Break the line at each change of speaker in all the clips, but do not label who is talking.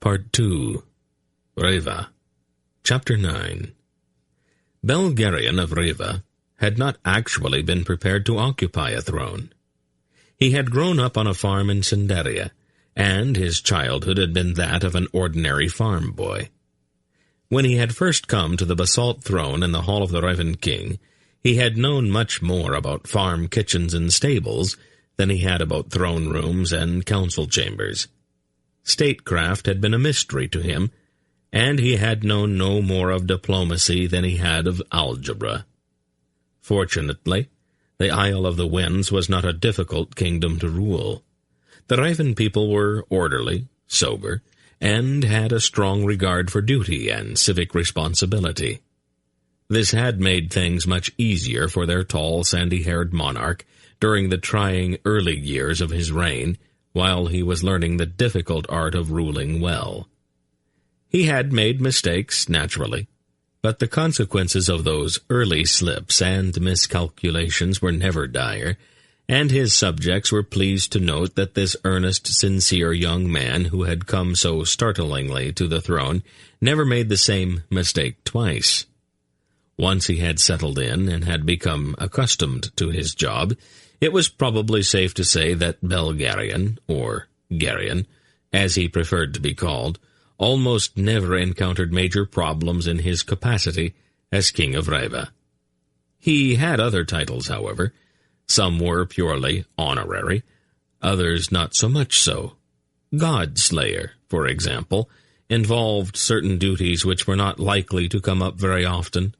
Part 2. Riva. Chapter 9. Belgarion of Riva had not actually been prepared to occupy a throne. He had grown up on a farm in Cinderia, and his childhood had been that of an ordinary farm boy. When he had first come to the basalt throne in the hall of the Raven King, he had known much more about farm kitchens and stables than he had about throne rooms and council chambers. Statecraft had been a mystery to him, and he had known no more of diplomacy than he had of algebra. Fortunately, the Isle of the Winds was not a difficult kingdom to rule. The Raven people were orderly, sober, and had a strong regard for duty and civic responsibility. This had made things much easier for their tall, sandy-haired monarch during the trying early years of his reign, while he was learning the difficult art of ruling well. He had made mistakes, naturally, but the consequences of those early slips and miscalculations were never dire, and his subjects were pleased to note that this earnest, sincere young man who had come so startlingly to the throne never made the same mistake twice. Once he had settled in and had become accustomed to his job, it was probably safe to say that Belgarion, or Garion, as he preferred to be called, almost never encountered major problems in his capacity as King of Riva. He had other titles, however. Some were purely honorary, others not so much so. God-Slayer, for example, involved certain duties which were not likely to come up very often.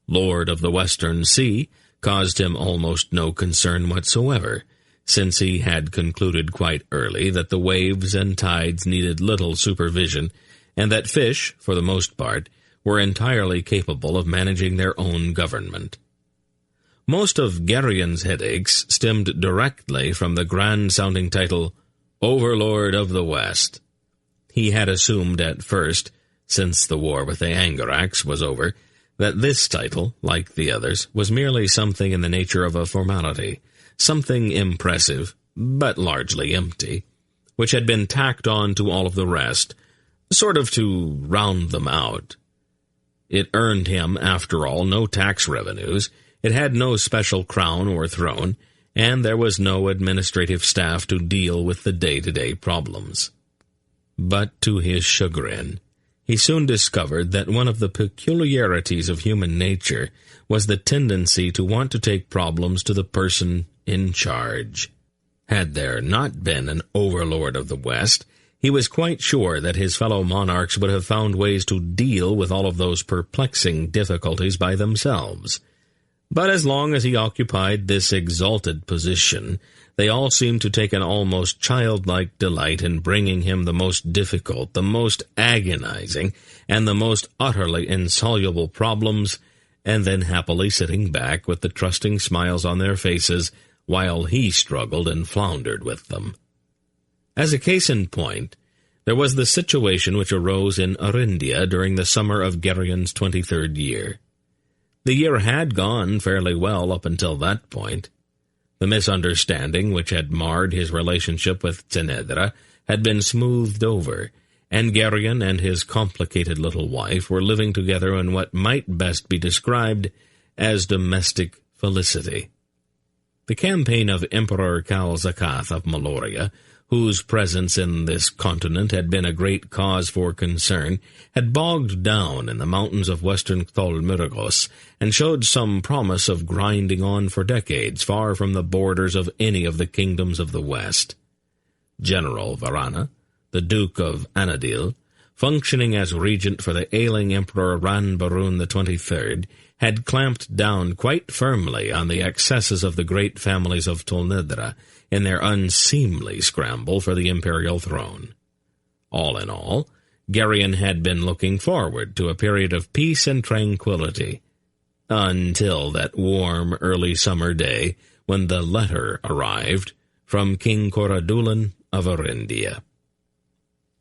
Lord of the Western Sea caused him almost no concern whatsoever, since he had concluded quite early that the waves and tides needed little supervision, and that fish, for the most part, were entirely capable of managing their own government. Most of Garion's headaches stemmed directly from the grand-sounding title, Overlord of the West. He had assumed at first, since the war with the Angarax was over, that this title, like the others, was merely something in the nature of a formality, something impressive, but largely empty, which had been tacked on to all of the rest, sort of to round them out. It earned him, after all, no tax revenues, it had no special crown or throne, and there was no administrative staff to deal with the day-to-day problems. But to his chagrin, he soon discovered that one of the peculiarities of human nature was the tendency to want to take problems to the person in charge. Had there not been an overlord of the West, he was quite sure that his fellow monarchs would have found ways to deal with all of those perplexing difficulties by themselves. But as long as he occupied this exalted position, they all seemed to take an almost childlike delight in bringing him the most difficult, the most agonizing, and the most utterly insoluble problems, and then happily sitting back with the trusting smiles on their faces while he struggled and floundered with them. As a case in point, there was the situation which arose in Arindia during the summer of Garion's 23rd year. The year had gone fairly well up until that point. The misunderstanding which had marred his relationship with Tenedra had been smoothed over, and Garion and his complicated little wife were living together in what might best be described as domestic felicity. The campaign of Emperor Kal-Zakath of Malloreon, whose presence in this continent had been a great cause for concern, had bogged down in the mountains of western Tholmirgos, and showed some promise of grinding on for decades, far from the borders of any of the kingdoms of the West. General Varana, the Duke of Anadil, functioning as regent for the ailing Emperor Ranbarun the 23rd, had clamped down quite firmly on the excesses of the great families of Tolnedra in their unseemly scramble for the imperial throne. All in all, Garion had been looking forward to a period of peace and tranquility, until that warm early summer day when the letter arrived from King Coradulan of Arindia.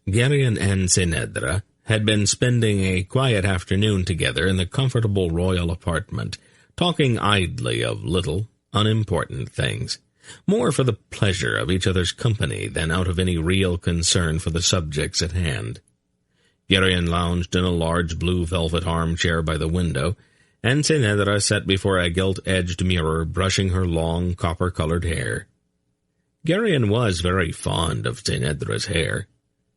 Garion and Senedra had been spending a quiet afternoon together in the comfortable royal apartment, talking idly of little, unimportant things, more for the pleasure of each other's company than out of any real concern for the subjects at hand. Geryon lounged in a large blue velvet armchair by the window, and Tynedra sat before a gilt-edged mirror brushing her long copper-colored hair. Geryon was very fond of Tynedra's hair.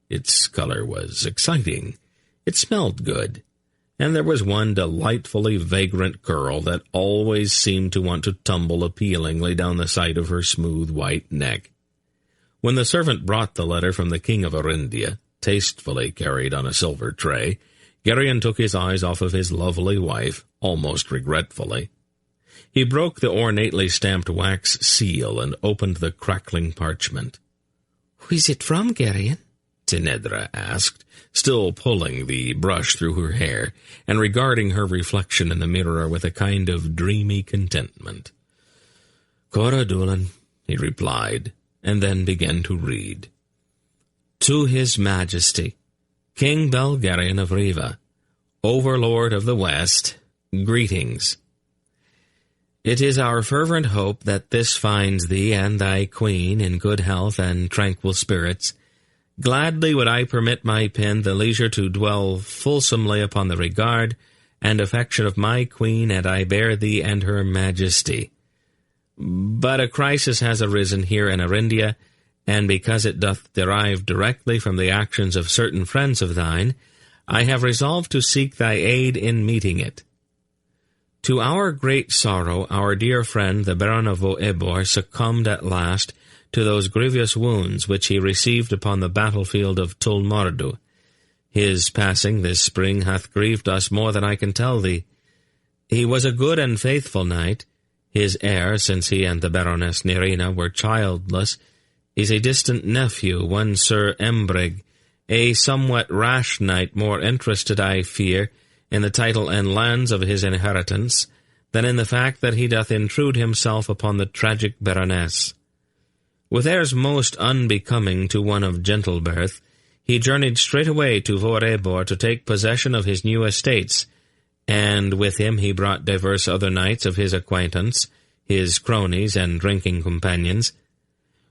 Its color was exciting, it smelled good, and there was one delightfully vagrant curl that always seemed to want to tumble appealingly down the side of her smooth white neck. When the servant brought the letter from the King of Orindia, tastefully carried on a silver tray, Geryon took his eyes off of his lovely wife, almost regretfully. He broke the ornately stamped wax seal and opened the crackling parchment. "Who is it from, Geryon?" Tynedra asked, still pulling the brush through her hair and regarding her reflection in the mirror with a kind of dreamy contentment. "Cora-Dúlan," he replied, and then began to read. "To His Majesty, King Belgarion of Riva, Overlord of the West, greetings. It is our fervent hope that this finds thee and thy queen in good health and tranquil spirits. Gladly would I permit my pen the leisure to dwell fulsomely upon the regard and affection of my queen, and I bear thee and her majesty. But a crisis has arisen here in Orindia, and because it doth derive directly from the actions of certain friends of thine, I have resolved to seek thy aid in meeting it. To our great sorrow, our dear friend the Baron of Voebor succumbed at last to those grievous wounds which he received upon the battlefield of Tulmordu. His passing this spring hath grieved us more than I can tell thee. He was a good and faithful knight. His heir, since he and the Baroness Nerina were childless, is a distant nephew, one Sir Embrig, a somewhat rash knight, more interested, I fear, in the title and lands of his inheritance than in the fact that he doth intrude himself upon the tragic Baroness. With airs most unbecoming to one of gentle birth, he journeyed straightway to Vorebor to take possession of his new estates, and with him he brought divers other knights of his acquaintance, his cronies and drinking companions.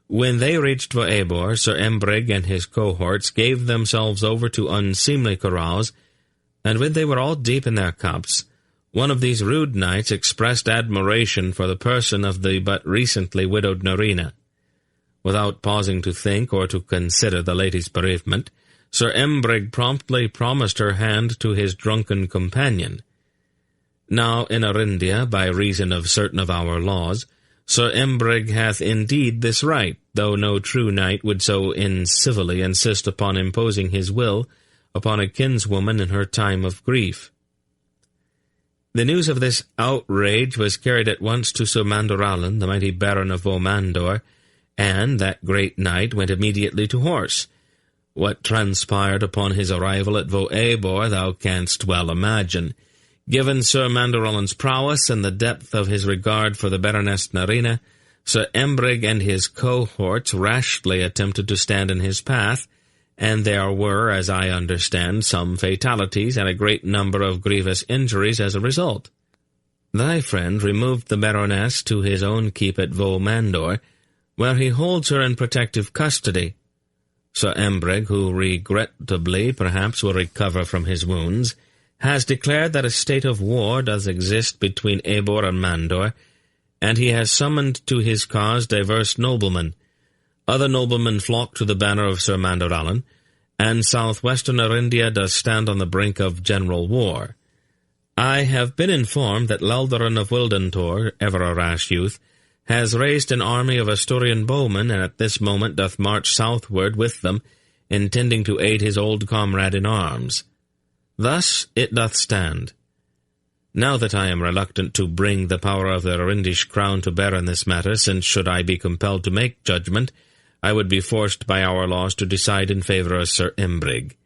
When they reached Voebor, Sir Embrig and his cohorts gave themselves over to unseemly carouse, and when they were all deep in their cups, one of these rude knights expressed admiration for the person of the but recently widowed Nerina. Without pausing to think or to consider the lady's bereavement, Sir Embrig promptly promised her hand to his drunken companion. Now in Orindia, by reason of certain of our laws, Sir Embrig hath indeed this right, though no true knight would so incivilly insist upon imposing his will upon a kinswoman in her time of grief. The news of this outrage was carried at once to Sir Mandoralan, the mighty Baron of Vomandor, and that great knight went immediately to horse. What transpired upon his arrival at Voebor thou canst well imagine. Given Sir Mandoralan's prowess and the depth of his regard for the Baroness Nerina, Sir Embrig and his cohorts rashly attempted to stand in his path, and there were, as I understand, some fatalities and a great number of grievous injuries as a result. Thy friend removed the Baroness to his own keep at Vomandor, where he holds her in protective custody. Sir Embrig, who regrettably perhaps will recover from his wounds, has declared that a state of war does exist between Ebor and Mandor, and he has summoned to his cause diverse noblemen. Other noblemen flock to the banner of Sir Mandoralan, and southwestern Orindia does stand on the brink of general war. I have been informed that Leldarin of Wildentor, ever a rash youth, has raised an army of Asturian bowmen, and at this moment doth march southward with them, intending to aid his old comrade in arms. Thus it doth stand. Now that I am reluctant to bring the power of the Orindish crown to bear in this matter, since should I be compelled to make judgment, I would be forced by our laws to decide in favor of Sir Embrig.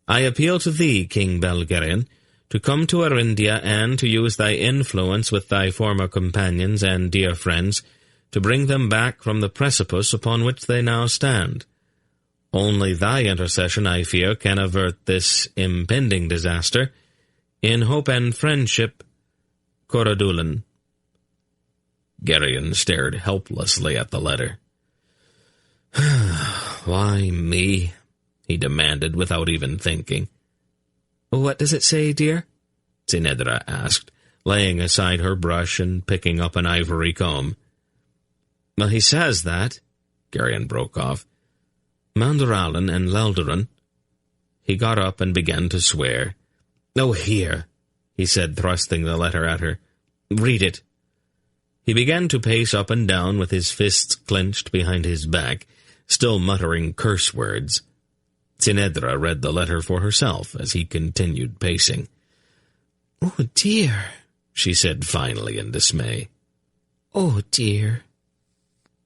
I appeal to thee, King Belgarion, to come to Orindia and to use thy influence with thy former companions and dear friends to bring them back from the precipice upon which they now stand. Only thy intercession, I fear, can avert this impending disaster. In hope and friendship, Cora-Dúlan. Geryon stared helplessly at the letter. "Why me?" he demanded without even thinking.
"What does it say, dear?"
Tsinedra asked, laying aside her brush and picking up an ivory comb.
"Well, he says that,"
Geryon broke off.
"Mandoralan and Leldoran."
He got up and began to swear.
"Oh, here," he said, thrusting the letter at her. "Read it."
He began to pace up and down with his fists clenched behind his back, still muttering curse words. Tsinedra read the letter for herself as he continued pacing.
"Oh, dear,"
she said finally in dismay.
"Oh, dear."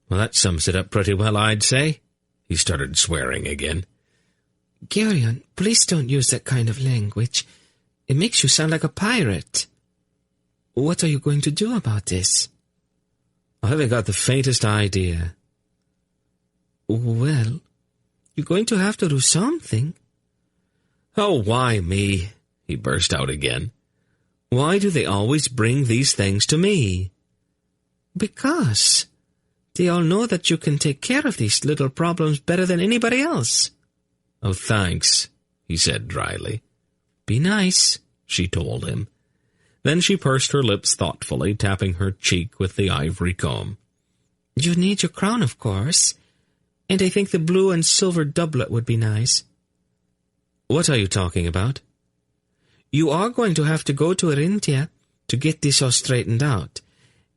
"Well, that sums it up pretty well, I'd say." He started swearing again.
"Geryon, please don't use that kind of language. It makes you sound like a pirate. What are you going to do about this?"
"I haven't got the faintest idea."
"Well, you're going to have to do something."
"Oh, why me?" he burst out again. "Why do they always bring these things to me?"
"Because they all know that you can take care of these little problems better than anybody else."
"Oh, thanks," he said dryly.
"Be nice,"
she told him. Then she pursed her lips thoughtfully, tapping her cheek with the ivory comb.
"You need your crown, of course, and I think the blue and silver doublet would be nice."
"What are you talking about?"
"You are going to have to go to Arintia to get this all straightened out,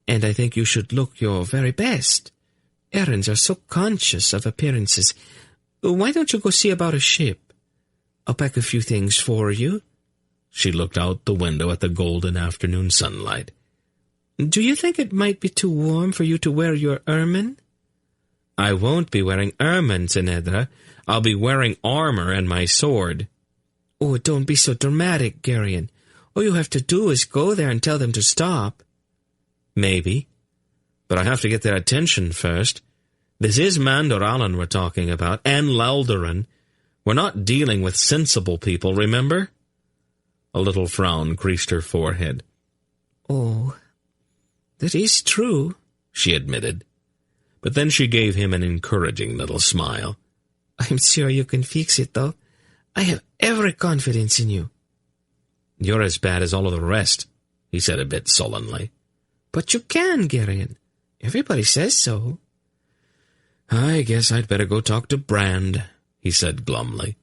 and I think you should look your very best. Errands are so conscious of appearances. Why don't you go see about a ship? I'll pack a few things for you."
She looked out the window at the golden afternoon sunlight.
"Do you think it might be too warm for you to wear your ermine?"
"I won't be wearing ermine, Tsinedra. I'll be wearing armor and my sword."
"Oh, don't be so dramatic, Geryon. All you have to do is go there and tell them to stop."
"Maybe. But I have to get their attention first. This is Mandoralan we're talking about, and Leldoran. We're not dealing with sensible people, remember?" A little frown creased her forehead.
"Oh, that is true,"
she admitted. But then she gave him an encouraging little smile.
"I'm sure you can fix it, though. I have every confidence in you."
"You're as bad as all of the rest," he said a bit sullenly.
"But you can, Geryon. Everybody says so."
"I guess I'd better go talk to Brand," he said glumly.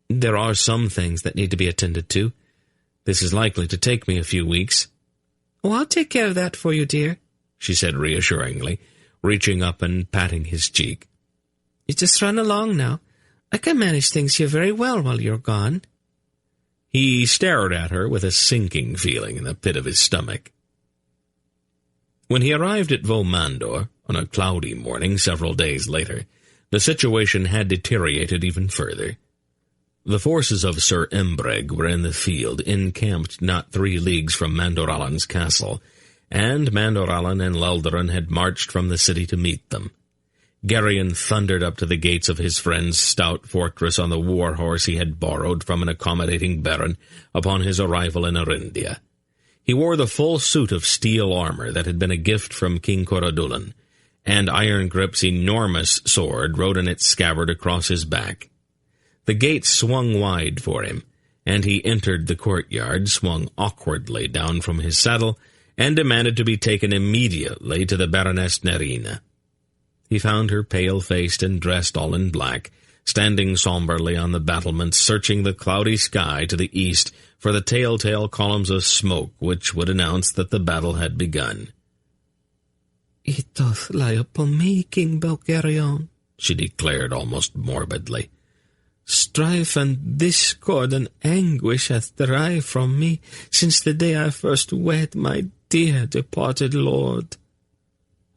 "There are some things that need to be attended to. This is likely to take me a few weeks."
"Oh, I'll take care of that for you, dear,"
she said reassuringly, reaching up and patting his cheek.
"You just run along now. I can manage things here very well while you're gone."
He stared at her with a sinking feeling in the pit of his stomach. When he arrived at Vomandor on a cloudy morning several days later, the situation had deteriorated even further. The forces of Sir Embreg were in the field, encamped not 3 leagues from Mandoralan's castle, and Mandoralan and Leldoran had marched from the city to meet them. Geryon thundered up to the gates of his friend's stout fortress on the war horse he had borrowed from an accommodating baron upon his arrival in Arindia. He wore the full suit of steel armor that had been a gift from King Corodulan, and Iron Grip's enormous sword rode in its scabbard across his back. The gates swung wide for him, and he entered the courtyard, swung awkwardly down from his saddle, and demanded to be taken immediately to the Baroness Nerina. He found her pale-faced and dressed all in black, standing somberly on the battlements, searching the cloudy sky to the east for the telltale columns of smoke which would announce that the battle had begun.
"It doth lie upon me, King Belgarion,"
she declared almost morbidly.
"Strife and discord and anguish hath derived from me since the day I first wed my dear departed lord."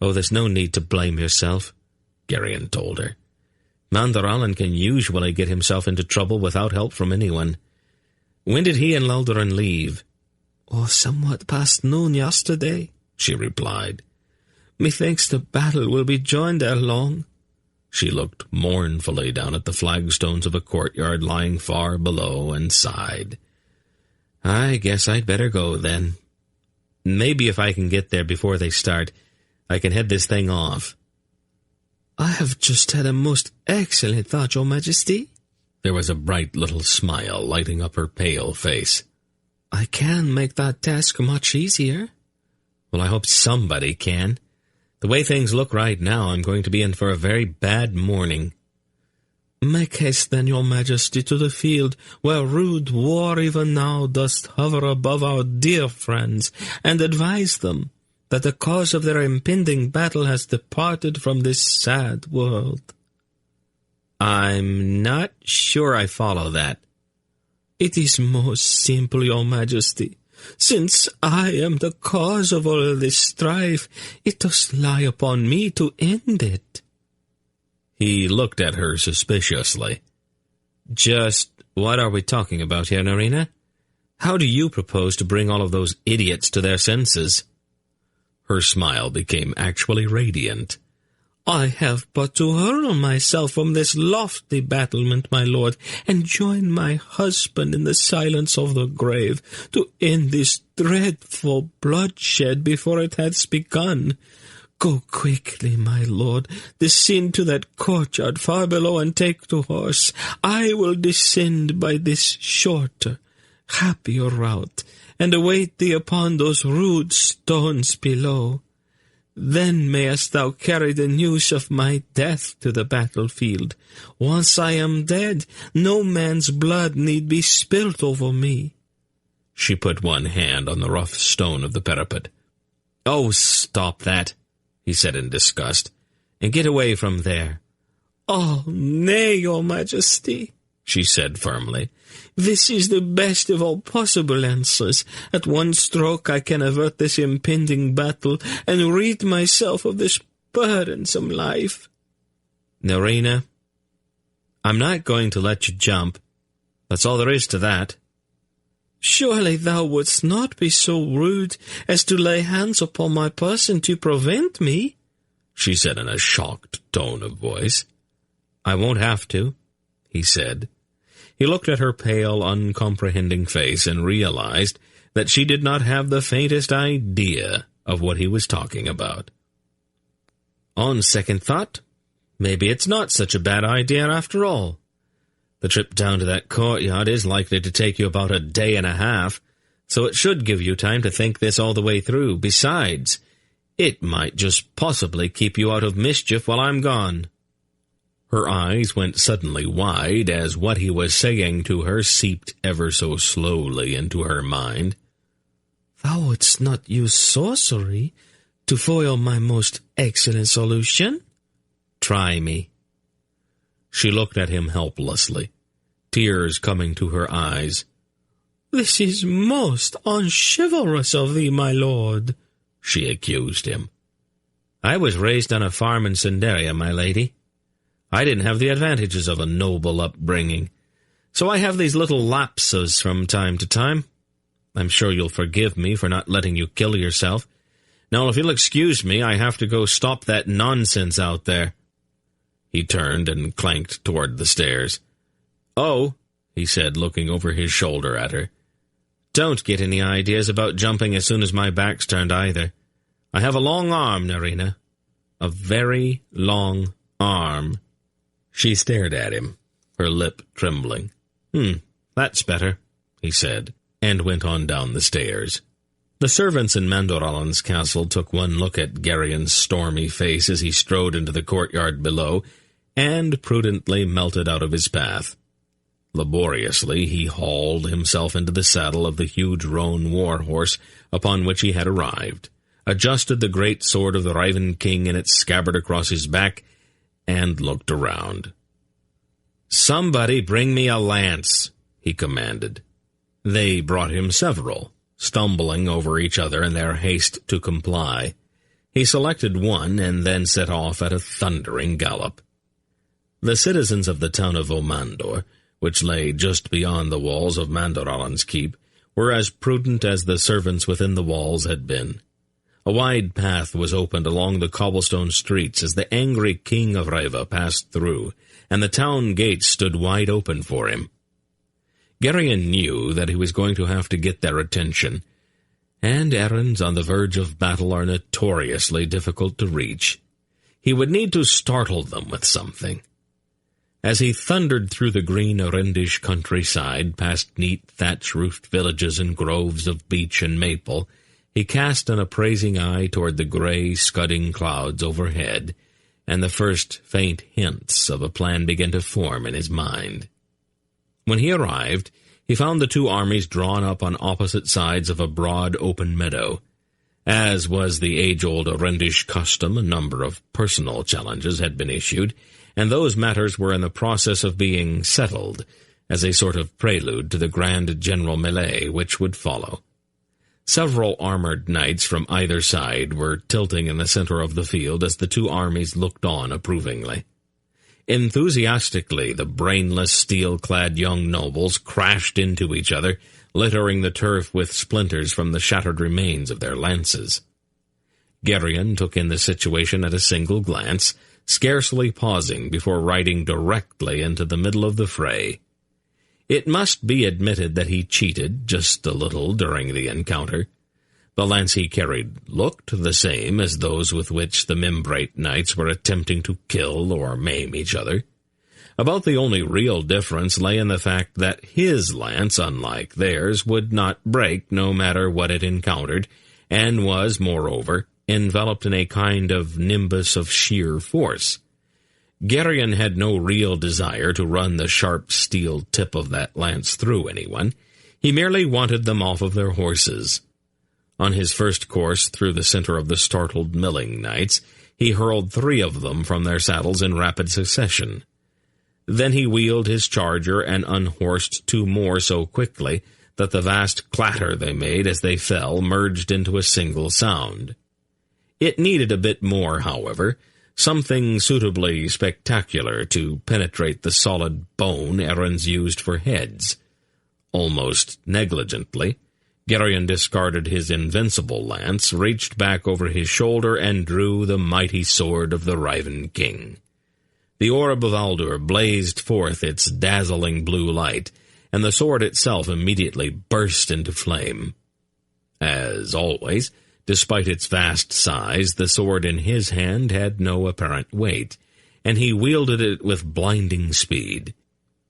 "Oh, there's no need to blame yourself," Geryon told her. "Mandoralan can usually get himself into trouble without help from anyone. When did he and Leldoran leave?"
"Oh, somewhat past noon yesterday,"
she replied.
"Methinks the battle will be joined ere long."
She looked mournfully down at the flagstones of a courtyard lying far below and sighed. "I guess I'd better go, then." Maybe if I can get there before they start, I can head this thing off."
"I have just had a most excellent thought, Your Majesty."
There was a bright little smile lighting up her pale face.
"I can make that task much easier."
"Well, I hope somebody can. The way things look right now, I'm going to be in for a very bad morning."
"Make haste then, Your Majesty, to the field where rude war even now doth hover above our dear friends, and advise them that the cause of their impending battle has departed from this sad world."
"I'm not sure I follow that."
"It is most simple, Your Majesty. Since I am the cause of all this strife, it does lie upon me to end it."
He looked at her suspiciously.
"Just what are we talking about here, Narina? How do you propose to bring all of those idiots to their senses?"
Her smile became actually radiant.
"I have but to hurl myself from this lofty battlement, my lord, and join my husband in the silence of the grave, to end this dreadful bloodshed before it hath begun. Go quickly, my lord, descend to that courtyard far below and take to horse. I will descend by this shorter, happier route, and await thee upon those rude stones below. Then mayest thou carry the news of my death to the battlefield. Once I am dead, no man's blood need be spilt over me."
She put one hand on the rough stone of the parapet.
"Oh, stop that," he said in disgust, "and get away from there." "Oh, nay, Your Majesty," she said firmly. "This is the best of all possible answers. At one stroke I can avert this impending battle and rid myself of this burdensome life."
"Narina, I'm not going to let you jump. That's all there is to that."
"Surely thou wouldst not be so rude as to lay hands upon my person to prevent me,"
she said in a shocked tone of voice. "I won't have to," he said. He looked at her pale, uncomprehending face and realized that she did not have the faintest idea of what he was talking about.
"On second thought, maybe it's not such a bad idea after all. The trip down to that courtyard is likely to take you about a day and a half, so it should give you time to think this all the way through. Besides, it might just possibly keep you out of mischief while I'm gone."
Her eyes went suddenly wide as what he was saying to her seeped ever so slowly into her mind.
"Thou wouldst not use sorcery to foil my most excellent solution? Try me."
She looked at him helplessly, tears coming to her eyes.
"This is most unchivalrous of thee, my lord,"
she accused him.
"I was raised on a farm in Cinderia, my lady. I didn't have the advantages of a noble upbringing, so I have these little lapses from time to time. I'm sure you'll forgive me for not letting you kill yourself. Now, if you'll excuse me, I have to go stop that nonsense out there." He turned and clanked toward the stairs. "Oh," he said, looking over his shoulder at her, "don't get any ideas about jumping as soon as my back's turned either. I have a long arm, Narina. A very long arm." She stared at him, her lip trembling. That's better," he said, and went on down the stairs. The servants in Malloreon's castle took one look at Gerion's stormy face as he strode into the courtyard below, and prudently melted out of his path. Laboriously he hauled himself into the saddle of the huge roan war-horse upon which he had arrived, adjusted the great sword of the Raven King in its scabbard across his back, and looked around. "Somebody bring me a lance," he commanded. They brought him several, stumbling over each other in their haste to comply. He selected one and then set off at a thundering gallop. The citizens of the town of Omandor, which lay just beyond the walls of Malloreon's keep, were as prudent as the servants within the walls had been. A wide path was opened along the cobblestone streets as the angry king of Riva passed through, and the town gates stood wide open for him. Gerion knew that he was going to have to get their attention,
and errands on the verge of battle are notoriously difficult to reach. He would need to startle them with something. As he thundered through the green Orendish countryside, past neat thatch-roofed villages and groves of beech and maple, he cast an appraising eye toward the gray, scudding clouds overhead, and the first faint hints of a plan began to form in his mind. When he arrived, he found the two armies drawn up on opposite sides of a broad open meadow. As was the age-old Orendish custom, a number of personal challenges had been issued, and those matters were in the process of being settled, as a sort of prelude to the grand general melee which would follow. Several armored knights from either side were tilting in the center of the field as the two armies looked on approvingly. Enthusiastically, the brainless, steel-clad young nobles crashed into each other, littering the turf with splinters from the shattered remains of their lances. Geryon took in the situation at a single glance, scarcely pausing before riding directly into the middle of the fray. It must be admitted that he cheated just a little during the encounter. The lance he carried looked the same as those with which the Membrate knights were attempting to kill or maim each other. About the only real difference lay in the fact that his lance, unlike theirs, would not break no matter what it encountered, and was, moreover, enveloped in a kind of nimbus of sheer force. Geryon had no real desire to run the sharp steel tip of that lance through anyone. He merely wanted them off of their horses. On his first course through the center of the startled milling knights, he hurled 3 of them from their saddles in rapid succession. Then he wheeled his charger and unhorsed 2 more so quickly that the vast clatter they made as they fell merged into a single sound. It needed a bit more, however, something suitably spectacular to penetrate the solid bone errands used for heads. Almost negligently, Geryon discarded his invincible lance, reached back over his shoulder, and drew the mighty sword of the Riven King. The orb of Aldur blazed forth its dazzling blue light, and the sword itself immediately burst into flame. As always, despite its vast size, the sword in his hand had no apparent weight, and he wielded it with blinding speed.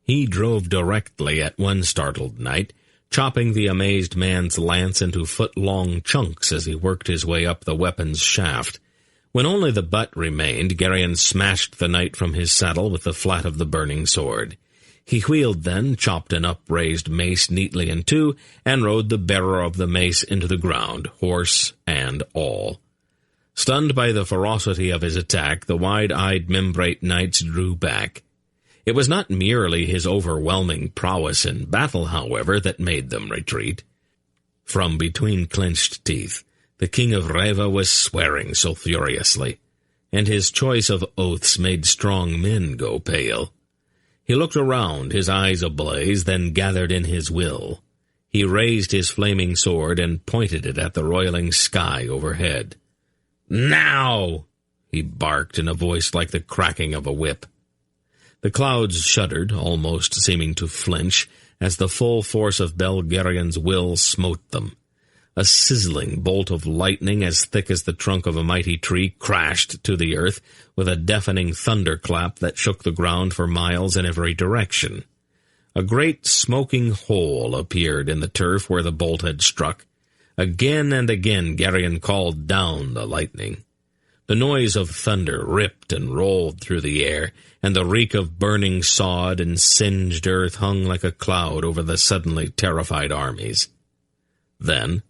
He drove directly at one startled knight, chopping the amazed man's lance into foot-long chunks as he worked his way up the weapon's shaft. When only the butt remained, Geryon smashed the knight from his saddle with the flat of the burning sword. He wheeled then, chopped an upraised mace neatly in 2, and rode the bearer of the mace into the ground, horse and all. Stunned by the ferocity of his attack, the wide-eyed Membrate knights drew back. It was not merely his overwhelming prowess in battle, however, that made them retreat. From between clenched teeth, the king of Riva was swearing sulphurously, and his choice of oaths made strong men go pale. He looked around, his eyes ablaze, then gathered in his will. He raised his flaming sword and pointed it at the roiling sky overhead. "Now!" he barked in a voice like the cracking of a whip. The clouds shuddered, almost seeming to flinch, as the full force of Belgeryon's will smote them. A sizzling bolt of lightning as thick as the trunk of a mighty tree crashed to the earth with a deafening thunderclap that shook the ground for miles in every direction. A great smoking hole appeared in the turf where the bolt had struck. Again and again Geryon called down the lightning. The noise of thunder ripped and rolled through the air, and the reek of burning sod and singed earth hung like a cloud over the suddenly terrified armies. Then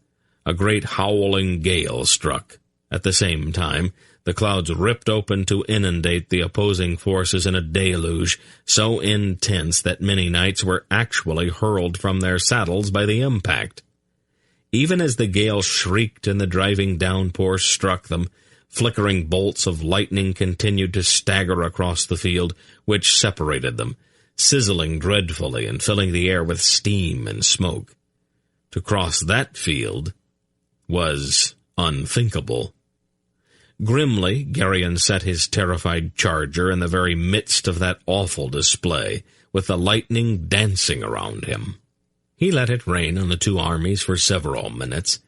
a great howling gale struck. At the same time, the clouds ripped open to inundate the opposing forces in a deluge so intense that many knights were actually hurled from their saddles by the impact. Even as the gale shrieked and the driving downpour struck them, flickering bolts of lightning continued to stagger across the field, which separated them, sizzling dreadfully and filling the air with steam and smoke. To cross that field was unthinkable. Grimly, Geryon set his terrified charger in the very midst of that awful display, with the lightning dancing around him. He let it rain on the two armies for several minutes.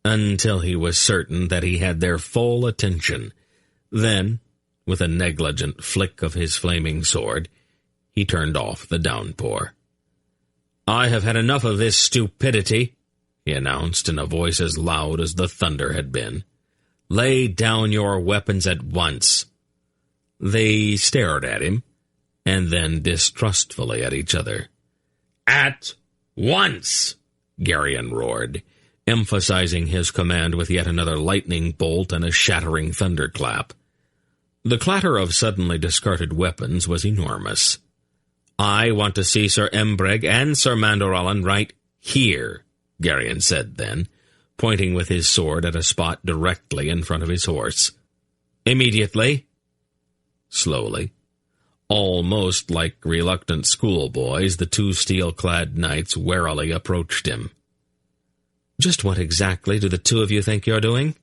until he was certain that he had their full attention. Then, with a negligent flick of his flaming sword, he turned off the downpour. "I have had enough of this stupidity," he announced in a voice as loud as the thunder had been. "Lay down your weapons at once." They stared at him, and then distrustfully at each other. "At once!" Geryon roared, emphasizing his command with yet another lightning bolt and a shattering thunderclap. The clatter of suddenly discarded weapons was enormous. "I want to see Sir Embreg and Sir Malloreon right here," Geryon said then, pointing with his sword at a spot directly in front of his horse. "Immediately." Slowly, almost like reluctant schoolboys, the two steel-clad knights warily approached him. "Just what exactly do the two of you think you're doing?"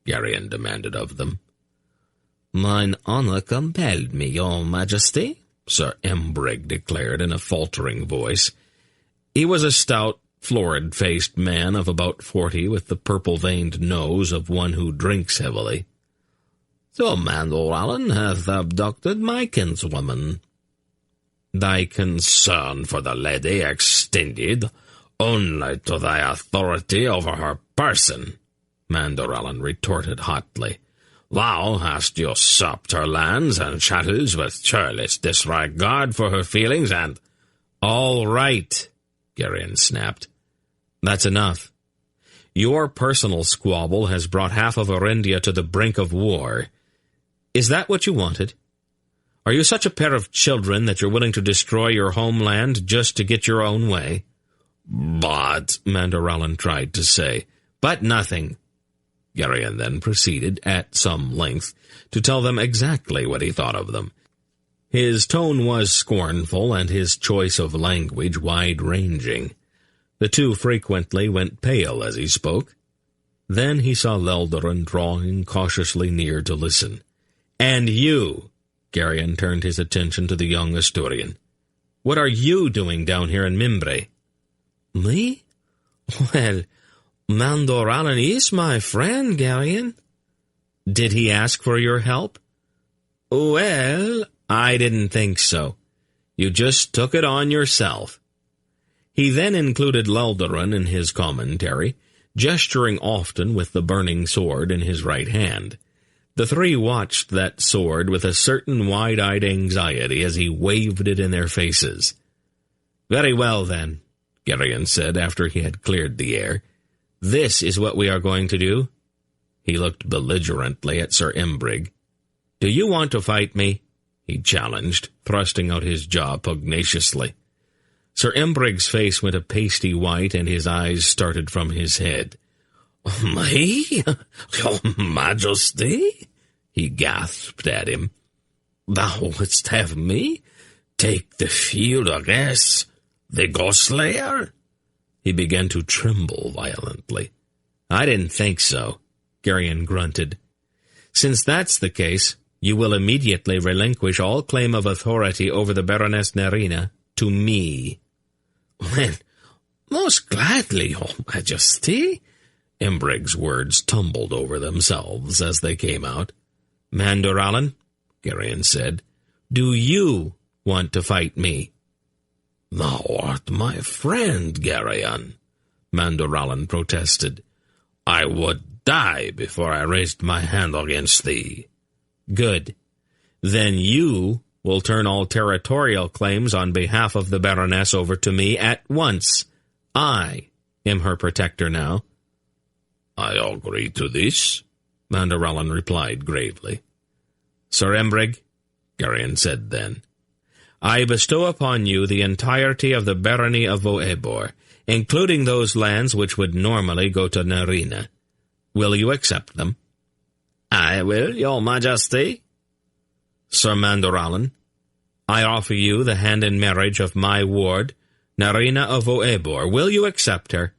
Geryon demanded of them. "Mine honor compelled me, your majesty," Sir Embreg declared in a faltering voice. He was a stout, florid-faced man of about 40, with the purple-veined nose of one who drinks heavily. "Sir Malloreon hath abducted my kinswoman." "Thy concern for the lady extended only to thy authority over her person," Malloreon retorted hotly. "Thou hast usurped her lands and chattels with churlish disregard for her feelings, and—" "All right," Geryon snapped. "That's enough. Your personal squabble has brought half of Orindia to the brink of war. Is that what you wanted? Are you such a pair of children that you're willing to destroy your homeland just to get your own way?" "But," Malloreon tried to say. "But nothing." Geryon then proceeded, at some length, to tell them exactly what he thought of them. His tone was scornful, and his choice of language wide-ranging. The two frequently went pale as he spoke. Then he saw Leldarin drawing cautiously near to listen. "And you," Geryon turned his attention to the young Asturian, "what are you doing down here in Mimbre?" "Me? Well, Malloreon is my friend, Geryon." "Did he ask for your help?" "Well, I didn't think so. You just took it on yourself." He then included Leldarin in his commentary, gesturing often with the burning sword in his right hand. The three watched that sword with a certain wide-eyed anxiety as he waved it in their faces. "Very well, then," Geryon said after he had cleared the air. "This is what we are going to do." He looked belligerently at Sir Embreg. "Do you want to fight me?" he challenged, thrusting out his jaw pugnaciously. Sir Embreg's face went a pasty white, and his eyes started from his head. "Me? Your Majesty?" he gasped at him. "Thou wouldst have me take the field against the Ghostslayer?" He began to tremble violently. "I didn't think so," Geryon grunted. "Since that's the case, you will immediately relinquish all claim of authority over the Baroness Nerina to me." "Well, most gladly, your Majesty." Embreg's words tumbled over themselves as they came out. "Malloreon," Geryon said, "do you want to fight me?" "Thou art my friend, Geryon," Malloreon protested. "I would die before I raised my hand against thee." "Good. Then you will turn all territorial claims on behalf of the Baroness over to me at once. I am her protector now." "I agree to this," Malloreon replied gravely. "Sir Embreg," Geryon said then, "I bestow upon you the entirety of the barony of Voebor, including those lands which would normally go to Nerina. Will you accept them?" "I will, your Majesty." "Sir Malloreon, I offer you the hand in marriage of my ward, Nerina of Voebor. Will you accept her?"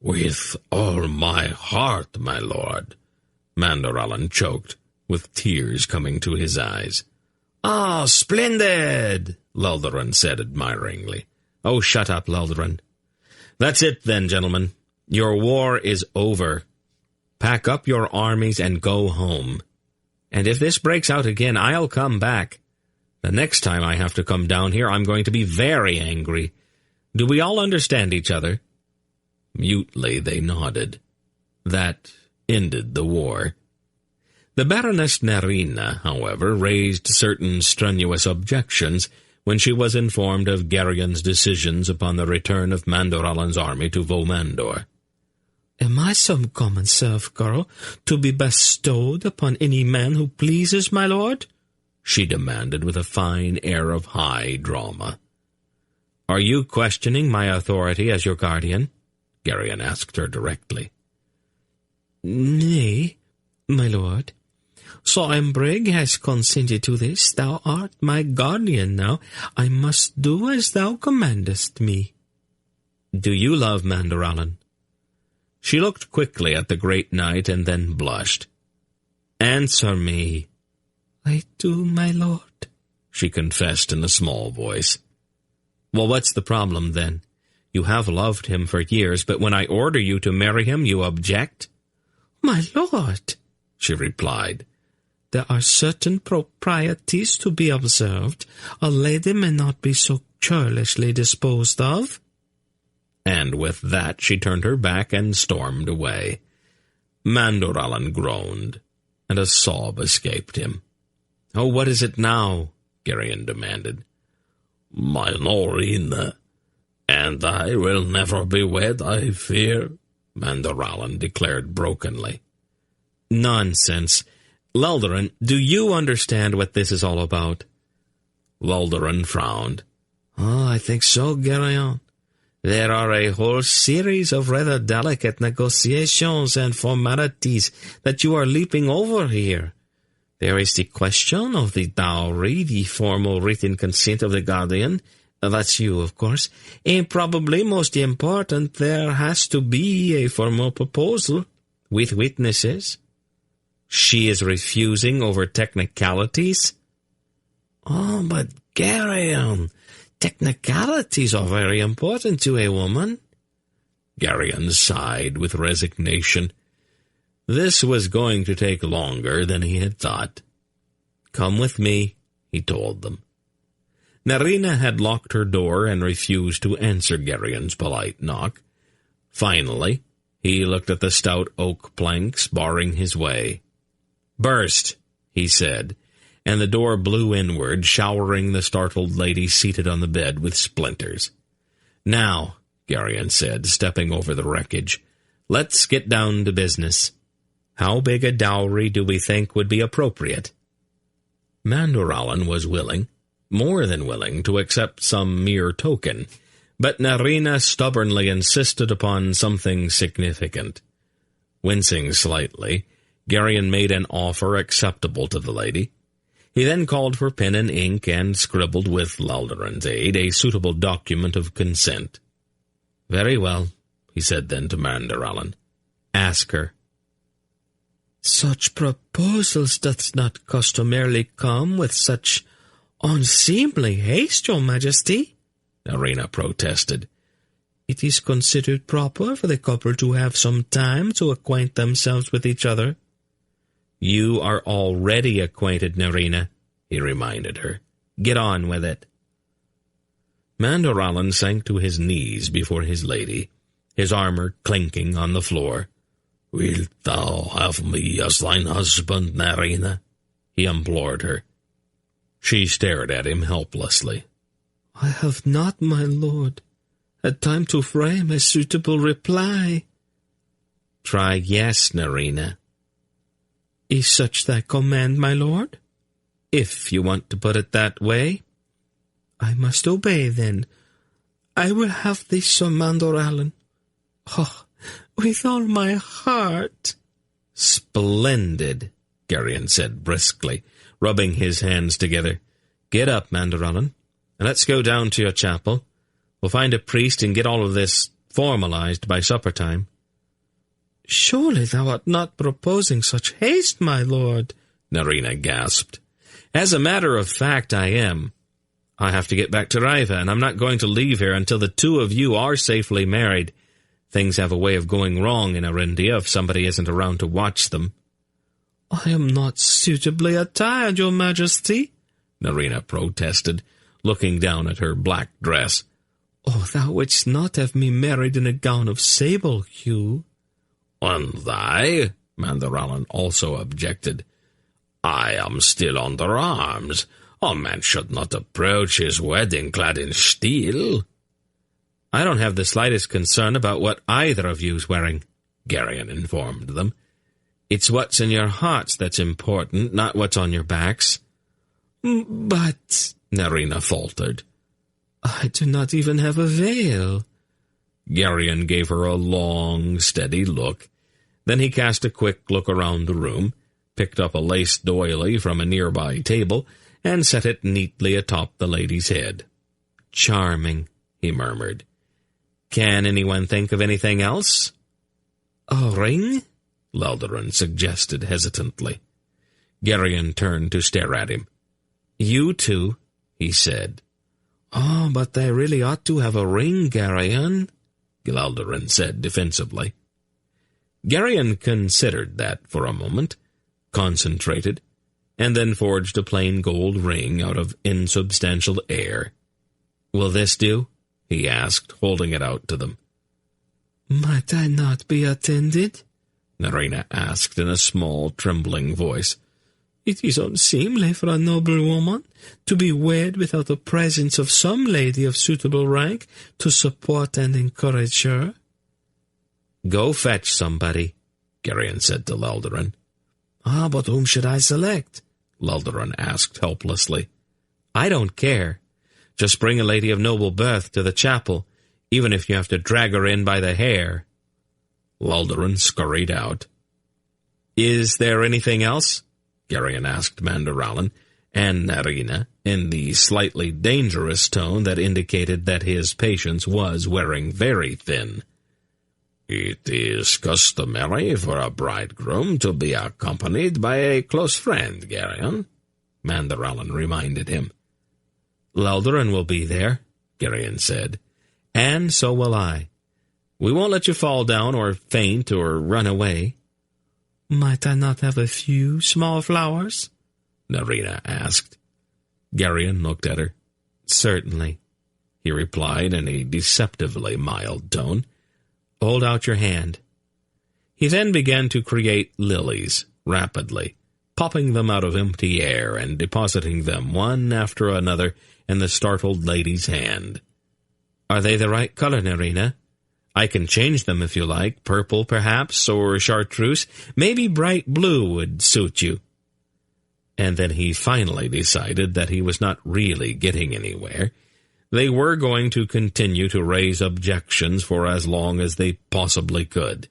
"With all my heart, my lord," Malloreon choked, with tears coming to his eyes. "Ah, splendid," Leldarin said admiringly. "Oh, shut up, Leldarin. That's it then, gentlemen. Your war is over. Pack up your armies and go home. And if this breaks out again, I'll come back. The next time I have to come down here, I'm going to be very angry. Do we all understand each other?" Mutely they nodded. That ended the war. The Baroness Nerina, however, raised certain strenuous objections when she was informed of Gerion's decisions upon the return of Mandoralan's army to Vomandor.
"Am I some common serf girl to be bestowed upon any man who pleases, my lord?"
she demanded with a fine air of high drama. "Are you questioning my authority as your guardian?" Gerion asked her directly.
"Nay, my lord. So Embrig has consented to this. Thou art my guardian now. I must do as thou commandest me."
"Do you love Mandoralan?" She looked quickly at the great knight and then blushed. "Answer me."
"I do, my lord,"
she confessed in a small voice. "Well, what's the problem, then? You have loved him for years, but when I order you to marry him, you object?"
"My lord,"
she replied,
"there are certain proprieties to be observed. A lady may not be so churlishly disposed of."
And with that she turned her back and stormed away. Mandoralan groaned, and a sob escaped him. "Oh, what is it now?" Gerion demanded.
"Malloreon, and I will never be wed, I fear," Mandoralan declared brokenly.
"Nonsense. Leldarin, do you understand what this is all about?"
Leldarin frowned.
"Oh, I think so, Gerion. There are a whole series of rather delicate negotiations and formalities that you are leaping over here. There is the question of the dowry, the formal written consent of the guardian, that's you, of course, and probably most important, there has to be a formal proposal with witnesses."
"She is refusing over technicalities?"
"Oh, but Gerion, technicalities are very important to a woman."
Gerion sighed with resignation. This was going to take longer than he had thought. "Come with me," he told them. Nerina had locked her door and refused to answer Gerion's polite knock. Finally, he looked at the stout oak planks barring his way. "Burst," he said, and the door blew inward, showering the startled lady seated on the bed with splinters. "Now," Gerion said, stepping over the wreckage, "let's get down to business. How big a dowry do we think would be appropriate?" Mandoralan was willing, more than willing, to accept some mere token, but Nerina stubbornly insisted upon something significant. Wincing slightly, Gerion made an offer acceptable to the lady. He then called for pen and ink and scribbled, with Leldarin's aid, a suitable document of consent. "Very well," he said then to Mandoralan. "Ask her."
"Such proposals doth not customarily come with such unseemly haste, your majesty,"
Nerina protested.
"It is considered proper for the couple to have some time to acquaint themselves with each other."
"You are already acquainted, Nerina," he reminded her. "Get on with it." Mandoralan sank to his knees before his lady, his armor clinking on the floor.
"Wilt thou have me as thine husband, Nerina?"
he implored her. She stared at him helplessly.
"I have not, my lord, had time to frame a suitable reply."
"Try yes, Nerina."
"Is such thy command, my lord?"
"If you want to put it that way."
"I must obey, then. I will have thee, Sir Mandoralan. Oh, with all my heart."
"Splendid," Gerion said briskly, rubbing his hands together. "Get up, Mandoralan, and let's go down to your chapel. We'll find a priest and get all of this formalized by supper time."
"Surely thou art not proposing such haste, my lord,"
Nerina gasped. "As a matter of fact, I am. I have to get back to Riva, and I'm not going to leave here until the two of you are safely married. Things have a way of going wrong in Arindia if somebody isn't around to watch them.
I am not suitably attired, your majesty,
Narina protested, looking down at her black dress.
Oh, thou wouldst not have me married in a gown of sable hue.
And thy, Mandoralan also objected. I am still under arms. A man should not approach his wedding clad in steel.
I don't have the slightest concern about what either of you's wearing, Geryon informed them. It's what's in your hearts that's important, not what's on your backs.
But,
Narina faltered,
I do not even have a veil.
Geryon gave her a long, steady look. Then he cast a quick look around the room, picked up a lace doily from a nearby table, and set it neatly atop the lady's head. Charming, he murmured. Can anyone think of anything else?
A ring?
Leldarin suggested hesitantly. Geryon turned to stare at him. You too, he said.
Oh, but they really ought to have a ring, Geryon,
Leldarin said defensively. Geryon considered that for a moment, concentrated, and then forged a plain gold ring out of insubstantial air. Will this do? He asked, holding it out to them.
Might I not be attended?
Narina asked in a small, trembling voice.
It is unseemly for a noble woman to be wed without the presence of some lady of suitable rank to support and encourage her.
Go fetch somebody, Geryon said to Leldarin.
Ah, but whom should I select?
Leldarin asked helplessly. I don't care. Just bring a lady of noble birth to the chapel, even if you have to drag her in by the hair. Leldarin scurried out. Is there anything else? Geryon asked Mandoralan and Narina in the slightly dangerous tone that indicated that his patience was wearing very thin.
It is customary for a bridegroom to be accompanied by a close friend, Geryon, Mandoralan reminded him.
Leldarin will be there, Geryon said, and so will I. We won't let you fall down or faint or run away.
Might I not have a few small flowers?
Narina asked. Geryon looked at her. Certainly, he replied in a deceptively mild tone. Hold out your hand. He then began to create lilies, rapidly, popping them out of empty air and depositing them one after another in the startled lady's hand. Are they the right color, Narina? I can change them if you like, purple perhaps, or chartreuse. Maybe bright blue would suit you. And then he finally decided that he was not really getting anywhere. They were going to continue to raise objections for as long as they possibly could.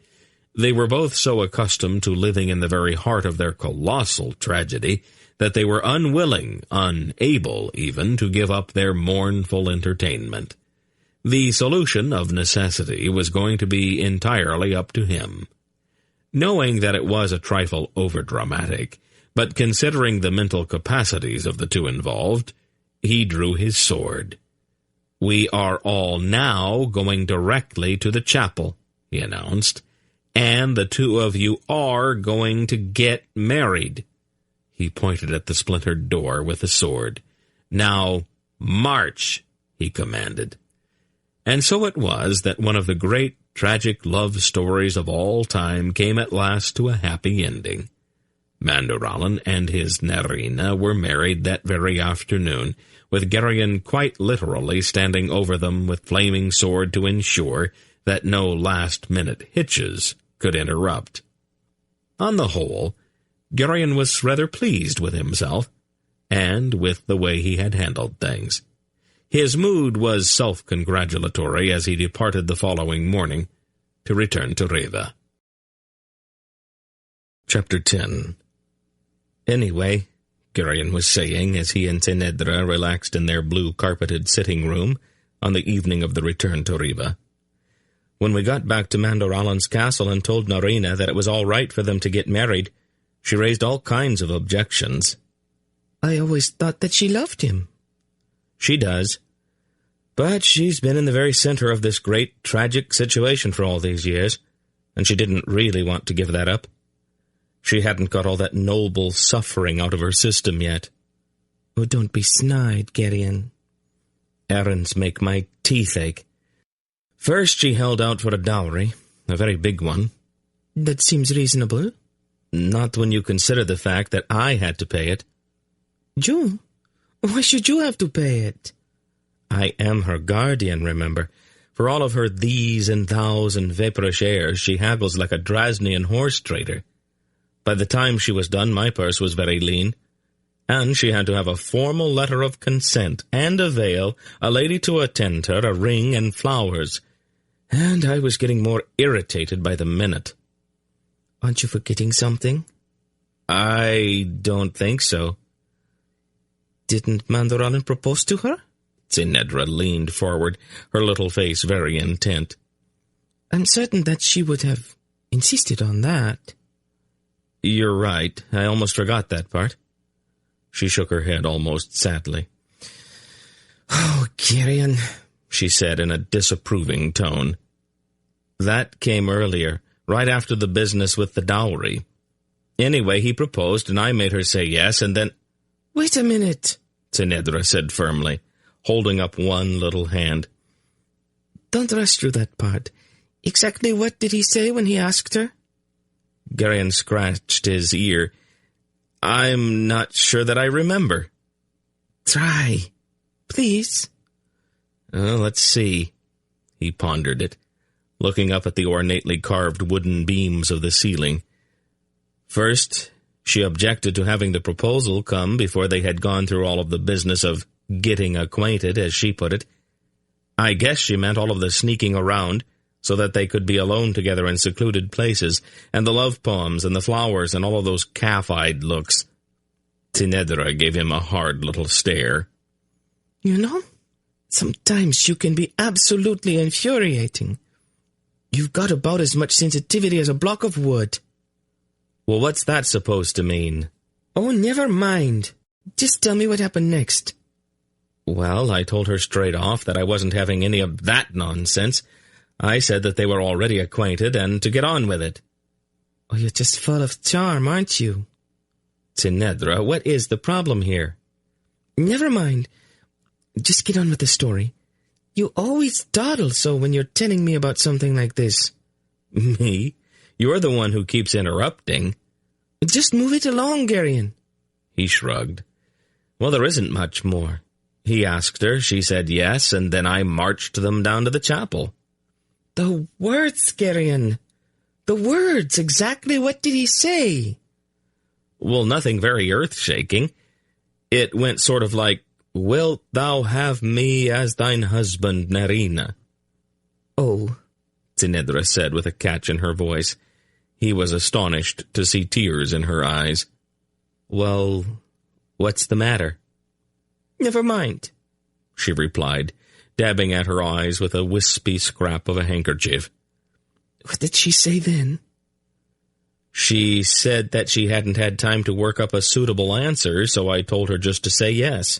They were both so accustomed to living in the very heart of their colossal tragedy that they were unwilling, unable even, to give up their mournful entertainment. The solution of necessity was going to be entirely up to him. Knowing that it was a trifle overdramatic, but considering the mental capacities of the two involved, he drew his sword. We are all now going directly to the chapel, he announced, and the two of you are going to get married. He pointed at the splintered door with the sword. Now, march, he commanded. And so it was that one of the great tragic love stories of all time came at last to a happy ending. Mandoralan and his Narina were married that very afternoon, with Geryon quite literally standing over them with flaming sword to ensure that no last-minute hitches could interrupt. On the whole, Geryon was rather pleased with himself, and with the way he had handled things. His mood was self-congratulatory as he departed the following morning to return to Riva. Chapter 10. Anyway, Geryon was saying as he and Tenedra relaxed in their blue-carpeted sitting room on the evening of the return to Riva. When we got back to Mandoralan's castle and told Narina that it was all right for them to get married, she raised all kinds of objections.
I always thought that she loved him.
She does. But she's been in the very center of this great, tragic situation for all these years, and she didn't really want to give that up. She hadn't got all that noble suffering out of her system yet.
Oh, don't be snide, Geryon.
Errands make my teeth ache. First she held out for a dowry, a very big one.
That seems reasonable.
Not when you consider the fact that I had to pay it.
You? Why should you have to pay it?
I am her guardian, remember. For all of her these and thous and vaporish airs, she haggles like a Drasnian horse trader. By the time she was done, my purse was very lean, and she had to have a formal letter of consent, and a veil, a lady to attend her, a ring, and flowers. And I was getting more irritated by the minute.
Aren't you forgetting something?
I don't think so.
Didn't Malloreon propose to her?
Zinedra leaned forward, her little face very intent.
I'm certain that she would have insisted on that.
You're right. I almost forgot that part. She shook her head almost sadly.
Oh, Geryon,
she said in a disapproving tone. That came earlier, right after the business with the dowry. Anyway, he proposed, and I made her say yes, and then—
Wait a minute,
Zinedra said firmly, holding up one little hand.
Don't rush through that part. Exactly what did he say when he asked her?
Geryon scratched his ear. I'm not sure that I remember.
Try, please.
Let's see. He pondered it, looking up at the ornately carved wooden beams of the ceiling. First, she objected to having the proposal come before they had gone through all of the business of getting acquainted, as she put it. I guess she meant all of the sneaking around, so that they could be alone together in secluded places, and the love poems and the flowers and all of those calf-eyed looks. Zinedra gave him a hard little stare.
You know, sometimes you can be absolutely infuriating. You've got about as much sensitivity as a block of wood.
Well, what's that supposed to mean?
Oh, never mind. Just tell me what happened next.
Well, I told her straight off that I wasn't having any of that nonsense. I said that they were already acquainted and to get on with it.
Oh, you're just full of charm, aren't you?
Zinedra, what is the problem here?
Never mind. Just get on with the story. You always dawdle so when you're telling me about something like this.
Me? You're the one who keeps interrupting.
Just move it along, Geryon.
He shrugged. Well, there isn't much more. He asked her, she said yes, and then I marched them down to the chapel.
The words, Geryon. The words. Exactly what did he say?
Well, nothing very earth-shaking. It went sort of like, Wilt thou have me as thine husband, Nerina?
Oh,
Zinedra said with a catch in her voice. He was astonished to see tears in her eyes. Well, what's the matter?
Never mind,
she replied, dabbing at her eyes with a wispy scrap of a handkerchief.
What did she say then?
She said that she hadn't had time to work up a suitable answer, so I told her just to say yes.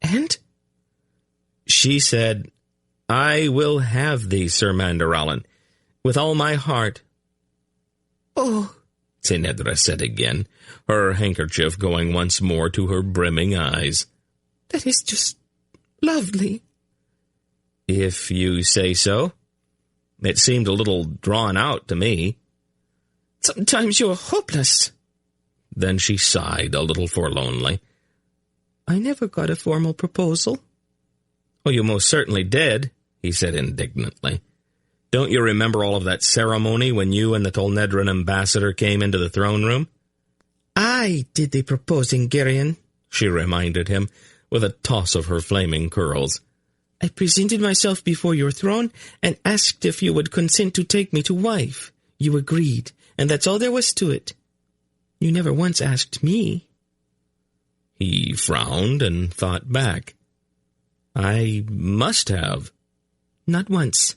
And?
She said, I will have thee, Sir Malloreon, with all my heart.
Oh,
Zinedra said again, her handkerchief going once more to her brimming eyes.
That is just lovely.
If you say so. It seemed a little drawn out to me.
Sometimes you're hopeless.
Then she sighed a little forlornly.
I never got a formal proposal.
Oh, you most certainly did, he said indignantly. Don't you remember all of that ceremony when you and the Tolnedran ambassador came into the throne room?
I did the proposing, Geryon,
she reminded him, with a toss of her flaming curls.
I presented myself before your throne and asked if you would consent to take me to wife. You agreed, and that's all there was to it. You never once asked me.
He frowned and thought back. I must have.
Not once.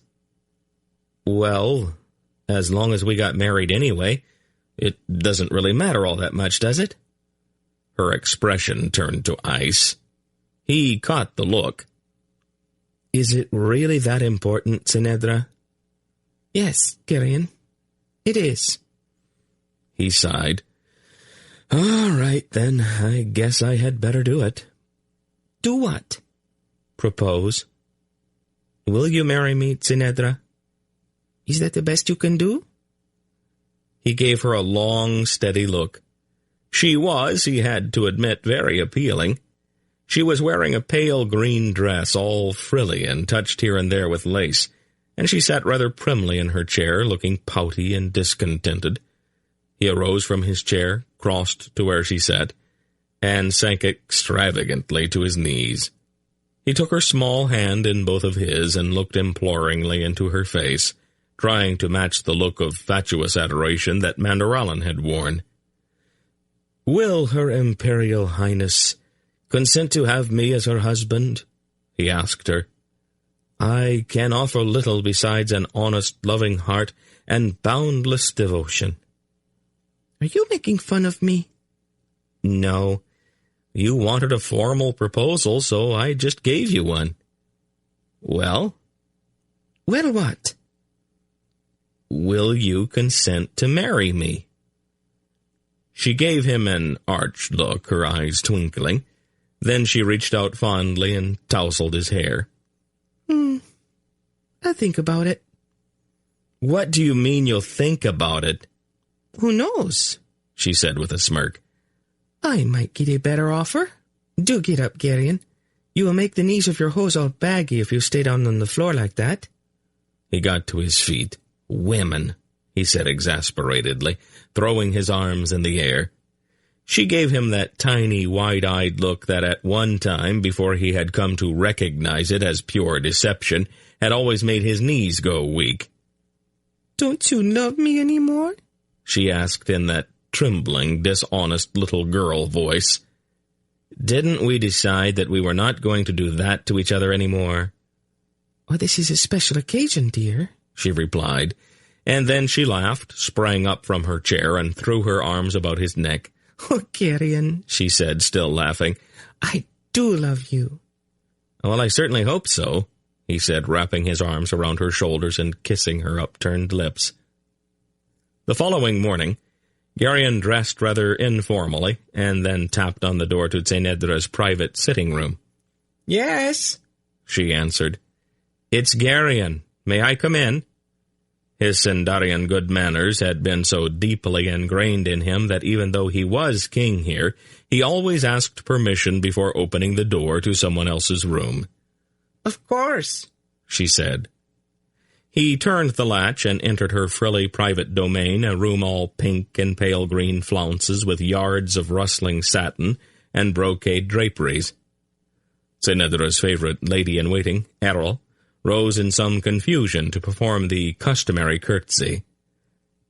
Well, as long as we got married anyway, it doesn't really matter all that much, does it? Her expression turned to ice. He caught the look. Is it really that important, Sinedra?
Yes, Gerion, it is.
He sighed. All right, then, I guess I had better do it.
Do what?
Propose. Will you marry me, Sinedra?
Is that the best you can do?
He gave her a long, steady look. She was, he had to admit, very appealing. She was wearing a pale green dress, all frilly and touched here and there with lace, and she sat rather primly in her chair, looking pouty and discontented. He arose from his chair, crossed to where she sat, and sank extravagantly to his knees. He took her small hand in both of his and looked imploringly into her face, trying to match the look of fatuous adoration that Malloreon had worn. "Will Her Imperial Highness consent to have me as her husband?" he asked her. "I can offer little besides an honest, loving heart and boundless devotion."
Are you making fun of me?
No. You wanted a formal proposal, so I just gave you one. Well?
Well, what?
Will you consent to marry me? She gave him an arch look, her eyes twinkling. Then she reached out fondly and tousled his hair.
I'll think about it.
What do you mean you'll think about it?
Who knows? She said with a smirk. I might get a better offer. Do get up, Gerion. You will make the knees of your hose all baggy if you stay down on the floor like that.
He got to his feet. Women, he said exasperatedly, throwing his arms in the air. She gave him that tiny, wide-eyed look that at one time, before he had come to recognize it as pure deception, had always made his knees go weak.
Don't you love me any more?
She asked in that trembling, dishonest little girl voice. Didn't we decide that we were not going to do that to each other any more?
Oh, this is a special occasion, dear, she replied,
and then she laughed, sprang up from her chair, and threw her arms about his neck.
Oh, Gerion, she said, still laughing, I do love you.
Well, I certainly hope so, he said, wrapping his arms around her shoulders and kissing her upturned lips. The following morning, Gerion dressed rather informally, and then tapped on the door to Tsenedra's private sitting room.
Yes,
she answered. It's Gerion. May I come in? His Sendarian good manners had been so deeply ingrained in him that even though he was king here, he always asked permission before opening the door to someone else's room.
Of course, she said.
He turned the latch and entered her frilly private domain, a room all pink and pale green flounces with yards of rustling satin and brocade draperies. Tsenedra's favorite lady-in-waiting, Errol, rose in some confusion to perform the customary curtsy.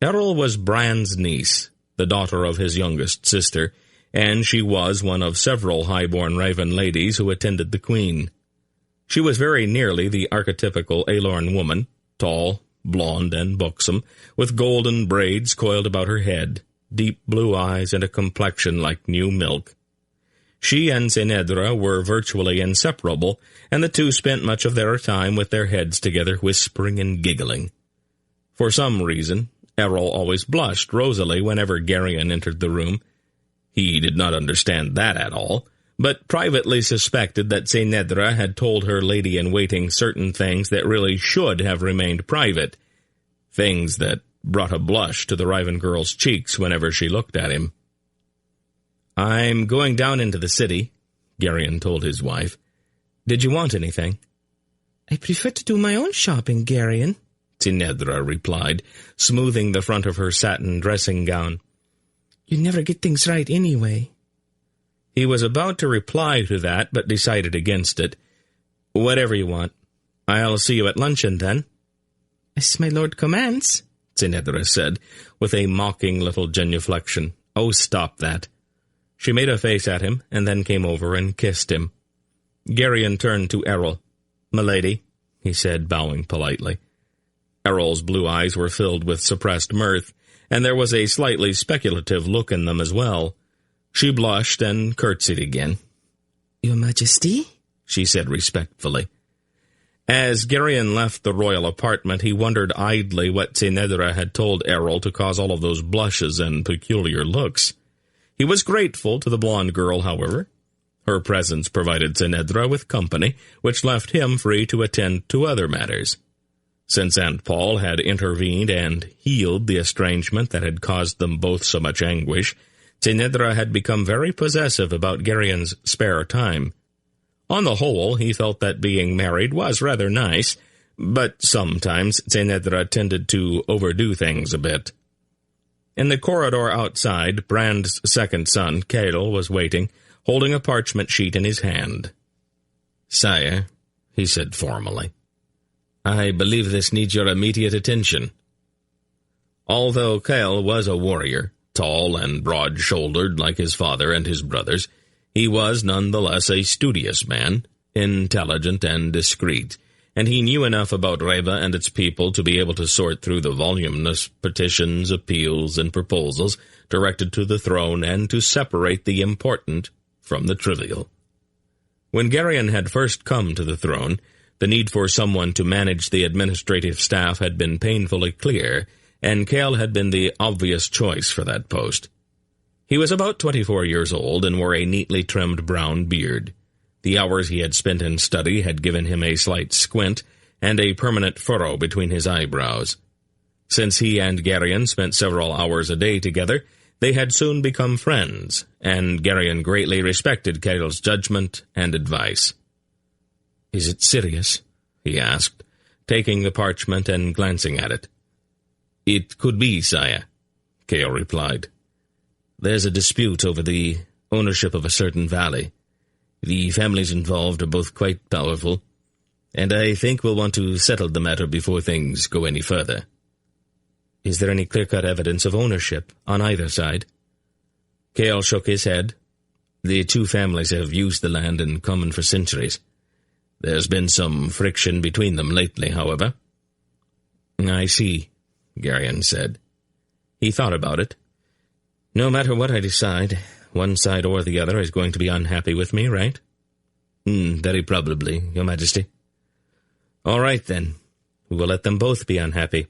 Errol was Bran's niece, the daughter of his youngest sister, and she was one of several high-born Raven ladies who attended the queen. She was very nearly the archetypical Aelorn woman, tall, blonde, and buxom, with golden braids coiled about her head, deep blue eyes, and a complexion like new milk. She and Tsenedra were virtually inseparable, and the two spent much of their time with their heads together, whispering and giggling. For some reason, Errol always blushed rosily whenever Gerion entered the room. He did not understand that at all, but privately suspected that Tsenedra had told her lady-in-waiting certain things that really should have remained private, things that brought a blush to the Raven girl's cheeks whenever she looked at him. I'm going down into the city, Gerion told his wife. Did you want anything?
I prefer to do my own shopping, Gerion,
Tsenedra replied, smoothing the front of her satin dressing gown.
You never get things right anyway.
He was about to reply to that, but decided against it. Whatever you want. I'll see you at luncheon, then.
As my lord commands,
Tsenedra said, with a mocking little genuflection. Oh, stop that. She made a face at him, and then came over and kissed him. Gerion turned to Errol. "Milady," he said, bowing politely. Errol's blue eyes were filled with suppressed mirth, and there was a slightly speculative look in them as well. She blushed and curtsied again.
Your Majesty?
She said respectfully. As Geryon left the royal apartment, he wondered idly what Tsenedra had told Errol to cause all of those blushes and peculiar looks. He was grateful to the blonde girl, however. Her presence provided Tsenedra with company, which left him free to attend to other matters. Since Aunt Paul had intervened and healed the estrangement that had caused them both so much anguish, Tsenedra had become very possessive about Geryon's spare time. On the whole, he felt that being married was rather nice, but sometimes Tsenedra tended to overdo things a bit. In the corridor outside, Brand's second son, Kael, was waiting, holding a parchment sheet in his hand. "Sire," he said formally, "I believe this needs your immediate attention." Although Kael was a warrior, tall and broad-shouldered like his father and his brothers, he was nonetheless a studious man, intelligent and discreet, and he knew enough about Riva and its people to be able to sort through the voluminous petitions, appeals, and proposals directed to the throne and to separate the important from the trivial. When Geryon had first come to the throne, the need for someone to manage the administrative staff had been painfully clear, and Kael had been the obvious choice for that post. He was about 24 years old and wore a neatly trimmed brown beard. The hours he had spent in study had given him a slight squint and a permanent furrow between his eyebrows. Since he and Geryon spent several hours a day together, they had soon become friends, and Geryon greatly respected Kael's judgment and advice. "Is it serious?" he asked, taking the parchment and glancing at it. "It could be, sire," Kael replied. "There's a dispute over the ownership of a certain valley. The families involved are both quite powerful, and I think we'll want to settle the matter before things go any further." "Is there any clear-cut evidence of ownership on either side?" Kael shook his head. "The two families have used the land in common for centuries. There's been some friction between them lately, however." "I see," Geryon said. He thought about it. "No matter what I decide, one side or the other is going to be unhappy with me, right?" "Very probably, Your Majesty." "All right, then. We will let them both be unhappy.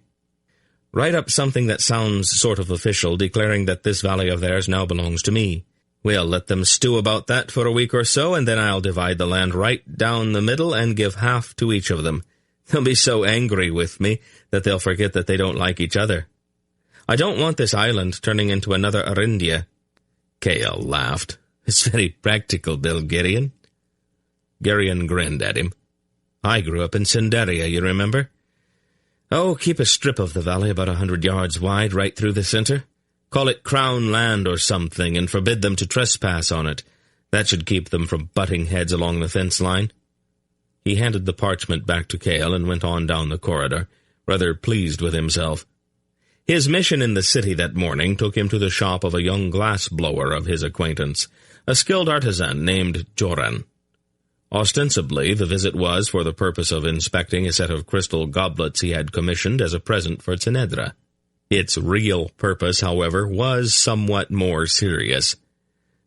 Write up something that sounds sort of official, declaring that this valley of theirs now belongs to me. We'll let them stew about that for a week or so, and then I'll divide the land right down the middle and give half to each of them. They'll be so angry with me that they'll forget that they don't like each other. I don't want this island turning into another Arindia." Kael laughed. "It's very practical, Bill Geryon." Geryon grinned at him. "I grew up in Cinderia, you remember? Oh, keep a strip of the valley about 100 yards wide right through the center. Call it Crown Land or something, and forbid them to trespass on it. That should keep them from butting heads along the fence line." He handed the parchment back to Kael and went on down the corridor, rather pleased with himself. His mission in the city that morning took him to the shop of a young glass-blower of his acquaintance, a skilled artisan named Joran. Ostensibly, the visit was for the purpose of inspecting a set of crystal goblets he had commissioned as a present for Tsenedra. Its real purpose, however, was somewhat more serious.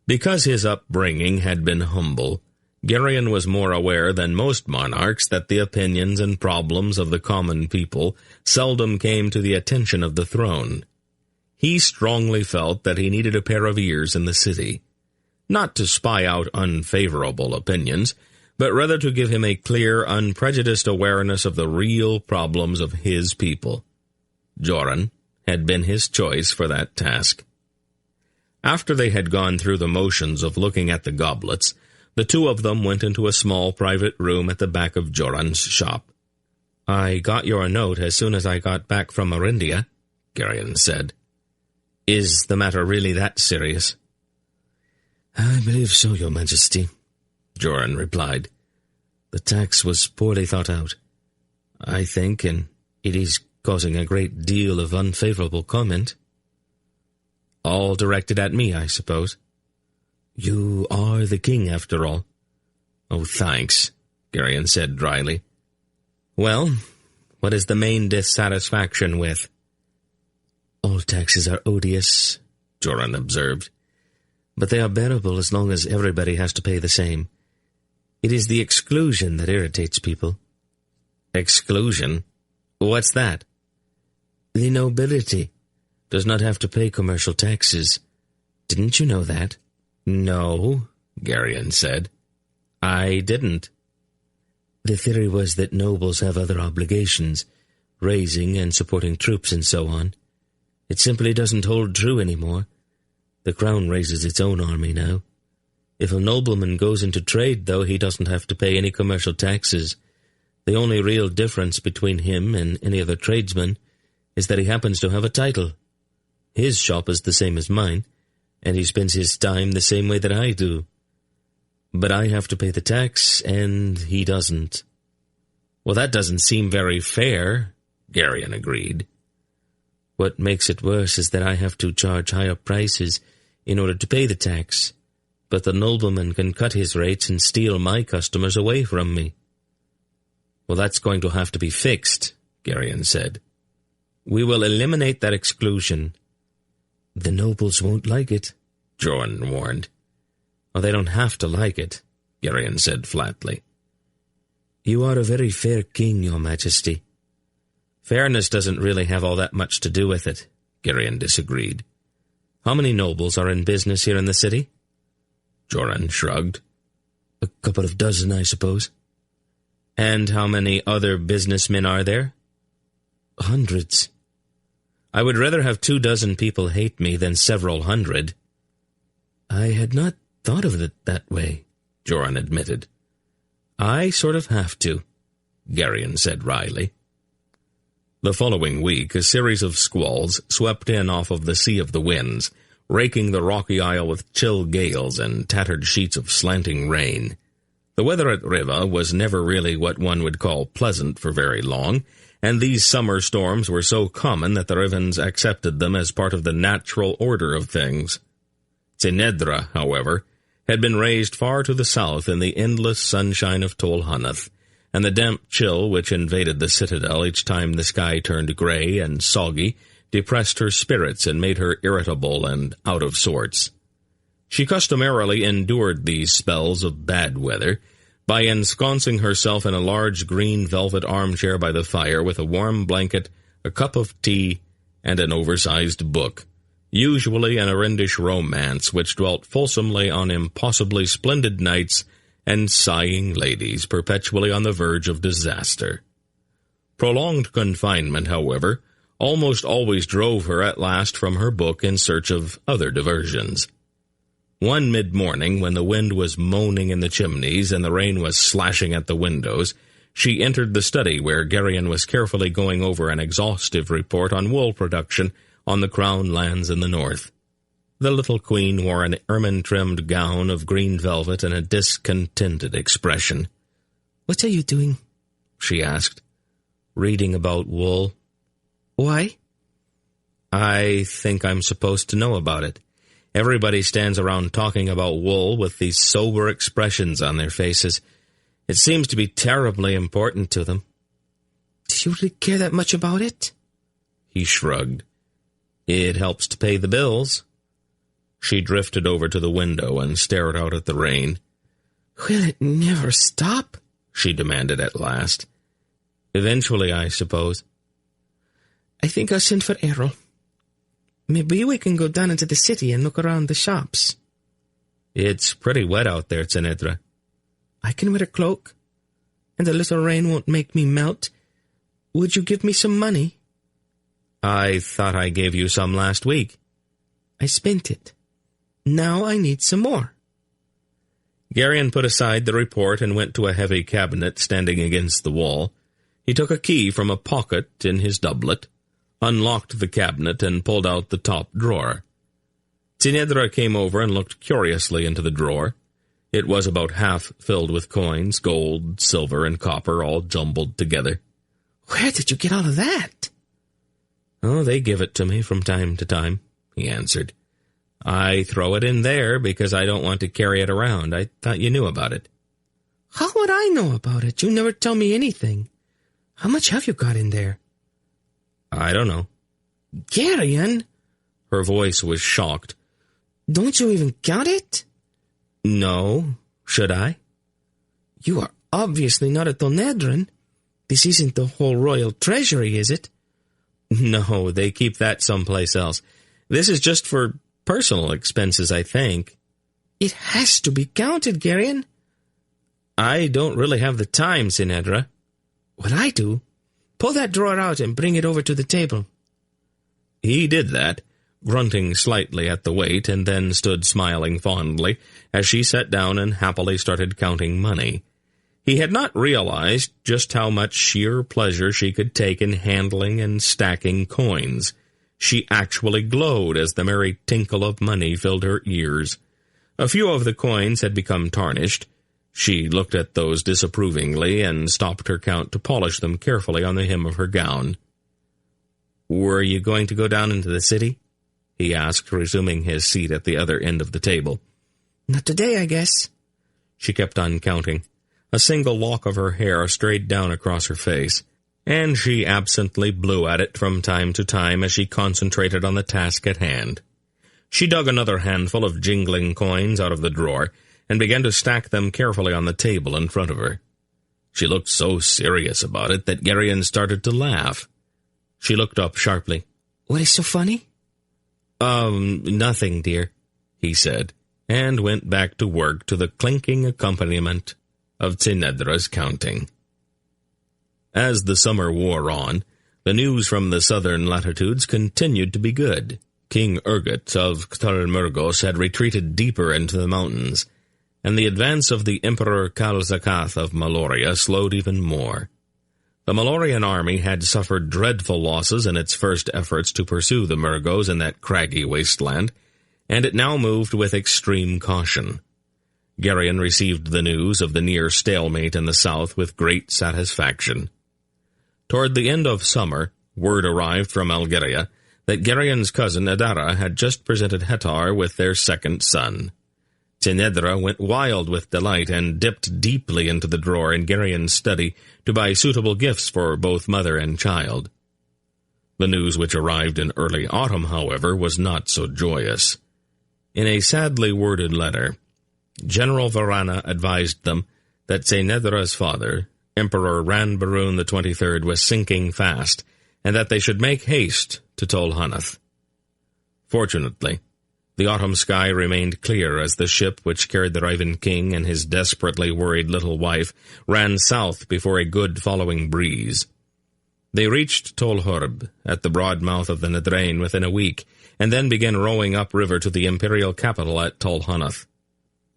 Because his upbringing had been humble, Geryon was more aware than most monarchs that the opinions and problems of the common people seldom came to the attention of the throne. He strongly felt that he needed a pair of ears in the city, not to spy out unfavorable opinions, but rather to give him a clear, unprejudiced awareness of the real problems of his people. Joran had been his choice for that task. After they had gone through the motions of looking at the goblets, the two of them went into a small private room at the back of Joran's shop. "I got your note as soon as I got back from Arindia," Geryon said. "Is the matter really that serious?" "I believe so, Your Majesty," Joran replied. "The tax was poorly thought out, I think, and it is causing a great deal of unfavorable comment." "All directed at me, I suppose." "You are the king, after all." "Oh, thanks," Geryon said dryly. "Well, what is the main dissatisfaction with?" "All taxes are odious," Joran observed, "but they are bearable as long as everybody has to pay the same. It is the exclusion that irritates people." Exclusion? What's that?
The nobility does not have to pay commercial taxes. Didn't you know that?
No, Geryon said. I didn't.
The theory was that nobles have other obligations, raising and supporting troops and so on. It simply doesn't hold true anymore. The crown raises its own army now. If a nobleman goes into trade, though, he doesn't have to pay any commercial taxes. The only real difference between him and any other tradesman is that he happens to have a title. His shop is the same as mine, and he spends his time the same way that I do. But I have to pay the tax, and he doesn't.
Well, that doesn't seem very fair, Geryon agreed.
What makes it worse is that I have to charge higher prices in order to pay the tax, but the nobleman can cut his rates and steal my customers away from me.
Well, that's going to have to be fixed, Geryon said. We will eliminate that exclusion.
The nobles won't like it,
Jordan warned. Oh, they don't have to like it, Geryon said flatly.
You are a very fair king, your majesty.
Fairness doesn't really have all that much to do with it, Geryon disagreed. How many nobles are in business here in the city? Joran shrugged.
A couple of dozen, I suppose.
And how many other businessmen are there?
Hundreds.
I would rather have 24 people hate me than several hundred.
I had not thought of it that way,
Joran admitted. I sort of have to, Geryon said wryly. The following week, a series of squalls swept in off of the Sea of the Winds, raking the rocky isle with chill gales and tattered sheets of slanting rain. The weather at Riva was never really what one would call pleasant for very long, and these summer storms were so common that the Rivans accepted them as part of the natural order of things. Tynedra, however, had been raised far to the south in the endless sunshine of Tol Hanath, and the damp chill which invaded the citadel each time the sky turned gray and soggy depressed her spirits and made her irritable and out of sorts. She customarily endured these spells of bad weather by ensconcing herself in a large green velvet armchair by the fire with a warm blanket, a cup of tea, and an oversized book, usually an Arendish romance which dwelt fulsomely on impossibly splendid knights and sighing ladies perpetually on the verge of disaster. Prolonged confinement, however, almost always drove her at last from her book in search of other diversions. One mid-morning, when the wind was moaning in the chimneys and the rain was slashing at the windows, she entered the study where Geryon was carefully going over an exhaustive report on wool production on the crown lands in the north. The little queen wore an ermine-trimmed gown of green velvet and a discontented expression.
"What are you doing?"
she asked. "Reading about wool."
"Why?"
"I think I'm supposed to know about it. Everybody stands around talking about wool with these sober expressions on their faces. It seems to be terribly important to them."
"Do you really care that much about it?"
He shrugged. "It helps to pay the bills." She drifted over to the window and stared out at the rain.
"Will it never stop?"
she demanded at last. "Eventually, I suppose."
"I think I'll send for Errol. Maybe we can go down into the city and look around the shops."
"It's pretty wet out there, Tynedra."
"I can wear a cloak, and a little rain won't make me melt. Would you give me some money?"
"I thought I gave you some last week."
"I spent it. Now I need some more."
Geryon put aside the report and went to a heavy cabinet standing against the wall. He took a key from a pocket in his doublet, unlocked the cabinet, and pulled out the top drawer. Tynedra came over and looked curiously into the drawer. It was about half filled with coins, gold, silver, and copper, all jumbled together.
"Where did you get all of that?"
"Oh, they give it to me from time to time," he answered. "I throw it in there because I don't want to carry it around. I thought you knew about it."
"How would I know about it? You never tell me anything. How much have you got in there?"
"I don't know."
"Geryon!"
Her voice was shocked.
"Don't you even count it?"
"No. Should I?"
"You are obviously not a Tonedran. This isn't the whole royal treasury, is it?
No, they keep that someplace else. This is just for personal expenses, I think.
It has to be counted, Geryon.
I don't really have the time, Sinedra.
Well, I do. Pull that drawer out and bring it over to the table.
He did that, grunting slightly at the weight, and then stood smiling fondly as she sat down and happily started counting money. He had not realized just how much sheer pleasure she could take in handling and stacking coins. She actually glowed as the merry tinkle of money filled her ears. A few of the coins had become tarnished. She looked at those disapprovingly and stopped her count to polish them carefully on the hem of her gown. "Were you going to go down into the city?" he asked, resuming his seat at the other end of the table.
"Not today, I guess."
She kept on counting. A single lock of her hair strayed down across her face, and she absently blew at it from time to time as she concentrated on the task at hand. She dug another handful of jingling coins out of the drawer and began to stack them carefully on the table in front of her. She looked so serious about it that Geryon started to laugh. She looked up sharply.
"What is so funny?"
Nothing, dear," he said, and went back to work to the clinking accompaniment of Tinedra's counting. As the summer wore on, the news from the southern latitudes continued to be good. King Urgut of Cthulmurgos had retreated deeper into the mountains, and the advance of the Emperor Calzacath of Malloria slowed even more. The Malloreon army had suffered dreadful losses in its first efforts to pursue the Murgos in that craggy wasteland, and it now moved with extreme caution. Geryon received the news of the near stalemate in the south with great satisfaction. Toward the end of summer, word arrived from Algeria that Geryon's cousin Adara had just presented Hetar with their second son. Tinedra went wild with delight and dipped deeply into the drawer in Geryon's study to buy suitable gifts for both mother and child. The news which arrived in early autumn, however, was not so joyous. In a sadly worded letter, General Varana advised them that Tinedra's father, Emperor Ranbaroon the 23rd, was sinking fast, and that they should make haste to Tolhanath. Fortunately, the autumn sky remained clear as the ship which carried the Rivan king and his desperately worried little wife ran south before a good following breeze. They reached Tolhurb at the broad mouth of the Nadrain within a week, and then began rowing upriver to the imperial capital at Tolhanath.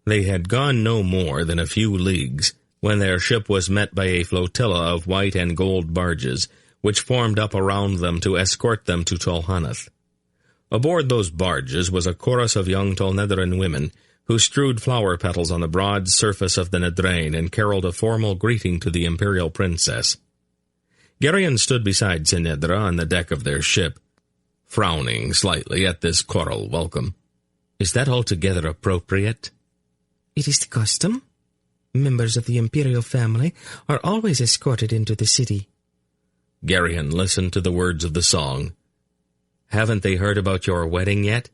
They had gone no more than a few leagues when their ship was met by a flotilla of white and gold barges, which formed up around them to escort them to Tolhanath. Aboard those barges was a chorus of young Tolnedran women, who strewed flower petals on the broad surface of the Nadrain and caroled a formal greeting to the imperial princess. Geryon stood beside Tinedra on the deck of their ship, frowning slightly at this choral welcome. "Is that altogether appropriate?"
"It is the custom. Members of the imperial family are always escorted into the city."
Geryon listened to the words of the song. "Haven't they heard about your wedding yet?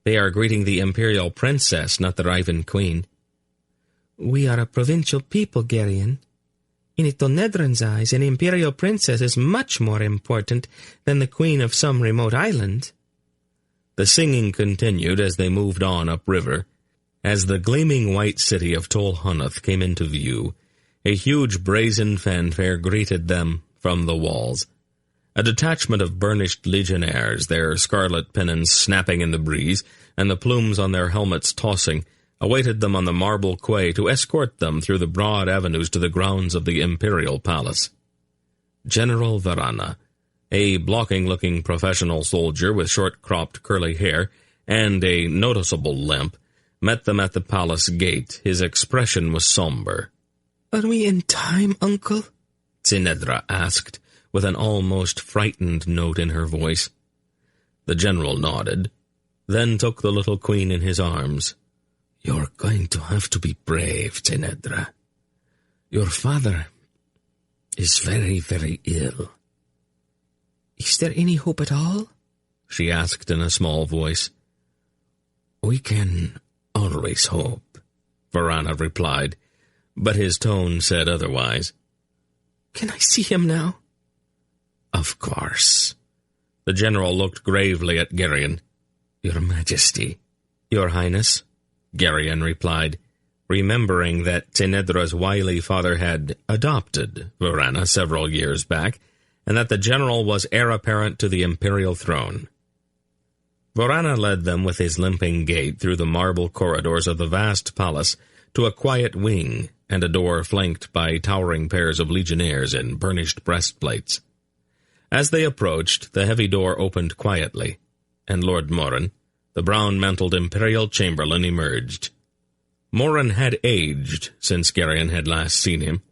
They are greeting the imperial princess, not the Rivan queen."
"We are a provincial people, Geryon. In Itonedran's eyes, an imperial princess is much more important than the queen of some remote island."
The singing continued as they moved on upriver. As the gleaming white city of Tolhanath came into view, a huge brazen fanfare greeted them from the walls. A detachment of burnished legionnaires, their scarlet pennons snapping in the breeze, and the plumes on their helmets tossing, awaited them on the marble quay to escort them through the broad avenues to the grounds of the imperial palace. General Varana, a blocking-looking professional soldier with short-cropped curly hair and a noticeable limp, met them at the palace gate. His expression was somber.
"Are we in time, uncle?"
Tinedra asked, with an almost frightened note in her voice. The general nodded, then took the little queen in his arms. "You're going to have to be brave, Tinedra. Your father is very, very ill."
"Is there any hope at all?"
she asked in a small voice. "We can always hope," Varana replied, but his tone said otherwise.
Can I see him now?
Of course. The general looked gravely at Geryon. Your Majesty.
Your Highness,
Geryon replied, remembering that Tinedra's wily father had adopted Varanna several years back, and that the general was heir apparent to the imperial throne. Varanna led them with his limping gait through the marble corridors of the vast palace to a quiet wing and a door flanked by towering pairs of legionnaires in burnished breastplates. As they approached, the heavy door opened quietly, and Lord Morin, the brown-mantled imperial chamberlain, emerged. Morin had aged since Geryon had last seen him,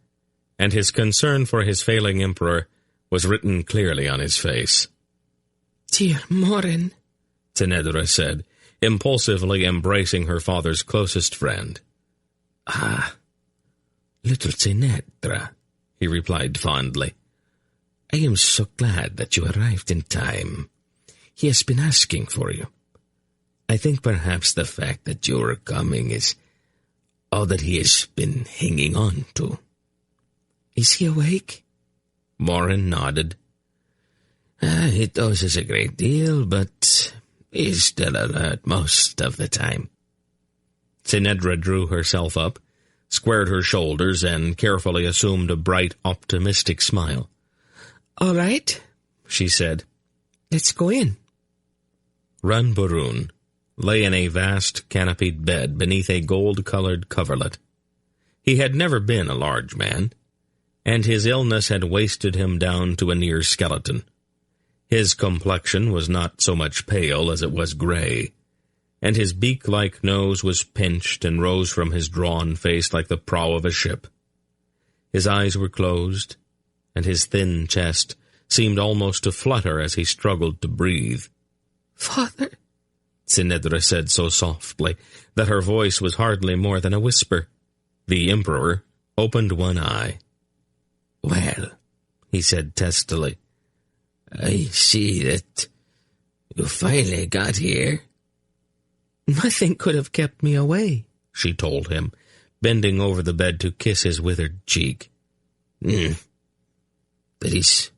and his concern for his failing emperor was written clearly on his face.
Dear Morin,
Tinedra said, impulsively embracing her father's closest friend.
Ah, little Tinedra, he replied fondly. I am so glad that you arrived in time. He has been asking for you. I think perhaps the fact that you are coming is all that he has been hanging on to.
Is he awake?
Morin nodded. He dozes a great deal, but he's still alert most of the time.
Tinedra drew herself up, squared her shoulders, and carefully assumed a bright, optimistic smile.
All right, she said. Let's go in.
Run Burun lay in a vast canopied bed beneath a gold-colored coverlet. He had never been a large man, and his illness had wasted him down to a near skeleton. His complexion was not so much pale as it was gray, and his beak-like nose was pinched and rose from his drawn face like the prow of a ship. His eyes were closed, and his thin chest seemed almost to flutter as he struggled to breathe.
Father,
Tinedra said so softly that her voice was hardly more than a whisper. The emperor opened one eye.
Well, he said testily, I see that you finally got here.
Nothing could have kept me away,
she told him, bending over the bed to kiss his withered cheek.
That is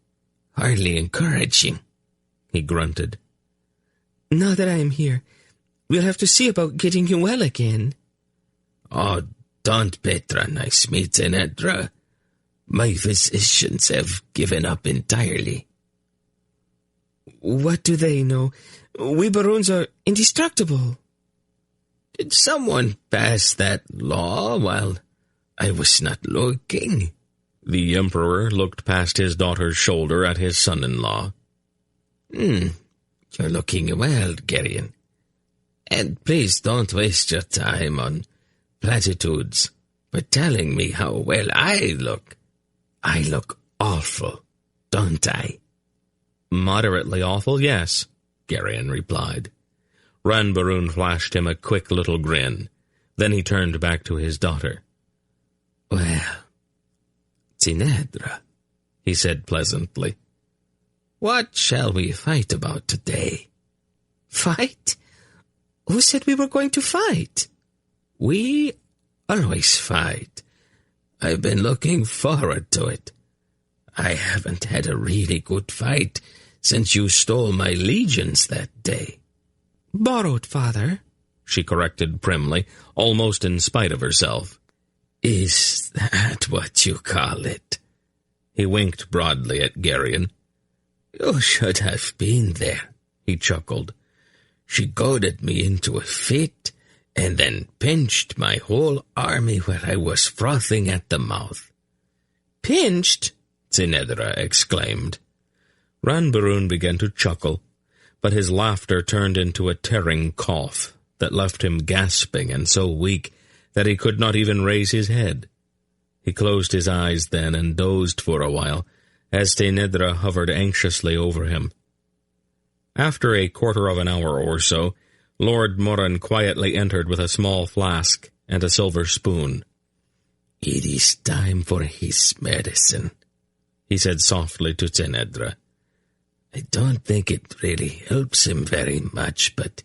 hardly encouraging, he grunted.
Now that I am here, we'll have to see about getting you well again.
Oh, don't patronize me, Tinedra. My physicians have given up entirely.
What do they know? We Baroons are indestructible.
Did someone pass that law while I was not looking?
The emperor looked past his daughter's shoulder at his son-in-law.
You're looking well, Geryon. And please don't waste your time on platitudes, but telling me how well I look. I look awful, don't I?
Moderately awful, yes, Geryon replied. Ran Burun flashed him a quick little grin. Then he turned back to his daughter.
Well, Tinedra, he said pleasantly, what shall we fight about today?
Fight? Who said we were going to fight?
We always fight. I've been looking forward to it. I haven't had a really good fight since you stole my legions that day.
Borrowed, father,
she corrected primly, almost in spite of herself.
Is that what you call it?
He winked broadly at Geryon.
You should have been there, he chuckled. She goaded me into a fit and then pinched my whole army where I was frothing at the mouth.
Pinched?
Tinedra exclaimed. Ran Burun began to chuckle, but his laughter turned into a tearing cough that left him gasping and so weak that he could not even raise his head. He closed his eyes then and dozed for a while, as Tinedra hovered anxiously over him. After a quarter of an hour or so, Lord Morin quietly entered with a small flask and a silver spoon.
It is time for his medicine, he said softly to Tinedra. I don't think it really helps him very much, but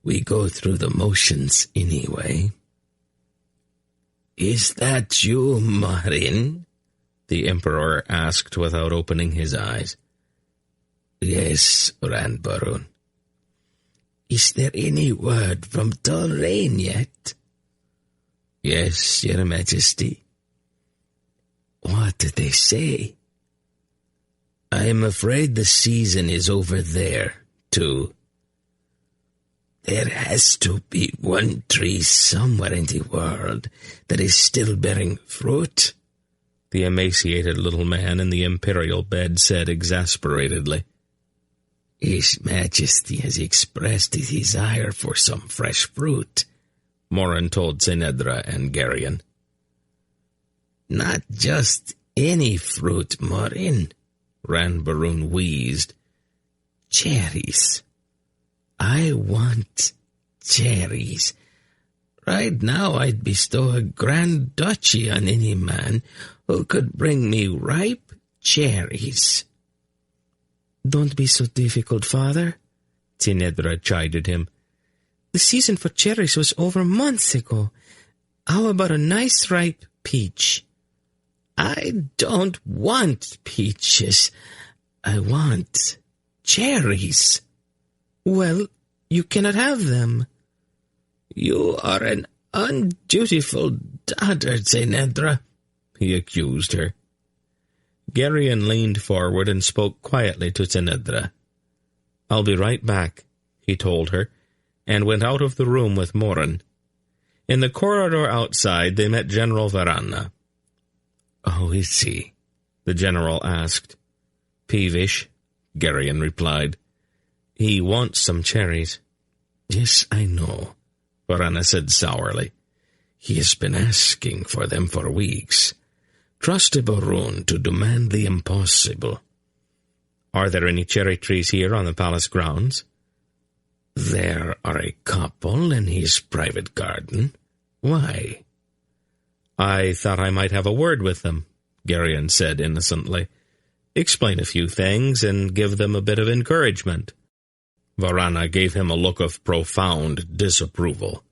we go through the motions anyway. Is that you, Morin?
the Emperor asked without opening his eyes.
Yes, Ranbarun. Is there any word from Dalrain yet? Yes, Your Majesty. What did they say? I am afraid the season is over there, too. There has to be one tree somewhere in the world that is still bearing fruit,
the emaciated little man in the imperial bed said exasperatedly.
His Majesty has expressed a desire for some fresh fruit,
Morin told Senedra and Garion.
Not just any fruit, Morin,
Ranbarun wheezed.
Cherries. I want cherries. Right now I'd bestow a grand duchy on any man who could bring me ripe cherries.
Don't be so difficult, Father,
Senedra chided him.
The season for cherries was over months ago. How about a nice ripe peach?
I don't want peaches. I want cherries.
Well, you cannot have them.
You are an undutiful daughter, Senedra,
he accused her. Garion leaned forward and spoke quietly to Senedra. I'll be right back, he told her, and went out of the room with Morin. In the corridor outside they met General Varana.
"How is he?"
the general asked. "Peevish," Garion replied. "He wants some cherries."
"Yes, I know,"
Varana said sourly.
"He has been asking for them for weeks. Trust a Baron to demand the impossible."
"Are there any cherry trees here on the palace grounds?"
"There are a couple in his private garden. Why?"
"I thought I might have a word with them," Garion said innocently. "Explain a few things and give them a bit of encouragement." Varana gave him a look of profound disapproval.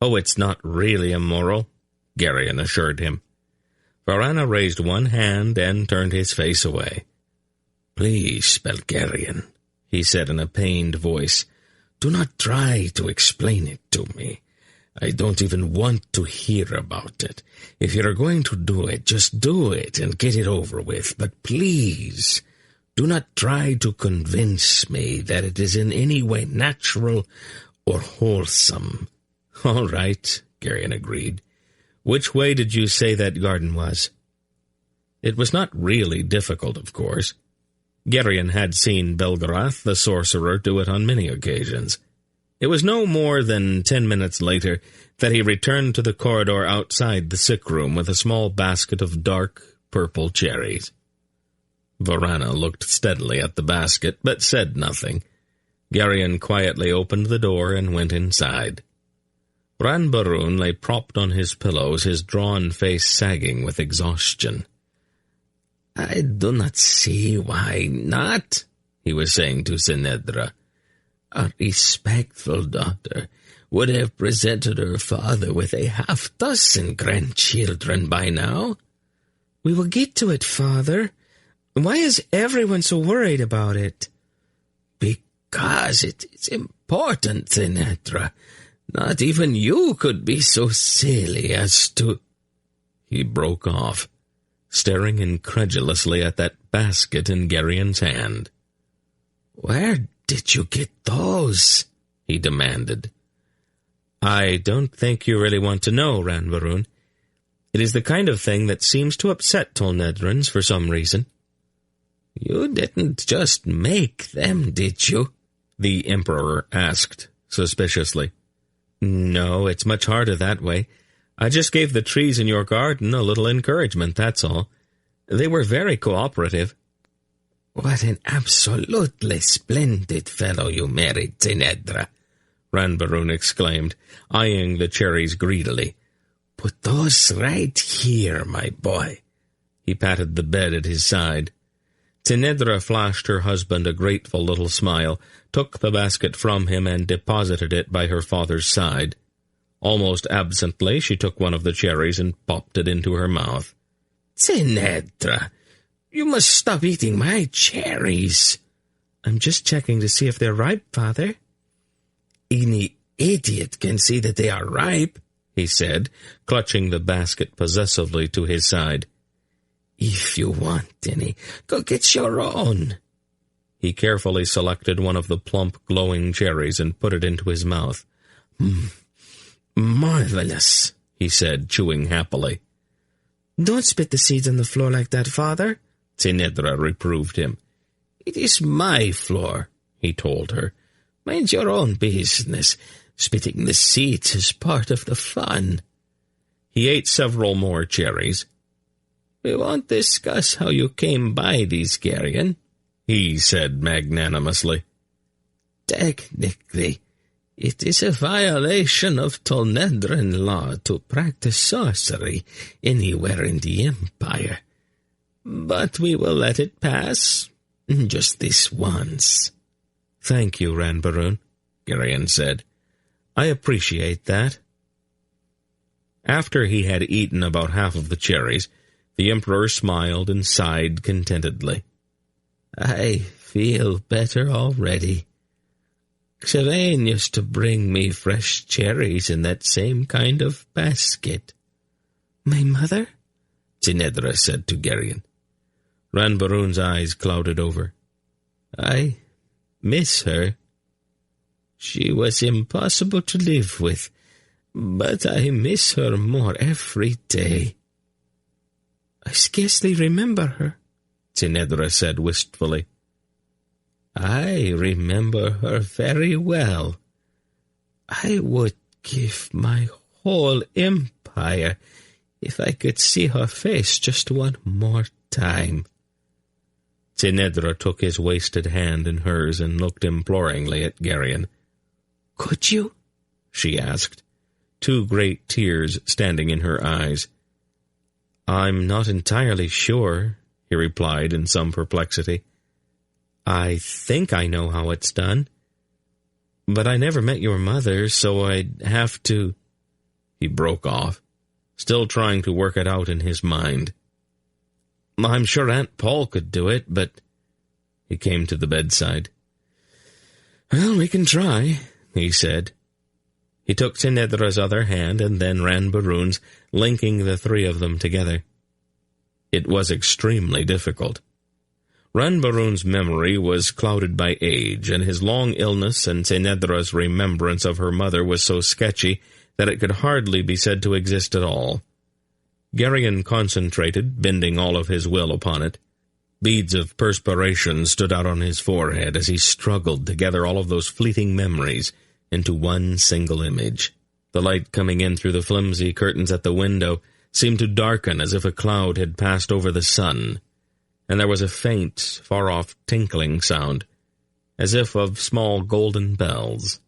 "Oh, it's not really immoral," Garion assured him. Varana raised one hand and turned his face away.
"Please, Belgarion," he said in a pained voice, "do not try to explain it to me. I don't even want to hear about it. If you're going to do it, just do it and get it over with. But please, do not try to convince me that it is in any way natural or wholesome."
"All right," Garion agreed. "Which way did you say that garden was?" It was not really difficult, of course. Garion had seen Belgarath, the sorcerer, do it on many occasions. It was no more than 10 minutes later that he returned to the corridor outside the sick room with a small basket of dark purple cherries. Varana looked steadily at the basket, but said nothing. Garion quietly opened the door and went inside. Ranbarun lay propped on his pillows, his drawn face sagging with exhaustion.
"I do not see why not," he was saying to Senedra. "A respectful daughter would have presented her father with a half-dozen grandchildren by now."
"We will get to it, Father. Why is everyone so worried about it?"
"Because it is important, Senedra. Not even you could be so silly as to—"
He broke off, staring incredulously at that basket in Garion's hand.
"Where did you get those?" he demanded.
"I don't think you really want to know, Ranbarun. It is the kind of thing that seems to upset Tolnedrans for some reason."
"You didn't just make them, did you?"
the Emperor asked suspiciously. "No, it's much harder that way. I just gave the trees in your garden a little encouragement, that's all. They were very cooperative."
"What an absolutely splendid fellow you married, Senedra,"
Ranbarun exclaimed, eyeing the cherries greedily.
"Put those right here, my boy."
He patted the bed at his side. Senedra flashed her husband a grateful little smile, took the basket from him, and deposited it by her father's side. Almost absently, she took one of the cherries and popped it into her mouth.
Tinedra, you must stop eating my cherries.
I'm just checking to see if they're ripe, Father.
Any idiot can see that they are ripe, he said, clutching the basket possessively to his side. If you want any, go get your own. He carefully selected one of the plump, glowing cherries and put it into his mouth. Marvelous, he said, chewing happily.
Don't spit the seeds on the floor like that, Father,
Tinedra reproved him. It is my floor, he told her. Mind your own business. Spitting the seeds is part of the fun. He ate several more cherries. We won't discuss how you came by these, Geryon, he said magnanimously. Technically, it is a violation of Tolnedran law to practice sorcery anywhere in the Empire. But we will let it pass, just this once.
Thank you, Ranbaroon, Geryon said. I appreciate that. After he had eaten about half of the cherries, the Emperor smiled and sighed contentedly.
I feel better already. Xerain used to bring me fresh cherries in that same kind of basket.
My mother?
Tinedra said to Geryon.
Ranbaroon's eyes clouded over.
I miss her. She was impossible to live with, but I miss her more every day.
I scarcely remember her,
Tinedra said wistfully. I remember her very well. I would give my whole empire if I could see her face just one more time.
Tinedra took his wasted hand in hers and looked imploringly at Geryon.
Could you?
She asked, 2 great tears standing in her eyes. I'm not entirely sure, he replied in some perplexity. I think I know how it's done. But I never met your mother, so I'd have to... He broke off, still trying to work it out in his mind. I'm sure Aunt Paul could do it, but... He came to the bedside. Well, we can try, he said. He took Tinedra's other hand and then Ranbaroon's, linking the 3 of them together. It was extremely difficult. Ranbaroon's memory was clouded by age, and his long illness and Tinedra's remembrance of her mother was so sketchy that it could hardly be said to exist at all. Geryon concentrated, bending all of his will upon it. Beads of perspiration stood out on his forehead as he struggled to gather all of those fleeting memories into one single image. The light coming in through the flimsy curtains at the window seemed to darken as if a cloud had passed over the sun, and there was a faint, far-off tinkling sound, as if of small golden bells.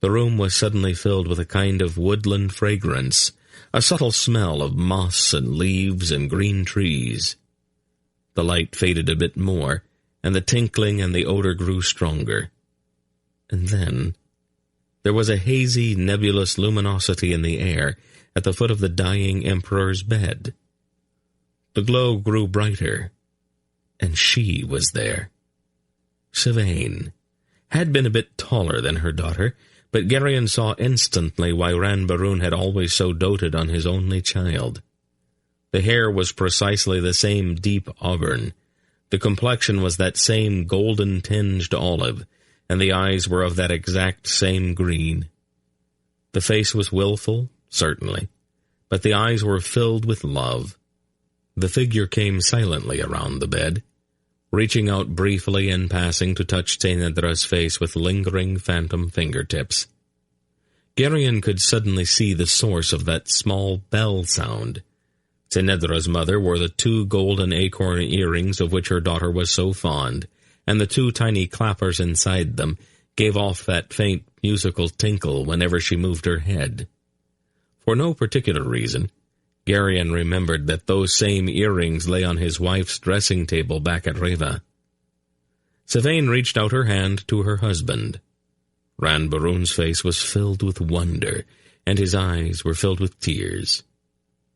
The room was suddenly filled with a kind of woodland fragrance, a subtle smell of moss and leaves and green trees. The light faded a bit more, and the tinkling and the odor grew stronger. And then there was a hazy, nebulous luminosity in the air at the foot of the dying Emperor's bed. The glow grew brighter, and she was there. Sylvain had been a bit taller than her daughter, but Geryon saw instantly why Ranbaroon had always so doted on his only child. The hair was precisely the same deep auburn, the complexion was that same golden-tinged olive, and the eyes were of that exact same green. The face was willful, certainly, but the eyes were filled with love. The figure came silently around the bed, reaching out briefly and passing to touch Tinedra's face with lingering phantom fingertips. Geryon could suddenly see the source of that small bell sound. Tinedra's mother wore the 2 golden acorn earrings of which her daughter was so fond, and the 2 tiny clappers inside them gave off that faint musical tinkle whenever she moved her head. For no particular reason, Geryon remembered that those same earrings lay on his wife's dressing table back at Riva. Sylvain reached out her hand to her husband. Ranbaroon's face was filled with wonder, and his eyes were filled with tears.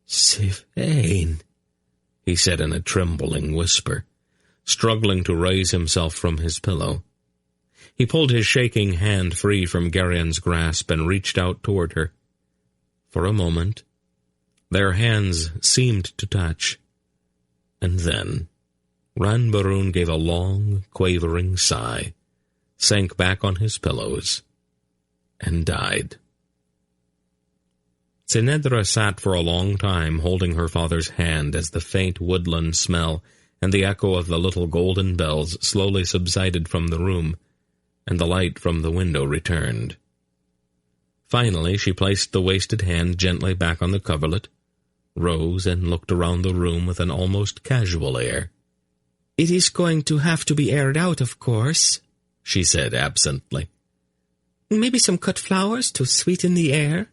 Sylvain,
he said in a trembling whisper, struggling to raise himself from his pillow. He pulled his shaking hand free from Gerion's grasp and reached out toward her. For a moment, their hands seemed to touch, and then Ranbaroon gave a long, quavering sigh, sank back on his pillows, and died. Tsenedra sat for a long time holding her father's hand as the faint woodland smell and the echo of the little golden bells slowly subsided from the room, and the light from the window returned. Finally, she placed the wasted hand gently back on the coverlet, rose, and looked around the room with an almost casual air.
"It is going to have to be aired out, of course," she said absently. "Maybe some cut flowers to sweeten the air?"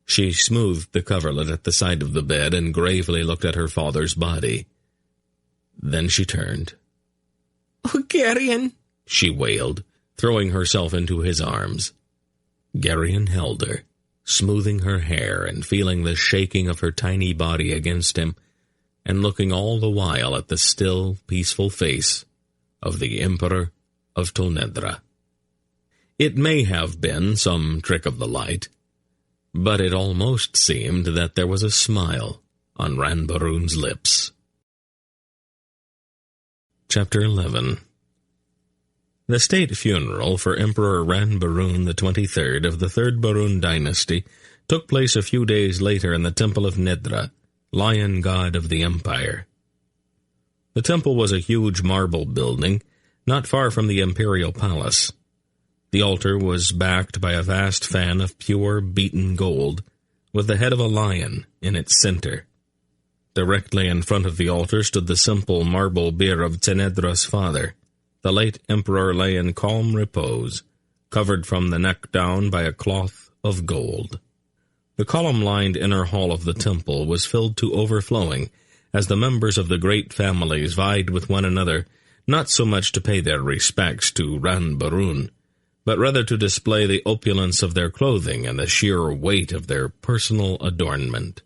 She smoothed the coverlet at the side of the bed and gravely looked at her father's body. Then she turned.
"Oh, Gerion!"
she wailed, throwing herself into his arms. Gerion held her, smoothing her hair and feeling the shaking of her tiny body against him, and looking all the while at the still, peaceful face of the Emperor of Tolnedra. It may have been some trick of the light, but it almost seemed that there was a smile on Ranbaroon's lips. Chapter 11. The state funeral for Emperor Ranbaroon the 23rd of the Third Baroon dynasty took place a few days later in the Temple of Nedra, lion god of the empire. The temple was a huge marble building, not far from the imperial palace. The altar was backed by a vast fan of pure beaten gold, with the head of a lion in its center. Directly in front of the altar stood the simple marble bier of Tsenedra's father. The late emperor lay in calm repose, covered from the neck down by a cloth of gold. The column-lined inner hall of the temple was filled to overflowing, as the members of the great families vied with one another, not so much to pay their respects to Ranbaroon, but rather to display the opulence of their clothing and the sheer weight of their personal adornment.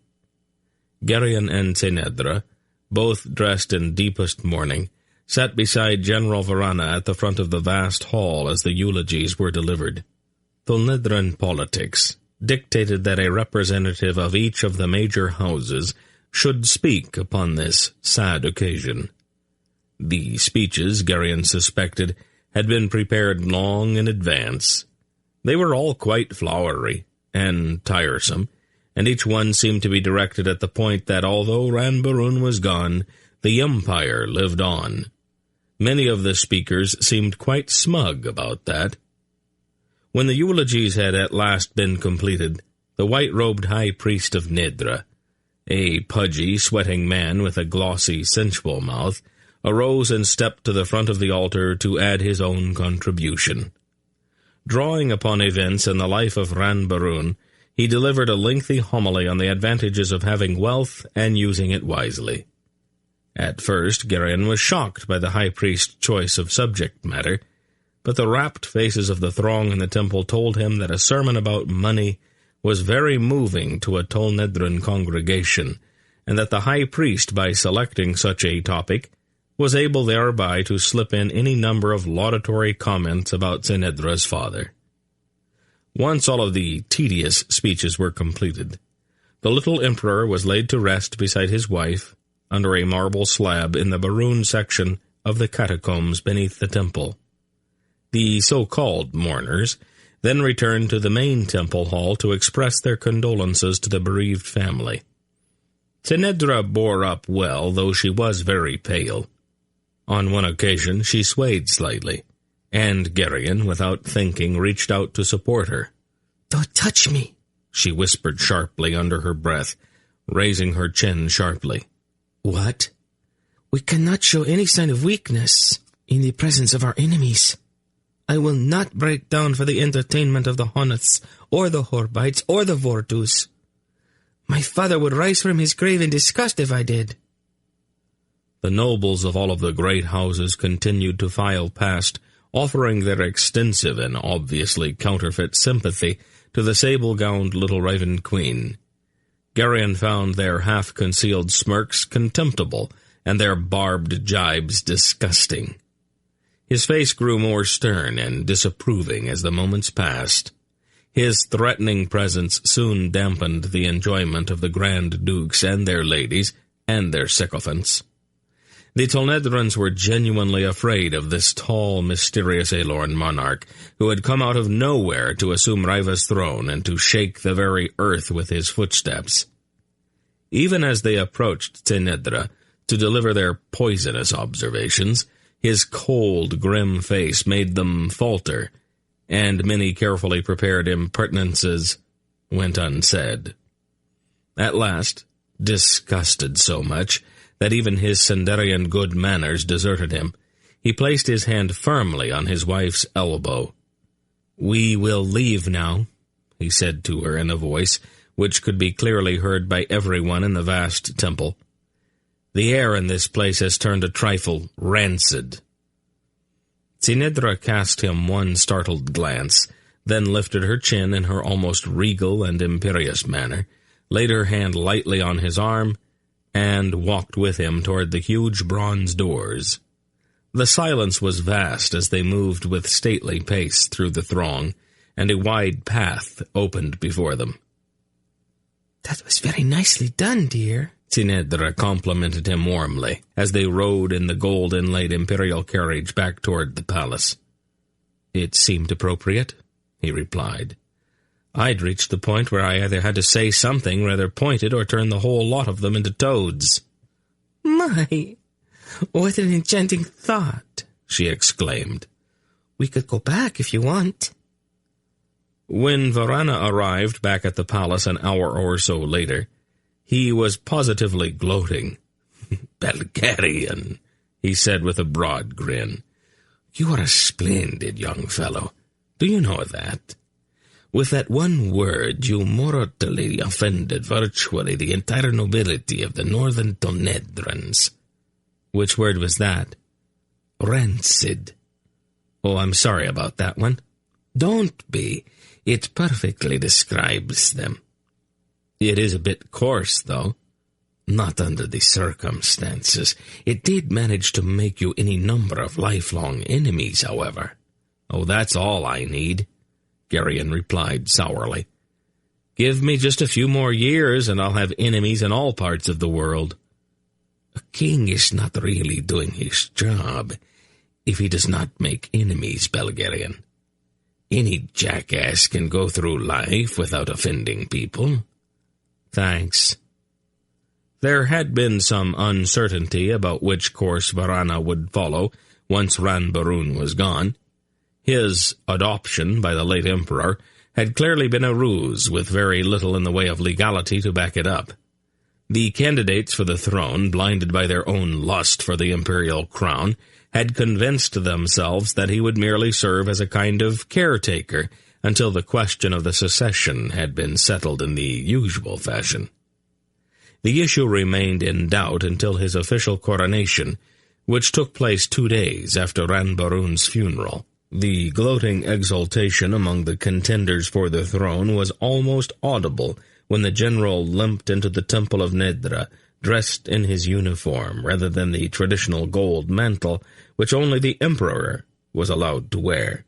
Gerion and Tsenedra, both dressed in deepest mourning, sat beside General Varana at the front of the vast hall as the eulogies were delivered. Tolnedran politics dictated that a representative of each of the major houses should speak upon this sad occasion. The speeches, Gerion suspected, had been prepared long in advance. They were all quite flowery and tiresome, and each one seemed to be directed at the point that although Ranbaroon was gone, the empire lived on. Many of the speakers seemed quite smug about that. When the eulogies had at last been completed, the white-robed high priest of Nedra, a pudgy, sweating man with a glossy, sensual mouth, arose and stepped to the front of the altar to add his own contribution. Drawing upon events in the life of Ranbaroon, he delivered a lengthy homily on the advantages of having wealth and using it wisely. At first, Gerion was shocked by the high priest's choice of subject matter, but the rapt faces of the throng in the temple told him that a sermon about money was very moving to a Tolnedran congregation, and that the high priest, by selecting such a topic, was able thereby to slip in any number of laudatory comments about Tsenedra's father. Once all of the tedious speeches were completed, the little emperor was laid to rest beside his wife under a marble slab in the Baroon section of the catacombs beneath the temple. The so-called mourners then returned to the main temple hall to express their condolences to the bereaved family. Tsenedra bore up well, though she was very pale. On one occasion she swayed slightly, and Gerion, without thinking, reached out to support her.
"Don't touch me,"
she whispered sharply under her breath, raising her chin sharply.
"What?" "We cannot show any sign of weakness in the presence of our enemies. I will not break down for the entertainment of the Honoths, or the Horbites, or the Vortus. My father would rise from his grave in disgust if I did."
The nobles of all of the great houses continued to file past, offering their extensive and obviously counterfeit sympathy to the sable-gowned little Raven Queen. Geryon found their half-concealed smirks contemptible and their barbed jibes disgusting. His face grew more stern and disapproving as the moments passed. His threatening presence soon dampened the enjoyment of the Grand Dukes and their ladies and their sycophants. The Tolnedrans were genuinely afraid of this tall, mysterious Aelorn monarch, who had come out of nowhere to assume Riva's throne and to shake the very earth with his footsteps. Even as they approached Tynedra to deliver their poisonous observations, his cold, grim face made them falter, and many carefully prepared impertinences went unsaid. At last, disgusted so much that even his Senderian good manners deserted him, he placed his hand firmly on his wife's elbow. "We will leave now," he said to her in a voice which could be clearly heard by everyone in the vast temple. "The air in this place has turned a trifle rancid." Tynedra cast him one startled glance, then lifted her chin in her almost regal and imperious manner, laid her hand lightly on his arm, and walked with him toward the huge bronze doors. The silence was vast as they moved with stately pace through the throng, and a wide path opened before them.
"That was very nicely done, dear,"
Tynedra complimented him warmly, as they rode in the gold-inlaid imperial carriage back toward the palace. "It seemed appropriate," he replied. "I'd reached the point where I either had to say something rather pointed or turn the whole lot of them into toads."
"My, what an enchanting thought," she exclaimed. "We could go back if you want."
When Varana arrived back at the palace an hour or so later, he was positively gloating. "Belgarian," he said with a broad grin. "You are a splendid young fellow. Do you know that? With that one word, you mortally offended virtually the entire nobility of the northern Tonedrans." "Which word was that?" "Rancid." "Oh, I'm sorry about that one." "Don't be. It perfectly describes them." "It is a bit coarse, though." "Not under the circumstances. It did manage to make you any number of lifelong enemies, however." "Oh, that's all I need," Geryon replied sourly. "Give me just a few more years, and I'll have enemies in all parts of the world." "A king is not really doing his job if he does not make enemies, Belgarian. Any jackass can go through life without offending people." "Thanks." There had been some uncertainty about which course Varana would follow once Ranbarun was gone. His adoption by the late emperor had clearly been a ruse with very little in the way of legality to back it up. The candidates for the throne, blinded by their own lust for the imperial crown, had convinced themselves that he would merely serve as a kind of caretaker until the question of the succession had been settled in the usual fashion. The issue remained in doubt until his official coronation, which took place 2 days after Ranbarun's funeral. The gloating exultation among the contenders for the throne was almost audible when the general limped into the temple of Nedra, dressed in his uniform rather than the traditional gold mantle which only the emperor was allowed to wear.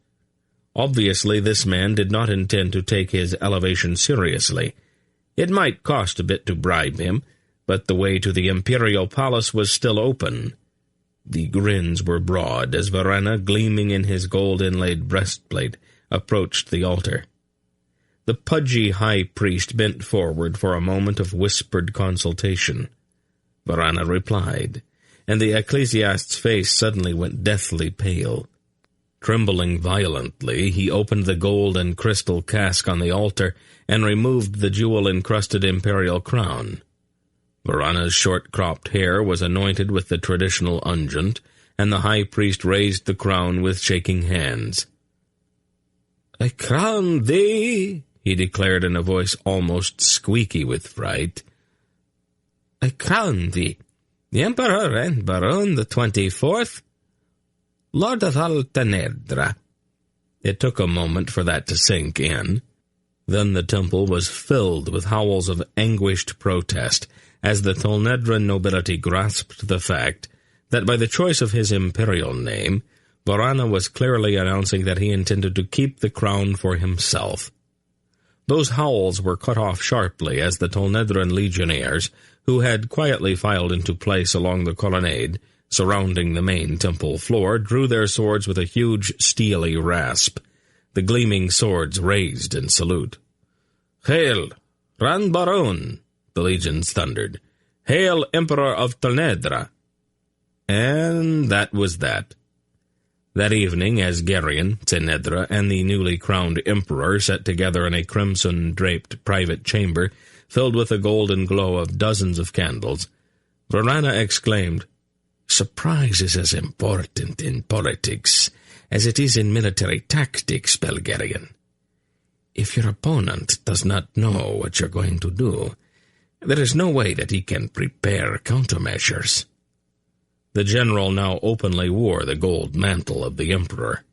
Obviously, this man did not intend to take his elevation seriously. It might cost a bit to bribe him, but the way to the imperial palace was still open. The grins were broad as Varana, gleaming in his gold-inlaid breastplate, approached the altar. The pudgy high priest bent forward for a moment of whispered consultation. Varana replied, and the ecclesiast's face suddenly went deathly pale. Trembling violently, he opened the gold and crystal cask on the altar and removed the jewel-encrusted imperial crown. Varana's short-cropped hair was anointed with the traditional unguent, and the high priest raised the crown with shaking hands. "I crown thee," he declared in a voice almost squeaky with fright. "I crown thee, the Emperor Ranbarun the 24th, Lord of all Tynedra." It took a moment for that to sink in. Then the temple was filled with howls of anguished protest as the Tolnedran nobility grasped the fact that by the choice of his imperial name, Varana was clearly announcing that he intended to keep the crown for himself. Those howls were cut off sharply as the Tolnedran legionnaires, who had quietly filed into place along the colonnade surrounding the main temple floor, drew their swords with a huge steely rasp, the gleaming swords raised in salute. "Hail, Ran Baron!" the legions thundered. "Hail, Emperor of Tolnedra!" And that was that. That evening, as Geryon, Tolnedra, and the newly crowned emperor sat together in a crimson-draped private chamber filled with the golden glow of dozens of candles, Varana exclaimed, "Surprise is as important in politics as it is in military tactics, Belgarian. If your opponent does not know what you're going to do, there is no way that he can prepare countermeasures." The general now openly wore the gold mantle of the emperor.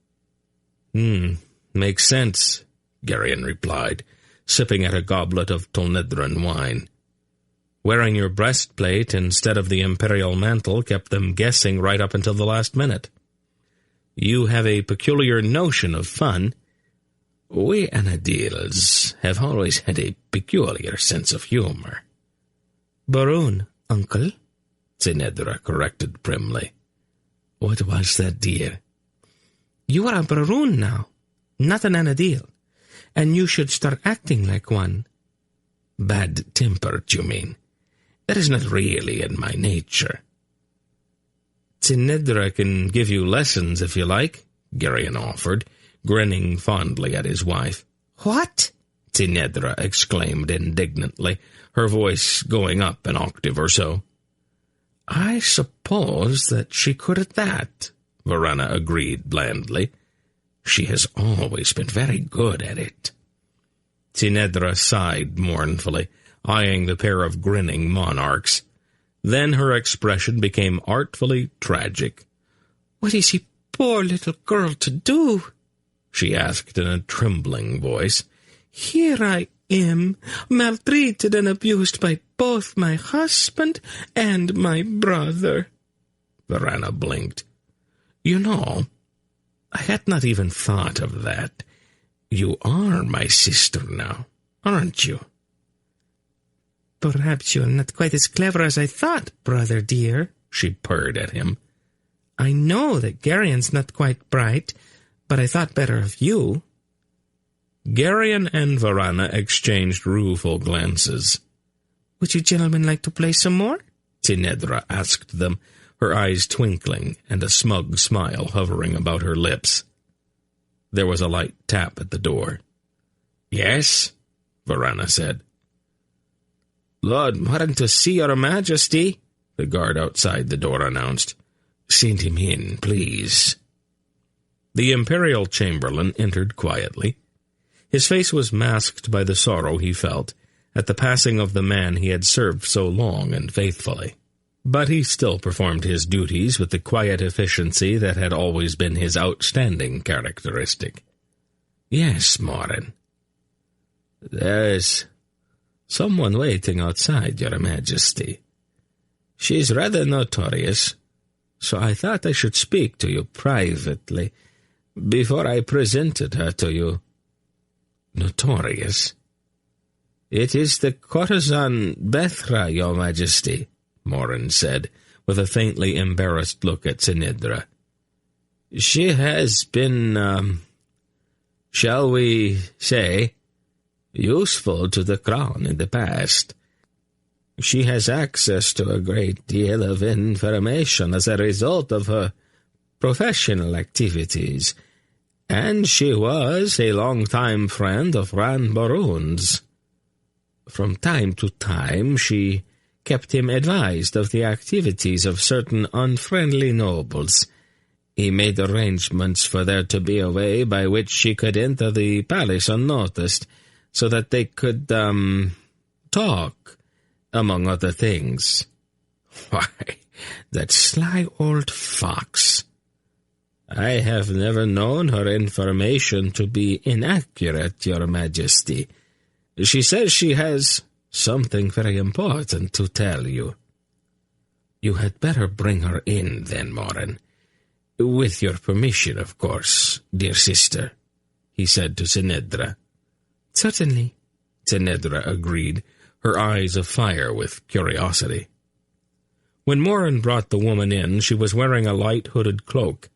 Makes sense," Geryon replied, sipping at a goblet of Tolnedran wine. "Wearing your breastplate instead of the imperial mantle kept them guessing right up until the last minute. You have a peculiar notion of fun. We Anadils have always had a peculiar sense of humor."
"Baroon, uncle,"
Tolnedra corrected primly.
"What was that, dear?"
"You are a Baroon now, not an Anadil, and you should start acting like one."
"Bad-tempered, you mean? That is not really in my nature."
"Tolnedra can give you lessons if you like," Geryon offered, grinning fondly at his wife.
"What?"
Tolnedra exclaimed indignantly, her voice going up an octave or so.
"I suppose that she could at that,"
Varana agreed blandly.
"She has always been very good at it."
Tolnedra sighed mournfully, eyeing the pair of grinning monarchs. Then her expression became artfully tragic.
"What is he, poor little girl, to do?"
she asked in a trembling voice.
"Here I am, maltreated and abused by both my husband and my brother."
Varana blinked.
"You know, I had not even thought of that. You are my sister now, aren't you?"
"Perhaps you are not quite as clever as I thought, brother dear," she purred at him. "I know that Geryon's not quite bright, but I thought better of you."
Geryon and Varana exchanged rueful glances.
"Would you gentlemen like to play some more?"
Tolnedra asked them, her eyes twinkling and a smug smile hovering about her lips. There was a light tap at the door.
"Yes,"
Varana said.
"Lord Warren to see your majesty,"
the guard outside the door announced.
"Send him in, please."
The imperial chamberlain entered quietly. His face was masked by the sorrow he felt at the passing of the man he had served so long and faithfully. But he still performed his duties with the quiet efficiency that had always been his outstanding characteristic.
"Yes, Morin."
"There is someone waiting outside, your majesty. She's rather notorious, so I thought I should speak to you privately before I presented her to you."
"Notorious?"
"It is the courtesan Bethra, your majesty,"
Morin said, with a faintly embarrassed look at Tolnedra.
"She has been, shall we say, useful to the crown in the past. She has access to a great deal of information as a result of her professional activities, and she was a long-time friend of Ran Baroon's. From time to time she kept him advised of the activities of certain unfriendly nobles. He made arrangements for there to be a way by which she could enter the palace unnoticed, so that they could, talk, among other things."
"Why, that sly old fox."
"I have never known her information to be inaccurate, your majesty,"
She says she has something very important to tell you. You had better bring her in, then, Morin. With your permission, of course, dear sister, he said to Sinedra.
Certainly,
Sinedra agreed, her eyes afire with curiosity. When Morin brought the woman in, she was wearing a light hooded cloak,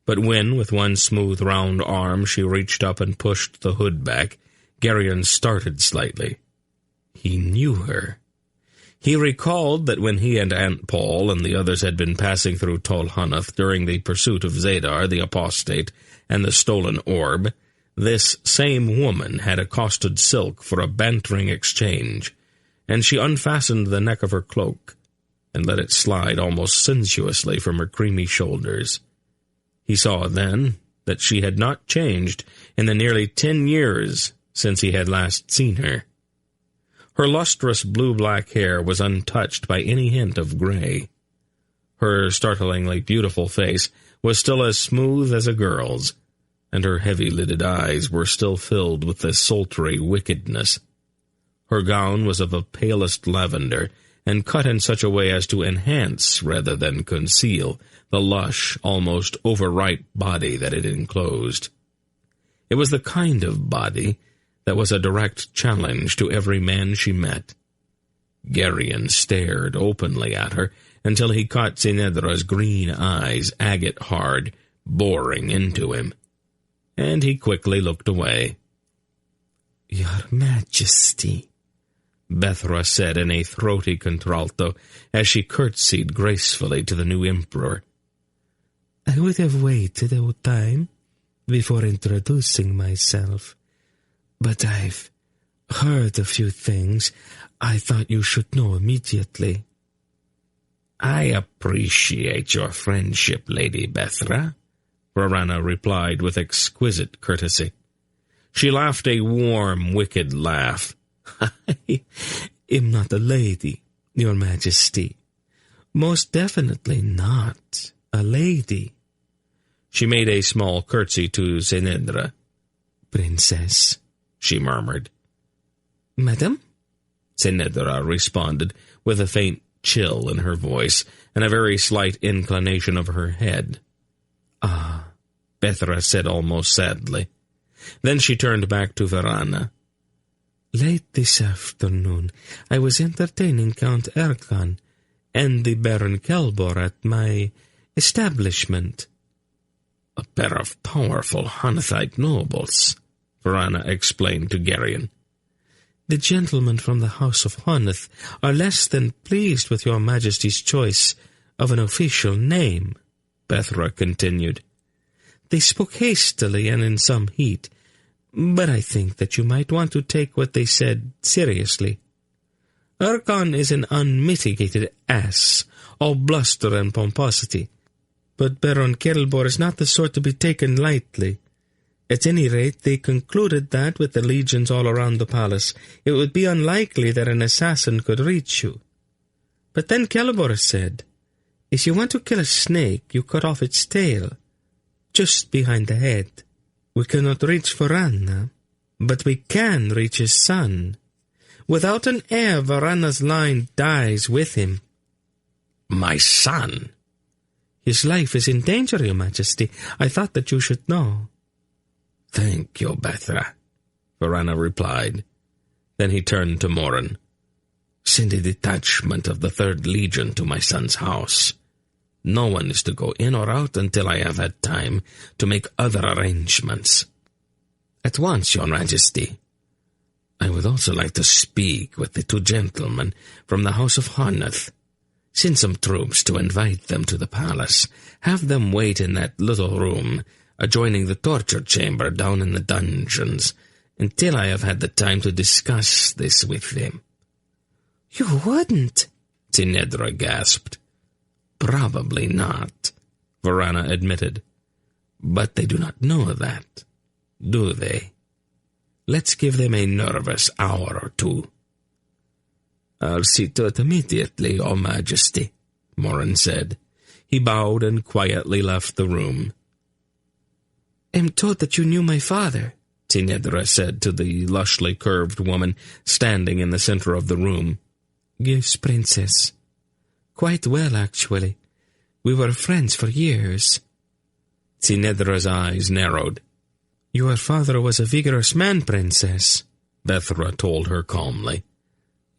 but when, with one smooth round arm, she reached up and pushed the hood back, Geryon started slightly. He knew her. He recalled that when he and Aunt Paul and the others had been passing through Tol Hunath during the pursuit of Zadar the apostate and the stolen orb, this same woman had accosted Silk for a bantering exchange, and she unfastened the neck of her cloak and let it slide almost sensuously from her creamy shoulders. He saw then that she had not changed in the nearly 10 years since he had last seen her. Her lustrous blue-black hair was untouched by any hint of gray. Her startlingly beautiful face was still as smooth as a girl's, and her heavy-lidded eyes were still filled with the sultry wickedness. Her gown was of the palest lavender, and cut in such a way as to enhance rather than conceal the lush, almost overripe body that it enclosed. It was the kind of body that was a direct challenge to every man she met. Geryon stared openly at her until he caught Sinedra's green eyes, agate-hard, boring into him, and he quickly looked away.
"Your Majesty,"
Bethra said in a throaty contralto as she curtsied gracefully to the new emperor.
"I would have waited a time before introducing myself, but I've heard a few things I thought you should know immediately."
"I appreciate your friendship, Lady Bethra," Varana replied with exquisite courtesy. She laughed a warm, wicked laugh.
"I am not a lady, Your Majesty. Most definitely not a lady."
She made a small curtsy to Sinedra.
"Princess,"
she murmured.
"Madam?"
Sinedra responded with a faint chill in her voice and a very slight inclination of her head.
"Ah,"
Bethra said almost sadly. Then she turned back to Varana.
"Late this afternoon I was entertaining Count Erkan and the Baron Kelbor at my establishment."
"A pair of powerful Hunathite nobles," Varana explained to Geryon.
"The gentlemen from the House of Hunath are less than pleased with your Majesty's choice of an official name," Bethra continued. "They spoke hastily and in some heat, but I think that you might want to take what they said seriously. Erkan is an unmitigated ass, all bluster and pomposity, but Baron Kelbor is not the sort to be taken lightly. At any rate, they concluded that, with the legions all around the palace, it would be unlikely that an assassin could reach you. But then Kelbor said, if you want to kill a snake, you cut off its tail, just behind the head. We cannot reach Varana, but we can reach his son. Without an heir, Varana's line dies with him."
"My son?"
"His life is in danger, Your Majesty. I thought that you should know."
"Thank you, Bethra," Varana replied. Then he turned to Morin. "Send a detachment of the 3rd Legion to my son's house. No one is to go in or out until I have had time to make other arrangements." "At once, Your Majesty." "I would also like to speak with the 2 gentlemen from the House of Hunath. Send some troops to invite them to the palace. Have them wait in that little room adjoining the torture chamber down in the dungeons until I have had the time to discuss this with them."
"You wouldn't,"
Sinedra gasped. "Probably not," Varana admitted. "But they do not know that, do they? Let's give them a nervous hour or 2. "I'll see to it immediately, Your Majesty," Morin said. He bowed and quietly left the room.
"I'm told that you knew my father,"
Tinedra said to the lushly curved woman standing in the center of the room.
Yes, Princess. Quite well, actually. We were friends for years.
Tinedra's eyes narrowed.
Your father was a vigorous man, Princess,
Bethra told her calmly.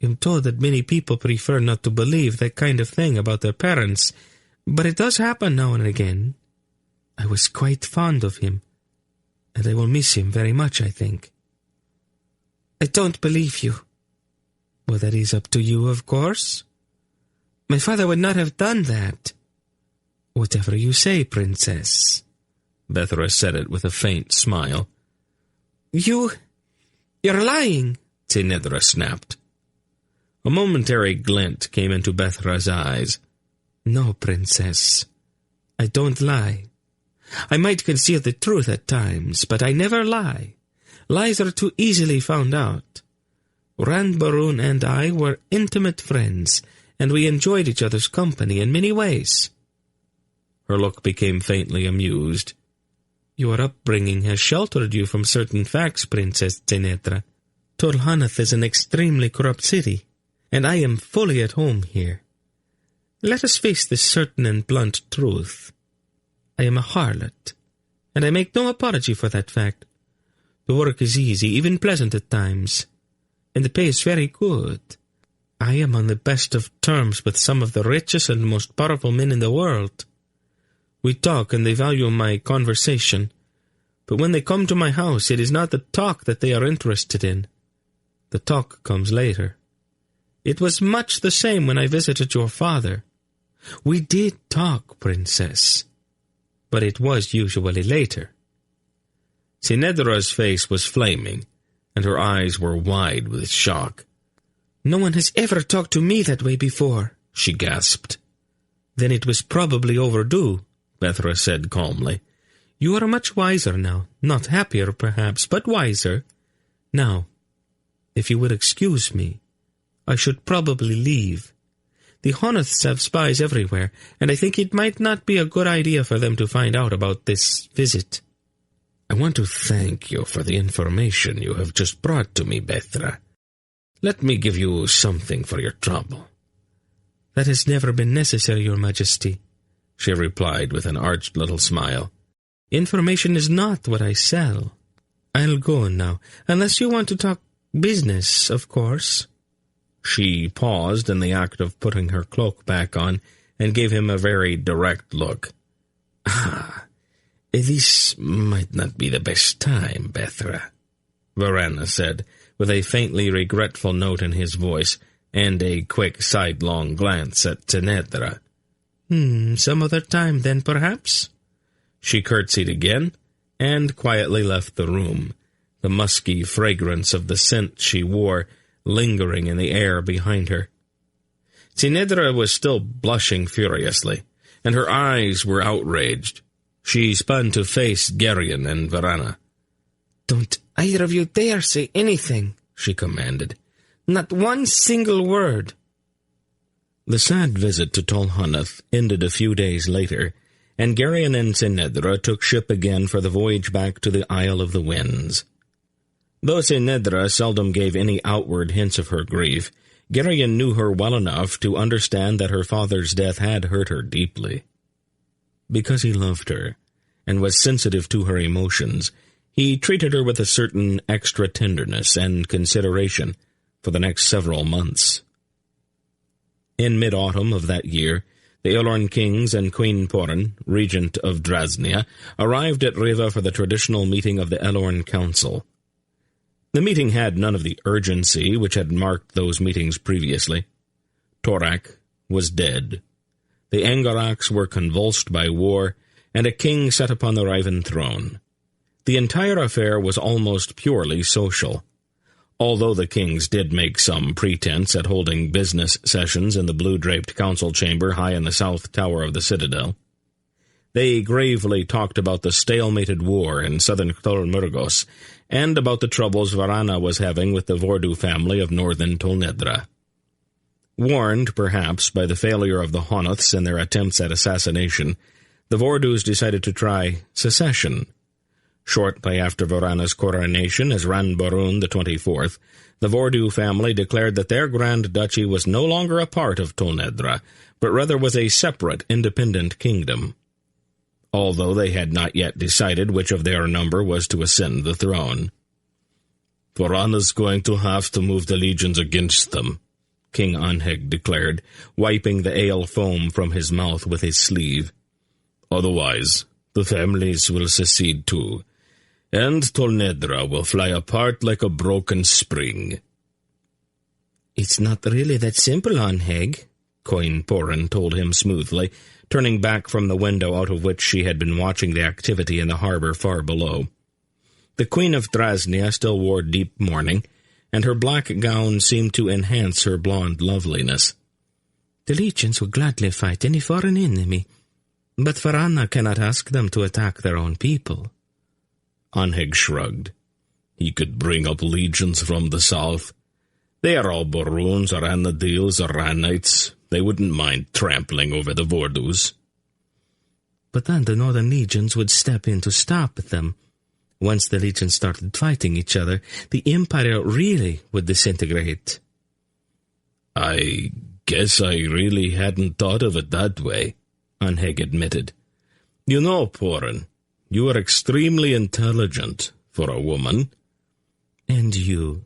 I'm told that many people prefer not to believe that kind of thing about their parents, but it does happen now and again. I was quite fond of him, and I will miss him very much, I think. I don't believe you. Well, that is up to you, of course. My father would not have done that. Whatever you say, Princess.
Bethra said it with a faint smile.
You're lying,
Tinedra snapped. A momentary glint came into Bethra's eyes.
No, Princess. I don't lie. I might conceal the truth at times, but I never lie. Lies are too easily found out. Rand Baroon and I were intimate friends, and we enjoyed each other's company in many ways.
Her look became faintly amused.
Your upbringing has sheltered you from certain facts, Princess Tinedra. Tol Hanath is an extremely corrupt city, and I am fully at home here. Let us face this certain and blunt truth. I am a harlot, and I make no apology for that fact. The work is easy, even pleasant at times, and the pay is very good. I am on the best of terms with some of the richest and most powerful men in the world. We talk and they value my conversation, but when they come to my house, it is not the talk that they are interested in. The talk comes later. It was much the same when I visited your father. We did talk, Princess, but it was usually later.
Tinedra's face was flaming, and her eyes were wide with shock.
No one has ever talked to me that way before,
she gasped.
Then it was probably overdue,
Bethra said calmly.
You are much wiser now, not happier perhaps, but wiser. Now, if you would excuse me, I should probably leave. The Hanaths have spies everywhere, and I think it might not be a good idea for them to find out about this visit.
I want to thank you for the information you have just brought to me, Bethra. Let me give you something for your trouble.
That has never been necessary, Your Majesty,
she replied with an arch little smile.
Information is not what I sell. I'll go now, unless you want to talk business, of course.
She paused in the act of putting her cloak back on and gave him a very direct look. This might not be the best time, Bethra, Varana said, with a faintly regretful note in his voice and a quick sidelong glance at Tinedra.
Some other time then, perhaps?
She curtsied again and quietly left the room, the musky fragrance of the scent she wore lingering in the air behind her. Tinedra was still blushing furiously, and her eyes were outraged. She spun to face Geryon and Varana.
Don't either of you dare say anything, she commanded. Not one single word.
The sad visit to Tol Hanath ended a few days later, and Geryon and Tinedra took ship again for the voyage back to the Isle of the Winds. Though Tinedra seldom gave any outward hints of her grief, Geryon knew her well enough to understand that her father's death had hurt her deeply. Because he loved her, and was sensitive to her emotions, he treated her with a certain extra tenderness and consideration for the next several months. In mid-autumn of that year, the Elorn kings and Queen Porin, regent of Drasnia, arrived at Riva for the traditional meeting of the Elorn Council. The meeting had none of the urgency which had marked those meetings previously. Torak was dead. The Angaraks were convulsed by war, and a king sat upon the Riven throne. The entire affair was almost purely social. Although the kings did make some pretense at holding business sessions in the blue-draped council chamber high in the south tower of the citadel, they gravely talked about the stalemated war in southern Tol Murgos and about the troubles Varana was having with the Vordu family of northern Tolnedra. Warned, perhaps, by the failure of the Hanaths in their attempts at assassination, the Vordus decided to try secession. Shortly after Varana's coronation as Ranbarun the 24th, the Vordu family declared that their Grand Duchy was no longer a part of Tolnedra, but rather was a separate, independent kingdom. Although they had not yet decided which of their number was to ascend the throne. "Varana's going to have to move the legions against them," King Anheg declared, wiping the ale foam from his mouth with his sleeve. "Otherwise, the families will secede too, and Tolnedra will fly apart like a broken spring."
"It's not really that simple, Anheg," Coin Porin told him smoothly, turning back from the window out of which she had been watching the activity in the harbor far below. The Queen of Drasnia still wore deep mourning, and her black gown seemed to enhance her blonde loveliness. "The legions would gladly fight any foreign enemy, but Varana cannot ask them to attack their own people."
Anheg shrugged. "He could bring up legions from the south. They are all Baroons or Anadils or Ranites. They wouldn't mind trampling over the Vordus."
"But then the northern legions would step in to stop them. Once the legions started fighting each other, the Empire really would disintegrate."
"I guess I really hadn't thought of it that way," Anheg admitted. "You know, Porin, you are extremely intelligent for a woman."
"And you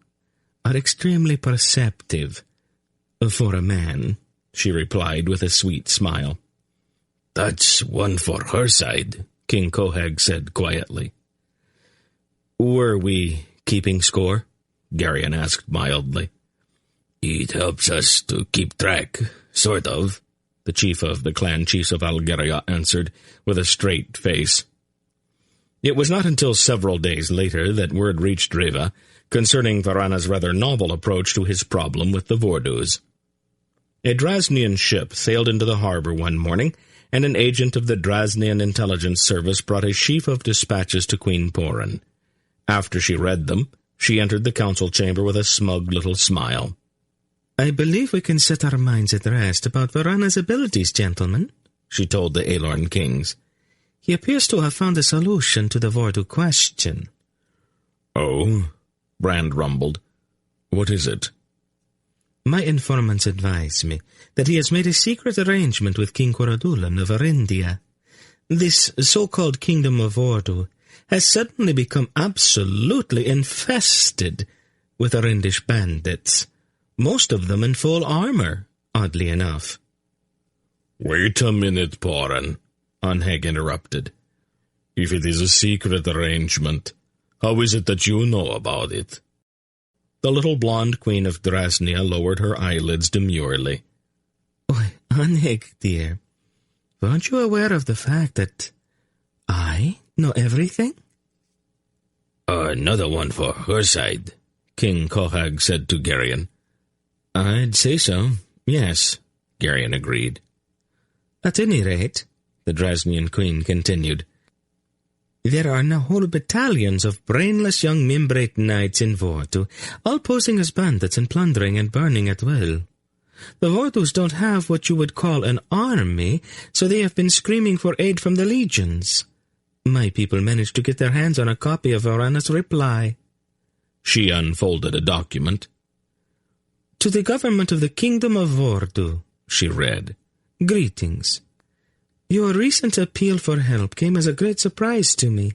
are extremely perceptive for a man," she replied with a sweet smile.
"That's one for her side," King Kohag said quietly.
"Were we keeping score?" Garion asked mildly.
"It helps us to keep track, sort of," the chief of the clan chiefs of Algeria answered, with a straight face. It was not until several days later that word reached Riva concerning Varana's rather novel approach to his problem with the Vordus. A Drasnian ship sailed into the harbor one morning, and an agent of the Drasnian intelligence service brought a sheaf of dispatches to Queen Porin. After she read them, she entered the council chamber with a smug little smile.
"I believe we can set our minds at rest about Varana's abilities, gentlemen," she told the Aelorn kings. "He appears to have found a solution to the Vordu question."
"Oh?" Brand rumbled. "What is it?"
"My informants advise me that he has made a secret arrangement with King Coradulan of Arindia. This so-called Kingdom of Vordu has suddenly become absolutely infested with Arindish bandits, most of them in full armor, oddly enough."
"Wait a minute, Porin," Anheg interrupted. "If it is a secret arrangement, how is it that you know about it?" The little blonde Queen of Drasnia lowered her eyelids demurely.
"Why, Anheg, dear, aren't you aware of the fact that I know everything?"
"Another one for her side," King Kohag said to Garion.
"I'd say so, yes,"
Garion agreed.
"At any rate," the Drasnian queen continued, "there are now whole battalions of brainless young Mimbrate knights in Vordu, all posing as bandits and plundering and burning at will. The Vordus don't have what you would call an army, so they have been screaming for aid from the legions. My people managed to get their hands on a copy of Varana's reply."
She unfolded a document.
"To the government of the Kingdom of Vordu," she read, "Greetings. Your recent appeal for help came as a great surprise to me.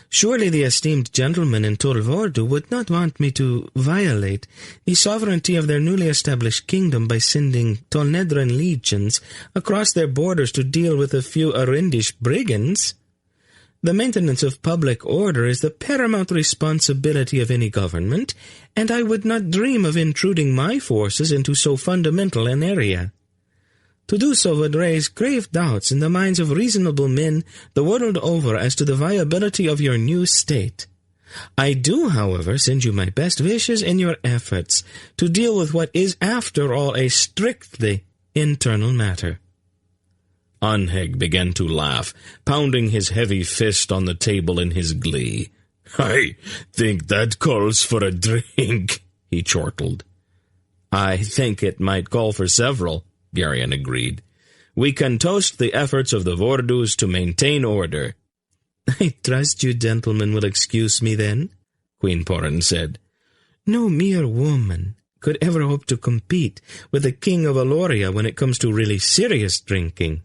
Surely the esteemed gentlemen in Tol Vordu would not want me to violate the sovereignty of their newly established kingdom by sending Tolnedran legions across their borders to deal with a few Arindish brigands. The maintenance of public order is the paramount responsibility of any government, and I would not dream of intruding my forces into so fundamental an area. To do so would raise grave doubts in the minds of reasonable men the world over as to the viability of your new state. I do, however, send you my best wishes in your efforts to deal with what is, after all, a strictly internal matter."
Anheg began to laugh, pounding his heavy fist on the table in his glee. "I think that calls for a drink," he chortled.
"I think it might call for several," Garion agreed. "We can toast the efforts of the Vordus to maintain order." I trust you gentlemen will excuse me then, Queen Porin said. No mere woman could ever hope to compete with the King of Aloria when it comes to really serious drinking.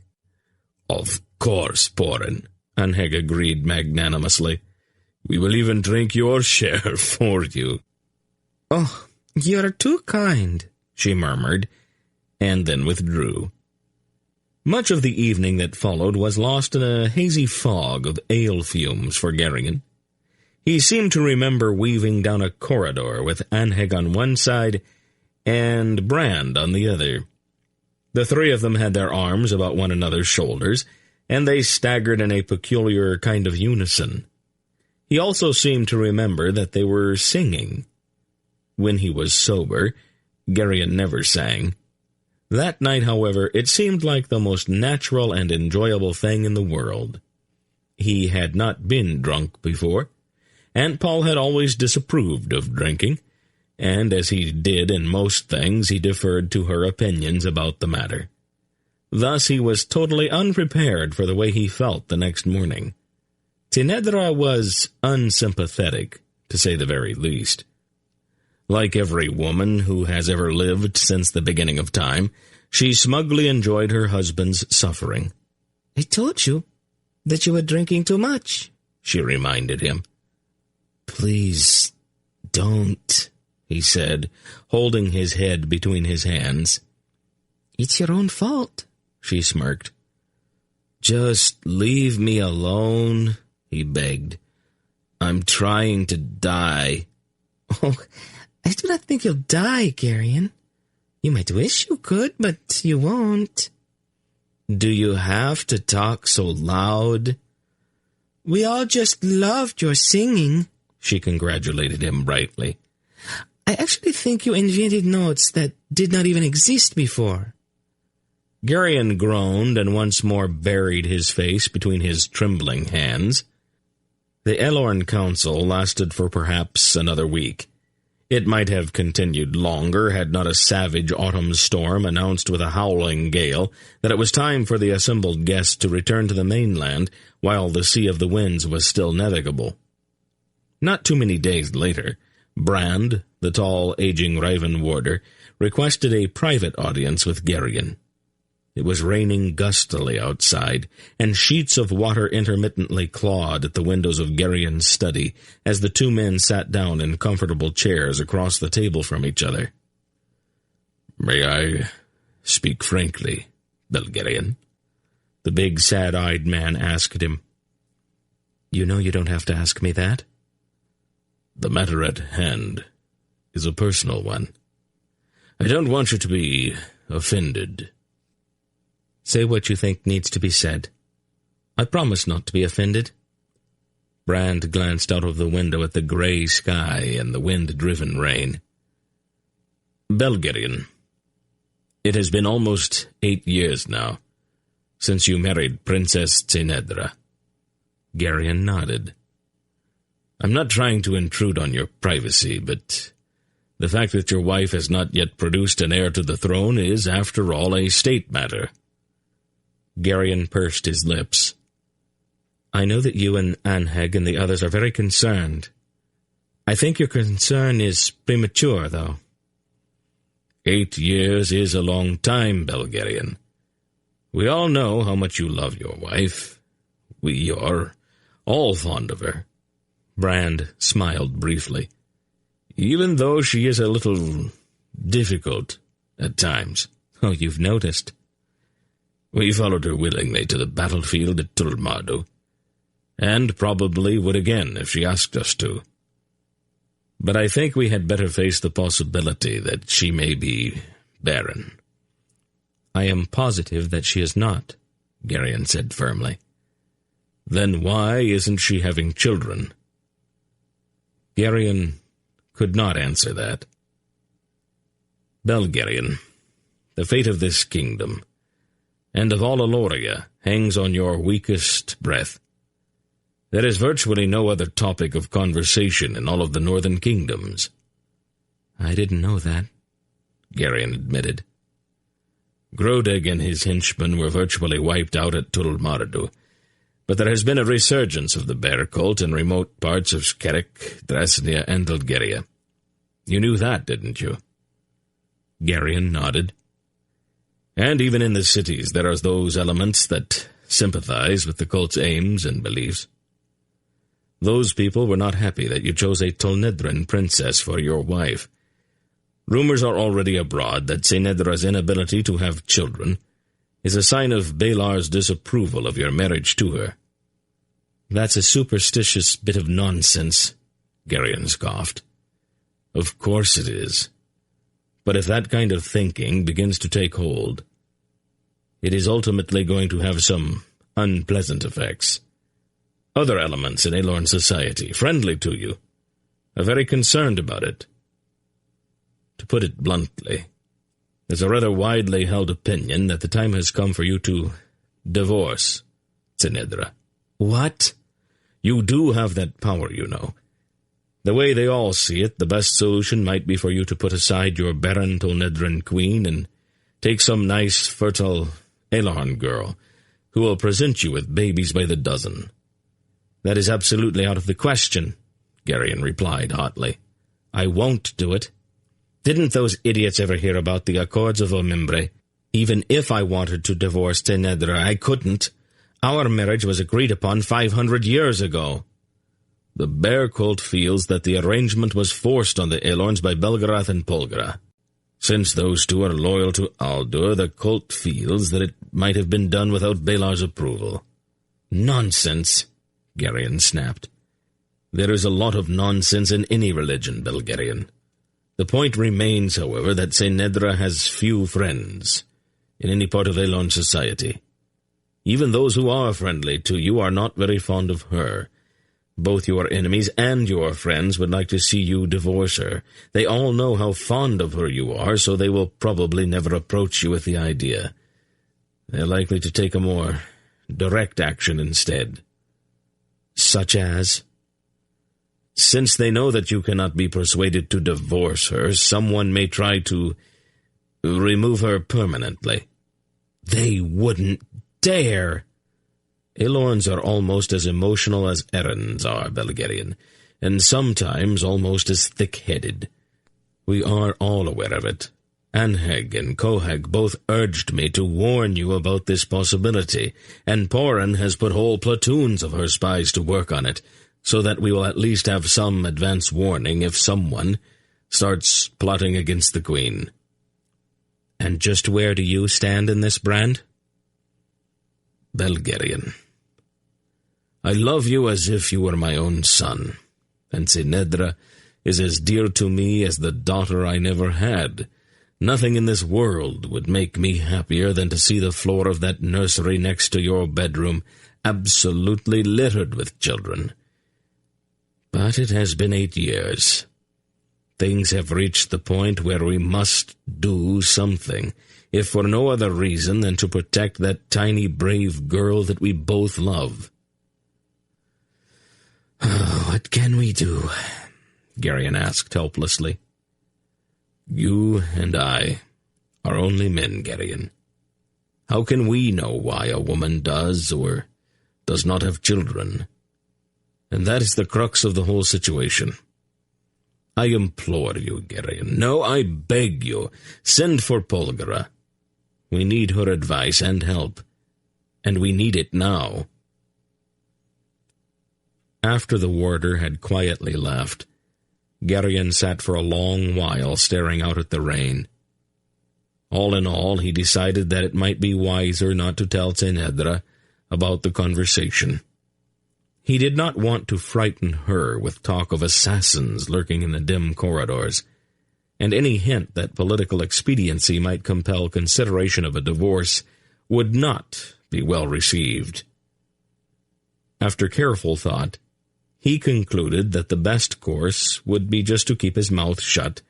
Of course, Porin, Anheg agreed magnanimously. We will even drink your share for you.
Oh, you're too kind,
she murmured, and then withdrew. Much of the evening that followed was lost in a hazy fog of ale fumes for Geryon. He seemed to remember weaving down a corridor with Anheg on one side and Brand on the other. The three of them had their arms about one another's shoulders, and they staggered in a peculiar kind of unison. He also seemed to remember that they were singing. When he was sober, Geryon never sang. That night, however, it seemed like the most natural and enjoyable thing in the world. He had not been drunk before. Aunt Paul had always disapproved of drinking, and as he did in most things, he deferred to her opinions about the matter. Thus he was totally unprepared for the way he felt the next morning. Tinedra was unsympathetic, to say the very least. Like every woman who has ever lived since the beginning of time, she smugly enjoyed her husband's suffering.
I told you that you were drinking too much,
she reminded him.
Please don't, he said, holding his head between his hands. It's your own fault, she smirked.
Just leave me alone, he begged. I'm trying to die.
Oh, I do not think you'll die, Geryon. You might wish you could, but you won't.
Do you have to talk so loud?
We all just loved your singing,
she congratulated him brightly.
I actually think you invented notes that did not even exist before.
Geryon groaned and once more buried his face between his trembling hands. The Elorn Council lasted for perhaps another week. It might have continued longer had not a savage autumn storm announced with a howling gale that it was time for the assembled guests to return to the mainland while the Sea of the Winds was still navigable. Not too many days later, Brand, the tall, aging Raven warder, requested a private audience with Geryon. It was raining gustily outside, and sheets of water intermittently clawed at the windows of Geryon's study as the two men sat down in comfortable chairs across the table from each other. "May I speak frankly, Belgerion?" the big, sad-eyed man asked him.
"You know you don't have to ask me that."
"The matter at hand is a personal one. I don't want you to be offended."
"Say what you think needs to be said. I promise not to be offended."
Brand glanced out of the window at the gray sky and the wind-driven rain. "Belgerion, it has been almost 8 years now since you married Princess Tinedra." Geryon nodded. "I'm not trying to intrude on your privacy, but the fact that your wife has not yet produced an heir to the throne is, after all, a state matter."
Geryon pursed his lips. "I know that you and Anheg and the others are very concerned. I think your concern is premature, though."
8 years is a long time, Belgerion. We all know how much you love your wife. We are all fond of her." Brand smiled briefly. "Even though she is a little difficult at times."
"Oh, you've noticed."
"We followed her willingly to the battlefield at Tulmardu, and probably would again if she asked us to. But I think we had better face the possibility that she may be barren."
"I am positive that she is not,"
Geryon said firmly. "Then why isn't she having children?" Geryon could not answer that. "Belgerion, the fate of this kingdom, and of all Aloria, hangs on your weakest breath. There is virtually no other topic of conversation in all of the northern kingdoms."
"I didn't know that,"
Geryon admitted. "Grodeg and his henchmen were virtually wiped out at Tulmardu,
But there has been a resurgence of the bear cult in remote parts of Skerek, Dresnia, and Bulgaria. You knew that, didn't you?"
Garion nodded.
"And even in the cities there are those elements that sympathize with the cult's aims and beliefs. Those people were not happy that you chose a Tolnedran princess for your wife. Rumors are already abroad that Senedra's inability to have children is a sign of Balar's disapproval of your marriage to her."
"That's a superstitious bit of nonsense,"
Garion scoffed. "Of course it is. But if that kind of thinking begins to take hold, it is ultimately going to have some unpleasant effects. Other elements in Aelorn society, friendly to you, are very concerned about it. To put it bluntly, there's a rather widely held opinion that the time has come for you to divorce Senedra."
"What?"
"You do have that power, you know. The way they all see it, the best solution might be for you to put aside your barren Tolnedran queen and take some nice, fertile Aelorn girl who will present you with babies by the dozen."
"That is absolutely out of the question,"
Garion replied hotly.
"I won't do it. Didn't those idiots ever hear about the Accords of Omimbre? Even if I wanted to divorce Tenedra, I couldn't. Our marriage was agreed upon 500 years ago."
"The bear cult feels that the arrangement was forced on the Aelorns by Belgarath and Polgra. Since those two are loyal to Aldur, the cult feels that it might have been done without Balar's approval."
"Nonsense,"
Garion snapped. "There is a lot of nonsense in any religion, Belgarion. The point remains, however, that Senedra has few friends in any part of Aelorn society. Even those who are friendly to you are not very fond of her. Both your enemies and your friends would like to see you divorce her. They all know how fond of her you are, so they will probably never approach you with the idea. They're likely to take a more direct action instead."
"Such as?"
"Since they know that you cannot be persuaded to divorce her, someone may try to remove her permanently."
"They wouldn't dare!"
Aelorns are almost as emotional as Erins are, Belgarion, and sometimes almost as thick-headed. We are all aware of it. Anheg and Kohag both urged me to warn you about this possibility, and Porin has put whole platoons of her spies to work on it, so that we will at least have some advance warning if someone starts plotting against the Queen."
"And just where do you stand in this, Brand?"
"Belgarion, I love you as if you were my own son, and Senedra is as dear to me as the daughter I never had. Nothing in this world would make me happier than to see the floor of that nursery next to your bedroom absolutely littered with children. But it has been 8 years. Things have reached the point where we must do something, if for no other reason than to protect that tiny brave girl that we both love."
"What can we do?"
Garion asked helplessly. "You and I are only men, Garion. How can we know why a woman does or does not have children? And that is the crux of the whole situation. I implore you, Garion, no, I beg you, send for Polgara. We need her advice and help, and we need it now."
After the warder had quietly left, Garion sat for a long while staring out at the rain. All in all, he decided that it might be wiser not to tell Tenedra about the conversation. He did not want to frighten her with talk of assassins lurking in the dim corridors, and any hint that political expediency might compel consideration of a divorce would not be well received. After careful thought, he concluded that the best course would be just to keep his mouth shut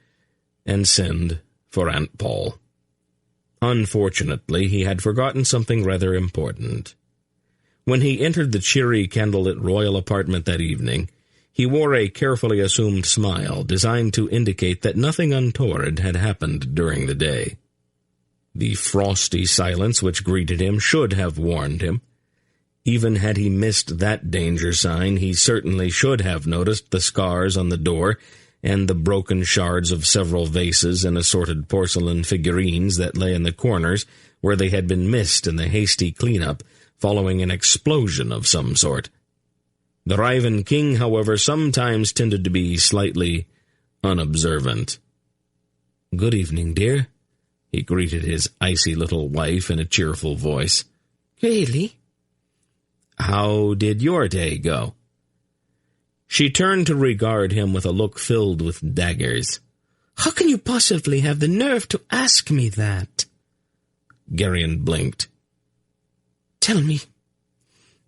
and send for Aunt Paul. Unfortunately, he had forgotten something rather important. When he entered the cheery, candlelit royal apartment that evening, he wore a carefully assumed smile designed to indicate that nothing untoward had happened during the day. The frosty silence which greeted him should have warned him.
Even had he missed that danger sign, he certainly should have noticed the scars on the door and the broken shards of several vases and assorted porcelain figurines that lay in the corners where they had been missed in the hasty cleanup following an explosion of some sort. The Rivan King, however, sometimes tended to be slightly unobservant. "Good evening, dear," he greeted his icy little wife in a cheerful voice.
"Really?"
"How did your day go?" She turned to regard him with a look filled with daggers.
"How can you possibly have the nerve to ask me that?"
Geryon blinked.
"Tell me,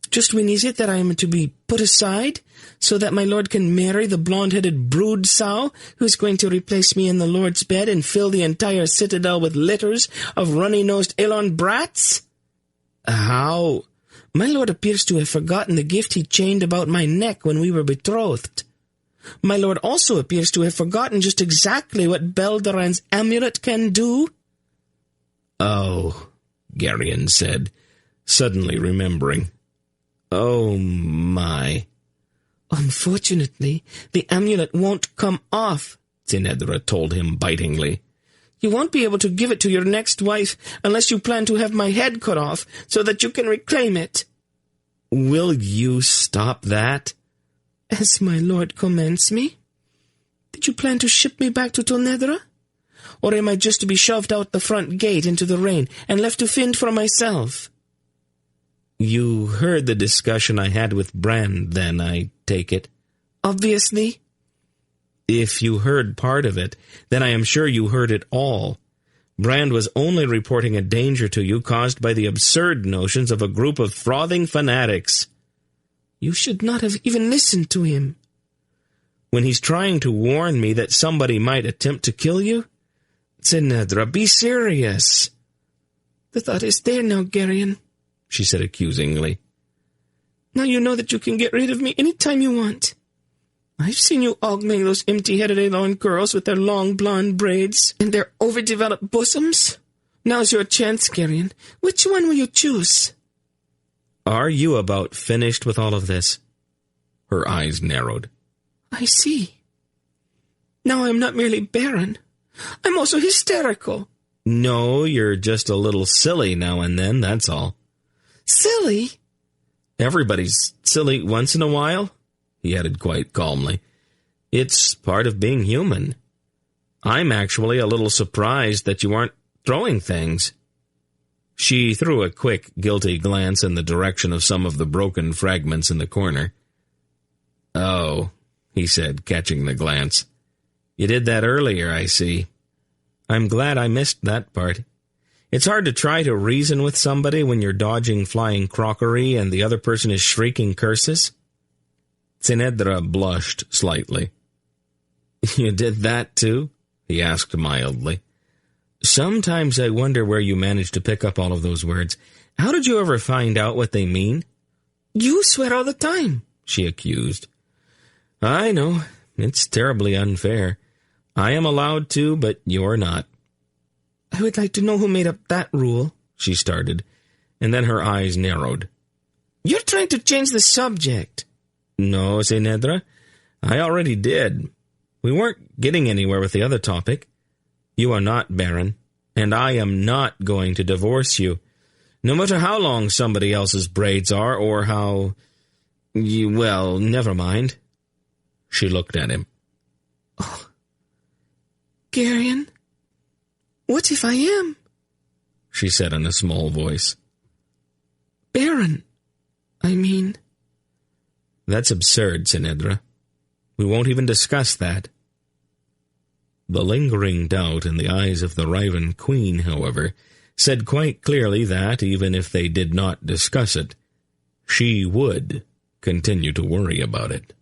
just when is it that I am to be put aside, so that my lord can marry the blonde-headed brood sow who's going to replace me in the lord's bed and fill the entire citadel with litters of runny-nosed Elon brats?"
"How?"
"My lord appears to have forgotten the gift he chained about my neck when we were betrothed. My lord also appears to have forgotten just exactly what Belderan's amulet can do."
"Oh," Geryon said, suddenly remembering. "Oh, my."
"Unfortunately, the amulet won't come off,"
Zinedra told him bitingly.
"You won't be able to give it to your next wife unless you plan to have my head cut off so that you can reclaim it."
"Will you stop that?"
"As my lord commands me. Did you plan to ship me back to Tonedra? Or am I just to be shoved out the front gate into the rain and left to fend for myself?"
"You heard the discussion I had with Brand, then, I take it?"
"Obviously."
"If you heard part of it, then I am sure you heard it all. Brand was only reporting a danger to you caused by the absurd notions of a group of frothing fanatics."
"You should not have even listened to him."
"When he's trying to warn me that somebody might attempt to kill you? Zinedra, be serious."
"The thought is there now, Geryon,"
she said accusingly.
"Now you know that you can get rid of me any time you want. I've seen you ogling those empty-headed Elon girls with their long blonde braids and their overdeveloped bosoms. Now's your chance, Geryon. Which one will you choose?"
"Are you about finished with all of this?" Her eyes narrowed.
"I see. Now I'm not merely barren. I'm also hysterical."
"No, you're just a little silly now and then, that's all."
"Silly?"
"Everybody's silly once in a while," he added quite calmly. "It's part of being human. I'm actually a little surprised that you aren't throwing things." She threw a quick, guilty glance in the direction of some of the broken fragments in the corner. "Oh," he said, catching the glance. "You did that earlier, I see. I'm glad I missed that part. It's hard to try to reason with somebody when you're dodging flying crockery and the other person is shrieking curses." Zinedra blushed slightly. "You did that too?" he asked mildly. "Sometimes I wonder where you managed to pick up all of those words. How did you ever find out what they mean?"
"You swear all the time,"
she accused. "I know. It's terribly unfair. I am allowed to, but you're not."
"I would like to know who made up that rule,"
she started, and then her eyes narrowed.
"You're trying to change the subject."
"No, Zinedra, I already did. We weren't getting anywhere with the other topic. You are not barren, and I am not going to divorce you, no matter how long somebody else's braids are, or how... well, never mind." She looked at him.
"Oh, Geryon, what if I am?"
she said in a small voice.
"Barren, I mean."
"That's absurd, Zinedra. We won't even discuss that." The lingering doubt in the eyes of the Rivan Queen, however, said quite clearly that, even if they did not discuss it, she would continue to worry about it.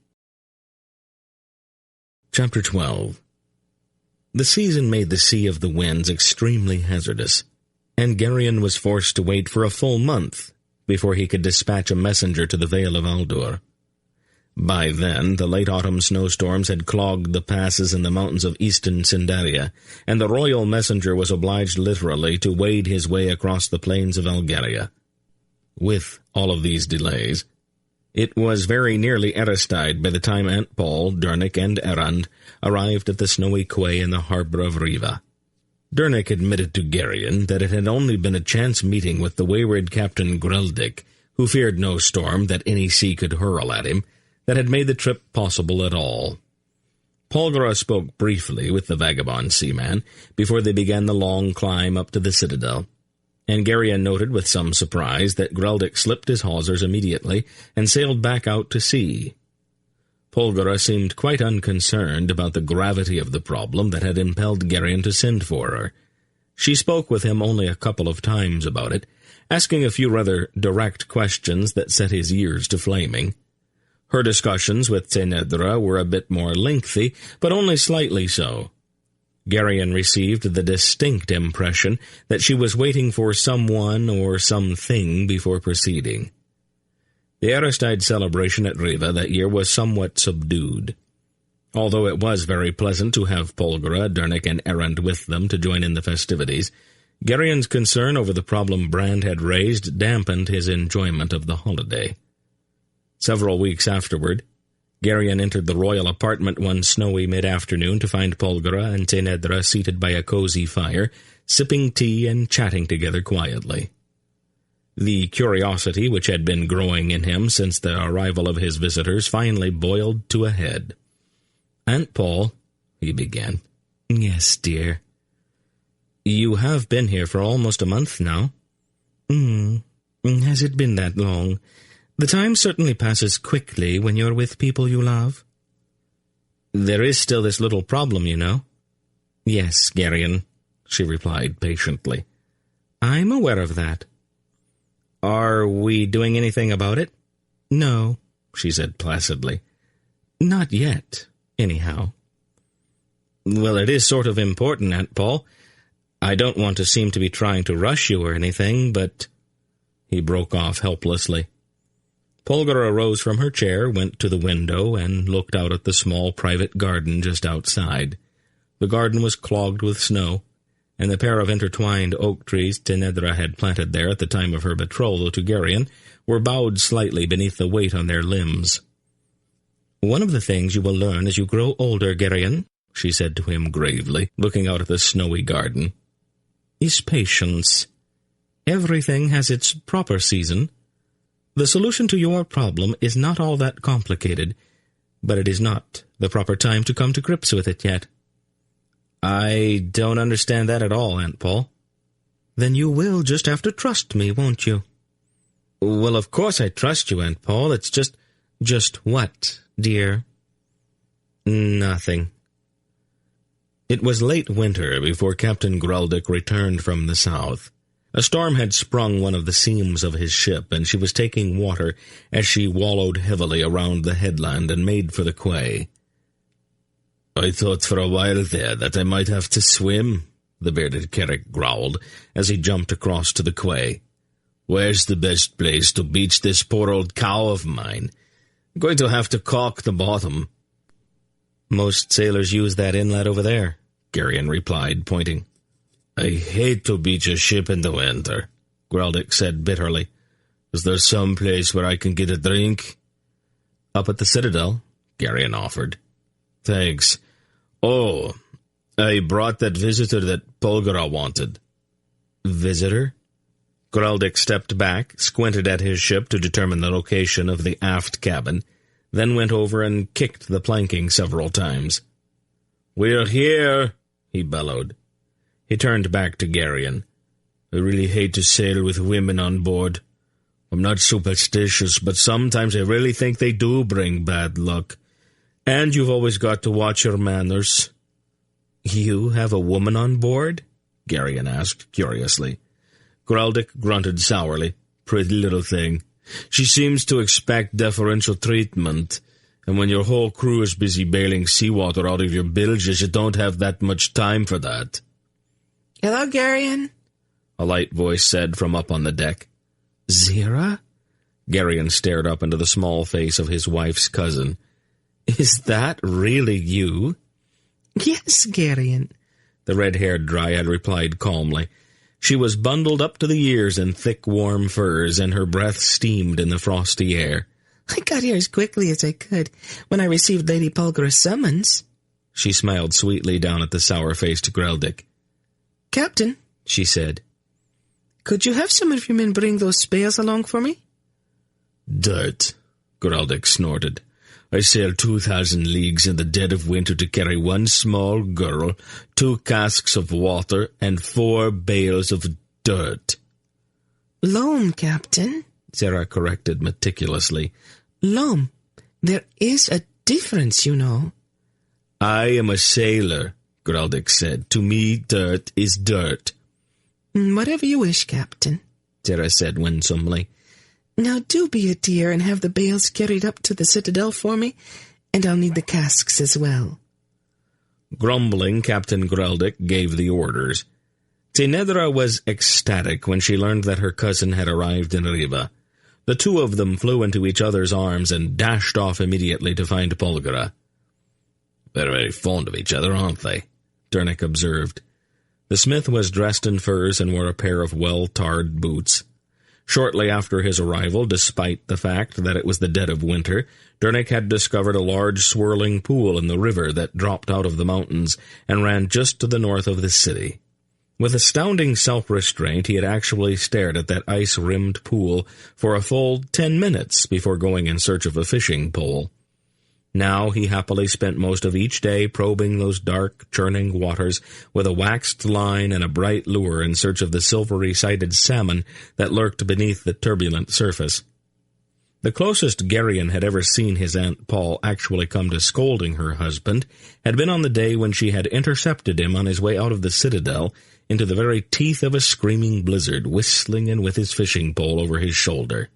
Chapter 12. The season made the Sea of the Winds extremely hazardous, and Geryon was forced to wait for a full month before he could dispatch a messenger to the Vale of Aldur. By then, the late autumn snowstorms had clogged the passes in the mountains of eastern Sindaria, and the royal messenger was obliged literally to wade his way across the plains of Algaria. with all of these delays. It was very nearly Eristide by the time Aunt Paul, Dernick, and Errand arrived at the snowy quay in the harbour of Riva. Dernick admitted to Geryon that it had only been a chance meeting with the wayward Captain Greldick, who feared no storm that any sea could hurl at him, that had made the trip possible at all. Polgara spoke briefly with the vagabond seaman before they began the long climb up to the citadel, and Geryon noted with some surprise that Greldick slipped his hawsers immediately and sailed back out to sea. Polgara seemed quite unconcerned about the gravity of the problem that had impelled Geryon to send for her. She spoke with him only a couple of times about it, asking a few rather direct questions that set his ears to flaming. Her discussions with Tenedra were a bit more lengthy, but only slightly so. Geryon received the distinct impression that she was waiting for someone or something before proceeding. The Aristide celebration at Riva that year was somewhat subdued. Although it was very pleasant to have Polgara, Dernick, and Errand with them to join in the festivities, Geryon's concern over the problem Brand had raised dampened his enjoyment of the holiday. Several weeks afterward, Geryon entered the royal apartment one snowy mid-afternoon to find Polgara and Tenedra seated by a cozy fire, sipping tea and chatting together quietly. The curiosity which had been growing in him since the arrival of his visitors finally boiled to a head. "Aunt Paul," he began.
"Yes, dear."
"You have been here for almost a month now."
Has it been that long? The time certainly passes quickly when you're with people you love."
"There is still this little problem, you know."
"Yes, Geryon," she replied patiently. "I'm aware of that."
"Are we doing anything about it?"
"No,"
she said placidly.
"Not yet, anyhow."
"Well, it is sort of important, Aunt Paul. I don't want to seem to be trying to rush you or anything, but—" He broke off helplessly. Polgara rose from her chair, went to the window, and looked out at the small private garden just outside. The garden was clogged with snow, and the pair of intertwined oak trees Tenedra had planted there at the time of her betrothal to Geryon were bowed slightly beneath the weight on their limbs. "One of the things you will learn as you grow older, Geryon," she said to him gravely, looking out at the snowy garden, "is patience. Everything has its proper season. The solution to your problem is not all that complicated, but it is not the proper time to come to grips with it yet." "I don't understand that at all, Aunt Paul."
"Then you will just have to trust me, won't you?"
"Well, of course I trust you, Aunt Paul. It's just—"
"Just what, dear?"
"Nothing." It was late winter before Captain Greldick returned from the south. A storm had sprung one of the seams of his ship, and she was taking water as she wallowed heavily around the headland and made for the quay. "I thought for a while there that I might have to swim," the bearded Carrick growled as he jumped across to the quay. "Where's the best place to beach this poor old cow of mine? I'm going to have to caulk the bottom."
"Most sailors use that inlet over there,"
Geryon replied, pointing. "I hate to beach a ship in the winter," Greldick said bitterly. "Is there some place where I can get a drink?"
"Up at the Citadel,"
Geryon offered. "Thanks. Oh, I brought that visitor that Polgara wanted."
"Visitor?"
Greldick stepped back, squinted at his ship to determine the location of the aft cabin, then went over and kicked the planking several times. "We're here," he bellowed. He turned back to Geryon. "I really hate to sail with women on board. I'm not superstitious, but sometimes I really think they do bring bad luck. And you've always got to watch your manners."
"You have a woman on board?"
Geryon asked curiously. Greldick grunted sourly. "Pretty little thing. She seems to expect deferential treatment, and when your whole crew is busy bailing seawater out of your bilges, you don't have that much time for that."
"Hello, Geryon,"
a light voice said from up on the deck.
"Zira?"
Geryon stared up into the small face of his wife's cousin.
"Is that really you?"
"Yes, Geryon,"
the red-haired dryad replied calmly. She was bundled up to the ears in thick, warm furs, and her breath steamed in the frosty air.
"I got here as quickly as I could when I received Lady Polgara's summons."
She smiled sweetly down at the sour-faced Greldick.
"Captain," she said, "could you have some of your men bring those spades along for me?"
"Dirt," Greldick snorted. "I sailed 2,000 leagues in the dead of winter to carry one small girl, 2 casks of water, and 4 bales of dirt."
"Loam, Captain,"
Zera corrected meticulously.
"Loam. There is a difference, you know."
"I am a sailor," Greldick said. "To me, dirt is dirt."
"Whatever you wish, Captain,"
Zera said winsomely.
"Now do be a dear and have the bales carried up to the citadel for me, and I'll need the casks as well."
Grumbling, Captain Greldick gave the orders. Tinedra was ecstatic when she learned that her cousin had arrived in Riva. The two of them flew into each other's arms and dashed off immediately to find Polgara.
"They're very fond of each other, aren't they?"
Dernick observed. The smith was dressed in furs and wore a pair of well-tarred boots. Shortly after his arrival, despite the fact that it was the dead of winter, Dernick had discovered a large swirling pool in the river that dropped out of the mountains and ran just to the north of the city. With astounding self-restraint, he had actually stared at that ice-rimmed pool for a full 10 minutes before going in search of a fishing pole. Now he happily spent most of each day probing those dark, churning waters with a waxed line and a bright lure in search of the silvery-sided salmon that lurked beneath the turbulent surface. The closest Geryon had ever seen his Aunt Paul actually come to scolding her husband had been on the day when she had intercepted him on his way out of the citadel into the very teeth of a screaming blizzard, whistling and with his fishing pole over his shoulder.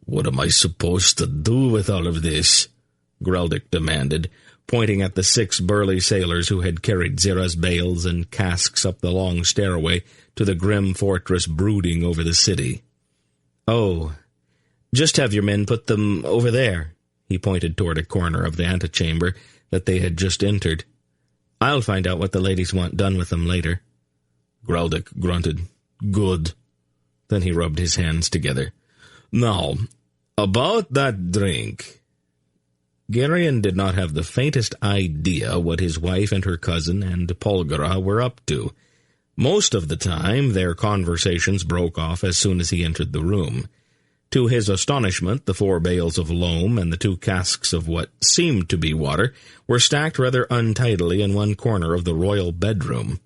"What am I supposed to do with all of this?" Greldick demanded, pointing at the 6 burly sailors who had carried Zera's bales and casks up the long stairway to the grim fortress brooding over the city.
"Oh, just have your men put them over there." He pointed toward a corner of the antechamber that they had just entered. "I'll find out what the ladies want done with them later."
Greldick grunted. "Good."
Then he rubbed his hands together.
"Now, about that drink."
Geryon did not have the faintest idea what his wife and her cousin and Polgara were up to. Most of the time, their conversations broke off as soon as he entered the room. To his astonishment, the 4 bales of loam and the 2 casks of what seemed to be water were stacked rather untidily in one corner of the royal bedroom.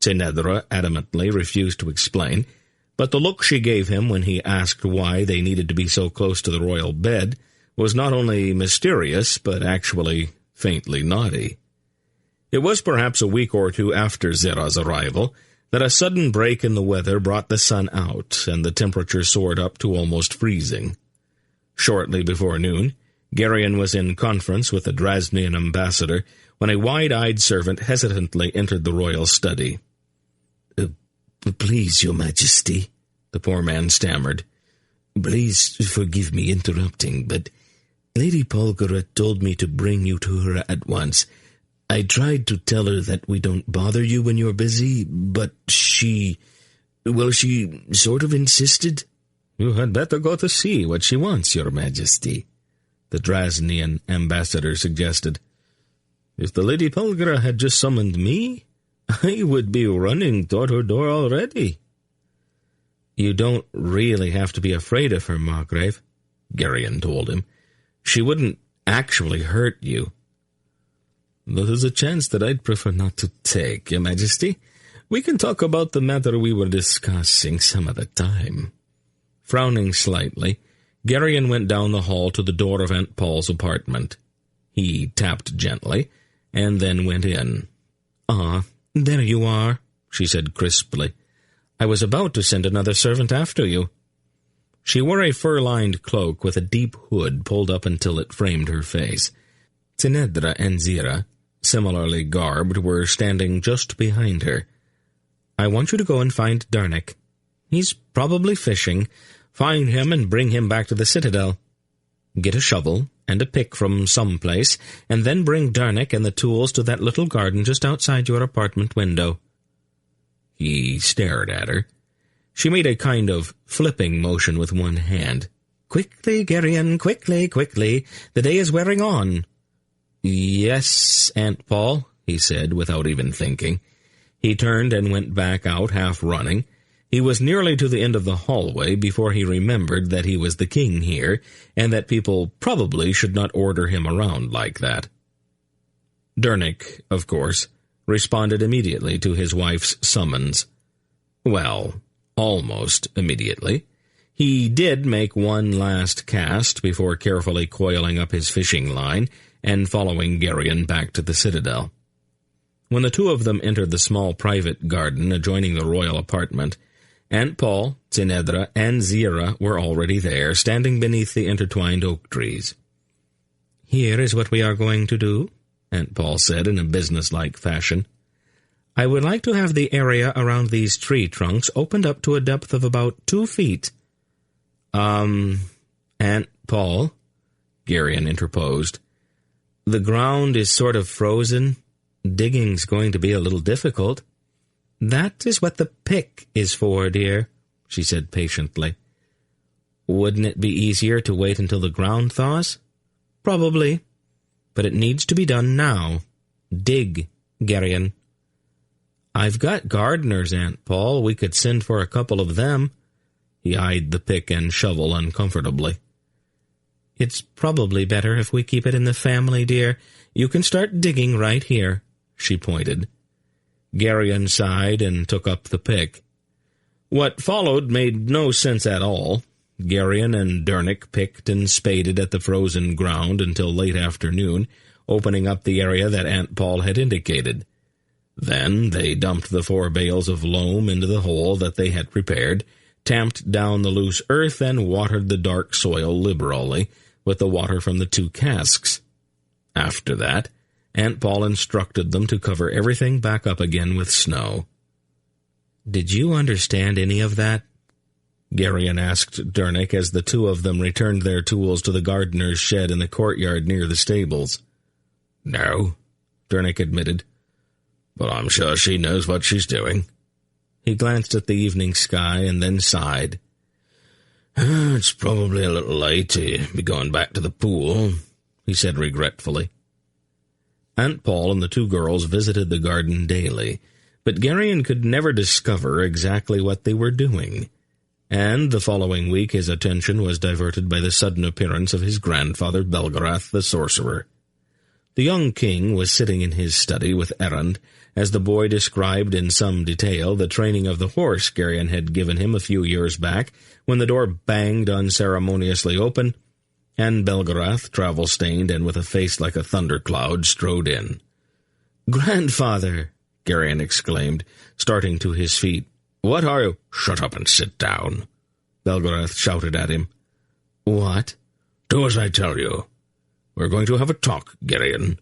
Tinedra adamantly refused to explain, but the look she gave him when he asked why they needed to be so close to the royal bed was not only mysterious, but actually faintly naughty. It was perhaps a week or 2 after Zera's arrival that a sudden break in the weather brought the sun out, and the temperature soared up to almost freezing. Shortly before noon, Geryon was in conference with the Drasnian ambassador when a wide-eyed servant hesitantly entered the royal study.
"Please, your majesty," the poor man stammered. "Please forgive me interrupting, but Lady Polgara told me to bring you to her at once. I tried to tell her that we don't bother you when you're busy, but she sort of insisted."
"You had better go to see what she wants, your majesty," the Drasnian ambassador suggested. "If the Lady Polgara had just summoned me, I would be running toward her door already." "You don't really have to be afraid of her, Margrave," Geryon told him. "She wouldn't actually hurt you."
"That is a chance that I'd prefer not to take, your majesty. We can talk about the matter we were discussing some other time."
Frowning slightly, Geryon went down the hall to the door of Aunt Paul's apartment. He tapped gently, and then went in.
"Ah, there you are,"
she said crisply. "I was about to send another servant after you." She wore a fur-lined cloak with a deep hood pulled up until it framed her face. Tinedra and Zera, similarly garbed, were standing just behind her. "I want you to go and find Dernick. He's probably fishing. Find him and bring him back to the citadel. Get a shovel and a pick from some place, and then bring Dernick and the tools to that little garden just outside your apartment window." He stared at her. She made a kind of flipping motion with one hand.
"Quickly, Geryon, quickly, quickly. The day is wearing on."
"Yes, Aunt Paul," he said, without even thinking. He turned and went back out, half running. He was nearly to the end of the hallway before he remembered that he was the king here, and that people probably should not order him around like that. Dernick, of course, responded immediately to his wife's summons. Well, almost immediately. He did make one last cast before carefully coiling up his fishing line and following Geryon back to the citadel. When the two of them entered the small private garden adjoining the royal apartment, Aunt Paul, Zinedra, and Zira were already there, standing beneath the intertwined oak trees.
"Here is what we are going to do," Aunt Paul said in a businesslike fashion. "I would like to have the area around these tree trunks opened up to a depth of about 2 feet.
Aunt Paul," Geryon interposed,
"the ground is sort of frozen. Digging's going to be a little difficult." "That is what the pick is for, dear," she said patiently. "Wouldn't it be easier to wait until the ground thaws?" "Probably. But it needs to be done now. Dig, Geryon." "I've got gardeners, Aunt Paul. We could send for a couple of them." He eyed the pick and shovel uncomfortably. "It's probably better if we keep it in the family, dear. You can start digging right here," she pointed. Geryon sighed and took up the pick. What followed made no sense at all. Geryon and Dernick picked and spaded at the frozen ground until late afternoon, opening up the area that Aunt Paul had indicated. Then they dumped the 4 bales of loam into the hole that they had prepared, tamped down the loose earth, and watered the dark soil liberally with the water from the 2 casks. After that, Aunt Paul instructed them to cover everything back up again with snow. "Did you understand any of that?" Geryon asked Dernick as the 2 of them returned their tools to the gardener's shed in the courtyard near the stables.
"No," Dernick admitted, "but I'm sure she knows what she's doing."
He glanced at the evening sky and then sighed.
"It's probably a little late to be going back to the pool," he said regretfully. Aunt Paul and the 2 girls visited the garden daily, but Geryon could never discover exactly what they were doing, and the following week his attention was diverted by the sudden appearance of his grandfather Belgarath the sorcerer. The young king was sitting in his study with Errand, as the boy described in some detail the training of the horse Geryon had given him a few years back, when the door banged unceremoniously open, and Belgarath, travel-stained and with a face like a thundercloud, strode in.
"Grandfather!"
Geryon exclaimed, starting to his feet. "What are you—"
"Shut up and sit down,"
Belgarath shouted at him.
"What?"
"Do as I tell you. We're going to have a talk, Geryon.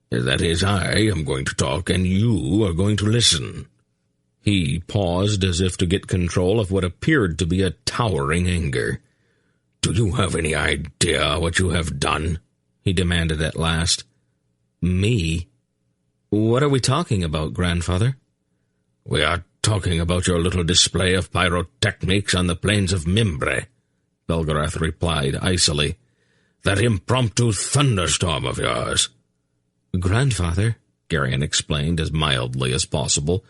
That is, I am going to talk, and you are going to listen."
He paused as if to get control of what appeared to be a towering anger.
"Do you have any idea what you have done?" he demanded at last.
"Me? What are we talking about, Grandfather?"
"We are talking about your little display of pyrotechnics on the plains of Mimbre," Belgarath replied icily. "That impromptu thunderstorm of yours."
"Grandfather," Geryon explained as mildly as possible,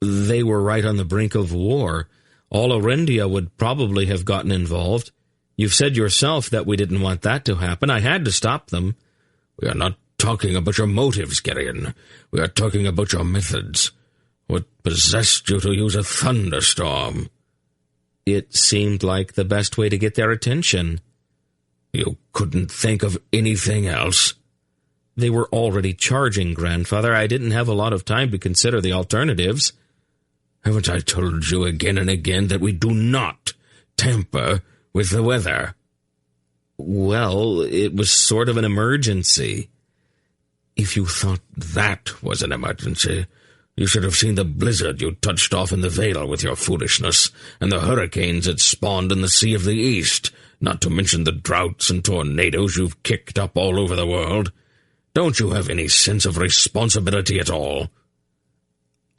"they were right on the brink of war. All Orindia would probably have gotten involved. You've said yourself that we didn't want that to happen. I had to stop them."
"We are not talking about your motives, Geryon. We are talking about your methods. What possessed you to use a thunderstorm?"
"It seemed like the best way to get their attention."
"You couldn't think of anything else?"
"They were already charging, Grandfather. I didn't have a lot of time to consider the alternatives."
"Haven't I told you again and again that we do not tamper with the weather?"
"Well, it was sort of an emergency."
"If you thought that was an emergency, you should have seen the blizzard you touched off in the Vale with your foolishness, and the hurricanes it spawned in the Sea of the East, not to mention the droughts and tornadoes you've kicked up all over the world. Don't you have any sense of responsibility at all?"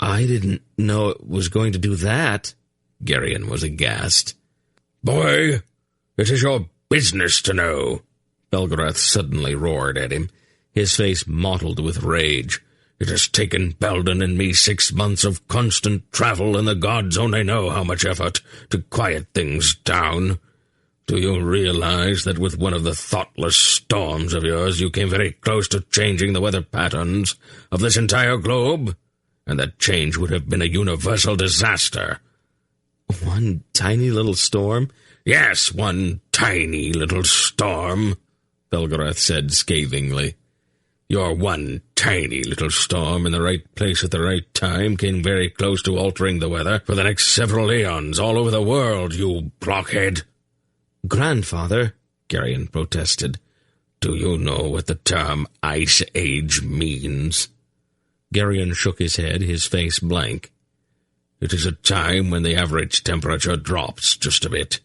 I didn't know it was going to do that. Geryon was aghast.
Boy, it is your business to know,
Belgarath suddenly roared at him, his face mottled with rage.
It has taken Belden and me 6 months of constant travel, and the gods only know how much effort to quiet things down. Do you realize that with one of the thoughtless storms of yours you came very close to changing the weather patterns of this entire globe? And that change would have been a universal disaster.
One tiny little storm?
Yes, one tiny little storm,
Belgarath said scathingly.
Your one tiny little storm in the right place at the right time came very close to altering the weather for the next several eons all over the world, you blockhead.
Grandfather, Geryon protested,
do you know what the term Ice Age means?
Geryon shook his head, his face blank.
It is a time when the average temperature drops just a bit.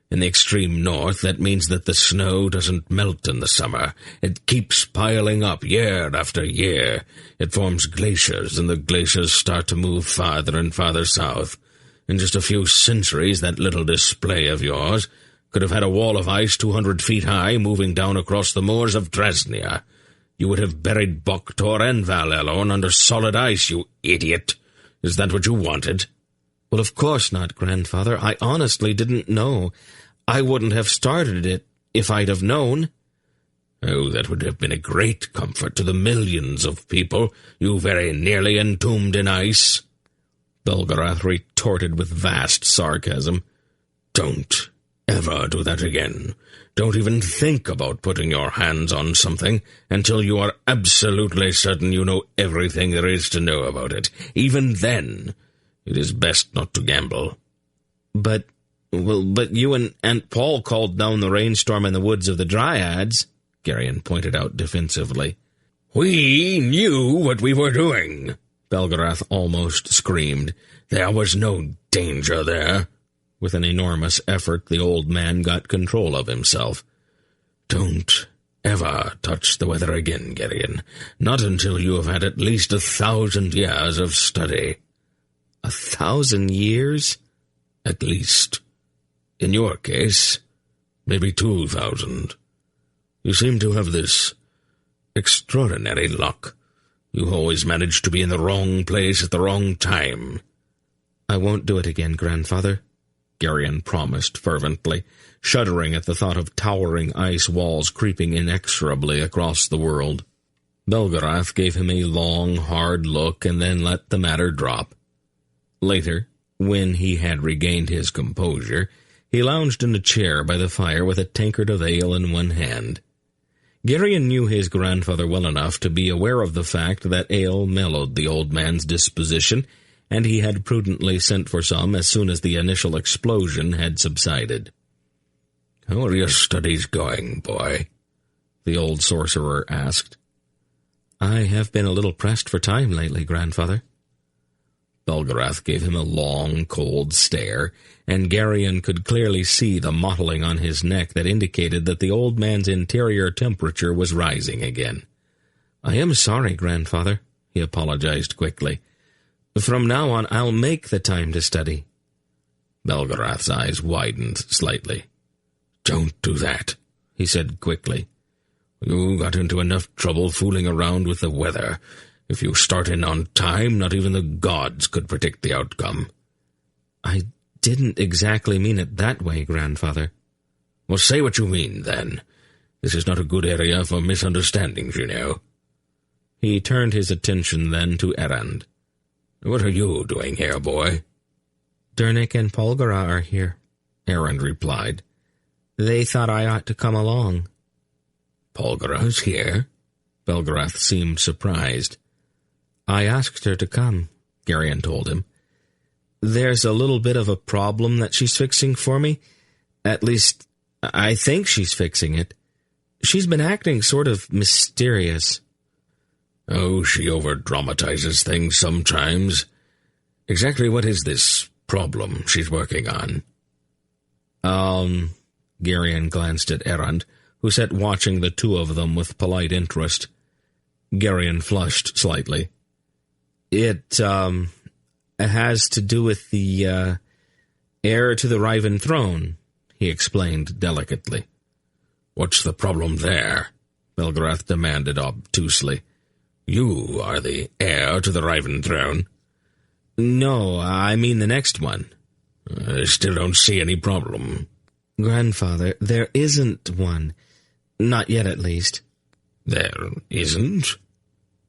In the extreme north, that means that the snow doesn't melt in the summer. It keeps piling up year after year. It forms glaciers, and the glaciers start to move farther and farther south. In just a few centuries, that little display of yours could have had a wall of ice 200 feet high moving down across the moors of Dresnia. You would have buried Boktor and Valelon under solid ice, you idiot. Is that what you wanted?
Well, of course not, Grandfather. I honestly didn't know. I wouldn't have started it if I'd have known.
Oh, that would have been a great comfort to the millions of people you very nearly entombed in ice.
Belgarath retorted with vast sarcasm.
Don't ever do that again. Don't even think about putting your hands on something until you are absolutely certain you know everything there is to know about it. Even then, it is best not to gamble.
But you and Aunt Paul called down the rainstorm in the woods of the Dryads, Geryon pointed out defensively.
We knew what we were doing, Belgarath almost screamed. There was no danger there.
With an enormous effort, the old man got control of himself.
Don't ever touch the weather again, Geryon. Not until you have had at least 1,000 years of study.
1,000 years?
At least. In your case, maybe 2,000. You seem to have this extraordinary luck. You always manage to be in the wrong place at the wrong time.
I won't do it again, Grandfather, Geryon promised fervently, shuddering at the thought of towering ice walls creeping inexorably across the world. Belgarath gave him a long, hard look and then let the matter drop. Later, when he had regained his composure, he lounged in a chair by the fire with a tankard of ale in one hand. Geryon knew his grandfather well enough to be aware of the fact that ale mellowed the old man's disposition, and he had prudently sent for some as soon as the initial explosion had subsided.
"How are your studies going, boy?"
the old sorcerer asked. "I have been a little pressed for time lately, Grandfather." Belgarath gave him a long, cold stare, and Geryon could clearly see the mottling on his neck that indicated that the old man's interior temperature was rising again. "I am sorry, Grandfather," he apologized quickly. "From now on, I'll make the time to study."
Belgarath's eyes widened slightly. "Don't do that," he said quickly. "You got into enough trouble fooling around with the weather. If you start in on time, not even the gods could predict the outcome."
"I didn't exactly mean it that way, Grandfather."
"Well, say what you mean, then. This is not a good area for misunderstandings, you know."
He turned his attention then to Errand.
"What are you doing here, boy?"
"Dernik and Polgara are here,"
Errand replied.
"They thought I ought to come along."
"Polgara's here?"
Belgarath seemed surprised.
"I asked her to come,"
Geryon told him.
"There's a little bit of a problem that she's fixing for me. At least, I think she's fixing it. She's been acting sort of mysterious."
"Oh, she over-dramatizes things sometimes. Exactly what is this problem she's working on?"
Geryon glanced at Errand, who sat watching the two of them with polite interest. Geryon flushed slightly. has to do with the, heir to the Rivan throne, he explained delicately.
What's the problem there? Belgarath demanded obtusely. You are the heir to the Rivan throne.
No, I mean the next one.
I still don't see any problem.
Grandfather, there isn't one. Not yet, at least.
There isn't?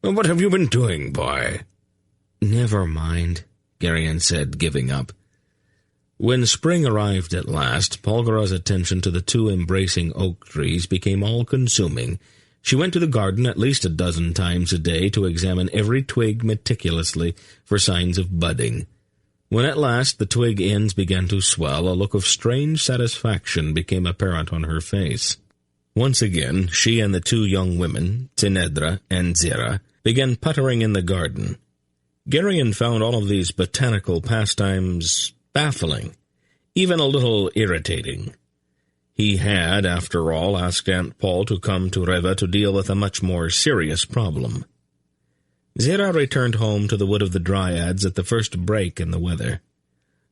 What have you been doing, boy?
Never mind, Garion said, giving up.
When spring arrived at last, Polgara's attention to the two embracing oak trees became all-consuming. She went to the garden at least a dozen times a day to examine every twig meticulously for signs of budding. When at last the twig ends began to swell, a look of strange satisfaction became apparent on her face. Once again, she and the two young women, Tinedra and Zira, began puttering in the garden. Garion found all of these botanical pastimes baffling, even a little irritating. He had, after all, asked Aunt Paul to come to Riva to deal with a much more serious problem. Zira returned home to the Wood of the Dryads at the first break in the weather.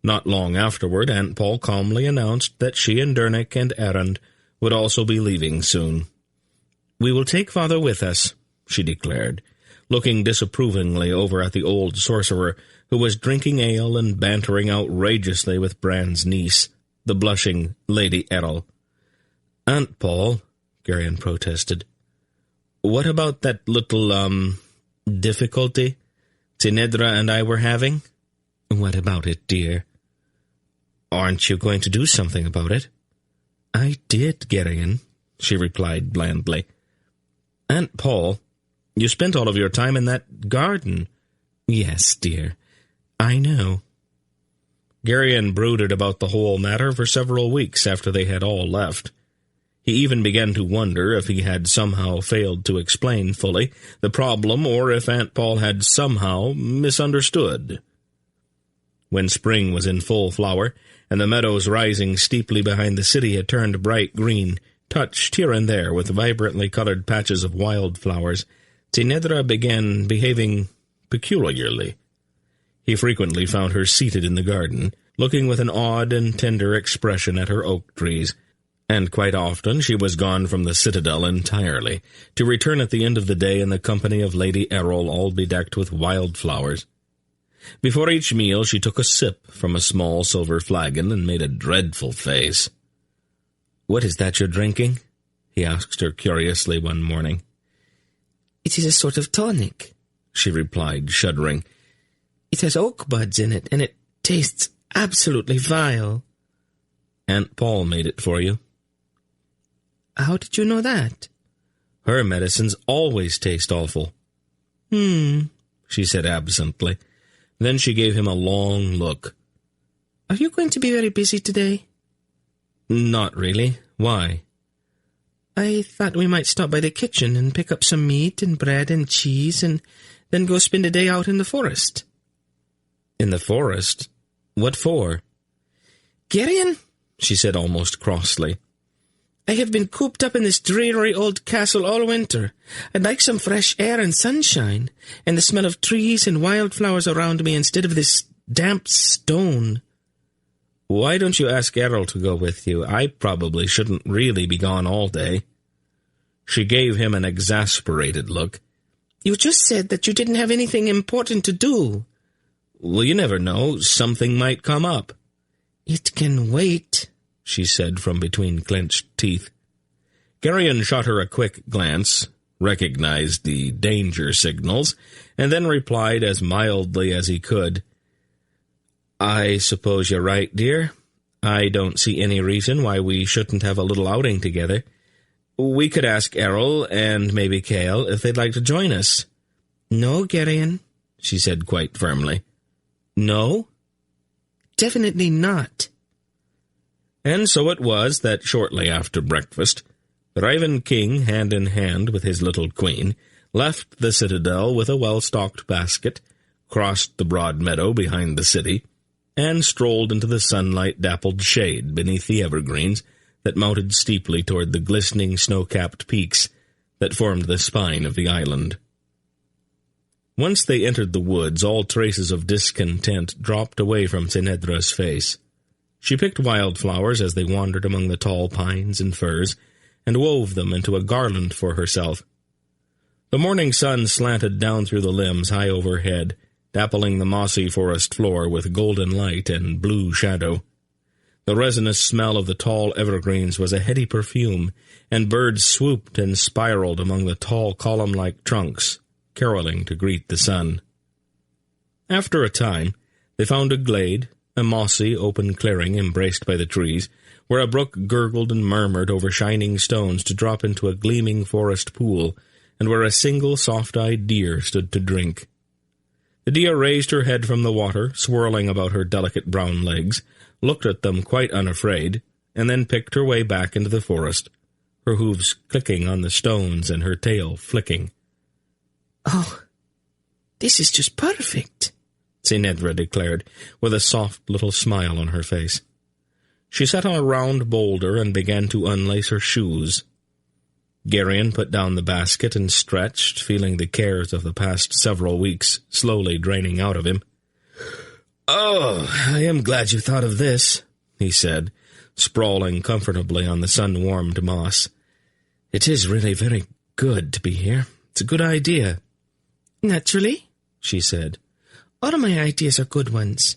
Not long afterward, Aunt Paul calmly announced that she and Dernick and Erend would also be leaving soon. "We will take father with us," she declared, looking disapprovingly over at the old sorcerer, who was drinking ale and bantering outrageously with Bran's niece, the blushing Lady Errol. "Aunt Paul," Garion protested, "what about that little, difficulty Tinedra and I were having?" "What about it, dear?" "Aren't you going to do something about it?" "I did, Garion," she replied blandly. "Aunt Paul, you spent all of your time in that garden." "Yes, dear, I know." Garion brooded about the whole matter for several weeks after they had all left. He even began to wonder if he had somehow failed to explain fully the problem, or if Aunt Paul had somehow misunderstood. When spring was in full flower, and the meadows rising steeply behind the city had turned bright green, touched here and there with vibrantly colored patches of wildflowers, Tinedra began behaving peculiarly. He frequently found her seated in the garden, looking with an odd and tender expression at her oak trees, and quite often she was gone from the citadel entirely, to return at the end of the day in the company of Lady Errol, all bedecked with wildflowers. Before each meal she took a sip from a small silver flagon and made a dreadful face. "What is that you're drinking?" he asked her curiously one morning. "It is a sort of tonic," she replied, shuddering. "It has oak buds in it, and it tastes absolutely vile." "Aunt Paul made it for you." "How did you know that?" "Her medicines always taste awful." She said absently. Then she gave him a long look. "Are you going to be very busy today?" "Not really. Why?" "I thought we might stop by the kitchen and pick up some meat and bread and cheese and then go spend a day out in the forest." "In the forest? What for?" "Garion," she said almost crossly, "I have been cooped up in this dreary old castle all winter. I'd like some fresh air and sunshine, and the smell of trees and wildflowers around me instead of this damp stone." "Why don't you ask Errol to go with you? I probably shouldn't really be gone all day." She gave him an exasperated look. "You just said that you didn't have anything important to do." "Well, you never know. Something might come up." "It can wait," she said from between clenched teeth. Garion shot her a quick glance, recognized the danger signals, and then replied as mildly as he could, "I suppose you're right, dear. I don't see any reason why we shouldn't have a little outing together. We could ask Errol and maybe Cale if they'd like to join us." "No, Garion," she said quite firmly. "No?" "Definitely not." And so it was that shortly after breakfast, the Raven King, hand in hand with his little queen, left the citadel with a well-stocked basket, crossed the broad meadow behind the city, and strolled into the sunlight-dappled shade beneath the evergreens that mounted steeply toward the glistening snow-capped peaks that formed the spine of the island. Once they entered the woods, all traces of discontent dropped away from Tinedra's face. She picked wildflowers as they wandered among the tall pines and firs, and wove them into a garland for herself. The morning sun slanted down through the limbs high overhead, dappling the mossy forest floor with golden light and blue shadow. The resinous smell of the tall evergreens was a heady perfume, and birds swooped and spiraled among the tall column-like trunks, caroling to greet the sun. After a time, they found a glade, a mossy, open clearing embraced by the trees, where a brook gurgled and murmured over shining stones to drop into a gleaming forest pool, and where a single soft-eyed deer stood to drink. The deer raised her head from the water, swirling about her delicate brown legs, looked at them quite unafraid, and then picked her way back into the forest, her hooves clicking on the stones and her tail flicking.
"Oh, this is just perfect,"
Tinedra declared, with a soft little smile on her face. She sat on a round boulder and began to unlace her shoes. Geryon put down the basket and stretched, feeling the cares of the past several weeks slowly draining out of him. "Oh, I am glad you thought of this," he said, sprawling comfortably on the sun-warmed moss. "It is really very good to be here. It's a good idea."
"Naturally," she said. "All of my ideas are good ones."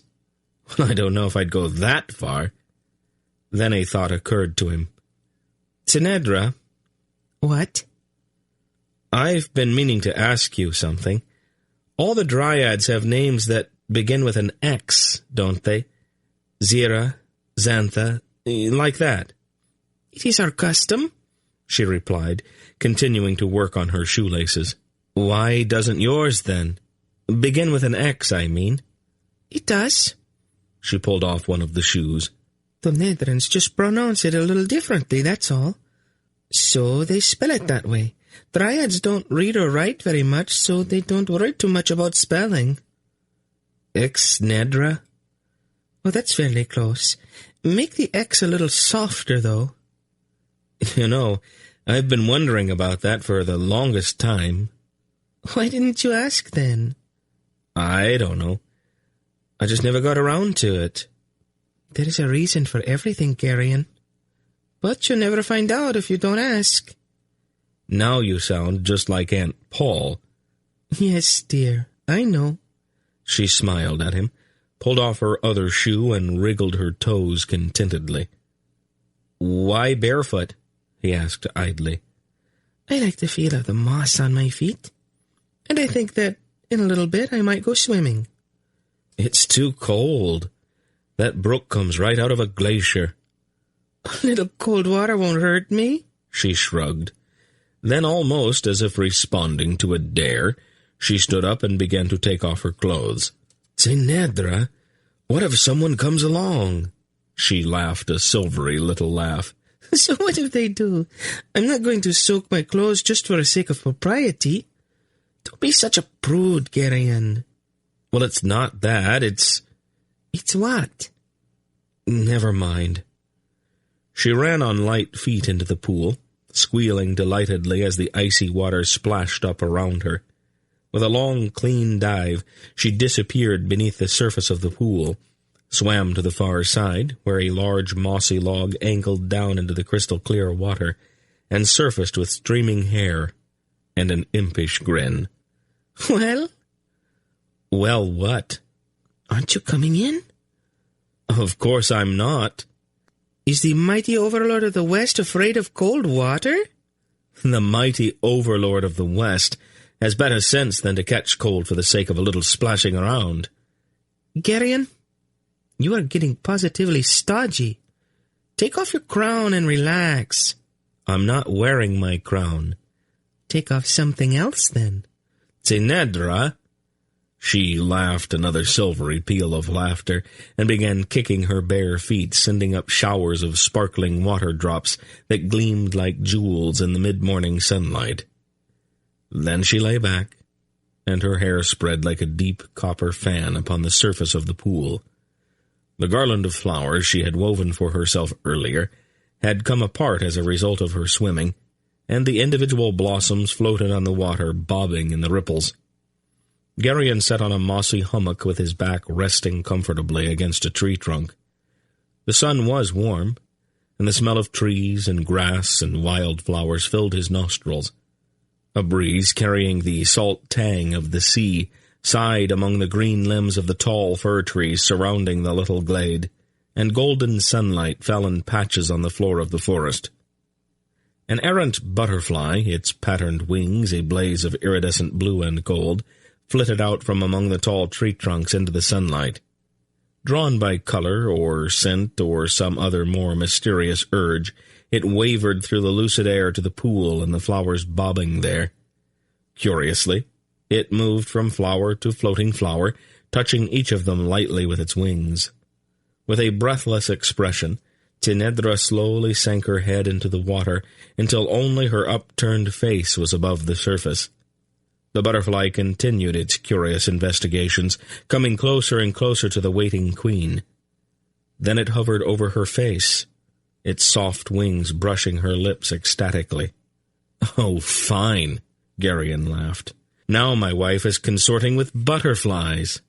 "Well, I don't know if I'd go that far." Then a thought occurred to him. "Tinedra."
"What?"
"I've been meaning to ask you something. All the dryads have names that begin with an X, don't they? Zira, Xantha, like that."
"It is our custom,"
she replied, continuing to work on her shoelaces. "Why doesn't yours, then? Begin with an X, I mean."
"It does."
She pulled off one of the shoes.
"The Netherlands just pronounce it a little differently, that's all. So they spell it that way. Dryads don't read or write very much, so they don't worry too much about spelling."
Ixnedra?
"Well, that's fairly close. Make the X a little softer, though."
"You know, I've been wondering about that for the longest time."
"Why didn't you ask, then?"
"I don't know. I just never got around to it."
"There is a reason for everything, Geryon. But you'll never find out if you don't ask."
"Now you sound just like Aunt Paul."
"Yes, dear, I know."
She smiled at him, pulled off her other shoe, and wriggled her toes contentedly. "Why barefoot?" he asked idly.
"I like the feel of the moss on my feet. And I think that in a little bit I might go swimming."
"It's too cold. That brook comes right out of a glacier."
"A little cold water won't hurt me,"
she shrugged. Then, almost as if responding to a dare, she stood up and began to take off her clothes. "Tinedra, what if someone comes along?" She laughed a silvery little laugh.
"So what if they do? I'm not going to soak my clothes just for the sake of propriety. Don't be such a prude, Geryon."
"Well, it's not that, it's..."
"It's what?"
"Never mind." She ran on light feet into the pool, squealing delightedly as the icy water splashed up around her. With a long, clean dive, she disappeared beneath the surface of the pool, swam to the far side, where a large mossy log angled down into the crystal-clear water, and surfaced with streaming hair and an impish grin.
"Well?"
"Well, what?"
"Aren't you coming in?"
"Of course I'm not."
"Is the mighty overlord of the West afraid of cold water?"
"The mighty overlord of the West has better sense than to catch cold for the sake of a little splashing around."
"Geryon, you are getting positively stodgy. Take off your crown and relax."
"I'm not wearing my crown."
"Take off something else, then."
"Tinedra!" She laughed another silvery peal of laughter, and began kicking her bare feet, sending up showers of sparkling water drops that gleamed like jewels in the mid-morning sunlight. Then she lay back, and her hair spread like a deep copper fan upon the surface of the pool. The garland of flowers she had woven for herself earlier had come apart as a result of her swimming, and the individual blossoms floated on the water, bobbing in the ripples. Geryon sat on a mossy hummock with his back resting comfortably against a tree trunk. The sun was warm, and the smell of trees and grass and wildflowers filled his nostrils. A breeze carrying the salt tang of the sea sighed among the green limbs of the tall fir trees surrounding the little glade, and golden sunlight fell in patches on the floor of the forest. An errant butterfly, its patterned wings a blaze of iridescent blue and gold, flitted out from among the tall tree trunks into the sunlight. Drawn by color or scent or some other more mysterious urge, it wavered through the lucid air to the pool and the flowers bobbing there. Curiously, it moved from flower to floating flower, touching each of them lightly with its wings. With a breathless expression, Tinedra slowly sank her head into the water until only her upturned face was above the surface. The butterfly continued its curious investigations, coming closer and closer to the waiting queen. Then it hovered over her face, its soft wings brushing her lips ecstatically. "Oh, fine," Geryon laughed. "Now my wife is consorting with butterflies."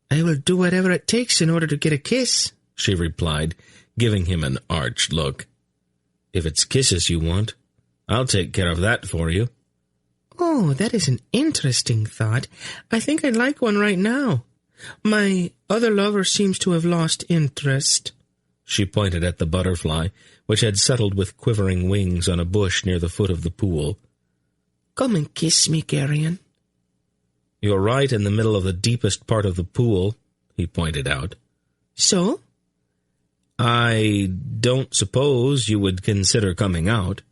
"I will do whatever it takes in order to get a kiss,"
she replied, giving him an arch look. "If it's kisses you want, I'll take care of that for you."
"Oh, that is an interesting thought. I think I'd like one right now. My other lover seems to have lost interest."
She pointed at the butterfly, which had settled with quivering wings on a bush near the foot of the pool.
"Come and kiss me, Geryon."
"You're right in the middle of the deepest part of the pool," he pointed out.
"So?"
"I don't suppose you would consider coming out."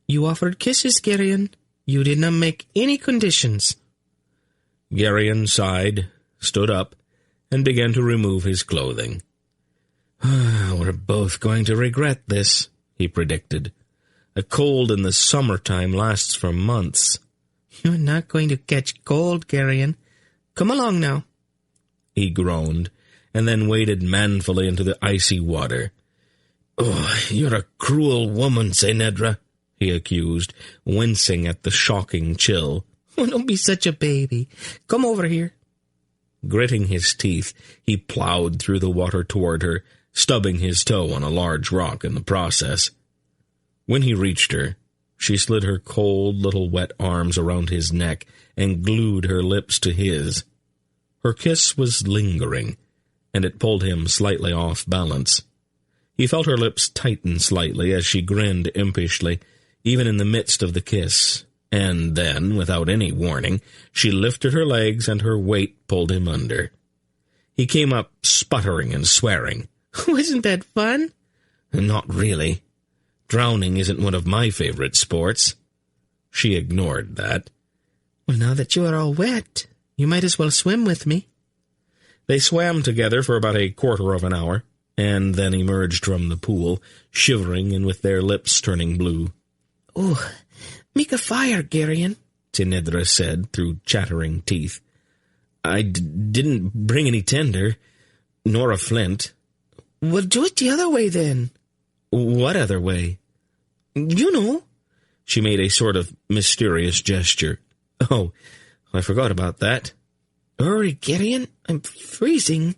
"You offered kisses, Geryon. You did not make any conditions."
Geryon sighed, stood up, and began to remove his clothing. "We're both going to regret this," he predicted. "A cold in the summertime lasts for months."
"You're not going to catch cold, Geryon. Come along now."
He groaned, and then waded manfully into the icy water. "Oh, you're a cruel woman, Tinedra," he accused, wincing at the shocking chill.
"Oh, don't be such a baby. Come over here."
Gritting his teeth, he plowed through the water toward her, stubbing his toe on a large rock in the process. When he reached her, she slid her cold little wet arms around his neck and glued her lips to his. Her kiss was lingering, and it pulled him slightly off balance. He felt her lips tighten slightly as she grinned impishly, even in the midst of the kiss, and then, without any warning, she lifted her legs and her weight pulled him under. He came up sputtering and swearing.
"Wasn't that fun?"
"Not really. Drowning isn't one of my favorite sports." She ignored that.
"Well, now that you are all wet, you might as well swim with me."
They swam together for about a quarter of an hour, and then emerged from the pool, shivering and with their lips turning blue.
"Oh, make a fire, Geryon,"
Tinedra said through chattering teeth. "I didn't bring any tinder, nor a flint."
"Well, do it the other way, then."
"What other way?"
"You know."
She made a sort of mysterious gesture. "Oh, I forgot about that."
"Hurry, Geryon, I'm freezing."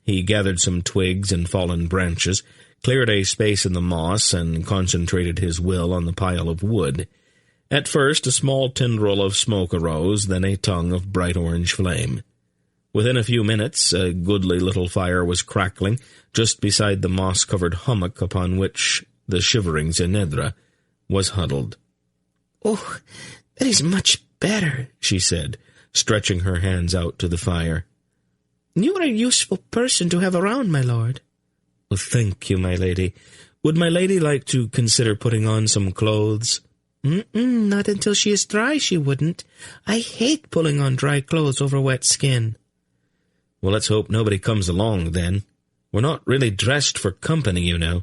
He gathered some twigs and fallen branches, cleared a space in the moss, and concentrated his will on the pile of wood. At first a small tendril of smoke arose, then a tongue of bright orange flame. Within a few minutes a goodly little fire was crackling just beside the moss-covered hummock upon which the shivering Tinedra was huddled.
"Oh, that is much better," she said,
stretching her hands out to the fire.
"You are a useful person to have around, my lord."
"Well, thank you, my lady. Would my lady like to consider putting on some clothes?"
Not until she is dry, she wouldn't. I hate pulling on dry clothes over wet skin."
"Well, let's hope nobody comes along, then. We're not really dressed for company, you know."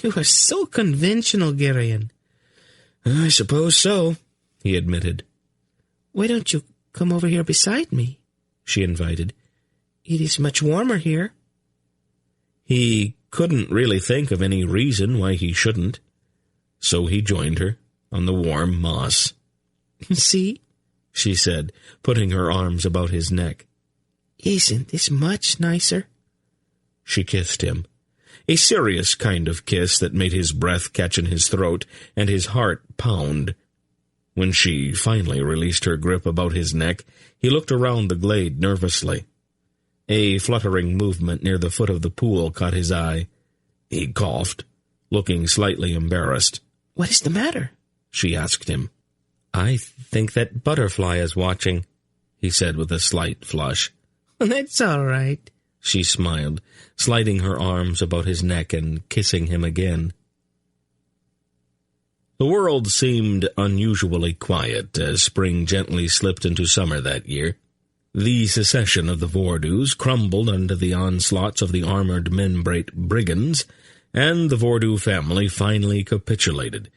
"You are so conventional, Geryon."
"I suppose so," he admitted.
"Why don't you come over here beside me?" she invited. "It is much warmer here."
He couldn't really think of any reason why he shouldn't. So he joined her on the warm moss.
"See?
she said, putting her arms about his neck.
"Isn't this much nicer?"
She kissed him, a serious kind of kiss that made his breath catch in his throat and his heart pound. When she finally released her grip about his neck, he looked around the glade nervously. A fluttering movement near the foot of the pool caught his eye. He coughed, looking slightly embarrassed.
"What is the matter?"
she asked him. "I think that Butterfly is watching," he said with a slight flush.
"That's all right,"
she smiled, sliding her arms about his neck and kissing him again. The world seemed unusually quiet as spring gently slipped into summer that year. The secession of the Vordoos crumbled under the onslaughts of the armored Membrate brigands, and the Vordoo family finally capitulated,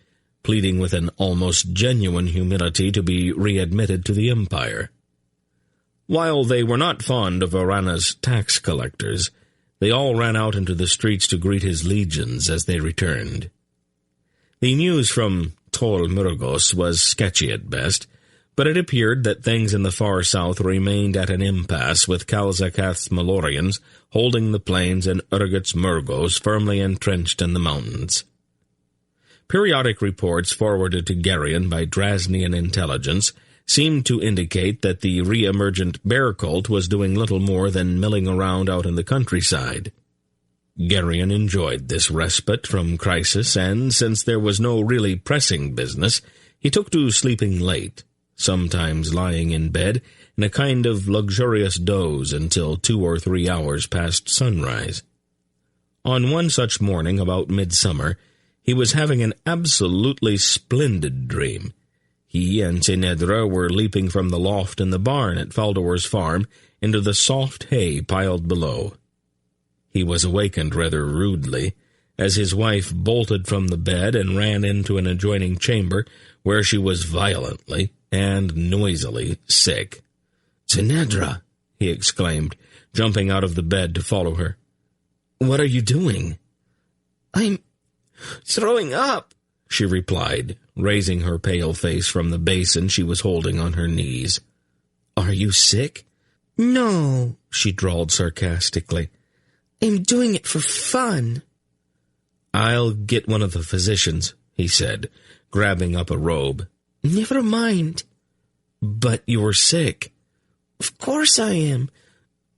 pleading with an almost genuine humility to be readmitted to the Empire. While they were not fond of Arana's tax collectors, they all ran out into the streets to greet his legions as they returned. The news from Tol Murgos was sketchy at best, but it appeared that things in the far south remained at an impasse, with Calzacath's Malloreons holding the plains and Urgot's Murgos firmly entrenched in the mountains. Periodic reports forwarded to Geryon by Drasnian intelligence seemed to indicate that the re-emergent bear cult was doing little more than milling around out in the countryside. Geryon enjoyed this respite from crisis, and since there was no really pressing business, he took to sleeping late, sometimes lying in bed in a kind of luxurious doze until 2 or 3 hours past sunrise. On one such morning about midsummer, he was having an absolutely splendid dream. He and Tinedra were leaping from the loft in the barn at Faldor's farm into the soft hay piled below. He was awakened rather rudely, as his wife bolted from the bed and ran into an adjoining chamber where she was violently and noisily sick. "Tinedra!" he exclaimed, jumping out of the bed to follow her. "What are you doing?"
"I'm throwing up,"
she replied, raising her pale face from the basin she was holding on her knees. "Are you sick?"
"No,"
she drawled sarcastically.
"I'm doing it for fun."
"I'll get one of the physicians," he said, grabbing up a robe.
"Never mind."
"But you're sick."
"Of course I am,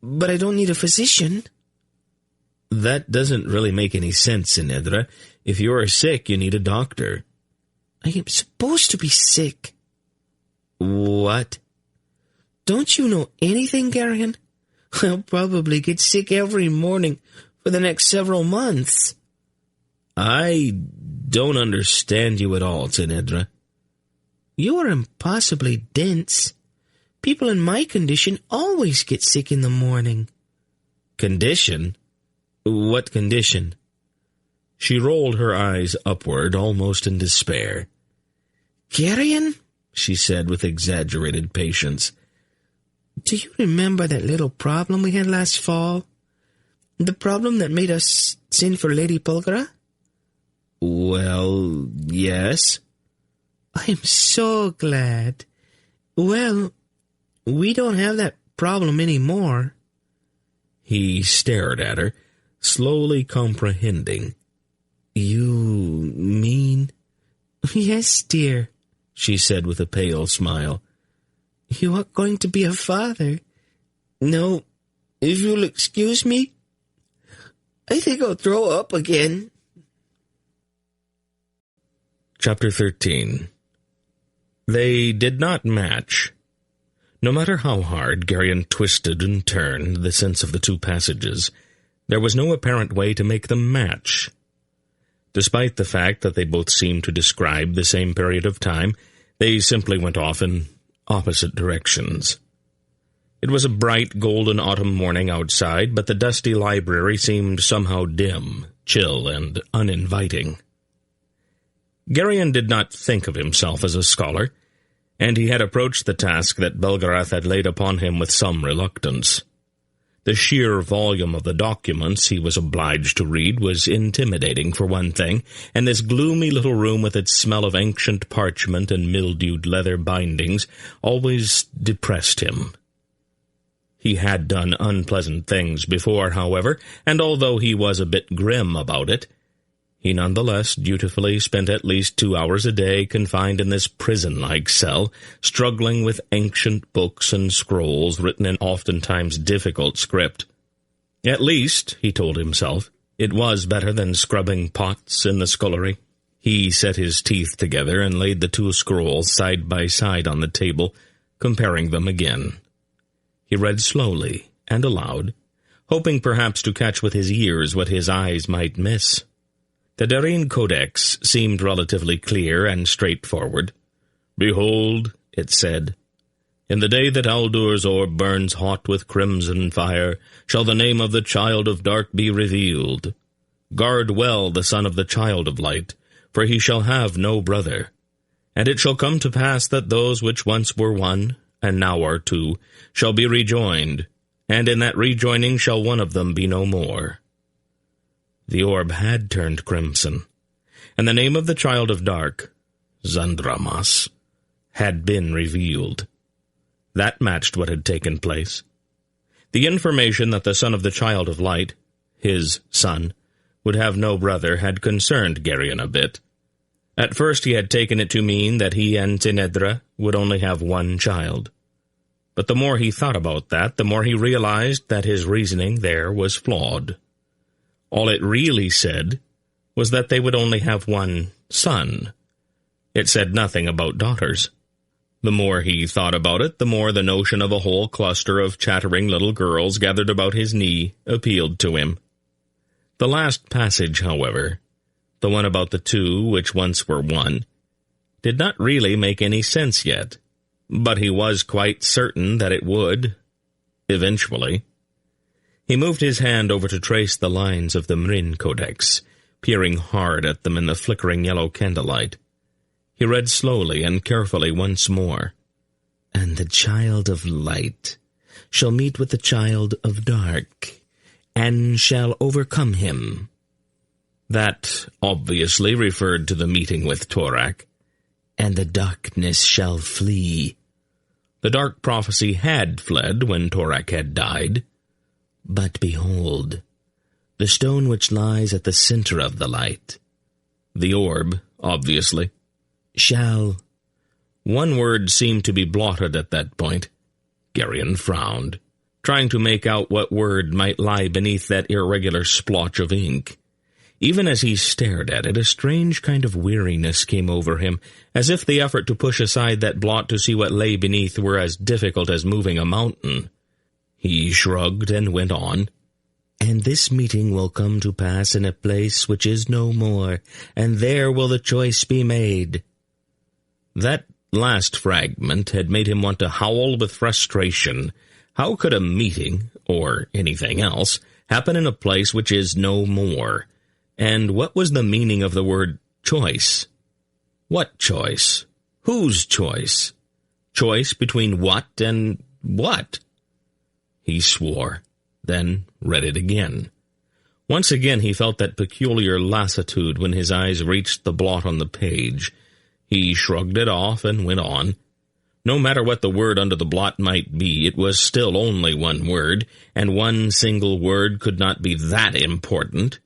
but I don't need a physician."
"That doesn't really make any sense, Tinedra. If you're sick, you need a doctor."
"I am supposed to be sick."
"What?"
"Don't you know anything, Geryon? I'll probably get sick every morning for the next several months."
"I don't understand you at all, Tinedra."
"You are impossibly dense. People in my condition always get sick in the morning."
"Condition? What condition?" She rolled her eyes upward, almost in despair.
"Geryon,"
she said with exaggerated patience,
"do you remember that little problem we had last fall? The problem that made us sin for Lady Pulchra?"
"Well, yes."
"I'm so glad. Well, we don't have that problem anymore."
He stared at her, slowly comprehending. "You mean—"
"Yes, dear,"
she said with a pale smile.
"You are going to be a father. No, if you'll excuse me, I think I'll throw up again."
Chapter 13. They did not match. No matter how hard Geryon twisted and turned the sense of the two passages, there was no apparent way to make them match. Despite the fact that they both seemed to describe the same period of time, they simply went off in opposite directions. It was a bright, golden autumn morning outside, but the dusty library seemed somehow dim, chill, and uninviting. Geryon did not think of himself as a scholar, and he had approached the task that Belgarath had laid upon him with some reluctance. The sheer volume of the documents he was obliged to read was intimidating, for one thing, and this gloomy little room with its smell of ancient parchment and mildewed leather bindings always depressed him. He had done unpleasant things before, however, and although he was a bit grim about it, he nonetheless dutifully spent at least 2 hours a day confined in this prison-like cell, struggling with ancient books and scrolls written in oftentimes difficult script. At least, he told himself, it was better than scrubbing pots in the scullery. He set his teeth together and laid the 2 scrolls side by side on the table, comparing them again. He read slowly and aloud, hoping perhaps to catch with his ears what his eyes might miss. The Darine Codex seemed relatively clear and straightforward. "Behold," it said, "in the day that Aldur's orb burns hot with crimson fire, shall the name of the Child of Dark be revealed. Guard well the son of the Child of Light, for he shall have no brother. And it shall come to pass that those which once were one, and now are two, shall be rejoined, and in that rejoining shall one of them be no more." The orb had turned crimson, and the name of the Child of Dark, Zandramas, had been revealed. That matched what had taken place. The information that the son of the Child of Light, his son, would have no brother had concerned Geryon a bit. At first he had taken it to mean that he and Tinedra would only have one child. But the more he thought about that, the more he realized that his reasoning there was flawed. All it really said was that they would only have one son. It said nothing about daughters. The more he thought about it, the more the notion of a whole cluster of chattering little girls gathered about his knee appealed to him. The last passage, however, the one about the 2 which once were one, did not really make any sense yet, but he was quite certain that it would, eventually. He moved his hand over to trace the lines of the Mrin Codex, peering hard at them in the flickering yellow candlelight. He read slowly and carefully once more. "And the Child of Light shall meet with the Child of Dark, and shall overcome him." That obviously referred to the meeting with Torak. "And the darkness shall flee." The dark prophecy had fled when Torak had died. "But behold, the stone which lies at the center of the light," the orb, obviously, "shall—" One word seemed to be blotted at that point. Geryon frowned, trying to make out what word might lie beneath that irregular splotch of ink. Even as he stared at it, a strange kind of weariness came over him, as if the effort to push aside that blot to see what lay beneath were as difficult as moving a mountain. He shrugged and went on. "And this meeting will come to pass in a place which is no more, and there will the choice be made." That last fragment had made him want to howl with frustration. How could a meeting, or anything else, happen in a place which is no more? And what was the meaning of the word choice? What choice? Whose choice? Choice between what and what? He swore, then read it again. Once again he felt that peculiar lassitude when his eyes reached the blot on the page. He shrugged it off and went on. No matter what the word under the blot might be, it was still only one word, and one single word could not be that important.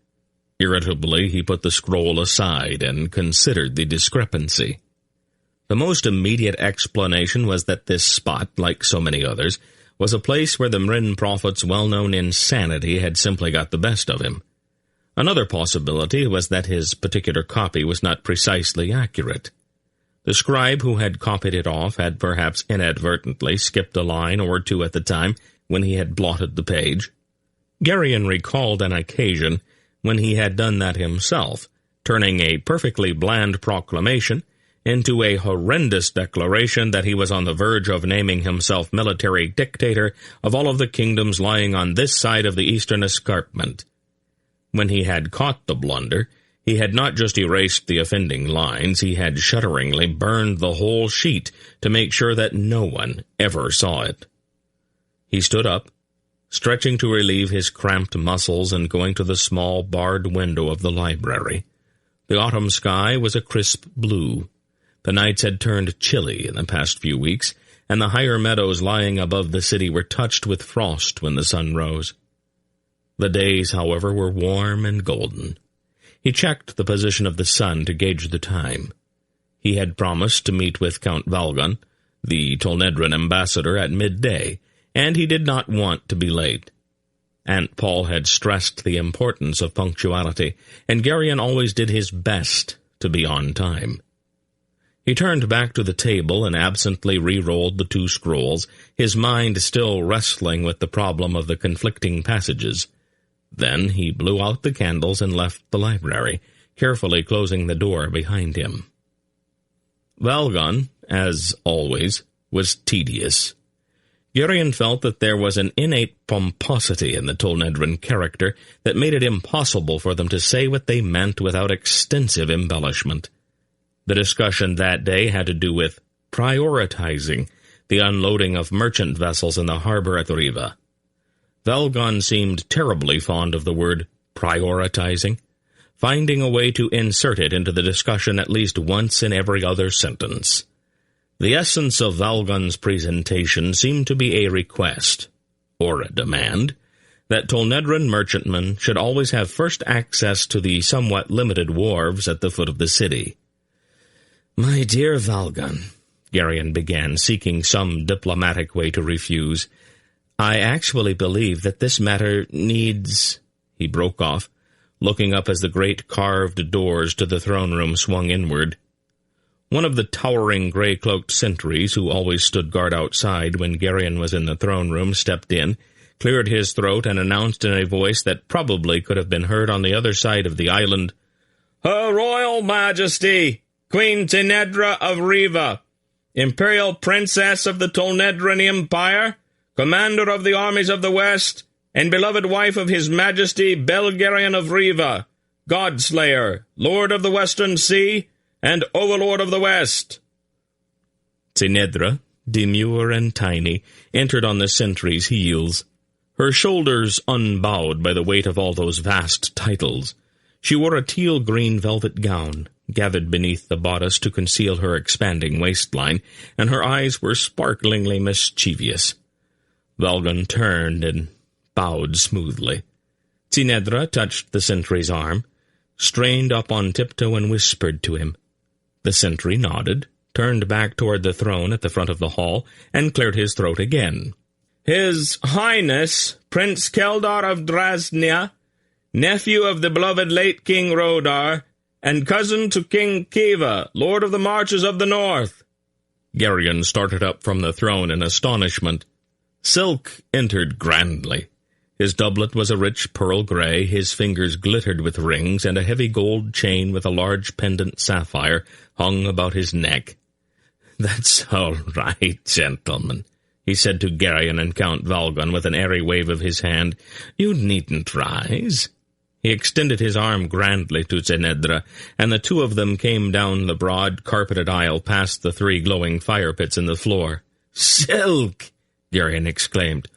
Irritably, he put the scroll aside and considered the discrepancy. The most immediate explanation was that this spot, like so many others, was a place where the Mrin prophet's well-known insanity had simply got the best of him. Another possibility was that his particular copy was not precisely accurate. The scribe who had copied it off had perhaps inadvertently skipped a line or 2 at the time when he had blotted the page. Geryon recalled an occasion when he had done that himself, turning a perfectly bland proclamation into a horrendous declaration that he was on the verge of naming himself military dictator of all of the kingdoms lying on this side of the eastern escarpment. When he had caught the blunder, he had not just erased the offending lines, he had shudderingly burned the whole sheet to make sure that no one ever saw it. He stood up, stretching to relieve his cramped muscles and going to the small barred window of the library. The autumn sky was a crisp blue. The nights had turned chilly in the past few weeks, and the higher meadows lying above the city were touched with frost when the sun rose. The days, however, were warm and golden. He checked the position of the sun to gauge the time. He had promised to meet with Count Valgon, the Tolnedran ambassador, at midday, and he did not want to be late. Aunt Paul had stressed the importance of punctuality, and Geryon always did his best to be on time. He turned back to the table and absently re-rolled the 2 scrolls, his mind still wrestling with the problem of the conflicting passages. Then he blew out the candles and left the library, carefully closing the door behind him. Valgon, as always, was tedious. Geryon felt that there was an innate pomposity in the Tolnedran character that made it impossible for them to say what they meant without extensive embellishment. The discussion that day had to do with prioritizing the unloading of merchant vessels in the harbor at Riva. Valgon seemed terribly fond of the word prioritizing, finding a way to insert it into the discussion at least once in every other sentence. The essence of Valgon's presentation seemed to be a request, or a demand, that Tolnedran merchantmen should always have first access to the somewhat limited wharves at the foot of the city. "My dear Valgon," Geryon began, seeking some diplomatic way to refuse, "I actually believe that this matter needs—" He broke off, looking up as the great carved doors to the throne room swung inward. One of the towering gray-cloaked sentries, who always stood guard outside when Geryon was in the throne room, stepped in, cleared his throat, and announced in a voice that probably could have been heard on the other side of the island, "Her Royal Majesty, Queen Tenedra of Riva, Imperial Princess of the Tolnedran Empire, Commander of the Armies of the West, and beloved wife of His Majesty Belgarion of Riva, Godslayer, Lord of the Western Sea, and Overlord of the West." Tenedra, demure and tiny, entered on the sentry's heels, her shoulders unbowed by the weight of all those vast titles. She wore a teal-green velvet gown, gathered beneath the bodice to conceal her expanding waistline, and her eyes were sparklingly mischievous. Valgon turned and bowed smoothly. Tenedra touched the sentry's arm, strained up on tiptoe and whispered to him. The sentry nodded, turned back toward the throne at the front of the hall, and cleared his throat again. "His Highness, Prince Keldar of Drasnia, nephew of the beloved late King Rodar, and cousin to King Kiva, Lord of the Marches of the North." Geryon started up from the throne in astonishment. Silk entered grandly. His doublet was a rich pearl gray, his fingers glittered with rings, and a heavy gold chain with a large pendant sapphire hung about his neck. "That's all right, gentlemen," he said to Geryon and Count Valgon with an airy wave of his hand. "You needn't rise." He extended his arm grandly to Tenedra, and the 2 of them came down the broad, carpeted aisle past the 3 glowing fire pits in the floor. "Silk!" Geryon exclaimed.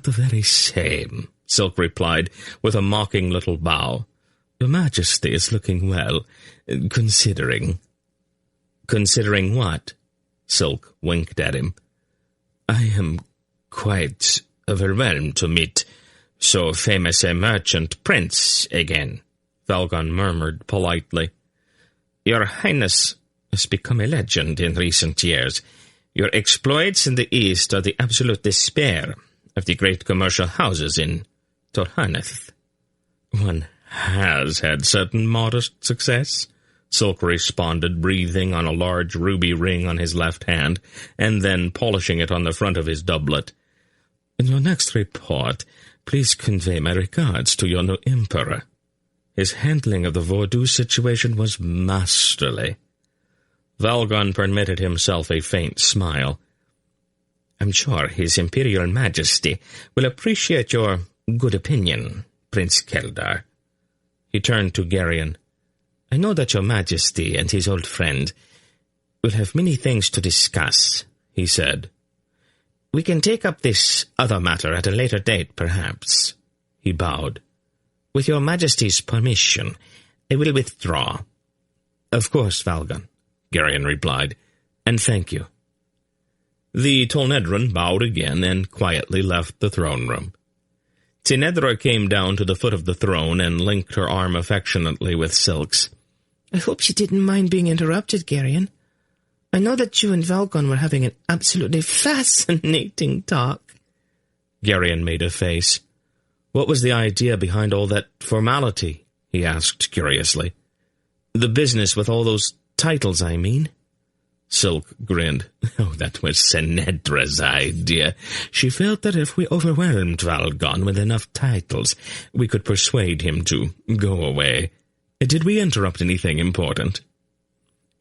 "The very same," Silk replied, with a mocking little bow. "Your Majesty is looking well, considering." "Considering what?" Silk winked at him. "I am quite overwhelmed to meet so famous a merchant prince again," Valgon murmured politely. "Your Highness has become a legend in recent years. Your exploits in the East are the absolute despair of the great commercial houses in Torhaneth." "One has had certain modest success," Silk responded, breathing on a large ruby ring on his left hand, and then polishing it on the front of his doublet. "In your next report, please convey my regards to your new emperor. His handling of the Vordu situation was masterly." Valgon permitted himself a faint smile. "I'm sure His Imperial Majesty will appreciate your good opinion, Prince Keldar." He turned to Geryon. "I know that your Majesty and his old friend will have many things to discuss," he said.
We can take up this other matter at a later date, perhaps. He bowed. With your Majesty's permission, I will withdraw. Of course, Valgon, Garion replied, and thank you. The Tolnedron bowed again and quietly left the throne room. Tinedra came down to the foot of the throne and linked her arm affectionately with Silk's.
I hope you didn't mind being interrupted, Garion. I know that you and Valgon were having an absolutely fascinating talk.
Garion made a face. What was the idea behind all that formality? He asked curiously. The business with all those titles, I mean. Silk grinned. Oh, that was Senedra's idea. She felt that if we overwhelmed Valgon with enough titles, we could persuade him to go away. Did we interrupt anything important?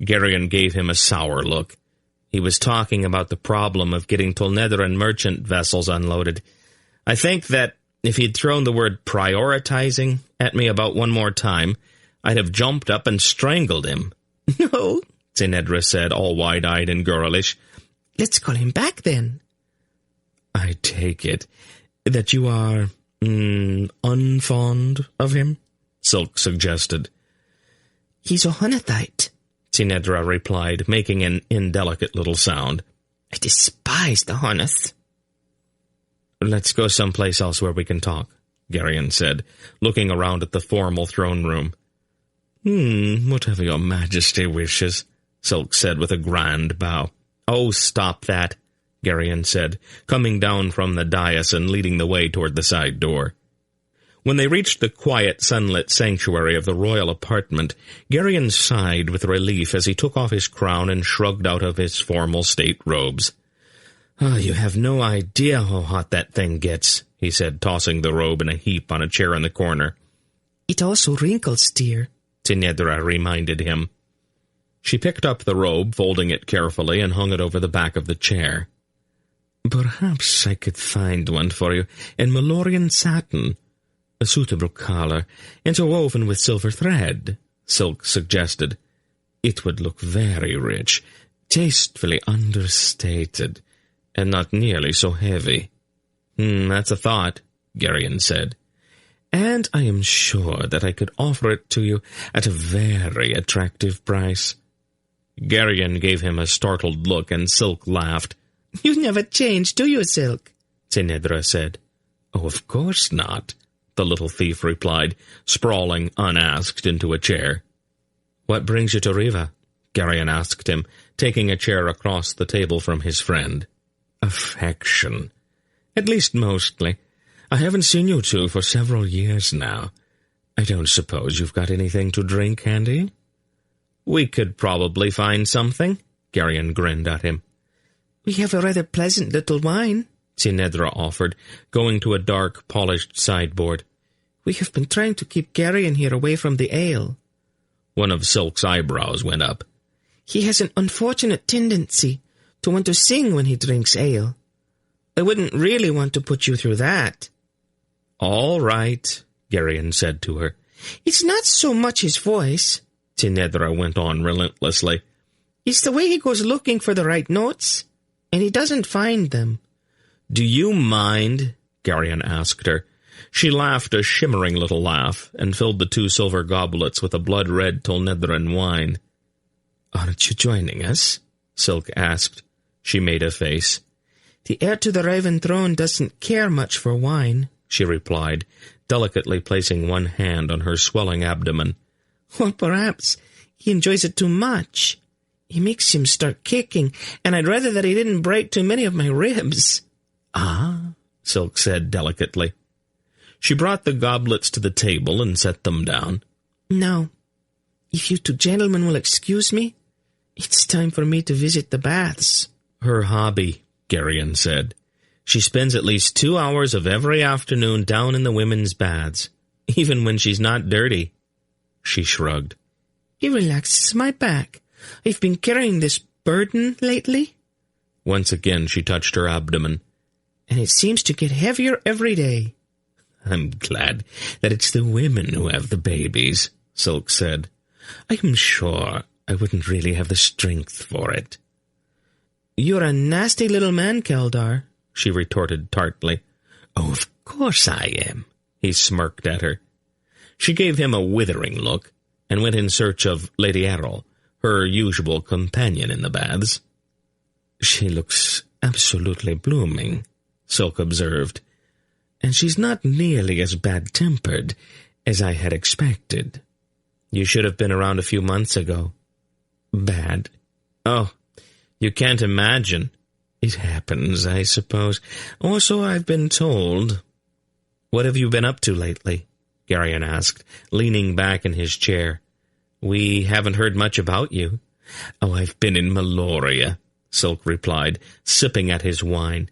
Garion gave him a sour look. He was talking about the problem of getting Tolnedran merchant vessels unloaded. I think that if he'd thrown the word prioritizing at me about one more time, I'd have jumped up and strangled him.
No,
Tinedra said, all wide-eyed and girlish.
Let's call him back, then.
I take it that you are, unfond of him? Silk suggested.
He's a Honathite,
Tinedra replied, making an indelicate little sound.
I despise the Honath.
Let's go someplace else where we can talk, Garion said, looking around at the formal throne room. Whatever your Majesty wishes, Silk said with a grand bow. Oh, stop that, Garion said, coming down from the dais and leading the way toward the side door. When they reached the quiet, sunlit sanctuary of the royal apartment, Garion sighed with relief as he took off his crown and shrugged out of his formal state robes. You have no idea how hot that thing gets, he said, tossing the robe in a heap on a chair in the corner.
It also wrinkles, dear,
Tinedra reminded him. She picked up the robe, folding it carefully, and hung it over the back of the chair. Perhaps I could find one for you in Malloreon satin, a suitable collar, interwoven with silver thread, Silk suggested. It would look very rich, tastefully understated, and not nearly so heavy. That's a thought, Garion said. And I am sure that I could offer it to you at a very attractive price. Garion gave him a startled look, and Silk laughed.
You never change, do you, Silk?
Tinedra said. Oh, of course not, the little thief replied, sprawling unasked into a chair. What brings you to Riva? Garion asked him, taking a chair across the table from his friend. Affection. At least mostly. I haven't seen you two for several years now. I don't suppose you've got anything to drink handy? We could probably find something, Garion grinned at him.
We have a rather pleasant little wine,
Tinedra offered, going to a dark, polished sideboard.
We have been trying to keep Garion here away from the ale.
One of Silk's eyebrows went up.
He has an unfortunate tendency to want to sing when he drinks ale. I wouldn't really want to put you through that.
All right, Garion said to her.
It's not so much his voice,
Tinedra went on relentlessly.
It's the way he goes looking for the right notes, and he doesn't find them.
Do you mind? Garion asked her. She laughed a shimmering little laugh, and filled the 2 silver goblets with a blood-red Tolnedran wine. Aren't you joining us? Silk asked. She made a face.
The heir to the Raven throne doesn't care much for wine,
she replied, delicately placing one hand on her swelling abdomen.
Or perhaps he enjoys it too much. He makes him start kicking, and I'd rather that he didn't break too many of my ribs.
Ah, Silk said delicately. She brought the goblets to the table and set them down.
Now, if you 2 gentlemen will excuse me, it's time for me to visit the baths.
Her hobby, Garion said. She spends at least 2 hours of every afternoon down in the women's baths, even when she's not dirty. She shrugged.
It relaxes my back. I've been carrying this burden lately.
Once again she touched her abdomen.
And it seems to get heavier every day.
I'm glad that it's the women who have the babies, Silk said. I'm sure I wouldn't really have the strength for it.
You're a nasty little man, Keldar,
she retorted tartly.
"Oh, of course I am,"
he smirked at her. She gave him a withering look, and went in search of Lady Errol, her usual companion in the baths.
"She looks absolutely blooming," Silk observed, "and she's not nearly as bad-tempered as I had expected."
"You should have been around a few months ago."
"Bad?
Oh, you can't imagine."
"It happens, I suppose. Or so I've been told."
"What have you been up to lately?" Geryon asked, leaning back in his chair. "We haven't heard much about you."
"Oh, I've been in Malloreon," Silk replied, sipping at his wine.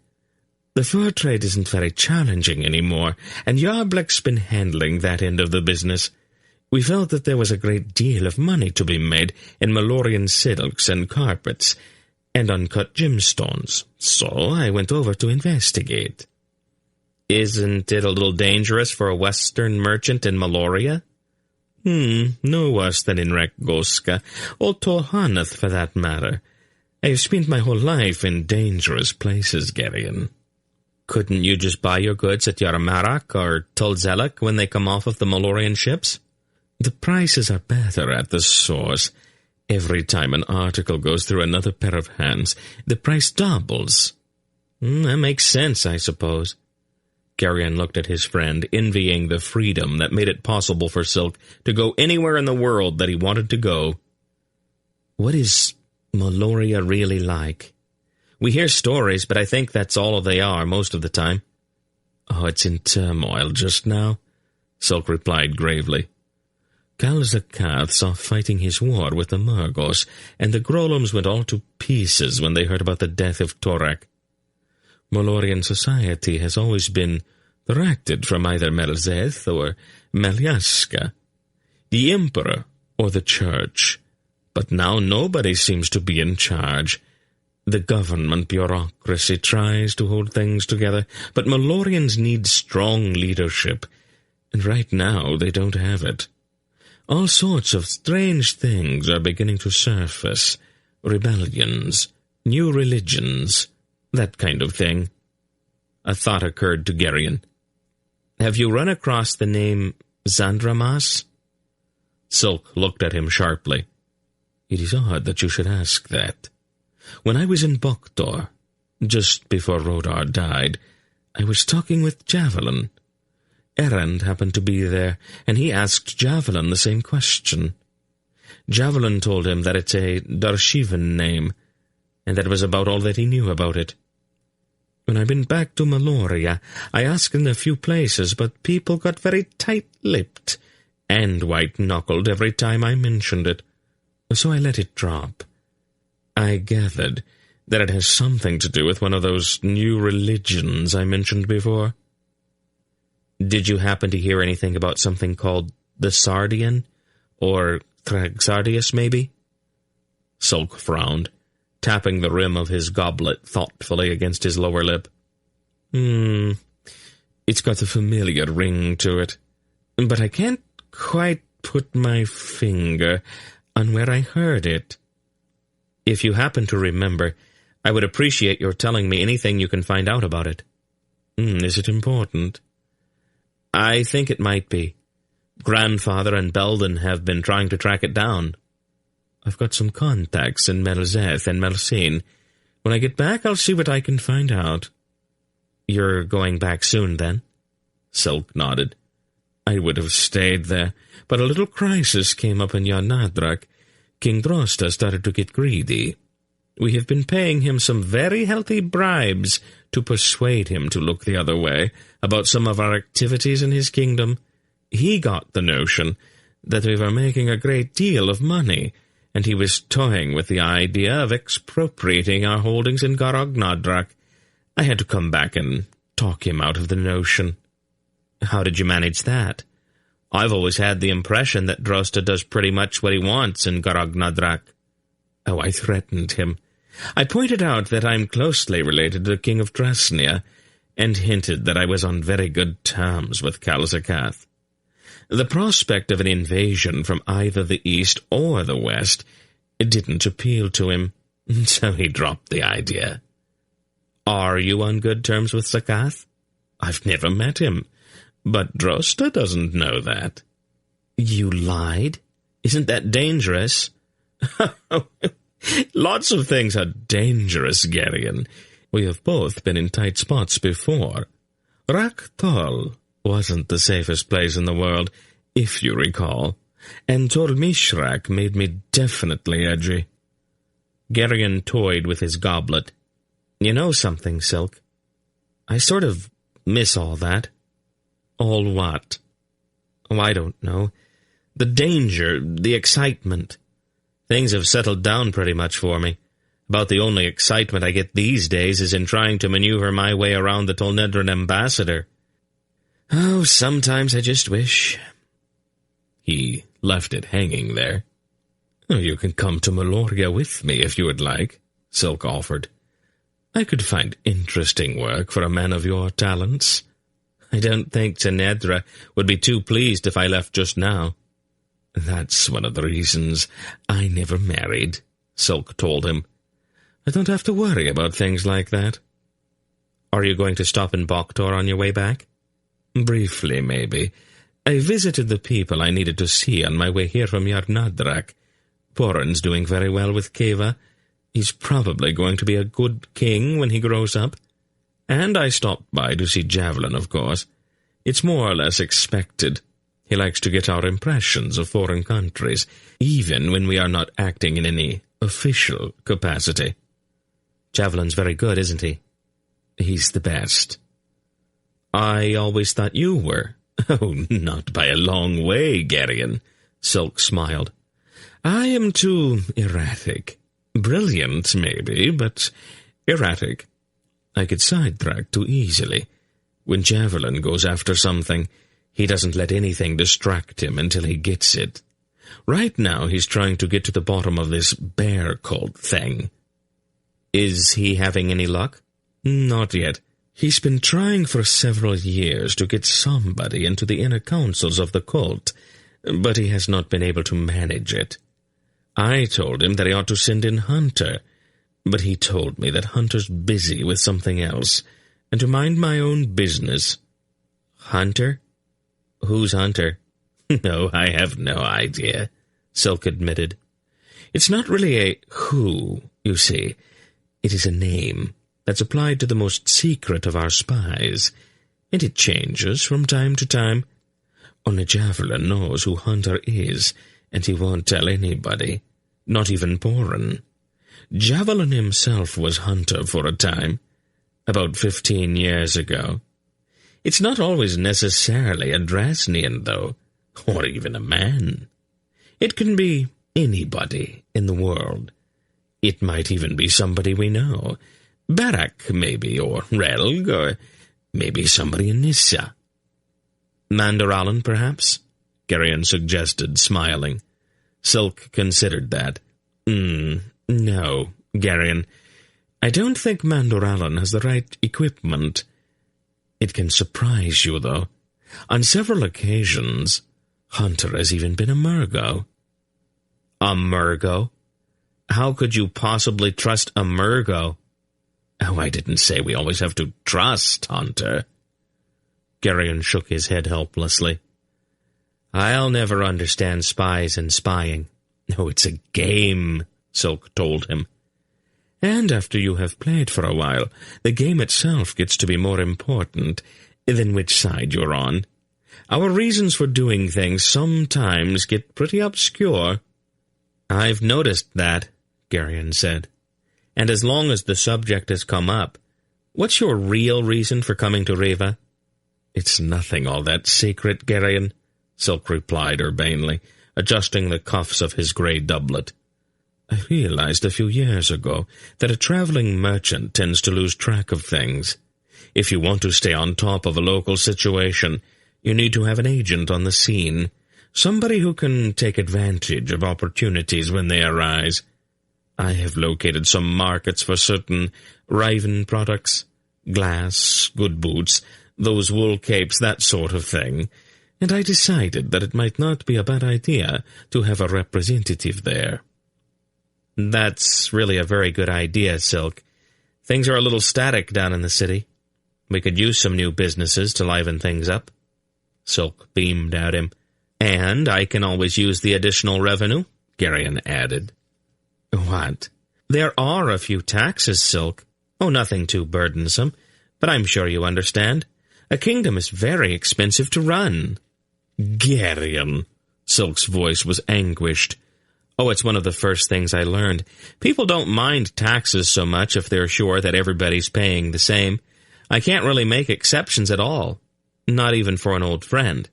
"The fur trade isn't very challenging anymore, and Yarbleck's been handling that end of the business. We felt that there was a great deal of money to be made in Malloreon silks and carpets, and uncut gemstones, so I went over to investigate."
"Isn't it a little dangerous for a Western merchant in Malloreon?"
No worse than in Rekgoska, or Torhanath for that matter. I have spent my whole life in dangerous places, Geryon."
"Couldn't you just buy your goods at Yarmarak or Tulzelek when they come off of the Malloreon ships?"
"The prices are better at the source. Every time an article goes through another pair of hands, the price doubles."
"That makes sense, I suppose." Geryon looked at his friend, envying the freedom that made it possible for Silk to go anywhere in the world that he wanted to go. "What is Malloreon really like? We hear stories, but I think that's all they are most of the time."
"Oh, it's in turmoil just now," Silk replied gravely. "Kalzakath's off fighting his war with the Murgos, and the Grolums went all to pieces when they heard about the death of Torak. Malloreon society has always been directed from either Melzeth or Melyaska, the Emperor or the Church, but now nobody seems to be in charge. The government bureaucracy tries to hold things together, but Malloreons need strong leadership, and right now they don't have it. All sorts of strange things are beginning to surface. Rebellions, new religions, that kind of thing."
A thought occurred to Geryon. "Have you run across the name Zandramas?"
Silk looked at him sharply. "It is odd that you should ask that. When I was in Boktor, just before Rodar died, I was talking with Javelin. Erend happened to be there, and he asked Javelin the same question. Javelin told him that it's a Darshivan name, and that was about all that he knew about it. When I've been back to Malloreon, I asked in a few places, but people got very tight-lipped and white-knuckled every time I mentioned it, so I let it drop. I gathered that it has something to do with one of those new religions I mentioned before."
"Did you happen to hear anything about something called the Sardian? Or Thragsardius, maybe?" Silk frowned, tapping the rim of his goblet thoughtfully against his lower lip.
It's got a familiar ring to it, but I can't quite put my finger on where I heard it."
"If you happen to remember, I would appreciate your telling me anything you can find out about it."
Is it important?"
"I think it might be. Grandfather and Belden have been trying to track it down."
"I've got some contacts in Melzeth and Melcene. When I get back, I'll see what I can find out."
"You're going back soon, then?"
Silk nodded. "I would have stayed there, but a little crisis came up in Yarnadrak. King Drosta started to get greedy. We have been paying him some very healthy bribes to persuade him to look the other way about some of our activities in his kingdom. He got the notion that we were making a great deal of money, and he was toying with the idea of expropriating our holdings in Gorognadrak. I had to come back and talk him out of the notion."
"How did you manage that? I've always had the impression that Drosta does pretty much what he wants in Gorognadrak."
"Oh, I threatened him. I pointed out that I'm closely related to the King of Trasnia, and hinted that I was on very good terms with Kalzakath. The prospect of an invasion from either the east or the west didn't appeal to him, so he dropped the idea."
Are you on good terms with Sakath? I've never met him, but Drosta doesn't know that. You lied? Isn't that dangerous? Lots of things are dangerous, Geryon. We have both been in tight spots before. Raktal wasn't the safest place in the world, if you recall, and Tormishrak made me definitely edgy. Geryon toyed with his goblet. You know something, Silk? I sort of miss all that. All what? Oh, I don't know. The danger, the excitement. Things have settled down pretty much for me. About the only excitement I get these days is in trying to maneuver my way around the Tolnedran ambassador. Oh, sometimes I just wish. He left it hanging there. Oh, you can come to Malloreon with me if you would like, Silk offered. I could find interesting work for a man of your talents. I don't think Tenedra would be too pleased if I left just now. That's one of the reasons I never married, Silk told him. I don't have to worry about things like that. Are you going to stop in Boktor on your way back? Briefly, maybe. I visited the people I needed to see on my way here from Yarnadrak. Poran's doing very well with Keva. He's probably going to be a good king when he grows up. And I stopped by to see Javelin, of course. It's more or less expected. He likes to get our impressions of foreign countries, even when we are not acting in any official capacity. Javelin's very good, isn't he? He's the best. I always thought you were. Oh, not by a long way, Geryon, Silk smiled. I am too erratic. Brilliant, maybe, but erratic. I get sidetracked too easily. When Javelin goes after something, he doesn't let anything distract him until he gets it. Right now, he's trying to get to the bottom of this bear cult thing. Is he having any luck? Not yet. He's been trying for several years to get somebody into the inner councils of the cult, but he has not been able to manage it. I told him that he ought to send in Hunter, but he told me that Hunter's busy with something else, and to mind my own business. Hunter? Who's Hunter? No, I have no idea, Silk admitted. It's not really a who, you see. It is a name that's applied to the most secret of our spies, and it changes from time to time. Only Javelin knows who Hunter is, and he won't tell anybody, not even Poran. Javelin himself was Hunter for a time, about 15 years ago. It's not always necessarily a Drasnian, though, or even a man. It can be anybody in the world. It might even be somebody we know. Barak, maybe, or Relg, or maybe somebody in Nissa. Mandoralan, perhaps? Geryon suggested, smiling. Silk considered that. No, Geryon. I don't think Mandoralan has the right equipment. It can surprise you, though. On several occasions, Hunter has even been a Murgo. A Murgo? How could you possibly trust a Murgo? Oh, I didn't say we always have to trust Hunter. Geryon shook his head helplessly. I'll never understand spies and spying. No, it's a game, Silk told him. And after you have played for a while, the game itself gets to be more important than which side you're on. Our reasons for doing things sometimes get pretty obscure. I've noticed that, Geryon said. And as long as the subject has come up, what's your real reason for coming to Riva? It's nothing all that secret, Geryon, Silk replied urbanely, adjusting the cuffs of his grey doublet. I realized a few years ago that a traveling merchant tends to lose track of things. If you want to stay on top of a local situation, you need to have an agent on the scene, somebody who can take advantage of opportunities when they arise. I have located some markets for certain Riven products, glass, good boots, those wool capes, that sort of thing, and I decided that it might not be a bad idea to have a representative there. That's really a very good idea, Silk.
Things are a little static down in the city. We could use some new businesses to liven things up." Silk beamed at him. "And I can always use the additional revenue," Geryon added. "What?" "There are a few taxes, Silk. Oh, nothing too burdensome, but I'm sure you understand. A kingdom is very expensive to run."
"Geryon!"
Silk's voice was anguished. "Oh, it's one of the first things I learned. People don't mind taxes so much if they're sure that everybody's paying the same. I can't really make exceptions at all, not even for an old friend.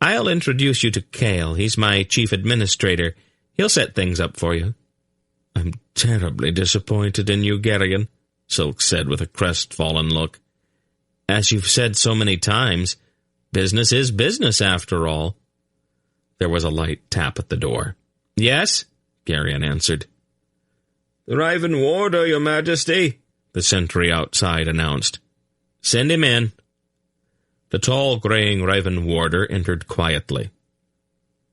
I'll introduce you to Cale. He's my chief administrator. He'll set things up for you."
"I'm terribly disappointed in you, Geryon," Silk said with a crestfallen look.
"As you've said so many times, business is business after all." There was a light tap at the door. "Yes?" Geryon answered.
"The Raven Warder, Your Majesty," the sentry outside announced.
"Send him in."
The tall, graying Raven Warder entered quietly.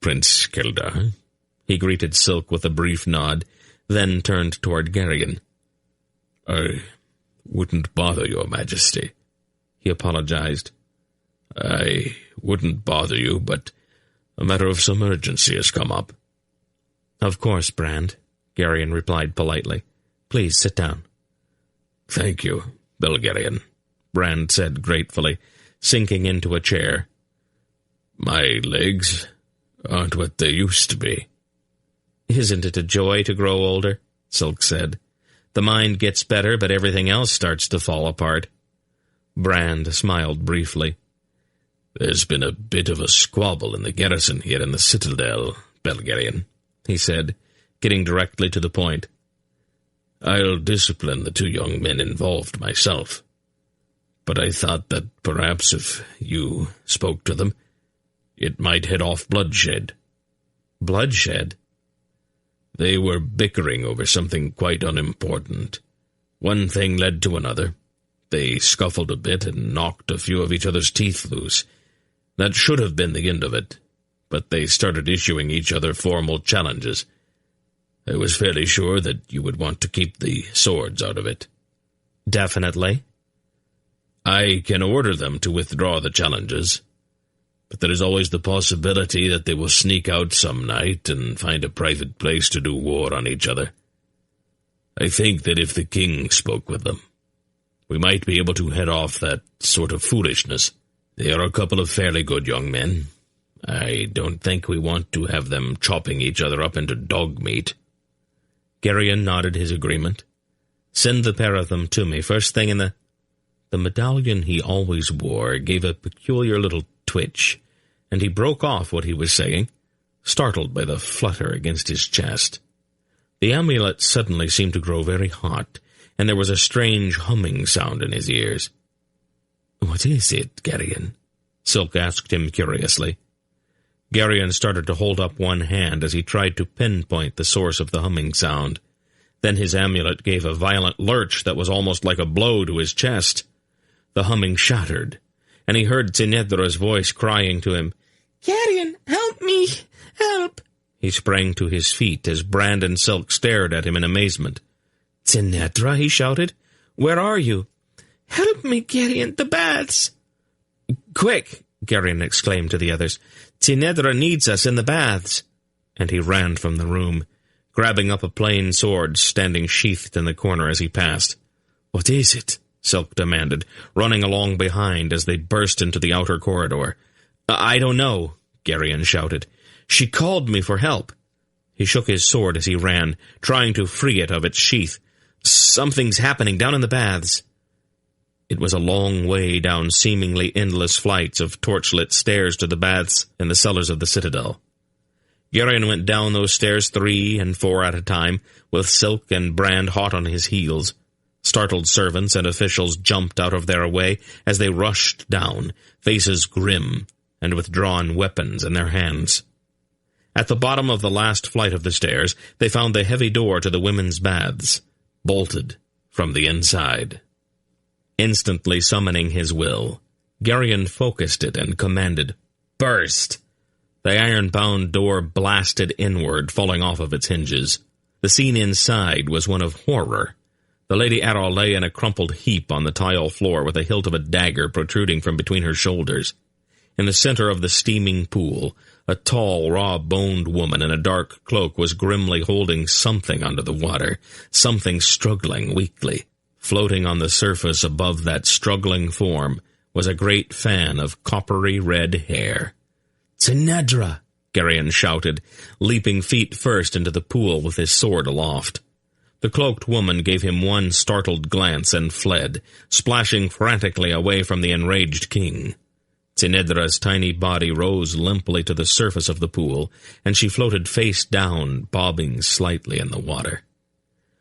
"Prince Kildar," he greeted Silk with a brief nod, then turned toward Geryon. "I wouldn't bother Your Majesty," he apologized. "I wouldn't bother you, but a matter of some urgency has come up."
"Of course, Brand," Geryon replied politely. "Please sit down."
"Thank you, Belgarian," Brand said gratefully, sinking into a chair. "My legs aren't what they used to be."
"Isn't it a joy to grow older?" Silk said. "The mind gets better, but everything else starts to fall apart."
Brand smiled briefly. "There's been a bit of a squabble in the garrison here in the Citadel, Belgarian," he said, getting directly to the point. "I'll discipline the two young men involved myself, but I thought that perhaps if you spoke to them, it might head off bloodshed."
"Bloodshed?"
"They were bickering over something quite unimportant. One thing led to another. They scuffled a bit and knocked a few of each other's teeth loose. That should have been the end of it, but they started issuing each other formal challenges. I was fairly sure that you would want to keep the swords out of it."
"Definitely."
"I can order them to withdraw the challenges, but there is always the possibility that they will sneak out some night and find a private place to do war on each other. I think that if the king spoke with them, we might be able to head off that sort of foolishness. They are a couple of fairly good young men. I don't think we want to have them chopping each other up into dog meat."
Geryon nodded his agreement. "Send the pair of them to me, first thing in the—" The medallion he always wore gave a peculiar little twitch, and he broke off what he was saying, startled by the flutter against his chest. The amulet suddenly seemed to grow very hot, and there was a strange humming sound in his ears.
"What is it, Geryon?"
Silk asked him curiously. Geryon started to hold up one hand as he tried to pinpoint the source of the humming sound. Then his amulet gave a violent lurch that was almost like a blow to his chest. The humming shattered, and he heard Tinedra's voice crying to him,
"Geryon, help me! Help!"
He sprang to his feet as Brand and Silk stared at him in amazement. "Tinedra," he shouted, "where are you?"
"Help me, Geryon, the baths!"
"Quick!" Geryon exclaimed to the others. "Tinedra needs us in the baths!" And he ran from the room, grabbing up a plain sword standing sheathed in the corner as he passed.
"What is it?"
Silk demanded, running along behind as they burst into the outer corridor. "I don't know," Geryon shouted. "She called me for help." He shook his sword as he ran, trying to free it of its sheath. "Something's happening down in the baths." It was a long way down seemingly endless flights of torchlit stairs to the baths in the cellars of the Citadel. Geryon went down those stairs 3 and 4 at a time, with Silk and Brand hot on his heels. Startled servants and officials jumped out of their way as they rushed down, faces grim and with drawn weapons in their hands. At the bottom of the last flight of the stairs, they found the heavy door to the women's baths, bolted from the inside. Instantly summoning his will, Geryon focused it and commanded, "Burst!" The iron-bound door blasted inward, falling off of its hinges. The scene inside was one of horror.
The Lady Arrow lay in a crumpled heap on the tile floor with the hilt of a dagger protruding from between her shoulders. In the center of the steaming pool, a tall, raw-boned woman in a dark cloak was grimly holding something under the water, something struggling weakly. Floating on the surface above that struggling form was a great fan of coppery red hair. "Tsenedra!" Geryon shouted, leaping feet first into the pool with his sword aloft. The cloaked woman gave him one startled glance and fled, splashing frantically away from the enraged king. Tsenedra's tiny body rose limply to the surface of the pool, and she floated face down, bobbing slightly in the water.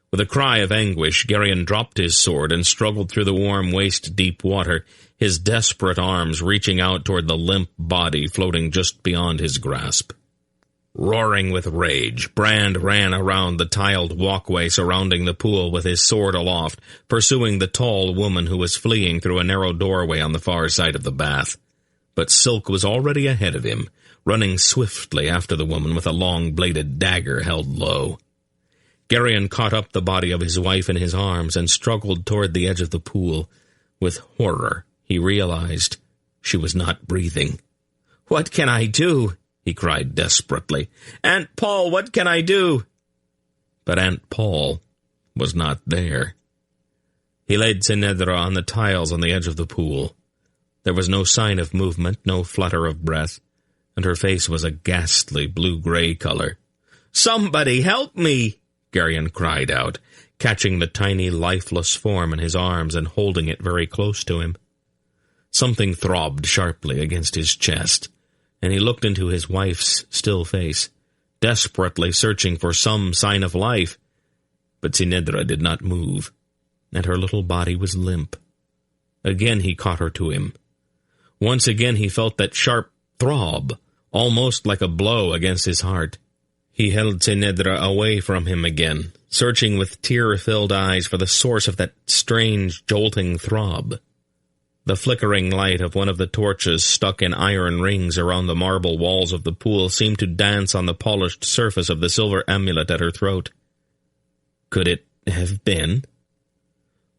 With a cry of anguish, Geryon dropped his sword and struggled through the warm, waist-deep water, his desperate arms reaching out toward the limp body floating just beyond his grasp. Roaring with rage, Brand ran around the tiled walkway surrounding the pool with his sword aloft, pursuing the tall woman who was fleeing through a narrow doorway on the far side of the bath. But Silk was already ahead of him, running swiftly after the woman with a long-bladed dagger held low. Geryon caught up the body of his wife in his arms and struggled toward the edge of the pool. With horror, he realized she was not breathing. "What can I do?" he cried desperately. "Aunt Paul, what can I do?" But Aunt Paul was not there. He laid Tsenedra on the tiles on the edge of the pool. There was no sign of movement, no flutter of breath, and her face was a ghastly blue-gray color. "Somebody help me!" Geryon cried out, catching the tiny, lifeless form in his arms and holding it very close to him. Something throbbed sharply against his chest, and he looked into his wife's still face, desperately searching for some sign of life. But Tsenedra did not move, and her little body was limp. Again he caught her to him. Once again he felt that sharp throb, almost like a blow against his heart. He held Tsenedra away from him again, searching with tear-filled eyes for the source of that strange, jolting throb. The flickering light of one of the torches stuck in iron rings around the marble walls of the pool seemed to dance on the polished surface of the silver amulet at her throat. Could it have been?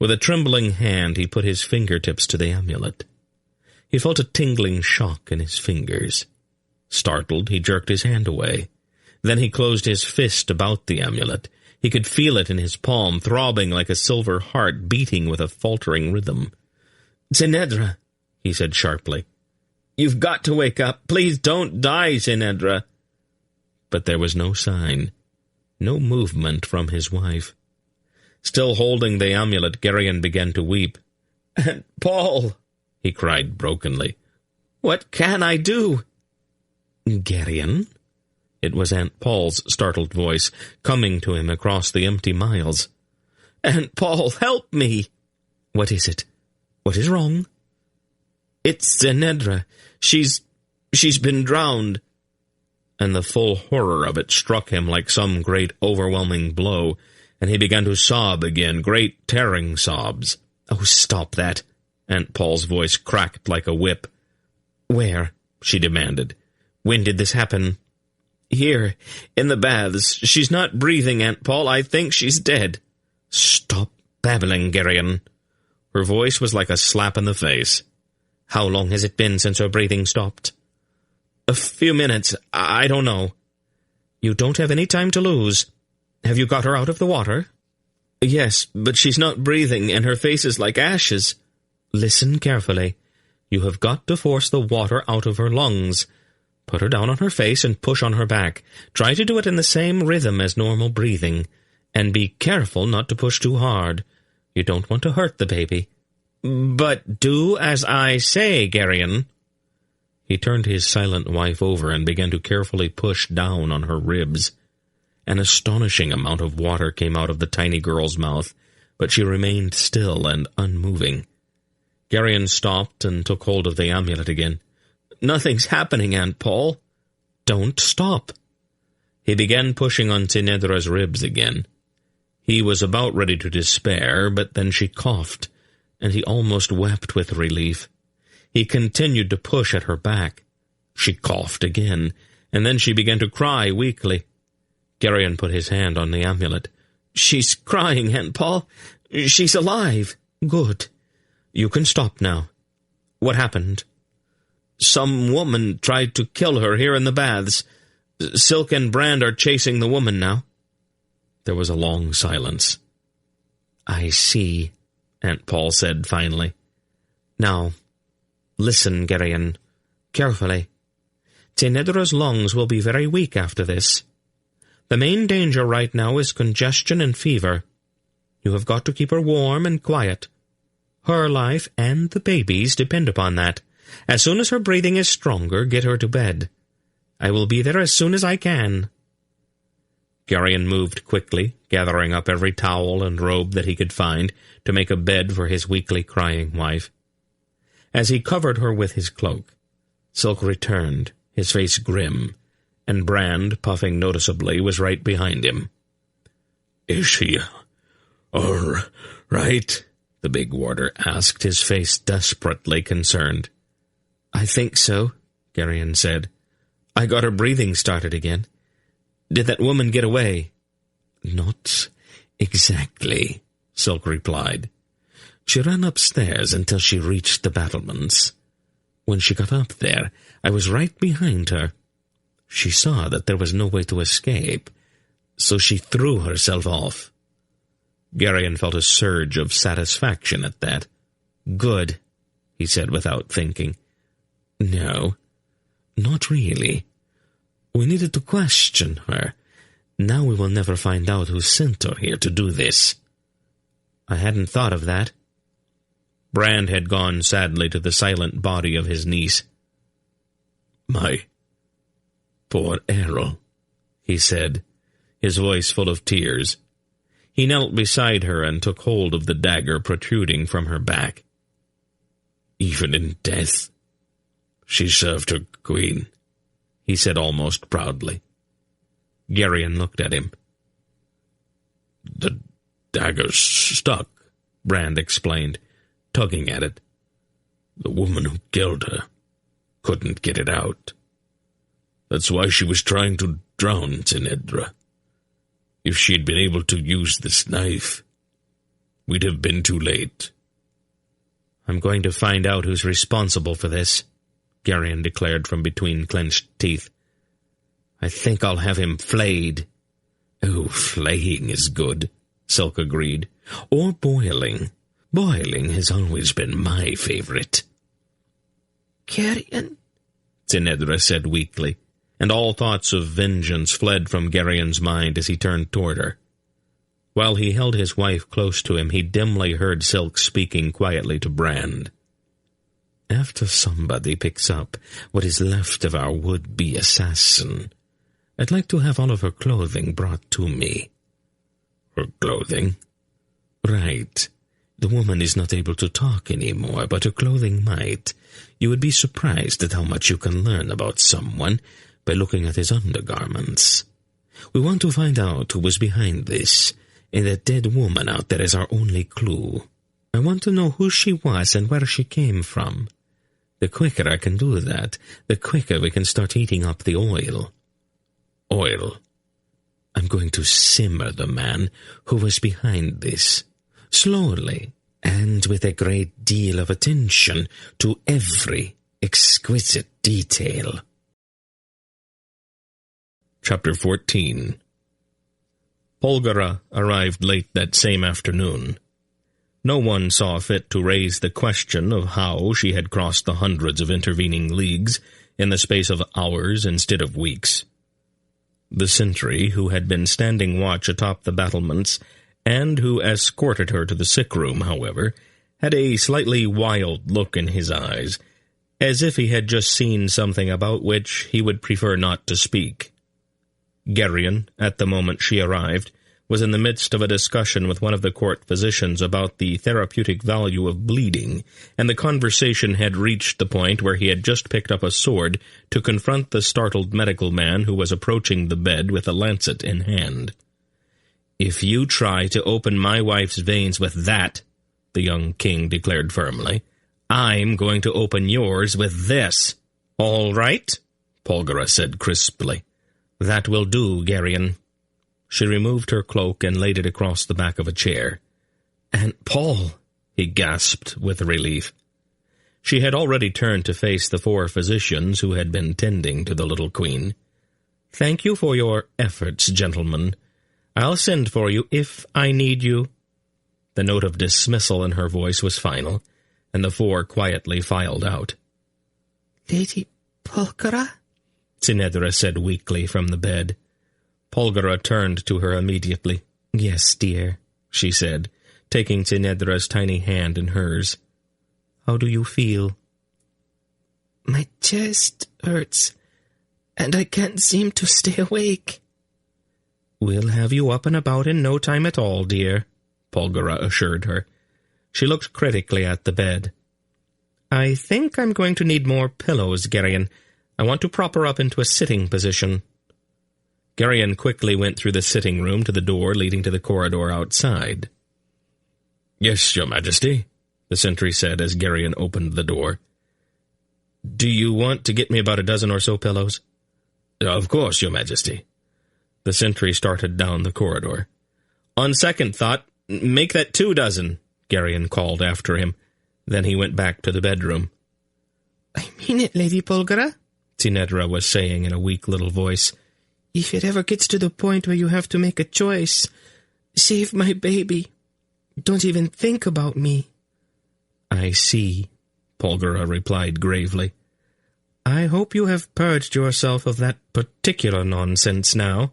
With a trembling hand he put his fingertips to the amulet. He felt a tingling shock in his fingers. Startled, he jerked his hand away. Then he closed his fist about the amulet. He could feel it in his palm, throbbing like a silver heart beating with a faltering rhythm. "Tsenedra," he said sharply. "You've got to wake up. Please don't die, Tsenedra." But there was no sign, no movement from his wife. Still holding the amulet, Geryon began to weep. "Aunt Paul," he cried brokenly, "what can I do?" "Geryon?" It was Aunt Paul's startled voice, coming to him across the empty miles. "Aunt Paul, help me!" "What is it? What is wrong?" "It's Tsenedra. She's been drowned." And the full horror of it struck him like some great overwhelming blow, and he began to sob again, great tearing sobs. "Oh, stop that!" Aunt Paul's voice cracked like a whip. "Where?" she demanded. "When did this happen?" "Here, in the baths. She's not breathing, Aunt Paul. I think she's dead." "Stop babbling, Geryon." Her voice was like a slap in the face. "How long has it been since her breathing stopped?" "A few minutes. I don't know." "You don't have any time to lose. Have you got her out of the water?" "Yes, but she's not breathing, and her face is like ashes." "Listen carefully. You have got to force the water out of her lungs. Put her down on her face and push on her back. Try to do it in the same rhythm as normal breathing. And be careful not to push too hard. You don't want to hurt the baby." "But do as I say, Geryon." He turned his silent wife over and began to carefully push down on her ribs. An astonishing amount of water came out of the tiny girl's mouth, but she remained still and unmoving. Geryon stopped and took hold of the amulet again. "Nothing's happening, Aunt Paul." "Don't stop." He began pushing on Tsenedra's ribs again. He was about ready to despair, but then she coughed, and he almost wept with relief. He continued to push at her back. She coughed again, and then she began to cry weakly. Geryon put his hand on the amulet. "She's crying, Aunt Paul.
She's alive. Good. You can stop now. What happened? Some woman tried to kill her here in the baths. Silk and Brand are chasing the woman now.
There was a long silence.
I see, Aunt Paul said finally. Now, listen, Geryon, carefully. Tinedra's lungs will be very weak after this. The main danger right now is congestion and fever. You have got to keep her warm and quiet. Her life and the baby's depend upon that. As soon as her breathing is stronger, get her to bed. I will be there as soon as I can.
Geryon moved quickly, gathering up every towel and robe that he could find to make a bed for his weakly crying wife. As he covered her with his cloak, Silk returned, his face grim, and Brand, puffing noticeably, was right behind him.
"Is she all right?" the big warder asked, his face desperately concerned.
I think so, Geryon said. I got her breathing started again. Did that woman get away?
Not exactly, Silk replied. She ran upstairs until she reached the battlements. When she got up there, I was right behind her. She saw that there was no way to escape, so she threw herself off.
Geryon felt a surge of satisfaction at that.
Good, he said without thinking.
No, not really. We needed to question her. Now we will never find out who sent her here to do this.
I hadn't thought of that.
Brand had gone sadly to the silent body of his niece.
My poor Errol, he said, his voice full of tears.
He knelt beside her and took hold of the dagger protruding from her back.
Even in death, she served her queen, he said almost proudly.
Geryon looked at him.
The dagger's stuck, Brand explained, tugging at it. The woman who killed her couldn't get it out. That's why she was trying to drown Tinedra. If she'd been able to use this knife, we'd have been too late.
I'm going to find out who's responsible for this, Geryon declared from between clenched teeth. I think I'll have him flayed.
Oh, flaying is good, Silk agreed. Or boiling. Boiling has always been my favorite.
Geryon,
Tinedra said weakly, and all thoughts of vengeance fled from Geryon's mind as he turned toward her. While he held his wife close to him, he dimly heard Silk speaking quietly to Brand.
After somebody picks up what is left of our would-be assassin, I'd like to have all of her clothing brought to me. Her clothing? Right. The woman is not able to talk anymore, but her clothing might. You would be surprised at how much you can learn about someone by looking at his undergarments. We want to find out who was behind this, and that dead woman out there is our only clue. I want to know who she was and where she came from. The quicker I can do that, the quicker we can start heating up the oil. Oil. I'm going to simmer the man who was behind this, slowly, and with a great deal of attention to every exquisite detail.
Chapter 14. Polgara arrived late that same afternoon. No one saw fit to raise the question of how she had crossed the hundreds of intervening leagues in the space of hours instead of weeks. The sentry, who had been standing watch atop the battlements, and who escorted her to the sick room, however, had a slightly wild look in his eyes, as if he had just seen something about which he would prefer not to speak. Geryon, at the moment she arrived, was in the midst of a discussion with one of the court physicians about the therapeutic value of bleeding, and the conversation had reached the point where he had just picked up a sword to confront the startled medical man who was approaching the bed with a lancet in hand. "If you try to open my wife's veins with that," the young king declared firmly, "I'm going to open yours with this." "All right," Polgara said crisply. "That will do, Geryon." She removed her cloak and laid it across the back of a chair. "Aunt Paul," he gasped with relief. She had already turned to face the 4 physicians who had been tending to the little queen. "Thank you for your efforts, gentlemen. I'll send for you if I need you." The note of dismissal in her voice was final, and the 4 quietly filed out.
"Lady Polgara?"
Cinedra said weakly from the bed. Polgara turned to her immediately. "Yes, dear," she said, taking Cinedra's tiny hand in hers. "How do you feel?"
"My chest hurts, and I can't seem to stay awake."
"We'll have you up and about in no time at all, dear," Polgara assured her. She looked critically at the bed. "I think I'm going to need more pillows, Geryon. I want to prop her up into a sitting position." Geryon quickly went through the sitting room to the door leading to the corridor outside. "Yes, Your Majesty," the sentry said as Geryon opened the door. "Do you want to get me about a dozen or so pillows?" "Of course, Your Majesty." The sentry started down the corridor. "On second thought, make that 2 dozen, Geryon called after him. Then he went back to the bedroom.
"I mean it, Lady Polgara,"
Cinedra was saying in a weak little voice.
"If it ever gets to the point where you have to make a choice, save my baby. Don't even think about me."
"I see," Polgara replied gravely.
"I hope you have purged yourself of that particular nonsense now."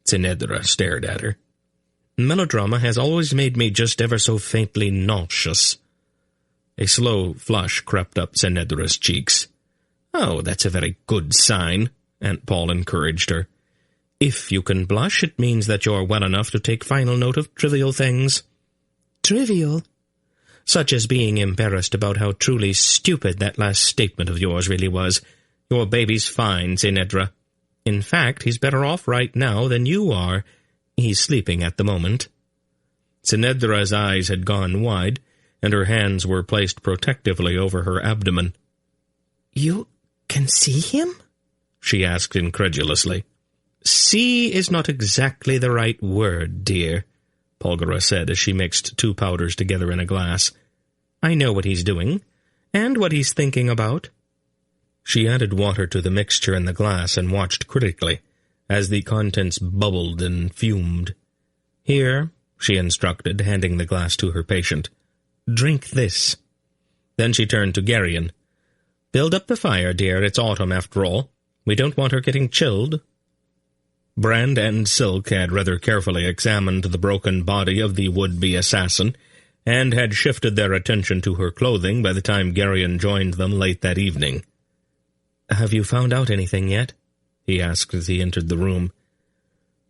Cinedra stared at her.
"Melodrama has always made me just ever so faintly nauseous."
A slow flush crept up Cinedra's cheeks. "Oh, that's a very good sign," Aunt Paul encouraged her. "If you can blush, it means that you're well enough to take final note of trivial things."
"Trivial?"
"Such as being embarrassed about how truly stupid that last statement of yours really was. Your baby's fine, Cinedra. In fact, he's better off right now than you are. He's sleeping at the moment." Cinedra's eyes had gone wide, and her hands were placed protectively over her abdomen.
"You can see him?"
she asked incredulously. "See is not exactly the right word, dear," Polgara said as she mixed 2 powders together in a glass. "I know what he's doing, and what he's thinking about." She added water to the mixture in the glass and watched critically as the contents bubbled and fumed. "Here," she instructed, handing the glass to her patient. "Drink this." Then she turned to Geryon. "Build up the fire, dear. It's autumn, after all. We don't want her getting chilled." Brand and Silk had rather carefully examined the broken body of the would-be assassin, and had shifted their attention to her clothing by the time Geryon joined them late that evening. "Have you found out anything yet?" he asked as he entered the room.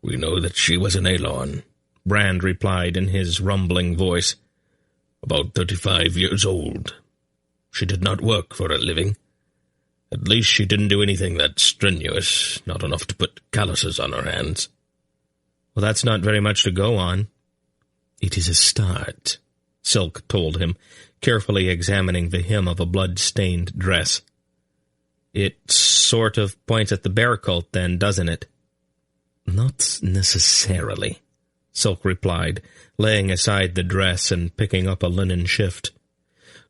"We know that she was an Elon," Brand replied in his rumbling voice. "About 35 years old. She did not work for a living. At least she didn't do anything that strenuous, not enough to put calluses on her hands." "Well, that's not very much to go on." "It is a start," Silk told him, carefully examining the hem of a blood-stained dress. "It sort of points at the bear cult, then, doesn't it?" "Not necessarily," Silk replied, laying aside the dress and picking up a linen shift.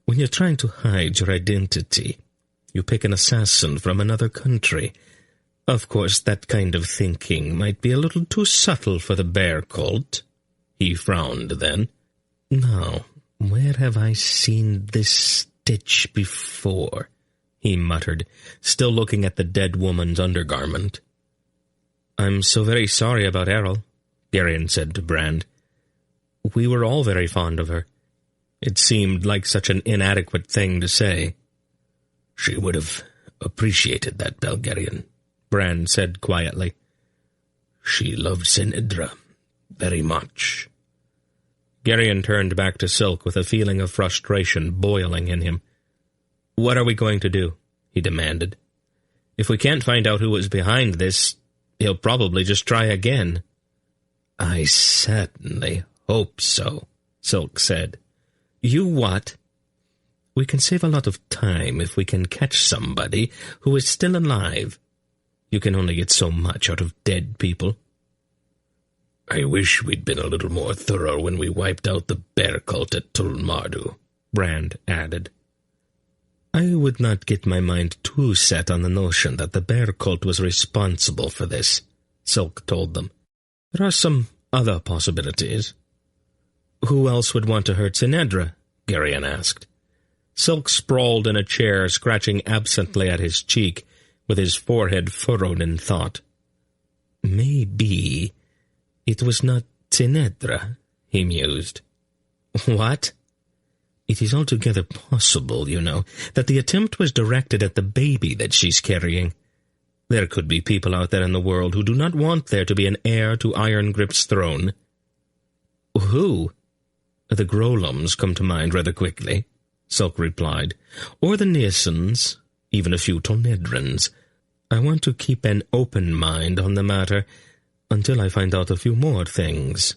"When you're trying to hide your identity, you pick an assassin from another country. Of course, that kind of thinking might be a little too subtle for the bear cult." He frowned then. "Now, where have I seen this stitch before?" he muttered, still looking at the dead woman's undergarment. "I'm so very sorry about Errol," Geryon said to Brand. "We were all very fond of her." It seemed like such an inadequate thing to say. "She would have appreciated that, Belgarian," Brand said quietly. "She loved Cinedra very much." Geryon turned back to Silk with a feeling of frustration boiling in him. "What are we going to do?" he demanded. "If we can't find out who was behind this, he'll probably just try again." "I certainly hope so," Silk said. "You what?" "We can save a lot of time if we can catch somebody who is still alive. You can only get so much out of dead people."
I wish we'd been a little more thorough when we wiped out the bear cult at Tulmardu, Brand added.
I would not get my mind too set on the notion that the bear cult was responsible for this, Silk told them. There are some other possibilities. Who else would want to hurt Sinedra? Geryon asked. Silk sprawled in a chair, scratching absently at his cheek, with his forehead furrowed in thought. Maybe it was not Sinedra, he mused. What? It is altogether possible, you know, that the attempt was directed at the baby that she's carrying. There could be people out there in the world who do not want there to be an heir to Iron Grip's throne. Who? The Grolums come to mind rather quickly, Silk replied. Or the Neesons, even a few Tonedrons. I want to keep an open mind on the matter until I find out a few more things.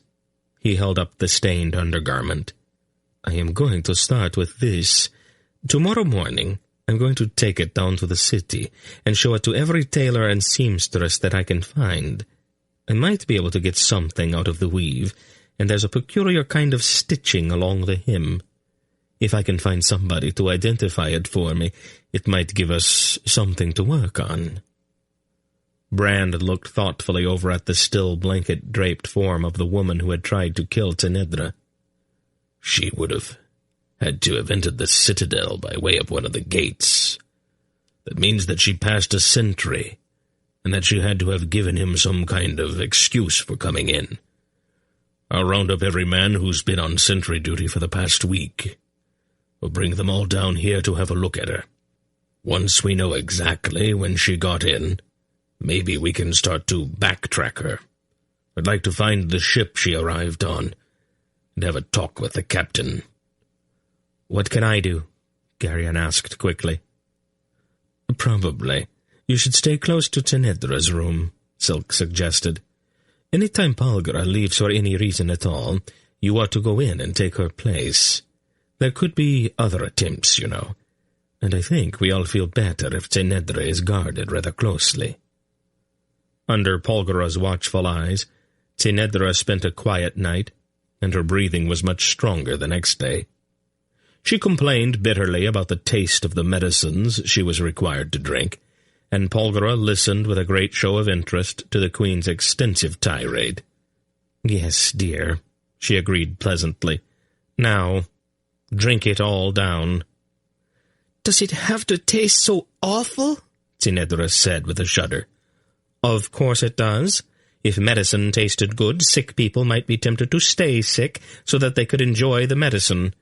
He held up the stained undergarment. I am going to start with this. Tomorrow morning, I'm going to take it down to the city and show it to every tailor and seamstress that I can find. I might be able to get something out of the weave, and there's a peculiar kind of stitching along the hem. If I can find somebody to identify it for me, it might give us something to work on. Brand looked thoughtfully over at the still blanket-draped form of the woman who had tried to kill Tenedra.
She would have had to have entered the citadel by way of one of the gates. That means that she passed a sentry, and that she had to have given him some kind of excuse for coming in. I'll round up every man who's been on sentry duty for the past week. We'll bring them all down here to have a look at her. Once we know exactly when she got in, maybe we can start to backtrack her. I'd like to find the ship she arrived on and have a talk with the captain.
What can I do? Geryon asked quickly. Probably. You should stay close to Tenedra's room, Silk suggested. Any time Palgara leaves for any reason at all, you ought to go in and take her place. There could be other attempts, you know, and I think we all feel better if Tenedra is guarded rather closely. Under Palgara's watchful eyes, Tenedra spent a quiet night, and her breathing was much stronger the next day. She complained bitterly about the taste of the medicines she was required to drink, and Palgara listened with a great show of interest to the Queen's extensive tirade. Yes, dear, she agreed pleasantly. Now, drink it all down.
Does it have to taste so awful?
Tenedra said with a shudder. Of course it does. If medicine tasted good, sick people might be tempted to stay sick so that they could enjoy the medicine.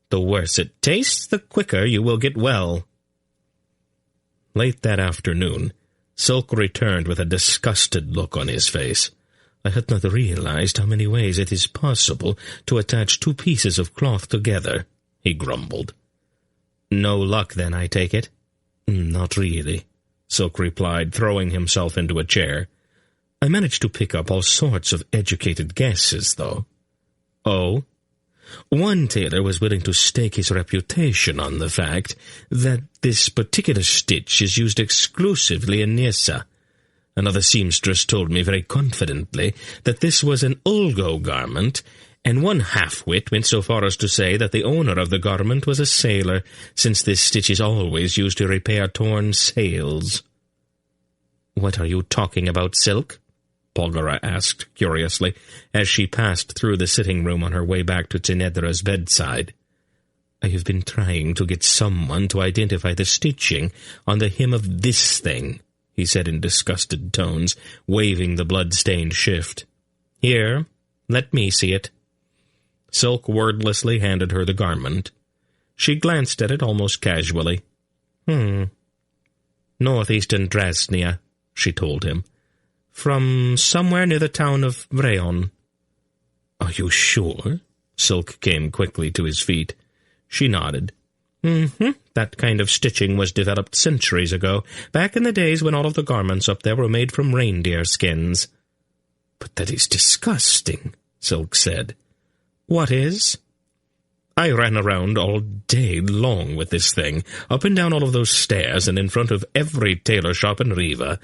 The worse it tastes, the quicker you will get well. Late that afternoon, Silk returned with a disgusted look on his face. I had not realized how many ways it is possible to attach two pieces of cloth together, he grumbled. No luck, then, I take it? Not really, Silk replied, throwing himself into a chair. I managed to pick up all sorts of educated guesses, though. Oh? One tailor was willing to stake his reputation on the fact that this particular stitch is used exclusively in Nyssa. Another seamstress told me very confidently that this was an Ulgo garment, and one half-wit went so far as to say that the owner of the garment was a sailor, since this stitch is always used to repair torn sails. What are you talking about, Silk? Palgara asked curiously, as she passed through the sitting room on her way back to Tenedra's bedside. I have been trying to get someone to identify the stitching on the hem of this thing, he said in disgusted tones, waving the blood-stained shift. Here, let me see it. Silk wordlessly handed her the garment. She glanced at it almost casually. Northeastern Drasnia, she told him. From somewhere near the town of Vreon. Are you sure? Silk came quickly to his feet. She nodded. That kind of stitching was developed centuries ago, back in the days when all of the garments up there were made from reindeer skins. But that is disgusting, Silk said. What is? I ran around all day long with this thing, up and down all of those stairs and in front of every tailor shop in Riva,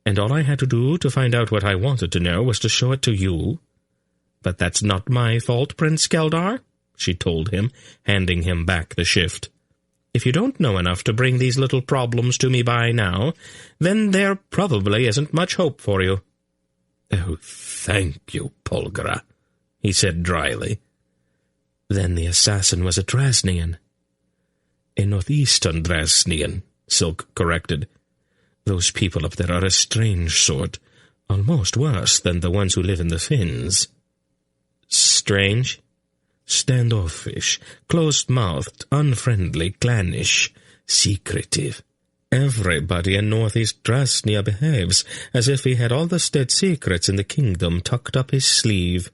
and all I had to do to find out what I wanted to know was to show it to you.
"But that's not my fault, Prince Keldar," she told him, handing him back the shift. "If you don't know enough to bring these little problems to me by now, then there probably isn't much hope for you." "Oh, thank you, Polgara," he said dryly. "Then the assassin was a Drasnian." "A northeastern Drasnian," Silk corrected. "Those people up there are a strange sort, almost worse than the ones who live in the Finns." "Strange?" "Standoffish, closed-mouthed, unfriendly, clannish, secretive. Everybody in northeast Drasnia behaves as if he had all the state secrets in the kingdom tucked up his sleeve."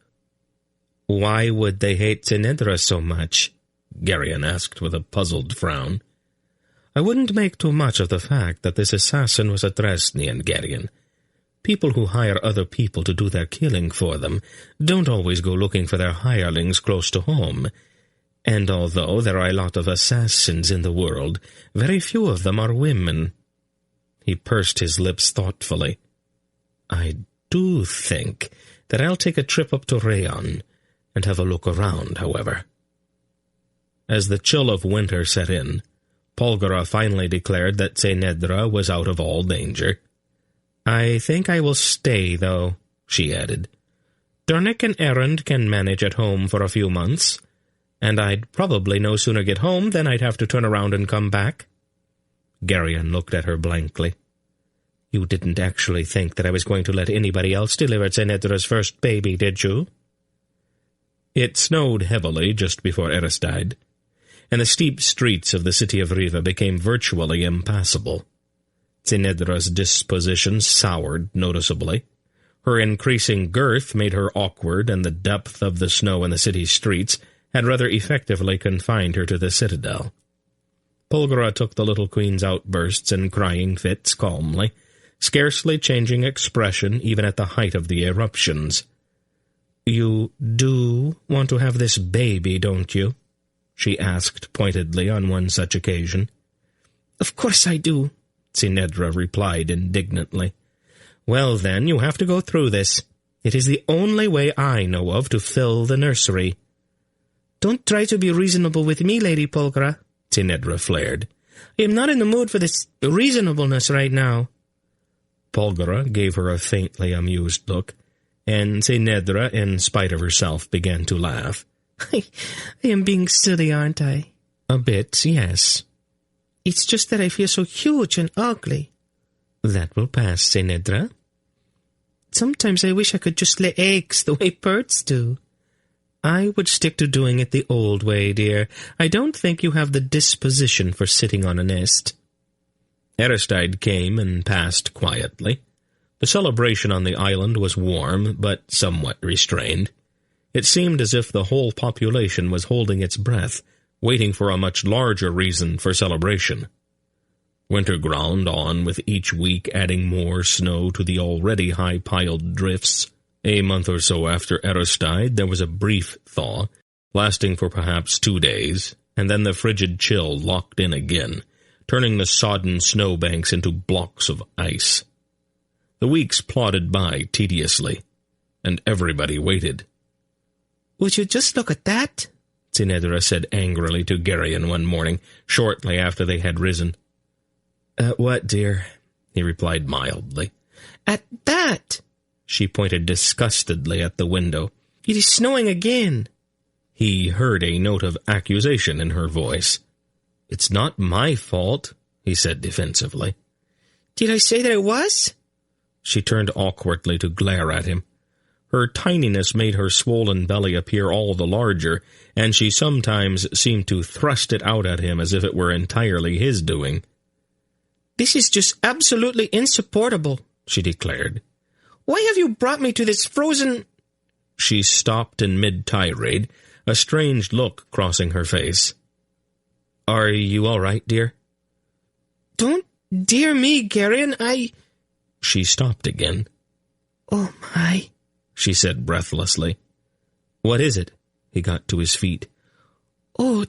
"Why would they hate Tenedra so much?" Geryon asked with a puzzled frown. "I wouldn't make too much of the fact that this assassin was a Drasnian, Geryon. People who hire other people to do their killing for them don't always go looking for their hirelings close to home. And although there are a lot of assassins in the world, very few of them are women." He pursed his lips thoughtfully. "I do think that I'll take a trip up to Rayon and have a look around, however." As the chill of winter set in, Polgara finally declared that Tenedra was out of all danger. "I think I will stay, though," she added. "Durnik and Erend can manage at home for a few months, and I'd probably no sooner get home than I'd have to turn around and come back." Geryon looked at her blankly. "You didn't actually think that I was going to let anybody else deliver Tenedra's first baby, did you?" It snowed heavily just before Eristide, and the steep streets of the city of Riva became virtually impassable. Tenedra's disposition soured noticeably. Her increasing girth made her awkward, and the depth of the snow in the city's streets had rather effectively confined her to the citadel. Polgara took the little queen's outbursts and crying fits calmly, scarcely changing expression even at the height of the eruptions. "You do want to have this baby, don't you?" she asked pointedly on one such occasion. "Of course I do," Tenedra replied indignantly. "Well, then, you have to go through this. It is the only way I know of to fill the nursery." "Don't try to be reasonable with me, Lady Polgara," Tenedra flared. "I am not in the mood for this reasonableness right now." Polgara gave her a faintly amused look, and Tenedra, in spite of herself, began to laugh. I am being silly, aren't I?" "A bit, yes." "It's just that I feel so huge and ugly." "That will pass, Tenedra." "Sometimes I wish I could just lay eggs the way birds do." "I would stick to doing it the old way, dear. I don't think you have the disposition for sitting on a nest." Eristide came and passed quietly. The celebration on the island was warm, but somewhat restrained. It seemed as if the whole population was holding its breath, waiting for a much larger reason for celebration. Winter ground on, with each week adding more snow to the already high-piled drifts. A month or so after Eristide, there was a brief thaw, lasting for perhaps 2 days, and then the frigid chill locked in again, turning the sodden snowbanks into blocks of ice. The weeks plodded by tediously, and everybody waited.
"Would you just look at that?"
Tenedra said angrily to Geryon one morning, shortly after they had risen. "What, dear?" he replied mildly.
"At that!"
She pointed disgustedly at the window.
"It is snowing again."
He heard a note of accusation in her voice. "It's not my fault," he said defensively.
"Did I say that it was?"
She turned awkwardly to glare at him. Her tininess made her swollen belly appear all the larger, and she sometimes seemed to thrust it out at him as if it were entirely his doing.
"This is just absolutely insupportable," she declared. "Why have you brought me to this frozen—"
She stopped in mid-tirade, a strange look crossing her face. "Are you all right, dear?"
"Don't dear me, Geryon,
She stopped again.
"Oh, my,"
she said breathlessly. "What is it?" He got to his feet.
"Oh,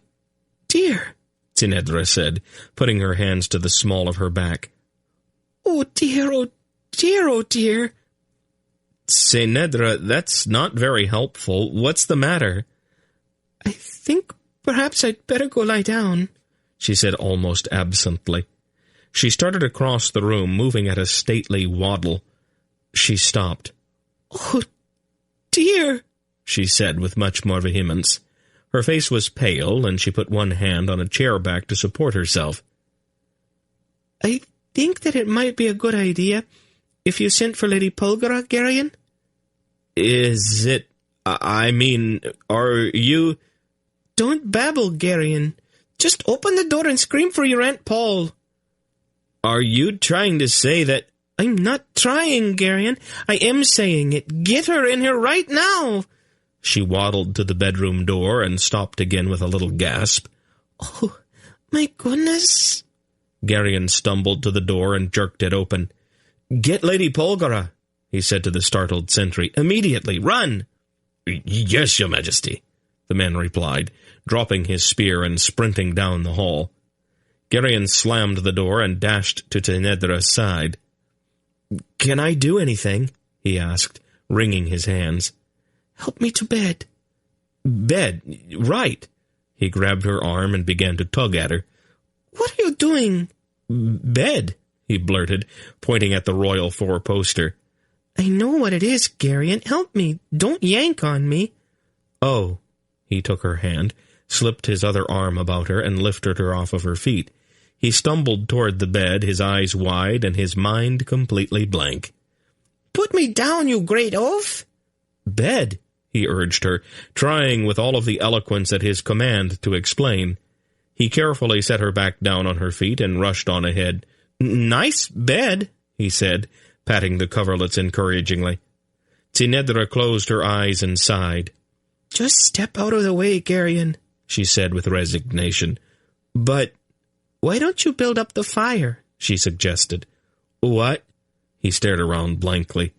dear,"
Tenedra said, putting her hands to the small of her back.
"Oh, dear, oh, dear, oh, dear."
Senedra, that's not very helpful. What's the matter?
I think perhaps I'd better go lie down,
she said almost absently. She started across the room, moving at a stately waddle. She stopped.
Oh, dear,
she said with much more vehemence. Her face was pale, and she put one hand on a chair back to support herself.
I think that it might be a good idea if you sent for Lady Polgara, Geryon.
Is it... I mean, are you...
Don't babble, Geryon. Just open the door and scream for your Aunt Paul.
Are you trying to say that...
I'm not trying, Geryon. I am saying it. Get her in here right now.
She waddled to the bedroom door and stopped again with a little gasp.
Oh, my goodness.
Geryon stumbled to the door and jerked it open. Get Lady Polgara, he said to the startled sentry. Immediately, run! Yes, Your Majesty, the man replied, dropping his spear and sprinting down the hall. Geryon slammed the door and dashed to Tenedra's side. Can I do anything? He asked, wringing his hands.
Help me to bed.
Bed? Right. He grabbed her arm and began to tug at her.
What are you doing?
Bed, he blurted, pointing at the royal four-poster.
I know what it is, Geryon. Help me. Don't yank on me.
Oh. He took her hand, slipped his other arm about her, and lifted her off of her feet. He stumbled toward the bed, his eyes wide and his mind completely blank.
Put me down, you great oaf!
Bed, he urged her, trying with all of the eloquence at his command to explain. He carefully set her back down on her feet and rushed on ahead. Nice bed, he said, patting the coverlets encouragingly. Tinedra closed her eyes and sighed.
Just step out of the way, Geryon,
she said with resignation.
But why don't you build up the fire? She suggested.
What? He stared around blankly.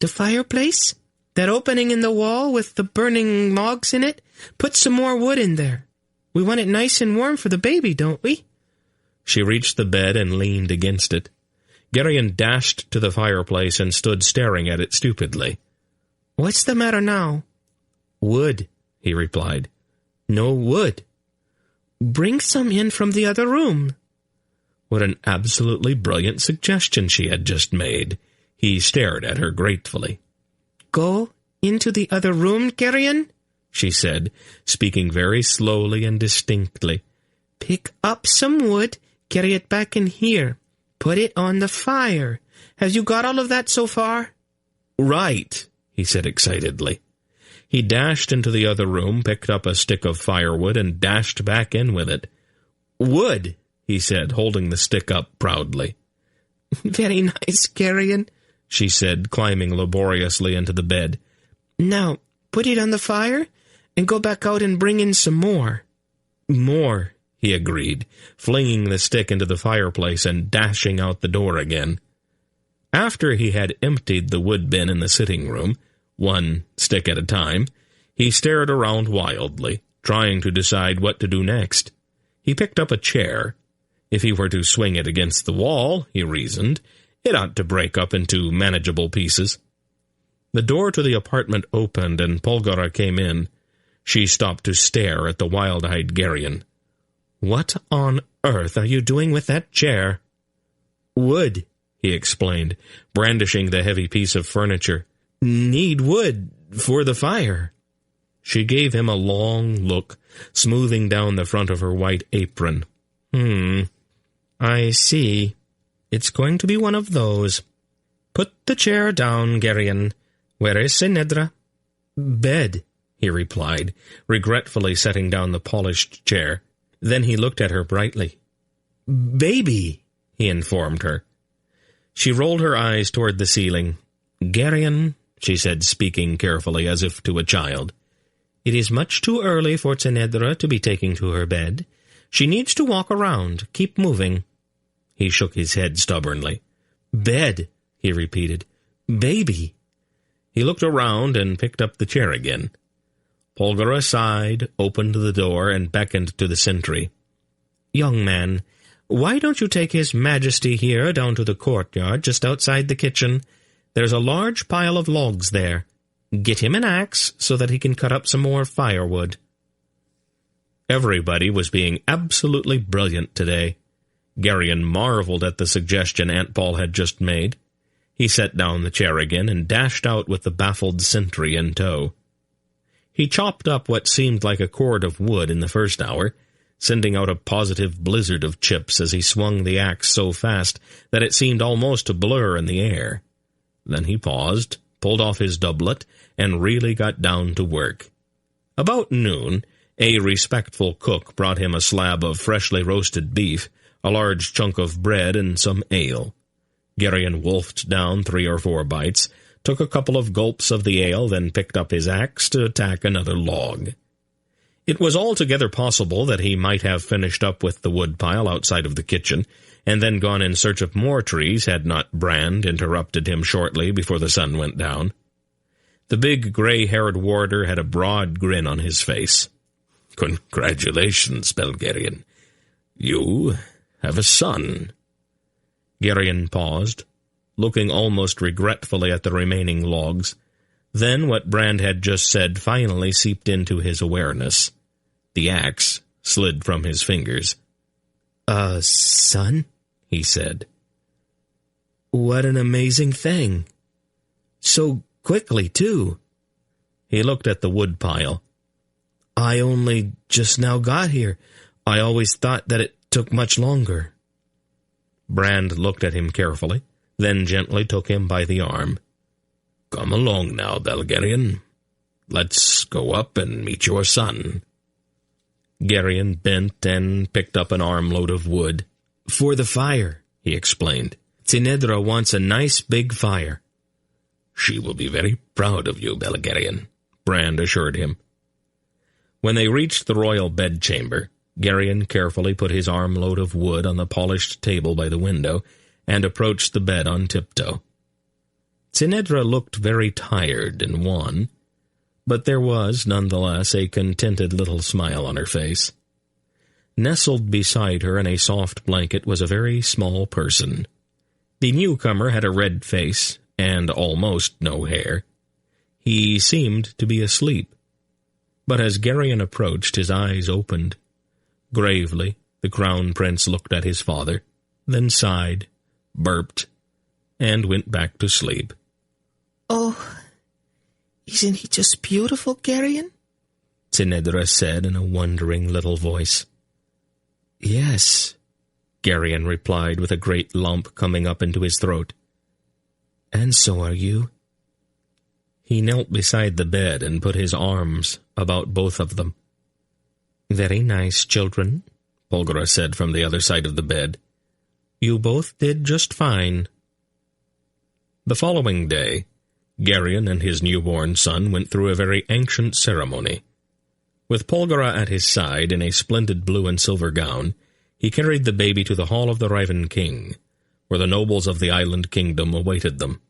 The fireplace? That opening in the wall with the burning logs in it? Put some more wood in there. We want it nice and warm for the baby, don't we?
She reached the bed and leaned against it. Geryon dashed to the fireplace and stood staring at it stupidly.
What's the matter now?
Wood, he replied. No wood.
Bring some in from the other room.
What an absolutely brilliant suggestion she had just made. He stared at her gratefully.
Go into the other room, Geryon,
she said, speaking very slowly and distinctly.
Pick up some wood, carry it back in here. Put it on the fire. Have you got all of that so far?
Right, he said excitedly. He dashed into the other room, picked up a stick of firewood, and dashed back in with it. Wood, he said, holding the stick up proudly.
Very nice, Geryon,
she said, climbing laboriously into the bed.
Now, put it on the fire, and go back out and bring in some more.
More, he agreed, flinging the stick into the fireplace and dashing out the door again. After he had emptied the wood bin in the sitting room, one stick at a time, he stared around wildly, trying to decide what to do next. He picked up a chair. If he were to swing it against the wall, he reasoned, it ought to break up into manageable pieces. The door to the apartment opened and Polgara came in. She stopped to stare at the wild-eyed Geryon. What on earth are you doing with that chair? Wood, he explained, brandishing the heavy piece of furniture. Need wood for the fire. She gave him a long look, smoothing down the front of her white apron. I see. It's going to be one of those. Put the chair down, Geryon. Where is Senedra? Bed, he replied, regretfully setting down the polished chair. Then he looked at her brightly. Baby, he informed her. She rolled her eyes toward the ceiling. Geryon, she said, speaking carefully as if to a child. It is much too early for Tenedra to be taking to her bed. She needs to walk around. Keep moving. He shook his head stubbornly. Bed, he repeated. Baby. He looked around and picked up the chair again. Polgara sighed, opened the door, and beckoned to the sentry. Young man, why don't you take His Majesty here down to the courtyard just outside the kitchen? There's a large pile of logs there. Get him an axe so that he can cut up some more firewood." Everybody was being absolutely brilliant today. Geryon marveled at the suggestion Aunt Paul had just made. He set down the chair again and dashed out with the baffled sentry in tow. He chopped up what seemed like a cord of wood in the first hour, sending out a positive blizzard of chips as he swung the axe so fast that it seemed almost to blur in the air. Then he paused, pulled off his doublet, and really got down to work. About noon, a respectful cook brought him a slab of freshly roasted beef, a large chunk of bread, and some ale. Geryon wolfed down 3 or 4 bites, took a couple of gulps of the ale, then picked up his axe to attack another log. It was altogether possible that he might have finished up with the woodpile outside of the kitchen, and then gone in search of more trees had not Brand interrupted him shortly before the sun went down. The big gray-haired warder had a broad grin on his face. "Congratulations, Belgarian. You have a son." Geryon paused, looking almost regretfully at the remaining logs. Then what Brand had just said finally seeped into his awareness. The axe slid from his fingers.
"A son?"
he said.
"What an amazing thing. So quickly, too."
He looked at the woodpile.
"I only just now got here. I always thought that it took much longer."
Brand looked at him carefully, then gently took him by the arm. "Come along now, Belgarian. Let's go up and meet your son." Geryon bent and picked up an armload of wood.
"For the fire,"
he explained.
"Tinedra wants a nice big fire."
"She will be very proud of you, Belgarian," Brand assured him. When they reached the royal bedchamber, Geryon carefully put his armload of wood on the polished table by the window and approached the bed on tiptoe. Tinedra looked very tired and wan, but there was, nonetheless, a contented little smile on her face. Nestled beside her in a soft blanket was a very small person. The newcomer had a red face and almost no hair. He seemed to be asleep, but as Geryon approached, his eyes opened. Gravely, the crown prince looked at his father, then sighed, burped, and went back to sleep.
"Oh, isn't he just beautiful, Geryon?"
Tinedra said in a wondering little voice.
"Yes,"
Geryon replied with a great lump coming up into his throat.
"And so are you."
He knelt beside the bed and put his arms about both of them. "Very nice, children," Polgara said from the other side of the bed. "You both did just fine." The following day, Geryon and his newborn son went through a very ancient ceremony. With Polgara at his side in a splendid blue and silver gown, he carried the baby to the hall of the Rivan King, where the nobles of the island kingdom awaited them.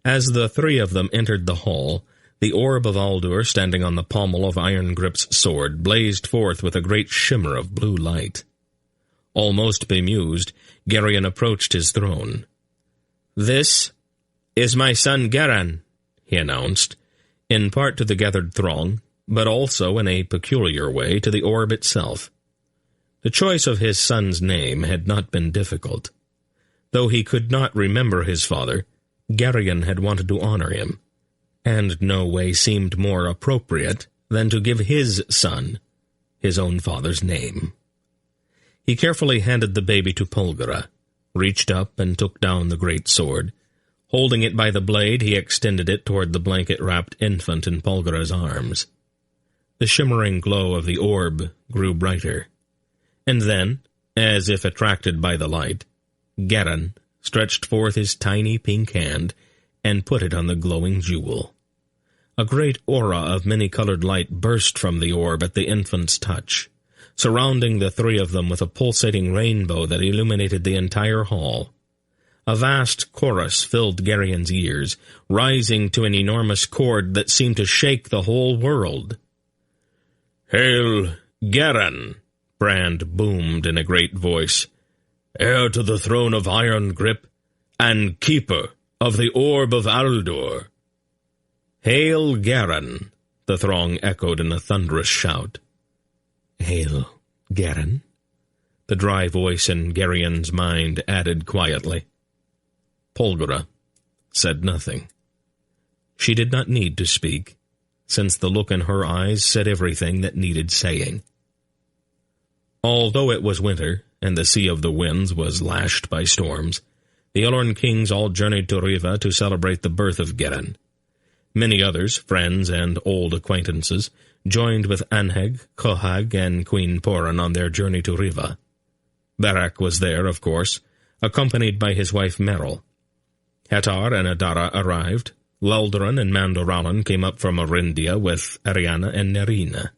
As the 3 of them entered the hall, the orb of Aldur, standing on the pommel of Iron Grip's sword, blazed forth with a great shimmer of blue light. Almost bemused, Geryon approached his throne. "This is my son Geran," he announced, in part to the gathered throng, but also in a peculiar way to the orb itself. The choice of his son's name had not been difficult. Though he could not remember his father, Geryon had wanted to honor him, and no way seemed more appropriate than to give his son his own father's name. He carefully handed the baby to Polgara, reached up and took down the great sword. Holding it by the blade, he extended it toward the blanket-wrapped infant in Polgara's arms. The shimmering glow of the orb grew brighter. And then, as if attracted by the light, Geran stretched forth his tiny pink hand and put it on the glowing jewel. A great aura of many-colored light burst from the orb at the infant's touch, surrounding the 3 of them with a pulsating rainbow that illuminated the entire hall. A vast chorus filled Geryon's ears, rising to an enormous chord that seemed to shake the whole world. "Hail, Geran!" Brand boomed in a great voice. "Heir to the throne of Iron Grip, and keeper of the Orb of Aldor." "Hail, Garin!" the throng echoed in a thunderous shout.
"Hail, Garin?"
the dry voice in Gerion's mind added quietly. Polgara said nothing. She did not need to speak, since the look in her eyes said everything that needed saying. Although it was winter, and the Sea of the Winds was lashed by storms, the Elorn kings all journeyed to Riva to celebrate the birth of Garin. Many others, friends and old acquaintances, joined with Anheg, Kohag, and Queen Poran on their journey to Riva. Barak was there, of course, accompanied by his wife Merrill. Hetar and Adara arrived. Leldarin and Mandoralan came up from Arindia with Ariana and Nerina.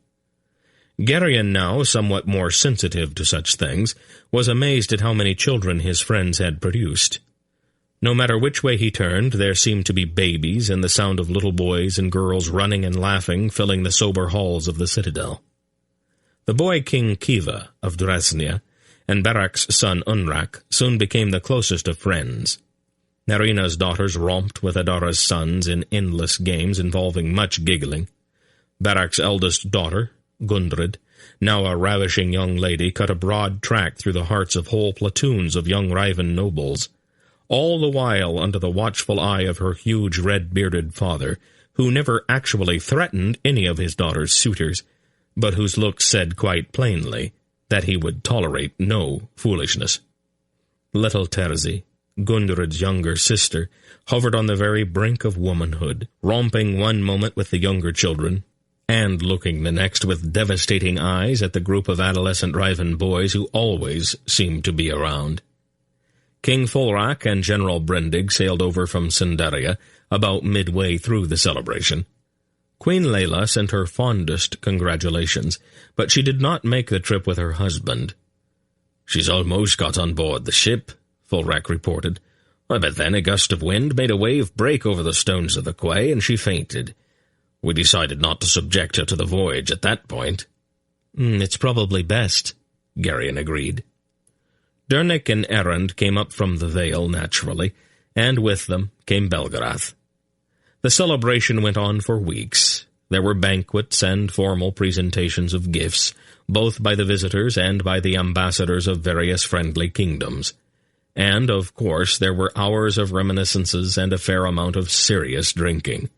Gerion, now somewhat more sensitive to such things, was amazed at how many children his friends had produced. No matter which way he turned, there seemed to be babies and the sound of little boys and girls running and laughing filling the sober halls of the citadel. The boy King Kiva of Dresnia and Barak's son Unrak soon became the closest of friends. Nerina's daughters romped with Adara's sons in endless games involving much giggling. Barak's eldest daughter, Gundrid, now a ravishing young lady, cut a broad track through the hearts of whole platoons of young Rivan nobles, all the while under the watchful eye of her huge red-bearded father, who never actually threatened any of his daughter's suitors, but whose looks said quite plainly that he would tolerate no foolishness. Little Terzi, Gundrid's younger sister, hovered on the very brink of womanhood, romping one moment with the younger children, and looking the next with devastating eyes at the group of adolescent Rivan boys who always seemed to be around. King Fulrak and General Brendig sailed over from Sindaria about midway through the celebration. Queen Layla sent her fondest congratulations, but she did not make the trip with her husband. "She's almost got on board the ship," Fulrak reported. "But then a gust of wind made a wave break over the stones of the quay, and she fainted. We decided not to subject her to the voyage at that point."
"It's probably best,"
Gerion agreed. Dernick and Erend came up from the Vale, naturally, and with them came Belgarath. The celebration went on for weeks. There were banquets and formal presentations of gifts, both by the visitors and by the ambassadors of various friendly kingdoms. And, of course, there were hours of reminiscences and a fair amount of serious drinking.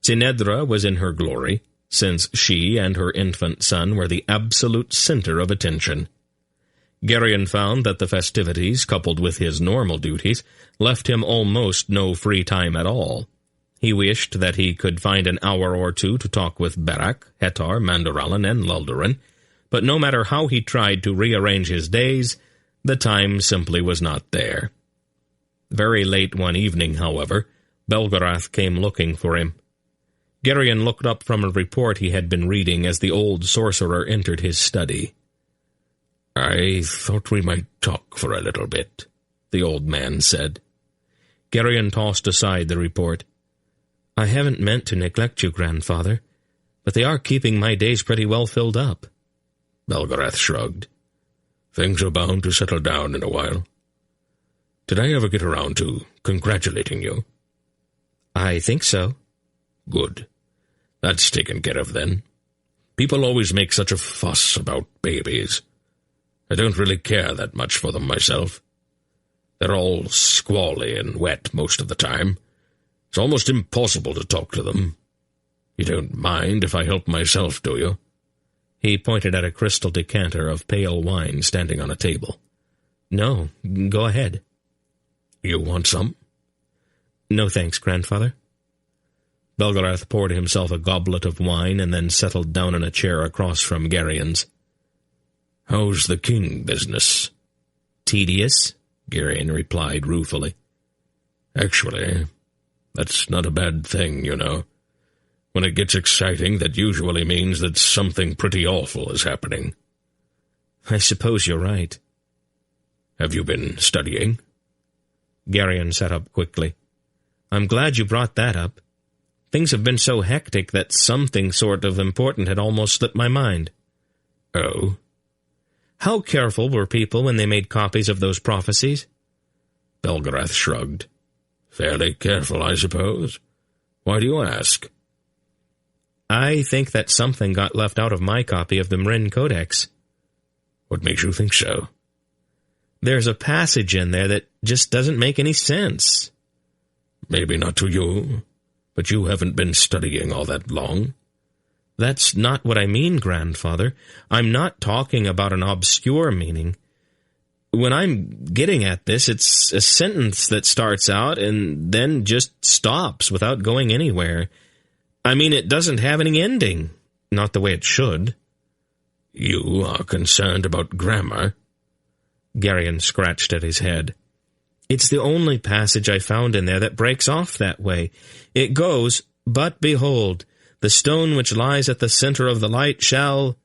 Tinedra was in her glory, since she and her infant son were the absolute center of attention. Gerion found that the festivities, coupled with his normal duties, left him almost no free time at all. He wished that he could find an hour or two to talk with Barak, Hetar, Mandoralan, and Leldarin, but no matter how he tried to rearrange his days, the time simply was not there. Very late one evening, however, Belgarath came looking for him. Gerion looked up from a report he had been reading as the old sorcerer entered his study.
"I thought we might talk for a little bit,"
the old man said. Gerion tossed aside the report.
"I haven't meant to neglect you, grandfather, but they are keeping my days pretty well filled up."
Belgarath shrugged. "Things are bound to settle down in a while. Did I ever get around to congratulating you?"
"I think so."
"Good. That's taken care of, then. People always make such a fuss about babies. I don't really care that much for them myself. They're all squally and wet most of the time. It's almost impossible to talk to them. You don't mind if I help myself, do you?"
He pointed at a crystal decanter of pale wine standing on a table.
"No, go ahead."
"You want some?"
"No thanks, grandfather."
Belgarath poured himself a goblet of wine and then settled down in a chair across from Gerion's.
"How's the king business?"
"Tedious,"
Gerion replied ruefully.
"Actually, that's not a bad thing, you know. When it gets exciting, that usually means that something pretty awful is happening."
"I suppose you're right."
"Have you been studying?"
Gerion sat up quickly.
"I'm glad you brought that up. Things have been so hectic that something sort of important had almost slipped my mind."
"Oh?"
"How careful were people when they made copies of those prophecies?"
Belgarath shrugged. Fairly careful, I suppose. Why do you ask?
I think that something got left out of my copy of the Marin Codex.
What makes you think so?
There's a passage in there that just doesn't make any sense.
Maybe not to you, but you haven't been studying all that long.
That's not what I mean, Grandfather. I'm not talking about an obscure meaning. When I'm getting at this, it's a sentence that starts out and then just stops without going anywhere. I mean, it doesn't have any ending. Not the way it should.
You are concerned about grammar?
Geryon scratched at his head. It's the only passage I found in there that breaks off that way. It goes, "But behold, the stone which lies at the center of the light shall..."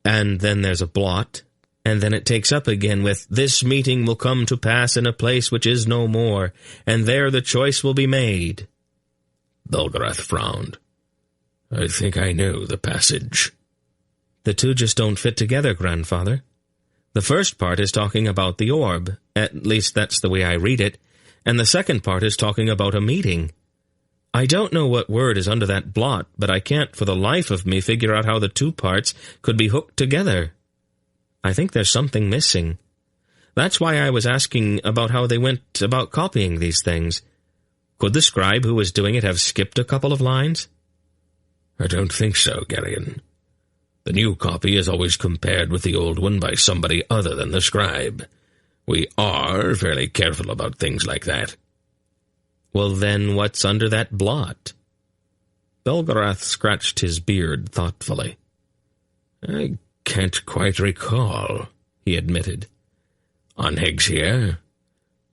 And then there's a blot, and then it takes up again with, "This meeting will come to pass in a place which is no more, and there the choice will be made."
Belgarath frowned. I think I know the passage.
The two just don't fit together, Grandfather. The first part is talking about the orb, at least that's the way I read it, and the second part is talking about a meeting. I don't know what word is under that blot, but I can't for the life of me figure out how the two parts could be hooked together. I think there's something missing. That's why I was asking about how they went about copying these things. Could the scribe who was doing it have skipped a couple of lines?
I don't think so, Geryon. The new copy is always compared with the old one by somebody other than the scribe. We are fairly careful about things like that.
Well, then what's under that blot?
Belgarath scratched his beard thoughtfully. I can't quite recall, he admitted. Onheg's here.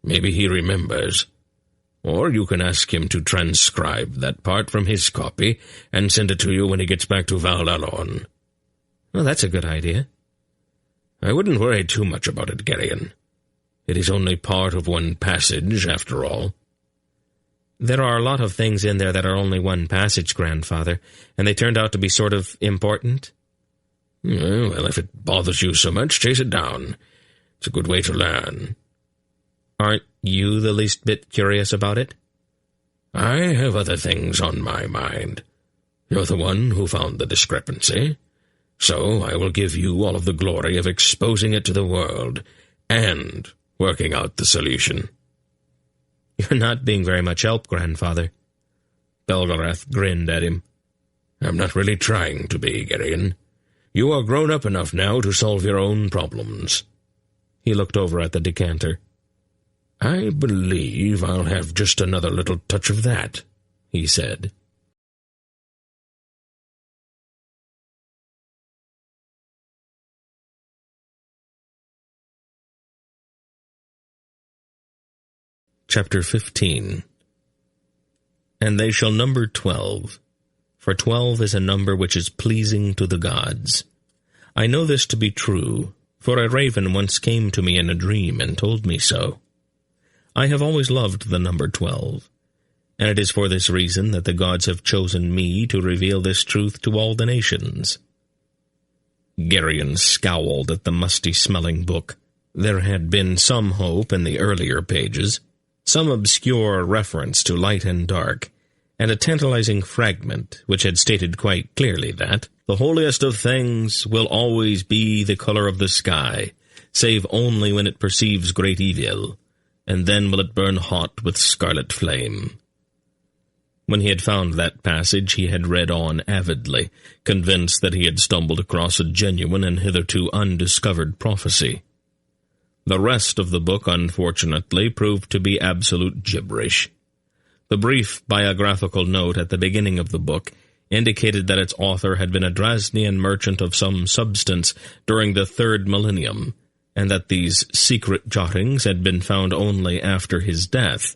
Maybe he remembers. Or you can ask him to transcribe that part from his copy and send it to you when he gets back to Valdalon.
Well, that's a good idea.
I wouldn't worry too much about it, Geryon. It is only part of one passage, after all.
There are a lot of things in there that are only one passage, Grandfather, and they turned out to be sort of important.
Well, if it bothers you so much, chase it down. It's a good way to learn.
Aren't you the least bit curious about it?
I have other things on my mind. You're the one who found the discrepancy, so I will give you all of the glory of exposing it to the world and working out the solution.
You're not being very much help, Grandfather.
Belgarath grinned at him. I'm not really trying to be, Geryon. You are grown up enough now to solve your own problems.
He looked over at the decanter.
I believe I'll have just another little touch of that, he said.
Chapter 15. And they shall number 12, for 12 is a number which is pleasing to the gods. I know this to be true, for a raven once came to me in a dream and told me so. I have always loved the number 12, and it is for this reason that the gods have chosen me to reveal this truth to all the nations. Geryon scowled at the musty-smelling book. There had been some hope in the earlier pages, some obscure reference to light and dark, and a tantalizing fragment which had stated quite clearly that the holiest of things will always be the color of the sky, save only when it perceives great evil, and then will it burn hot with scarlet flame. When he had found that passage, he had read on avidly, convinced that he had stumbled across a genuine and hitherto undiscovered prophecy. The rest of the book, unfortunately, proved to be absolute gibberish. The brief biographical note at the beginning of the book indicated that its author had been a Drasnian merchant of some substance during the 3rd millennium, and that these secret jottings had been found only after his death.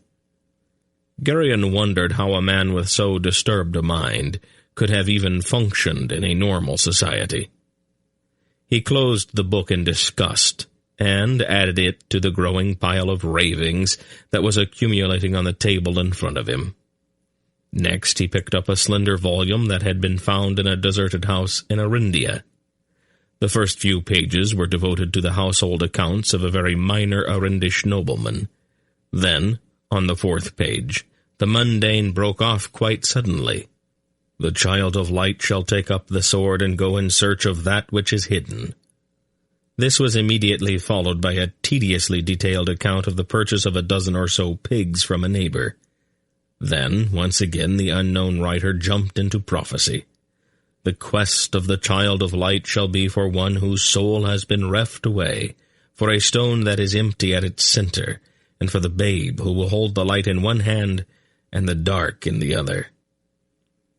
Geryon wondered how a man with so disturbed a mind could have even functioned in a normal society. He closed the book in disgust, and added it to the growing pile of ravings that was accumulating on the table in front of him. Next, he picked up a slender volume that had been found in a deserted house in Arindia. The first few pages were devoted to the household accounts of a very minor Arindish nobleman. Then, On the 4th page, the mundane broke off quite suddenly. The child of light shall take up the sword and go in search of that which is hidden. This was immediately followed by a tediously detailed account of the purchase of a dozen or so pigs from a neighbor. Then, once again, the unknown writer jumped into prophecy. The quest of the child of light shall be for one whose soul has been reft away, for a stone that is empty at its center, and for the babe who will hold the light in one hand and the dark in the other.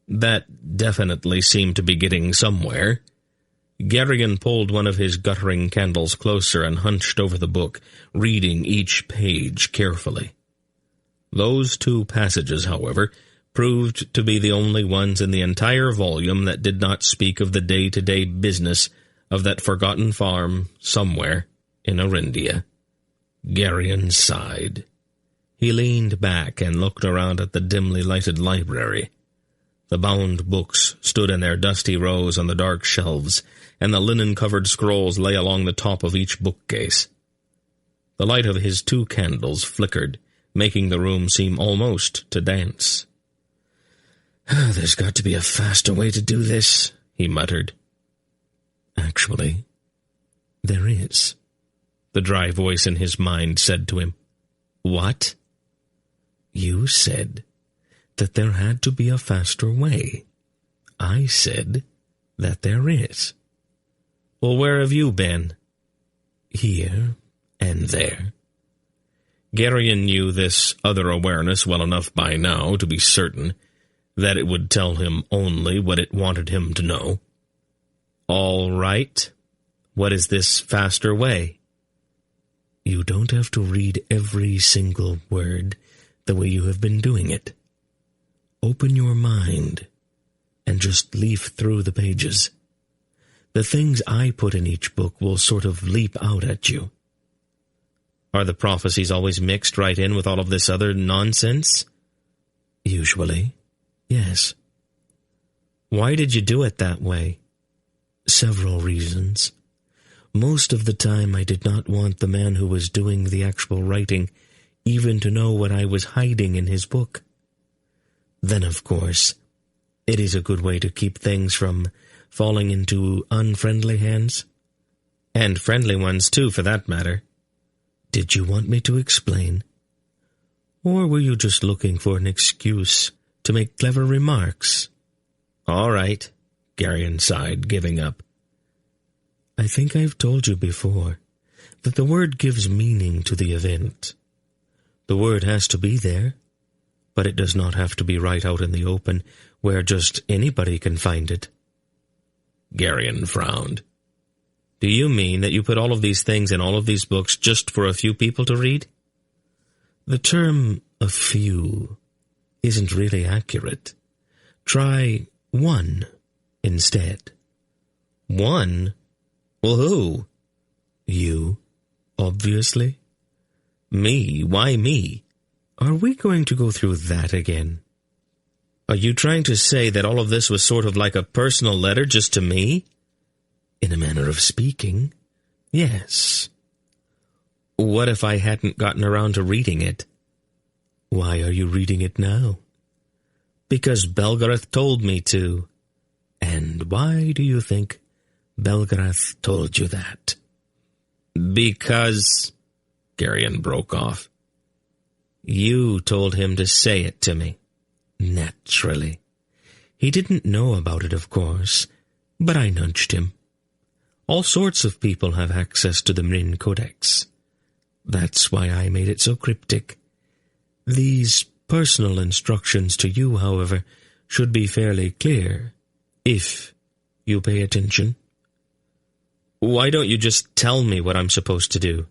That definitely seemed to be getting somewhere. Geryon pulled one of his guttering candles closer and hunched over the book, reading each page carefully. Those 2 passages, however, proved to be the only ones in the entire volume that did not speak of the day-to-day business of that forgotten farm somewhere in Arindia. Geryon sighed. He leaned back and looked around at the dimly lighted library. The bound books stood in their dusty rows on the dark shelves, and the linen-covered scrolls lay along the top of each bookcase. The light of his 2 candles flickered, making the room seem almost to dance. "There's got to be a faster way to do this," he muttered. "Actually, there is," the dry voice in his mind said to him. "What?" "You said that there had to be a faster way. I said that there is." "Well, where have you been?" "Here and there." Geryon knew this other awareness well enough by now to be certain that it would tell him only what it wanted him to know. "All right. What is this faster way?" "You don't have to read every single word the way you have been doing it. Open your mind and just leaf through the pages. The things I put in each book will sort of leap out at you." "Are the prophecies always mixed right in with all of this other nonsense?" "Usually, yes." "Why did you do it that way?" "Several reasons. Most of the time I did not want the man who was doing the actual writing even to know what I was hiding in his book. Then, of course, it is a good way to keep things from falling into unfriendly hands. And friendly ones, too, for that matter. Did you want me to explain? Or were you just looking for an excuse to make clever remarks?" "All right," Geryon sighed, giving up. "I think I've told you before that the word gives meaning to the event. The word has to be there, but it does not have to be right out in the open where just anybody can find it." Geryon frowned. "Do you mean that you put all of these things in all of these books just for a few people to read?" "The term 'a few' isn't really accurate. Try 1 instead." "1? Well, who?" "You, obviously." "Me? Why me?" "Are we going to go through that again?" "Are you trying to say that all of this was sort of like a personal letter just to me?" "In a manner of speaking, yes." "What if I hadn't gotten around to reading it?" "Why are you reading it now?" "Because Belgarath told me to." "And why do you think Belgarath told you that?" "Because—" Geryon broke off. "You told him to say it to me." "Naturally. He didn't know about it, of course, but I nudged him. All sorts of people have access to the Mrin Codex. That's why I made it so cryptic. These personal instructions to you, however, should be fairly clear, if you pay attention." "Why don't you just tell me what I'm supposed to do?"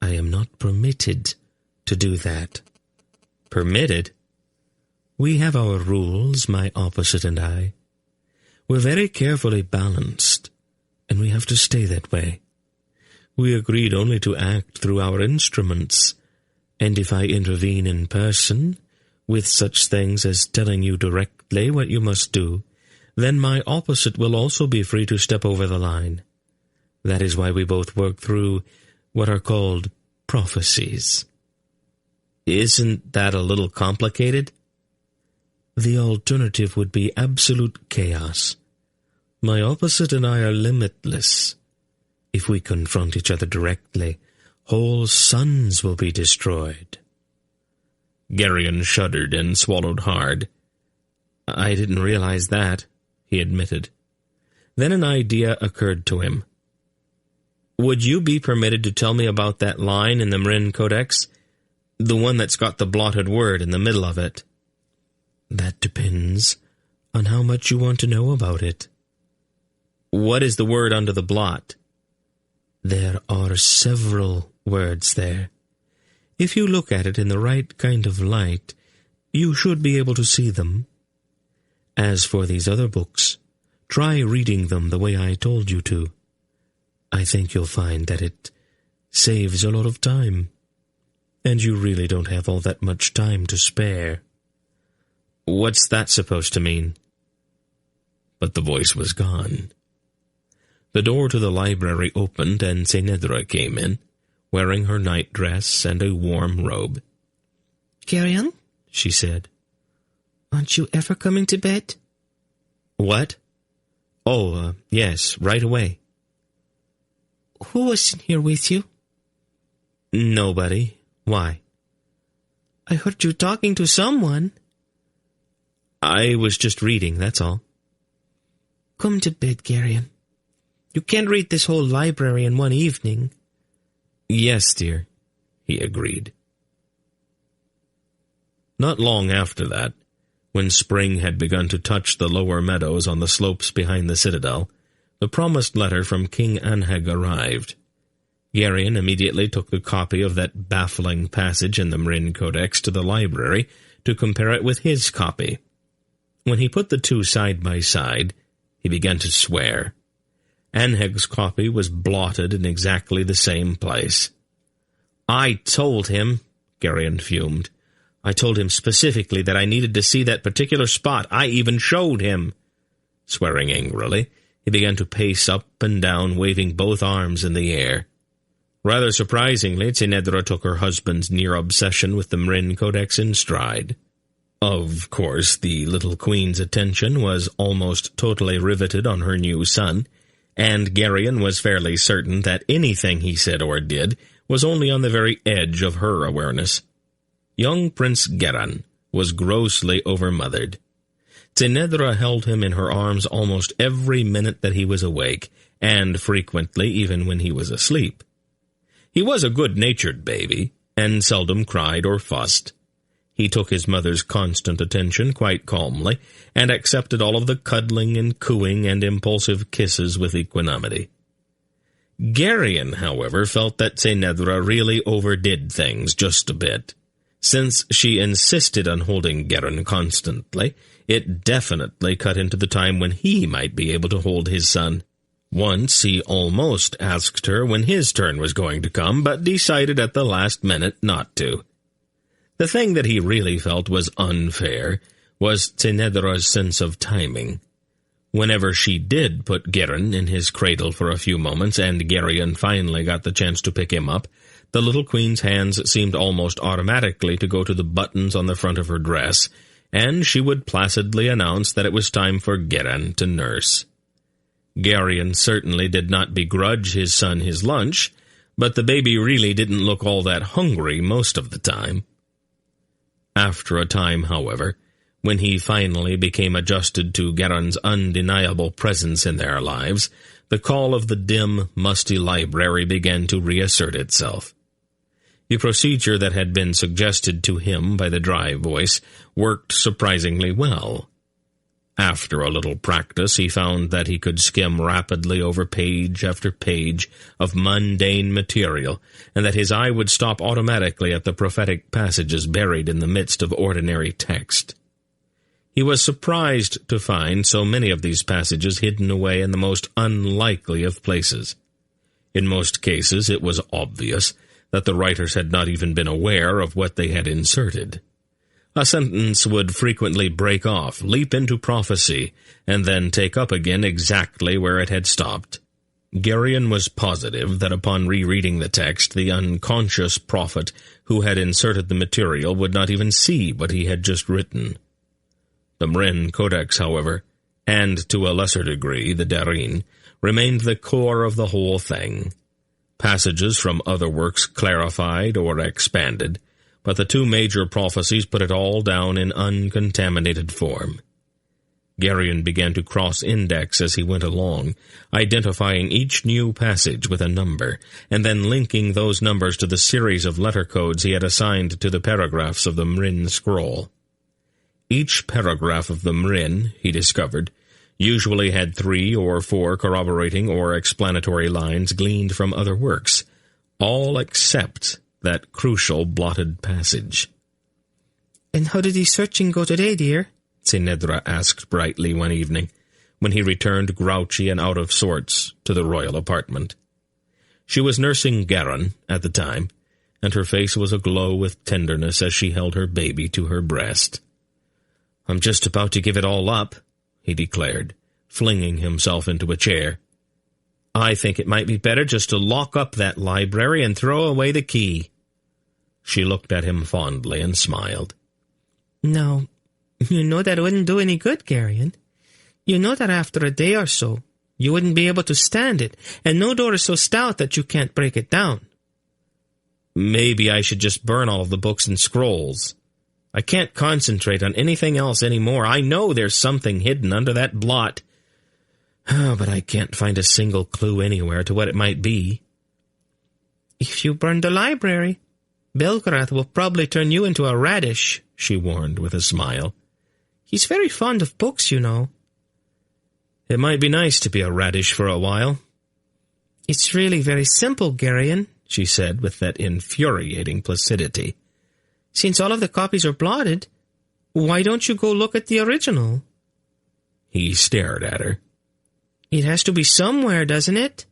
"I am not permitted to do that." "Permitted?" "We have our rules, my opposite and I. We're very carefully balanced, and we have to stay that way. We agreed only to act through our instruments, and if I intervene in person, with such things as telling you directly what you must do, then my opposite will also be free to step over the line. That is why we both work through what are called prophecies."
Isn't that a little complicated?
The alternative would be absolute chaos. My opposite and I are limitless. If we confront each other directly, whole suns will be destroyed.
Geryon shuddered and swallowed hard.
I didn't realize that, he admitted. Then an idea occurred to him. Would you be permitted to tell me about that line in the Marin Codex? The one that's got the blotted word in the middle of it.
That depends on how much you want to know about it.
What is the word under the blot?
There are several words there. If you look at it in the right kind of light, you should be able to see them. As for these other books, try reading them the way I told you to. I think you'll find that it saves a lot of time, and you really don't have all that much time to spare.
What's that supposed to mean?
But the voice was gone.
The door to the library opened, and Tsenedra came in, wearing her nightdress and a warm robe.
"Geryon," she said, "aren't you ever coming to bed?"
"What? Oh, yes, right away."
"Who was in here with you?"
"Nobody. Why?"
"I heard you talking to someone."
"I was just reading, that's all."
"Come to bed, Geryon. You can't read this whole library in one evening."
"Yes, dear," he agreed. Not long after that, when spring had begun to touch the lower meadows on the slopes behind the citadel, the promised letter from King Anheg arrived. Geryon immediately took the copy of that baffling passage in the Marin Codex to the library to compare it with his copy. When he put the two side by side, he began to swear. Anheg's copy was blotted in exactly the same place. "I told him," Geryon fumed, "I told him specifically that I needed to see that particular spot. I even showed him." Swearing angrily, he began to pace up and down, waving both arms in the air. Rather surprisingly, Tsenedra took her husband's near obsession with the Marin Codex in stride. Of course, the little queen's attention was almost totally riveted on her new son, and Geryon was fairly certain that anything he said or did was only on the very edge of her awareness. Young Prince Geran was grossly overmothered. Tsenedra held him in her arms almost every minute that he was awake, and frequently even when he was asleep. He was a good-natured baby, and seldom cried or fussed. He took his mother's constant attention quite calmly, and accepted all of the cuddling and cooing and impulsive kisses with equanimity. Geryon, however, felt that Tsenedra really overdid things just a bit. Since she insisted on holding Geran constantly, it definitely cut into the time when he might be able to hold his son. Once he almost asked her when his turn was going to come, but decided at the last minute not to. The thing that he really felt was unfair was Tsenedra's sense of timing. Whenever she did put Geran in his cradle for a few moments, and Geryon finally got the chance to pick him up, the little queen's hands seemed almost automatically to go to the buttons on the front of her dress, and she would placidly announce that it was time for Geran to nurse. Geryon certainly did not begrudge his son his lunch, but the baby really didn't look all that hungry most of the time. After a time, however, when he finally became adjusted to Geran's undeniable presence in their lives, the call of the dim, musty library began to reassert itself. The procedure that had been suggested to him by the dry voice worked surprisingly well. After a little practice, he found that he could skim rapidly over page after page of mundane material, and that his eye would stop automatically at the prophetic passages buried in the midst of ordinary text. He was surprised to find so many of these passages hidden away in the most unlikely of places. In most cases, it was obvious that the writers had not even been aware of what they had inserted. A sentence would frequently break off, leap into prophecy, and then take up again exactly where it had stopped.
Geryon was positive that upon rereading the text, the unconscious prophet who had inserted the material would not even see what he had just written. The Mrin Codex, however, and to a lesser degree the Darin, remained the core of the whole thing. Passages from other works clarified or expanded, but the two major prophecies put it all down in uncontaminated form. Geryon began to cross-index as he went along, identifying each new passage with a number, and then linking those numbers to the series of letter codes he had assigned to the paragraphs of the Mrin scroll. Each paragraph of the Mrin, he discovered, usually had 3 or 4 corroborating or explanatory lines gleaned from other works, all except that crucial blotted passage.
"And how did the searching go today, dear?"
Sinedra asked brightly one evening, when he returned grouchy and out of sorts to the royal apartment. She was nursing Garin at the time, and her face was aglow with tenderness as she held her baby to her breast. "I'm just about to give it all up," he declared, flinging himself into a chair. "I think it might be better just to lock up that library and throw away the key." She looked at him fondly and smiled.
"No, you know that wouldn't do any good, Geryon. You know that after a day or so, you wouldn't be able to stand it, and no door is so stout that you can't break it down."
"Maybe I should just burn all of the books and scrolls. I can't concentrate on anything else anymore. I know there's something hidden under that blot. But I can't find a single clue anywhere to what it might be."
"If you burn the library, Belgarath will probably turn you into a radish," she warned with a smile. "He's very fond of books, you know."
"It might be nice to be a radish for a while."
"It's really very simple, Geryon,"
she said with that infuriating placidity.
"Since all of the copies are blotted, why don't you go look at the original?"
He stared at her.
"It has to be somewhere, doesn't it?"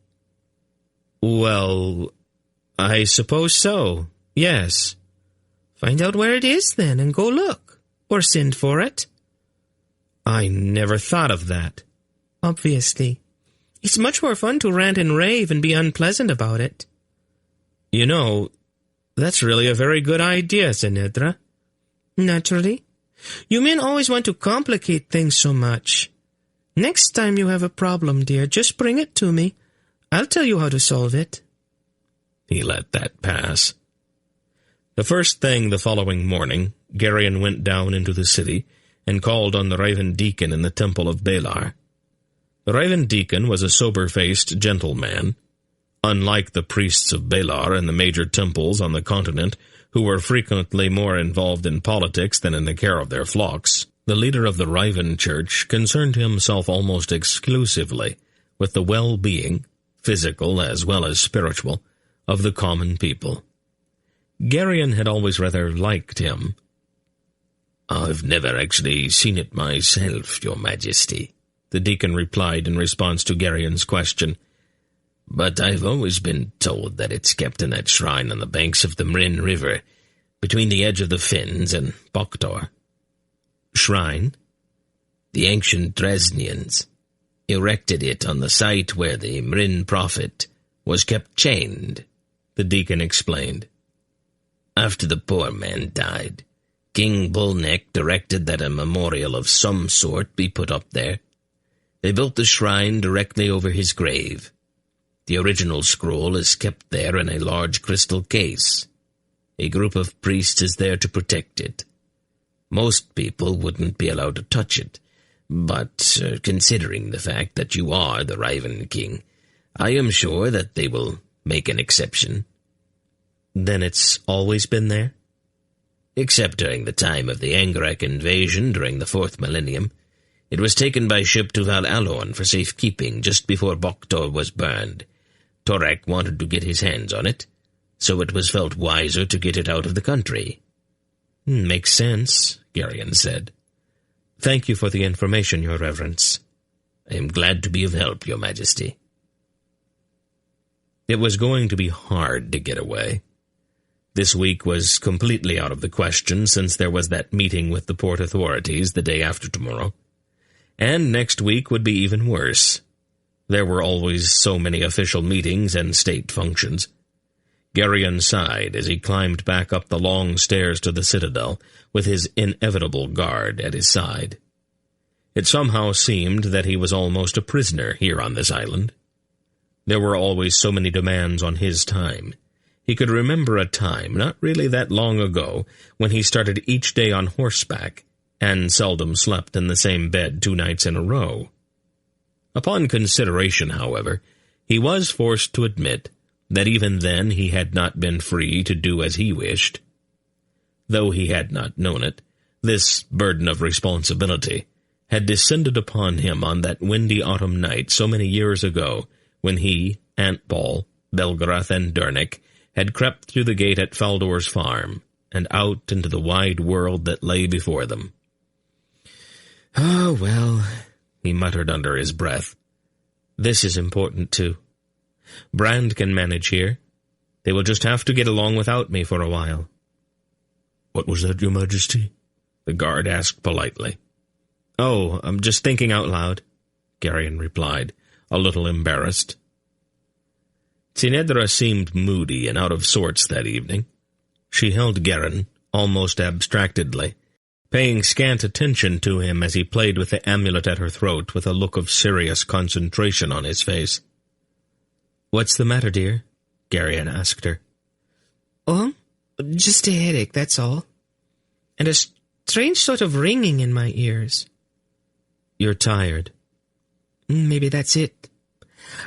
"Well, I suppose so, yes."
"Find out where it is, then, and go look. Or send for it."
"I never thought of that."
"Obviously. It's much more fun to rant and rave and be unpleasant about it."
"You know, that's really a very good idea, Sinedra."
"Naturally. You men always want to complicate things so much. Next time you have a problem, dear, just bring it to me. I'll tell you how to solve it."
He let that pass. The first thing the following morning, Geryon went down into the city and called on the Raven Deacon in the temple of Belar. The Raven Deacon was a sober-faced gentleman. Unlike the priests of Belar and the major temples on the continent, who were frequently more involved in politics than in the care of their flocks, the leader of the Raven Church concerned himself almost exclusively with the well-being, physical as well as spiritual, of the common people. Geryon had always rather liked him. "I've never actually seen it myself, Your Majesty," the deacon replied in response to Geryon's question. "But I've always been told that it's kept in that shrine on the banks of the Mrin River, between the edge of the Finns and Boktor."
"Shrine?"
"The ancient Dresnians erected it on the site where the Mrin prophet was kept chained," the deacon explained. "After the poor man died, King Bullneck directed that a memorial of some sort be put up there. They built the shrine directly over his grave. The original scroll is kept there in a large crystal case. A group of priests is there to protect it. Most people wouldn't be allowed to touch it, but considering the fact that you are the Raven King, I am sure that they will make an exception."
"Then it's always been there?"
"Except during the time of the Angarek invasion during the 4th millennium. It was taken by ship to Val Alorn for safekeeping just before Boktor was burned. Torek wanted to get his hands on it, so it was felt wiser to get it out of the country."
"Makes sense," Geryon said. "Thank you for the information, Your Reverence."
"I am glad to be of help, Your Majesty."
It was going to be hard to get away. This week was completely out of the question since there was that meeting with the port authorities the day after tomorrow. And next week would be even worse.
There were always so many official meetings and state functions. Geryon sighed as he climbed back up the long stairs to the citadel, with his inevitable guard at his side. It somehow seemed that he was almost a prisoner here on this island. There were always so many demands on his time. He could remember a time, not really that long ago, when he started each day on horseback, and seldom slept in the same bed 2 nights in a row. Upon consideration, however, he was forced to admit that even then he had not been free to do as he wished. Though he had not known it, this burden of responsibility had descended upon him on that windy autumn night so many years ago, when he, Antball, Belgarath, and Dernick had crept through the gate at Faldor's farm, and out into the wide world that lay before them.
"Oh, well," he muttered under his breath. "This is important, too. Brand can manage here. They will just have to get along without me for a while."
"What was that, Your Majesty?" the guard asked politely.
"Oh, I'm just thinking out loud," Geryon replied, a little embarrassed.
Tynedra seemed moody and out of sorts that evening. She held Geryon almost abstractedly, paying scant attention to him as he played with the amulet at her throat with a look of serious concentration on his face.
"What's the matter, dear?" Geryon asked her.
"Oh, just a headache, that's all. And a strange sort of ringing in my ears."
"You're tired."
"Maybe that's it.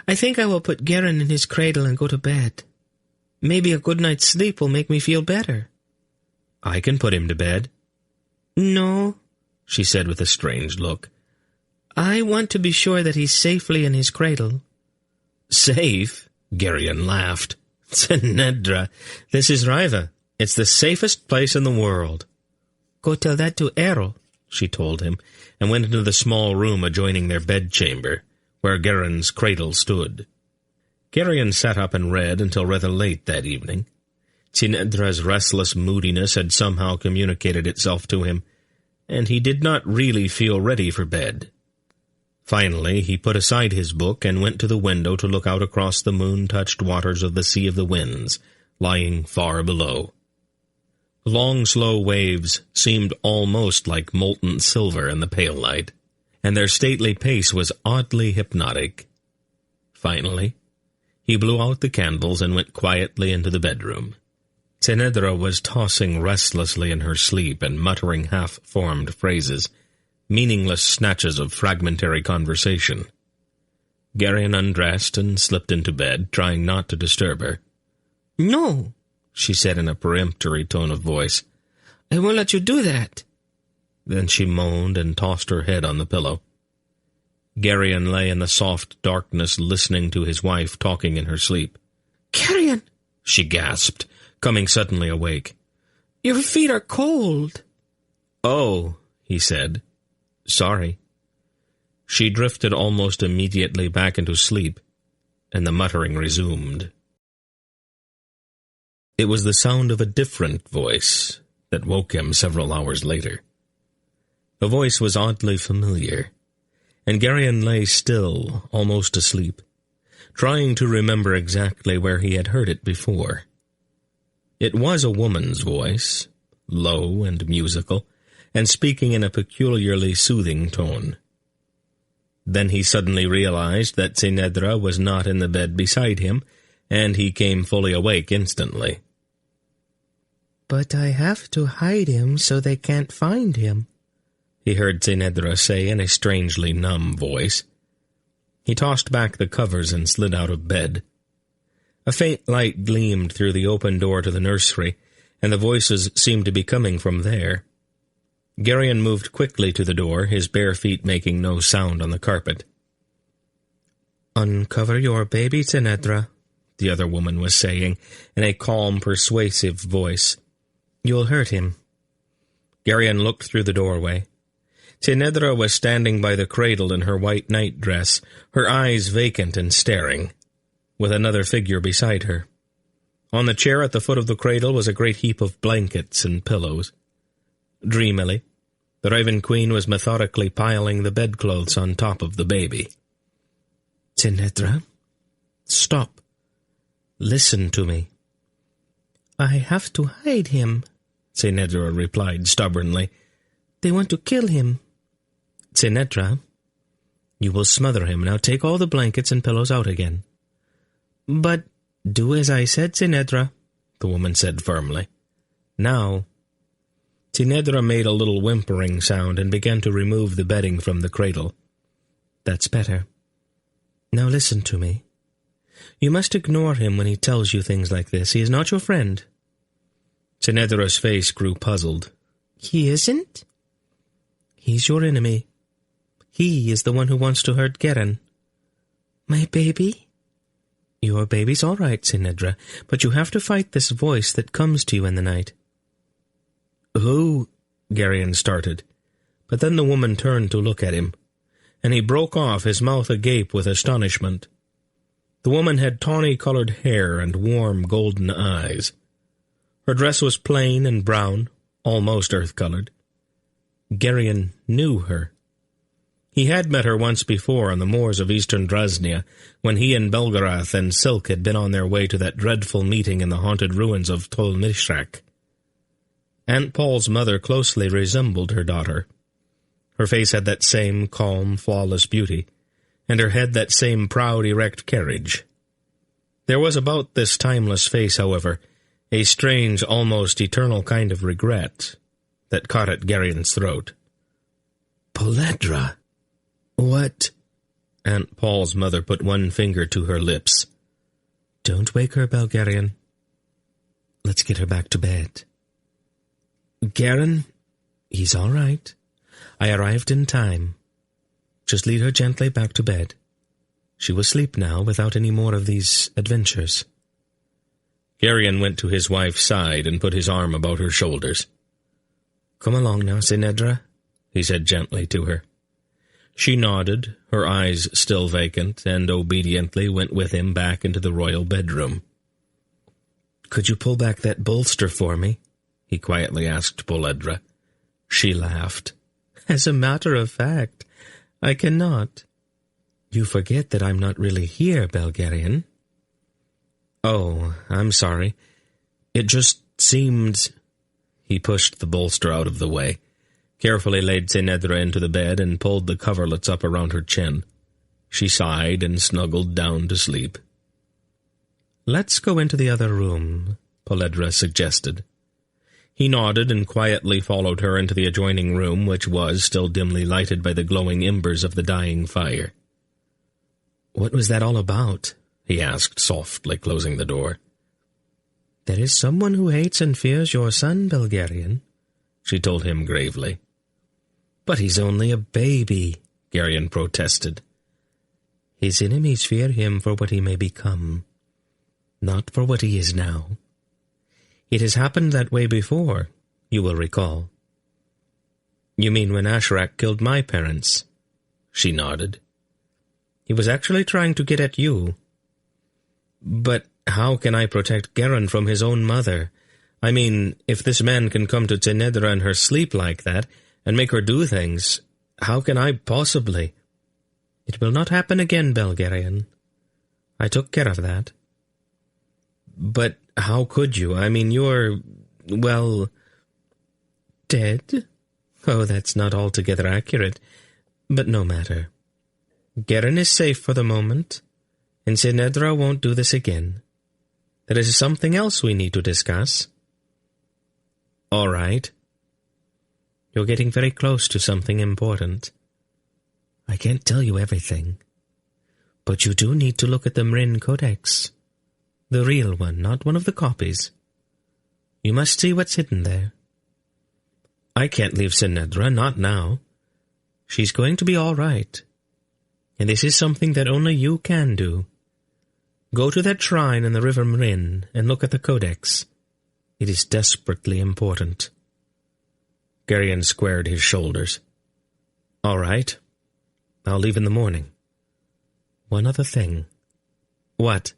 I think I will put Geryon in his cradle and go to bed. Maybe a good night's sleep will make me feel better."
"I can put him to bed."
"No,"
she said with a strange look.
"I want to be sure that he's safely in his cradle."
"Safe?" Geryon laughed. "Tynedra, this is Riva. It's the safest place in the world."
"Go tell that to Errol,"
she told him, and went into the small room adjoining their bedchamber, where Geryon's cradle stood. Geryon sat up and read until rather late that evening. Tynedra's restless moodiness had somehow communicated itself to him, and he did not really feel ready for bed. Finally, he put aside his book and went to the window to look out across the moon-touched waters of the Sea of the Winds, lying far below. Long, slow waves seemed almost like molten silver in the pale light, and their stately pace was oddly hypnotic. Finally, he blew out the candles and went quietly into the bedroom. Tynedra was tossing restlessly in her sleep and muttering half-formed phrases, meaningless snatches of fragmentary conversation. Geryon undressed and slipped into bed, trying not to disturb her.
"No,"
she said in a peremptory tone of voice.
"I won't let you do that."
Then she moaned and tossed her head on the pillow. Geryon lay in the soft darkness listening to his wife talking in her sleep.
"Geryon,"
she gasped, coming suddenly awake.
"Your feet are cold."
"Oh," he said. "Sorry." She drifted almost immediately back into sleep, and the muttering resumed. It was the sound of a different voice that woke him several hours later. The voice was oddly familiar, and Geryon lay still, almost asleep, trying to remember exactly where he had heard it before. It was a woman's voice, low and musical, and speaking in a peculiarly soothing tone. Then he suddenly realized that Tynedra was not in the bed beside him, and he came fully awake instantly.
"But I have to hide him so they can't find him,"
he heard Tynedra say in a strangely numb voice. He tossed back the covers and slid out of bed. A faint light gleamed through the open door to the nursery, and the voices seemed to be coming from there. Geryon moved quickly to the door, his bare feet making no sound on the carpet. "Uncover your baby, Tynedra," the other woman was saying, in a calm, persuasive voice. "You'll hurt him." Geryon looked through the doorway. Tynedra was standing by the cradle in her white nightdress, her eyes vacant and staring, with another figure beside her. On the chair at the foot of the cradle was a great heap of blankets and pillows. Dreamily, the Raven Queen was methodically piling the bedclothes on top of the baby. Tinedra, stop. Listen to me. I have to hide him, Tinedra replied stubbornly. They want to kill him. Tinedra, you will smother him. Now take all the blankets and pillows out again. But do as I said, Tinedra, the woman said firmly. Now. Tinedra made a little whimpering sound and began to remove the bedding from the cradle. That's better. Now listen to me. You must ignore him when he tells you things like this. He is not your friend. Tinedra's face grew puzzled. He isn't? He's your enemy. He is the one who wants to hurt Geren. My baby? Your baby's all right, Tinedra, but you have to fight this voice that comes to you in the night. Who? Gerion started, but then the woman turned to look at him, and he broke off, his mouth agape with astonishment. The woman had tawny-colored hair and warm golden eyes. Her dress was plain and brown, almost earth-colored. Gerion knew her. He had met her once before on the moors of eastern Drasnia, when he and Belgarath and Silk had been on their way to that dreadful meeting in the haunted ruins of Tol Mishrak. Aunt Paul's mother closely resembled her daughter. Her face had that same calm, flawless beauty, and her head that same proud, erect carriage. There was about this timeless face, however, a strange, almost eternal kind of regret that caught at Gerion's throat. Poledra! What? Aunt Paul's mother put one finger to her lips. Don't wake her, Belgarion. Let's get her back to bed. Geren, he's all right. I arrived in time. Just lead her gently back to bed. She will sleep now without any more of these adventures. Gerion went to his wife's side and put his arm about her shoulders. Come along now, Tinedra, he said gently to her. She nodded, her eyes still vacant, and obediently went with him back into the royal bedroom. Could you pull back that bolster for me? He quietly asked Poledra. She laughed. As a matter of fact, I cannot. You forget that I'm not really here, Belgarion. Oh, I'm sorry. It just seemed... He pushed the bolster out of the way, carefully laid Tinedra into the bed, and pulled the coverlets up around her chin. She sighed and snuggled down to sleep. Let's go into the other room, Poledra suggested. He nodded and quietly followed her into the adjoining room, which was still dimly lighted by the glowing embers of the dying fire. What was that all about? He asked softly, closing the door. There is someone who hates and fears your son, Belgarion, she told him gravely. But he's only a baby, Gerion protested. His enemies fear him for what he may become, not for what he is now. It has happened that way before, you will recall. You mean when Asherak killed my parents? She nodded. He was actually trying to get at you. But how can I protect Geren from his own mother? I mean, if this man can come to Tinedra in her sleep like that, and make her do things, how can I possibly? It will not happen again, Belgarion. I took care of that. But how could you? I mean, you're, well, dead? Oh, that's not altogether accurate, but no matter. Geren is safe for the moment, and Tinedra won't do this again. There is something else we need to discuss. All right. You're getting very close to something important. I can't tell you everything, but you do need to look at the Mrin Codex. The real one, not one of the copies. You must see what's hidden there. I can't leave Tinedra, not now. She's going to be all right. And this is something that only you can do. Go to that shrine in the River Mrin and look at the Codex. It is desperately important. Gerion squared his shoulders. All right. I'll leave in the morning. One other thing. What?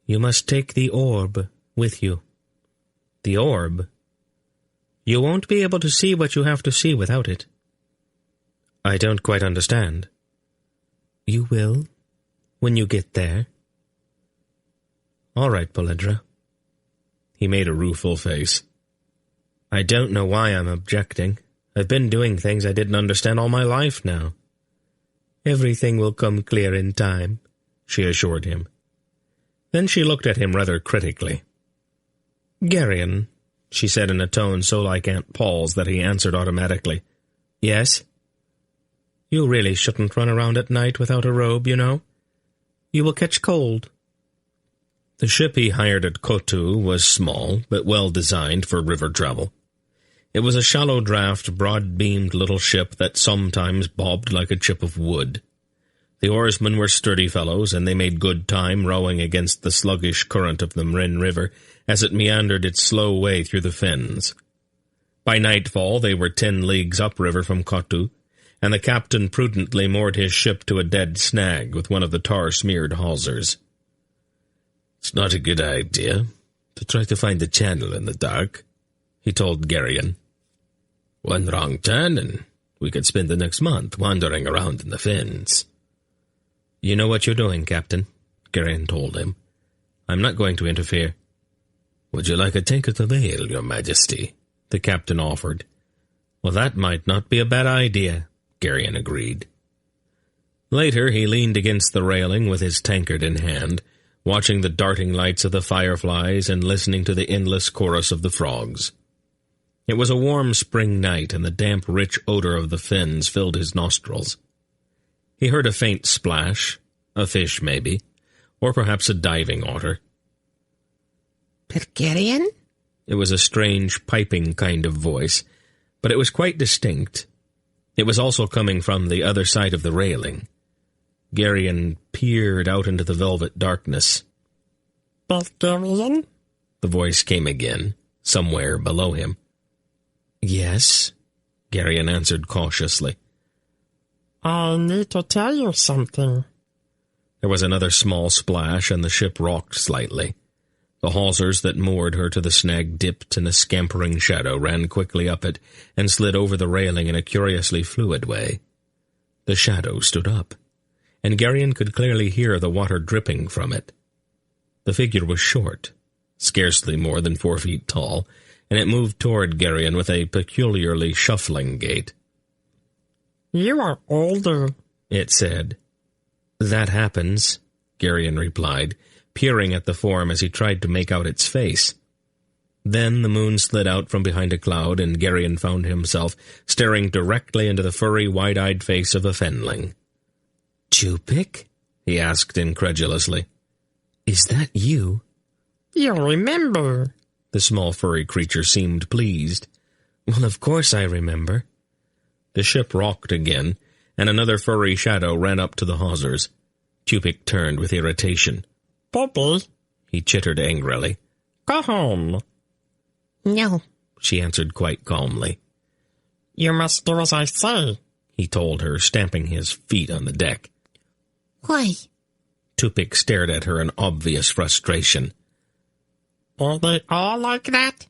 You must take the orb with you. The orb? You won't be able to see what you have to see without it. I don't quite understand. You will, when you get there. All right, Polydra. He made a rueful face. I don't know why I'm objecting. I've been doing things I didn't understand all my life now. Everything will come clear in time, she assured him. Then she looked at him rather critically. Geryon, she said in a tone so like Aunt Paul's that he answered automatically. Yes? You really shouldn't run around at night without a robe, you know. You will catch cold. The ship he hired at Kotu was small, but well designed for river travel. It was a shallow-draft, broad-beamed little ship that sometimes bobbed like a chip of wood. The oarsmen were sturdy fellows, and they made good time rowing against the sluggish current of the Mrin River as it meandered its slow way through the fens. By nightfall they were 10 leagues upriver from Kotu, and the captain prudently moored his ship to a dead snag with one of the tar-smeared hawsers. "It's not a good idea to try to find the channel in the dark," he told Geryon. "One wrong turn, and we could spend the next month wandering around in the fens." "You know what you're doing, Captain," Geryon told him. "I'm not going to interfere." "Would you like a take at the veil, Your Majesty?" the captain offered. "Well, that might not be a bad idea," Geryon agreed. Later, he leaned against the railing with his tankard in hand, watching the darting lights of the fireflies and listening to the endless chorus of the frogs. It was a warm spring night, and the damp, rich odor of the fens filled his nostrils. He heard a faint splash, a fish maybe, or perhaps a diving otter.
Pergerian?
It was a strange, piping kind of voice, but it was quite distinct. It was also coming from the other side of the railing. Geryon peered out into the velvet darkness.
Pergerian?
The voice came again, somewhere below him. "Yes," Geryon answered cautiously.
"I need to tell you something."
There was another small splash, and the ship rocked slightly. The hawsers that moored her to the snag dipped, and a scampering shadow ran quickly up it and slid over the railing in a curiously fluid way. The shadow stood up, and Geryon could clearly hear the water dripping from it. The figure was short, scarcely more than 4 feet tall, and it moved toward Geryon with a peculiarly shuffling gait.
"You are older,"
it said. "That happens," Geryon replied, peering at the form as he tried to make out its face. Then the moon slid out from behind a cloud, and Geryon found himself staring directly into the furry, wide-eyed face of a fenling. "Tupik?" he asked incredulously. "Is that you?"
"You remember."
The small furry creature seemed pleased. "Well, of course I remember." The ship rocked again, and another furry shadow ran up to the hawsers. Tupik turned with irritation.
"Poppy,"
he chittered angrily.
"go home." "No,"
she answered quite calmly.
"You must do as I say,"
he told her, stamping his feet on the deck.
"Why?"
Tupik stared at her in obvious frustration.
"Are they all like that?"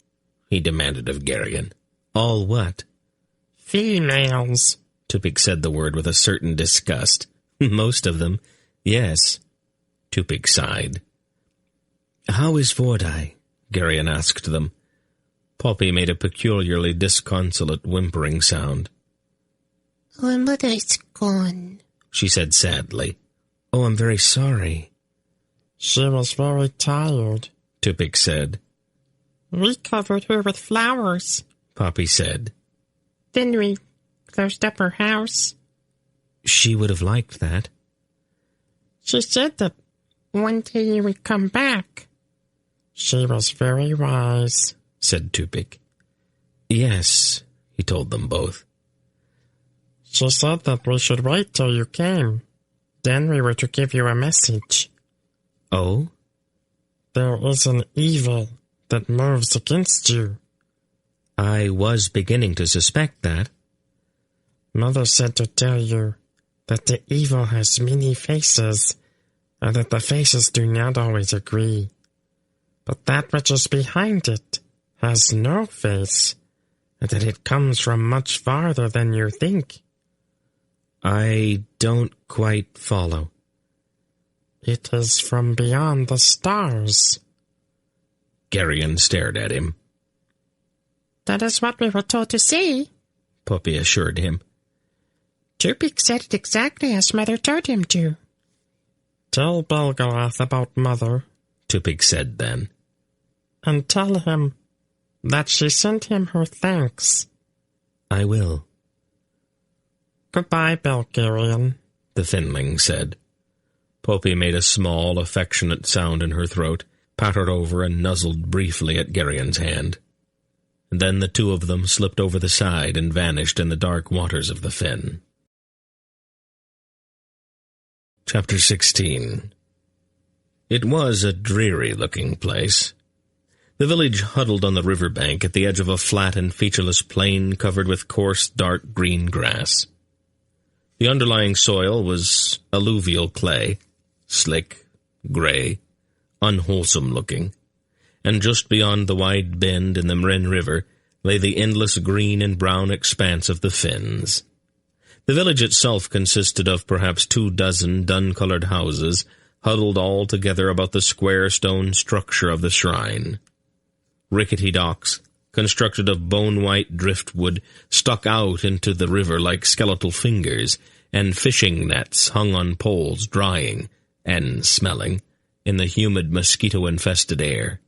he demanded of Geryon. "All what?"
"Females."
Tupik said the word with a certain disgust. "Most of them, yes." Tupik sighed. "How is Vordai?" Geryon asked them. Poppy made a peculiarly disconsolate whimpering sound.
"Our mother is gone,"
she said sadly. "Oh, I'm very sorry."
"She was very tired,"
Tupik said.
"We covered her with flowers,"
Poppy said.
"Then we closed up her house."
"She would have liked that."
"She said that one day you would come back." "She was very wise,"
said Tupik. "Yes," he told them both.
"She said that we should wait till you came. Then we were to give you a message."
"Oh?"
"There is an evil that moves against you."
"I was beginning to suspect that."
"Mother said to tell you that the evil has many faces, and that the faces do not always agree. But that which is behind it has no face, and that it comes from much farther than you think."
I don't quite follow.
It is from beyond the stars.
Geryon stared at him.
That is what we were told to see,
Puppy assured him.
Tupik said it exactly as Mother told him to. Tell Belgarath about Mother,
Tupik said then.
And tell him that she sent him her thanks.
I will.
Goodbye, Belgarian,
the Finling said. Poppy made a small, affectionate sound in her throat, pattered over and nuzzled briefly at Geryon's hand. And then the two of them slipped over the side and vanished in the dark waters of the fen. Chapter 16. It was a dreary-looking place. The village huddled on the river bank at the edge of a flat and featureless plain covered with coarse, dark green grass. The underlying soil was alluvial clay, slick, gray, unwholesome-looking, and just beyond the wide bend in the Mren River lay the endless green and brown expanse of the fens. The village itself consisted of perhaps 24 dun-colored houses, huddled all together about the square stone structure of the shrine. Rickety docks, constructed of bone-white driftwood, stuck out into the river like skeletal fingers, and fishing nets hung on poles drying, and smelling, in the humid mosquito-infested air.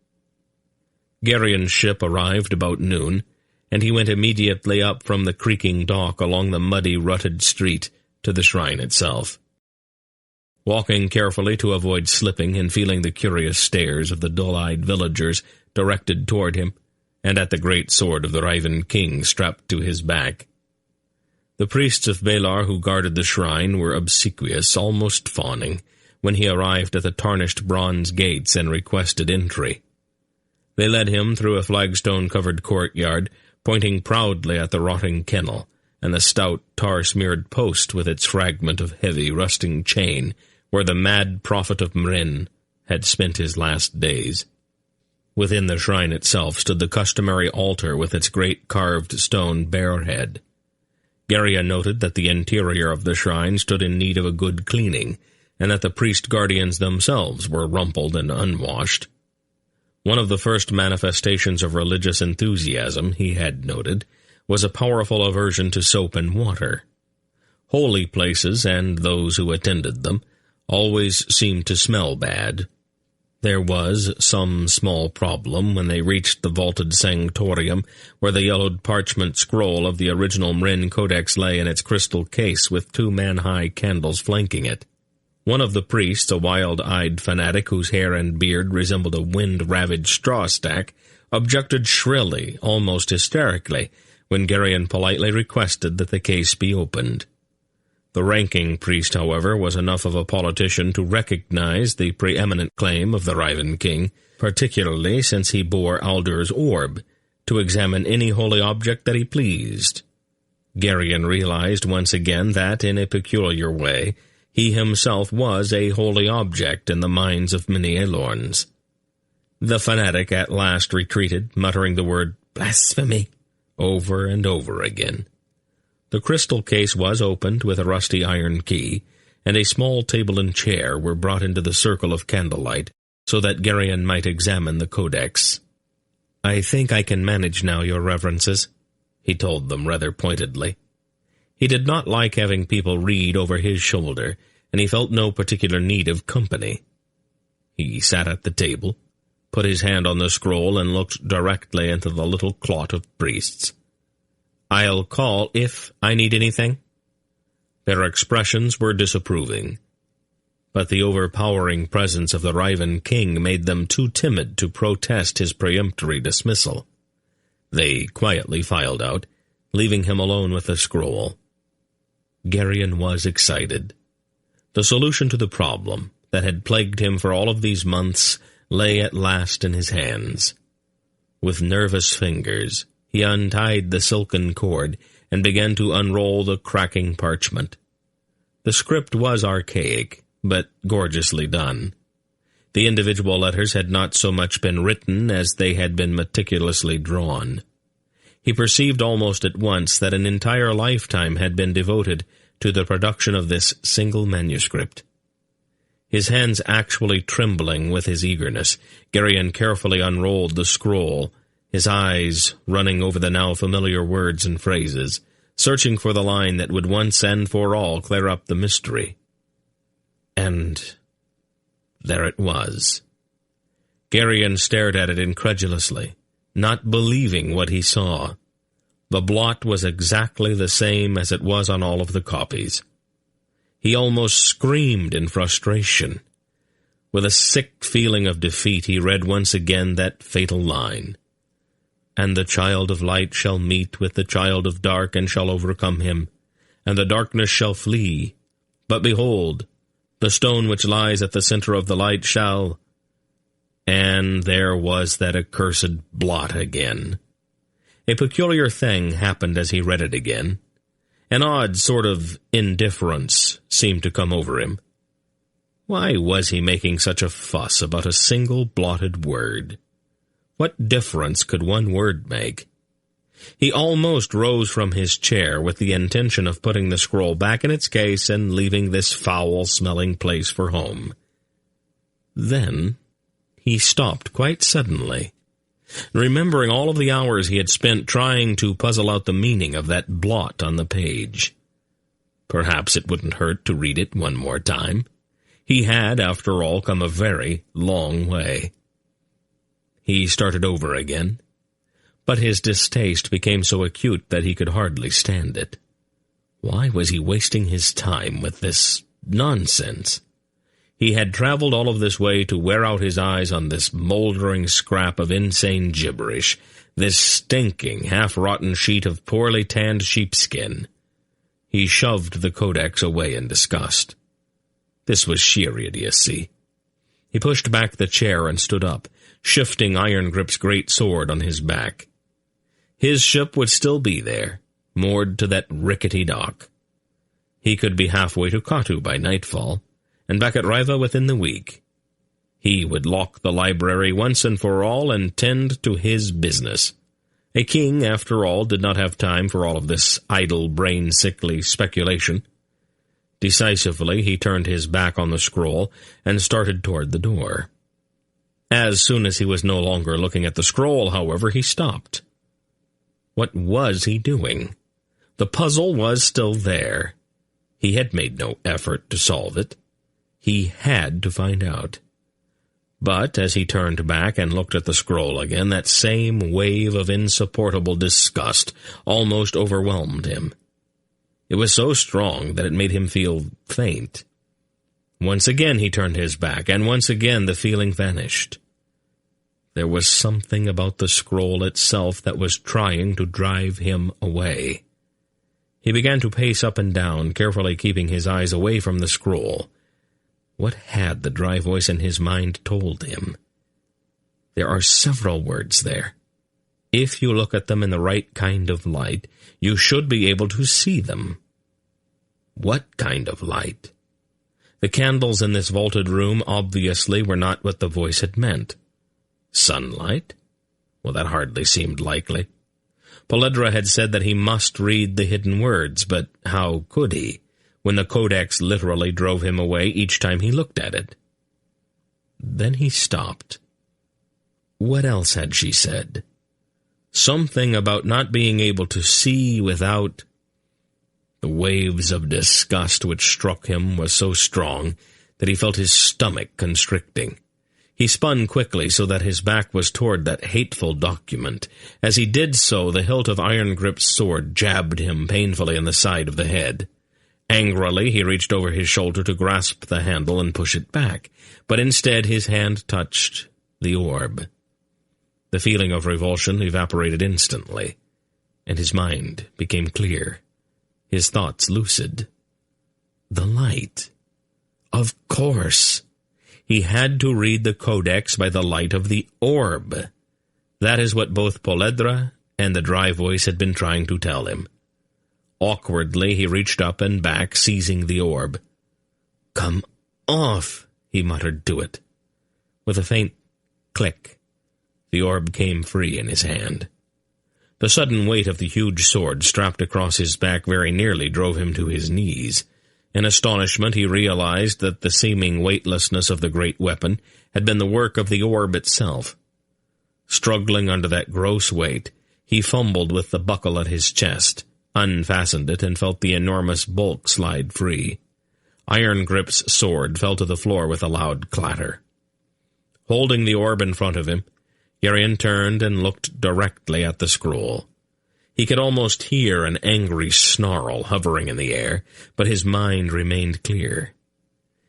Geryon's ship arrived about noon, and he went immediately up from the creaking dock along the muddy, rutted street to the shrine itself. Walking carefully to avoid slipping and feeling the curious stares of the dull-eyed villagers directed toward him, and at the great sword of the Riven King strapped to his back. The priests of Balar who guarded the shrine were obsequious, almost fawning, when he arrived at the tarnished bronze gates and requested entry. They led him through a flagstone-covered courtyard, pointing proudly at the rotting kennel, and the stout, tar-smeared post with its fragment of heavy, rusting chain, where the mad prophet of Mren had spent his last days. Within the shrine itself stood the customary altar with its great carved stone bear head. Geryon noted that the interior of the shrine stood in need of a good cleaning, and that the priest-guardians themselves were rumpled and unwashed. One of the first manifestations of religious enthusiasm, he had noted, was a powerful aversion to soap and water. Holy places, and those who attended them, always seemed to smell bad. There was some small problem when they reached the vaulted sanctorium, where the yellowed parchment scroll of the original Mren Codex lay in its crystal case with 2 man-high candles flanking it. One of the priests, a wild-eyed fanatic whose hair and beard resembled a wind-ravaged straw stack, objected shrilly, almost hysterically, when Geryon politely requested that the case be opened. The ranking priest, however, was enough of a politician to recognize the preeminent claim of the Riven King, particularly since he bore Aldur's orb, to examine any holy object that he pleased. Geryon realized once again that, in a peculiar way, he himself was a holy object in the minds of many Elorns. The fanatic at last retreated, muttering the word "blasphemy" over and over again. The crystal case was opened with a rusty iron key, and a small table and chair were brought into the circle of candlelight, so that Geryon might examine the codex. "I think I can manage now, your reverences," he told them rather pointedly. He did not like having people read over his shoulder, and he felt no particular need of company. He sat at the table, put his hand on the scroll, and looked directly into the little clot of priests. "I'll call if I need anything." Their expressions were disapproving, but the overpowering presence of the Riven King made them too timid to protest his peremptory dismissal. They quietly filed out, leaving him alone with the scroll. Geryon was excited. The solution to the problem that had plagued him for all of these months lay at last in his hands. With nervous fingers, he untied the silken cord and began to unroll the cracking parchment. The script was archaic, but gorgeously done. The individual letters had not so much been written as they had been meticulously drawn. He perceived almost at once that an entire lifetime had been devoted
to the production of this single manuscript. His hands actually trembling with his eagerness, Geryon carefully unrolled the scroll, his eyes running over the now familiar words and phrases, searching for the line that would once and for all clear up the mystery. And there it was. Geryon stared at it incredulously, not believing what he saw. The blot was exactly the same as it was on all of the copies. He almost screamed in frustration. With a sick feeling of defeat, he read once again that fatal line. "And the child of light shall meet with the child of dark, and shall overcome him. And the darkness shall flee. But behold, the stone which lies at the center of the light shall..." And there was that accursed blot again. A peculiar thing happened as he read it again. An odd sort of indifference seemed to come over him. Why was he making such a fuss about a single blotted word? What difference could one word make? He almost rose from his chair with the intention of putting the scroll back in its case and leaving this foul-smelling place for home. Then he stopped quite suddenly, remembering all of the hours he had spent trying to puzzle out the meaning of that blot on the page. Perhaps it wouldn't hurt to read it one more time. He had, after all, come a very long way. He started over again, but his distaste became so acute that he could hardly stand it. Why was he wasting his time with this nonsense? He had traveled all of this way to wear out his eyes on this moldering scrap of insane gibberish, this stinking, half-rotten sheet of poorly tanned sheepskin. He shoved the codex away in disgust. This was sheer idiocy. He pushed back the chair and stood up, shifting Iron Grip's great sword on his back. His ship would still be there, moored to that rickety dock. He could be halfway to Katu by nightfall, and back at Riva within the week. He would lock the library once and for all and tend to his business. A king, after all, did not have time for all of this idle, brain-sickly speculation. Decisively, he turned his back on the scroll and started toward the door. As soon as he was no longer looking at the scroll, however, he stopped. What was he doing? The puzzle was still there. He had made no effort to solve it. He had to find out. But as he turned back and looked at the scroll again, that same wave of insupportable disgust almost overwhelmed him. It was so strong that it made him feel faint. Once again he turned his back, and once again the feeling vanished. There was something about the scroll itself that was trying to drive him away. He began to pace up and down, carefully keeping his eyes away from the scroll. What had the dry voice in his mind told him? There are several words there. If you look at them in the right kind of light, you should be able to see them. What kind of light? The candles in this vaulted room obviously were not what the voice had meant. Sunlight? Well, that hardly seemed likely. Polledra had said that he must read the hidden words, but how could he, when the codex literally drove him away each time he looked at it? Then he stopped. What else had she said? Something about not being able to see without... The waves of disgust which struck him was so strong that he felt his stomach constricting. He spun quickly so that his back was toward that hateful document. As he did so, the hilt of Iron Grip's sword jabbed him painfully in the side of the head. Angrily, he reached over his shoulder to grasp the handle and push it back, but instead his hand touched the orb. The feeling of revulsion evaporated instantly, and his mind became clear, his thoughts lucid. The light. Of course. He had to read the codex by the light of the orb. That is what both Polledra and the dry voice had been trying to tell him. Awkwardly, he reached up and back, seizing the orb. "Come off," he muttered to it. With a faint click, the orb came free in his hand. The sudden weight of the huge sword strapped across his back very nearly drove him to his knees. In astonishment he realized that the seeming weightlessness of the great weapon had been the work of the orb itself. Struggling under that gross weight, he fumbled with the buckle at his chest, unfastened it, and felt the enormous bulk slide free. Iron Grip's sword fell to the floor with a loud clatter. Holding the orb in front of him, Geryon turned and looked directly at the scroll. He could almost hear an angry snarl hovering in the air, but his mind remained clear.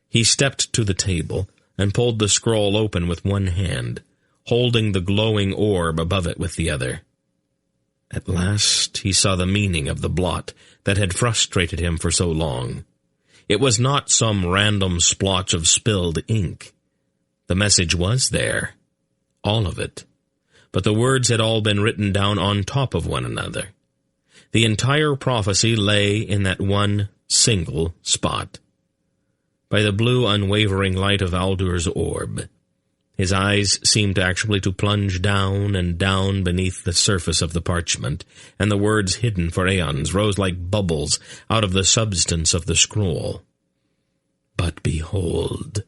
He stepped to the table and pulled the scroll open with one hand, holding the glowing orb above it with the other. At last he saw the meaning of the blot that had frustrated him for so long. It was not some random splotch of spilled ink. The message was there, all of it, but the words had all been written down on top of one another. The entire prophecy lay in that one single spot. By the blue, unwavering light of Aldur's orb, his eyes seemed actually to plunge down and down beneath the surface of the parchment, and the words hidden for aeons rose like bubbles out of the substance of the scroll. But behold,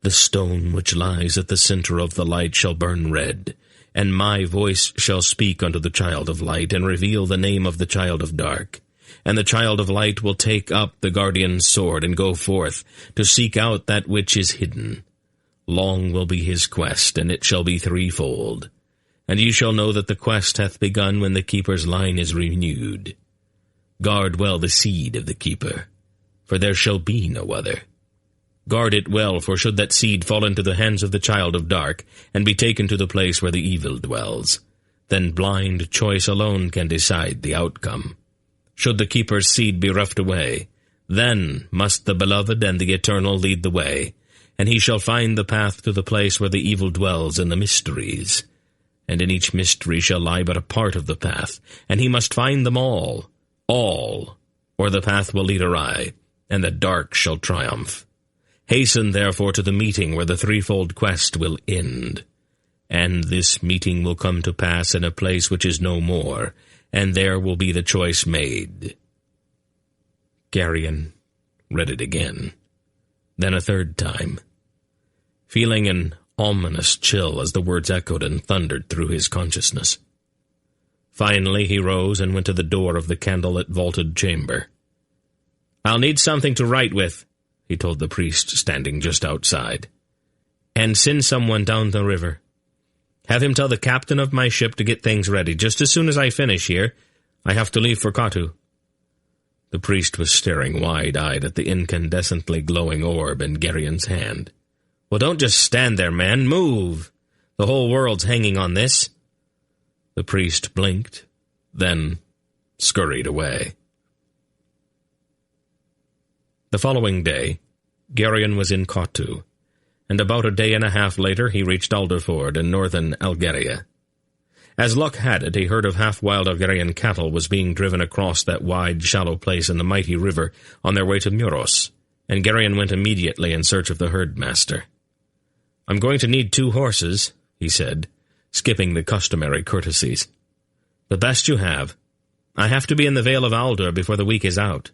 the stone which lies at the center of the light shall burn red, and my voice shall speak unto the child of light, and reveal the name of the child of dark. And the child of light will take up the guardian's sword, and go forth to seek out that which is hidden. Long will be his quest, and it shall be threefold. And ye shall know that the quest hath begun when the keeper's line is renewed. Guard well the seed of the keeper, for there shall be no other. Guard it well, for should that seed fall into the hands of the child of dark, and be taken to the place where the evil dwells, then blind choice alone can decide the outcome. Should the keeper's seed be roughed away, then must the beloved and the eternal lead the way, and he shall find the path to the place where the evil dwells in the mysteries. And in each mystery shall lie but a part of the path, and he must find them all, or the path will lead awry, and the dark shall triumph. Hasten therefore to the meeting where the threefold quest will end. And this meeting will come to pass in a place which is no more, and there will be the choice made. Geryon read it again, then a third time, feeling an ominous chill as the words echoed and thundered through his consciousness. Finally he rose and went to the door of the candlelit vaulted chamber. "I'll need something to write with," he told the priest standing just outside, "and send someone down the river. Have him tell the captain of my ship to get things ready. Just as soon as I finish here, I have to leave for Katu." The priest was staring wide-eyed at the incandescently glowing orb in Geryon's hand. "Well, don't just stand there, man. Move! The whole world's hanging on this." The priest blinked, then scurried away. The following day, Geryon was in Katu, and about a day and a half later he reached Alderford in northern Algeria. As luck had it, a herd of half-wild Algerian cattle was being driven across that wide, shallow place in the mighty river on their way to Muros, and Geryon went immediately in search of the herdmaster. "I'm going to need 2 horses," he said, skipping the customary courtesies. "The best you have. I have to be in the Vale of Aldur before the week is out."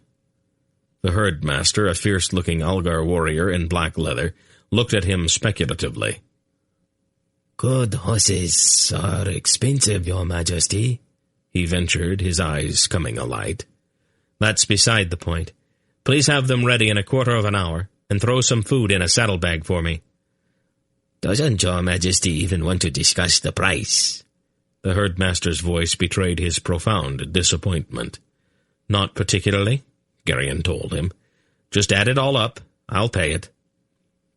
The herdmaster, a fierce-looking Algar warrior in black leather, looked at him speculatively.
"Good horses are expensive, your majesty," he ventured, his eyes coming alight.
"That's beside the point. Please have them ready in a quarter of an hour, and throw some food in a saddlebag for me."
"Doesn't your majesty even want to discuss the price?"
The herdmaster's voice betrayed his profound disappointment. "Not particularly," Geryon told him. "Just add it all up. I'll pay it."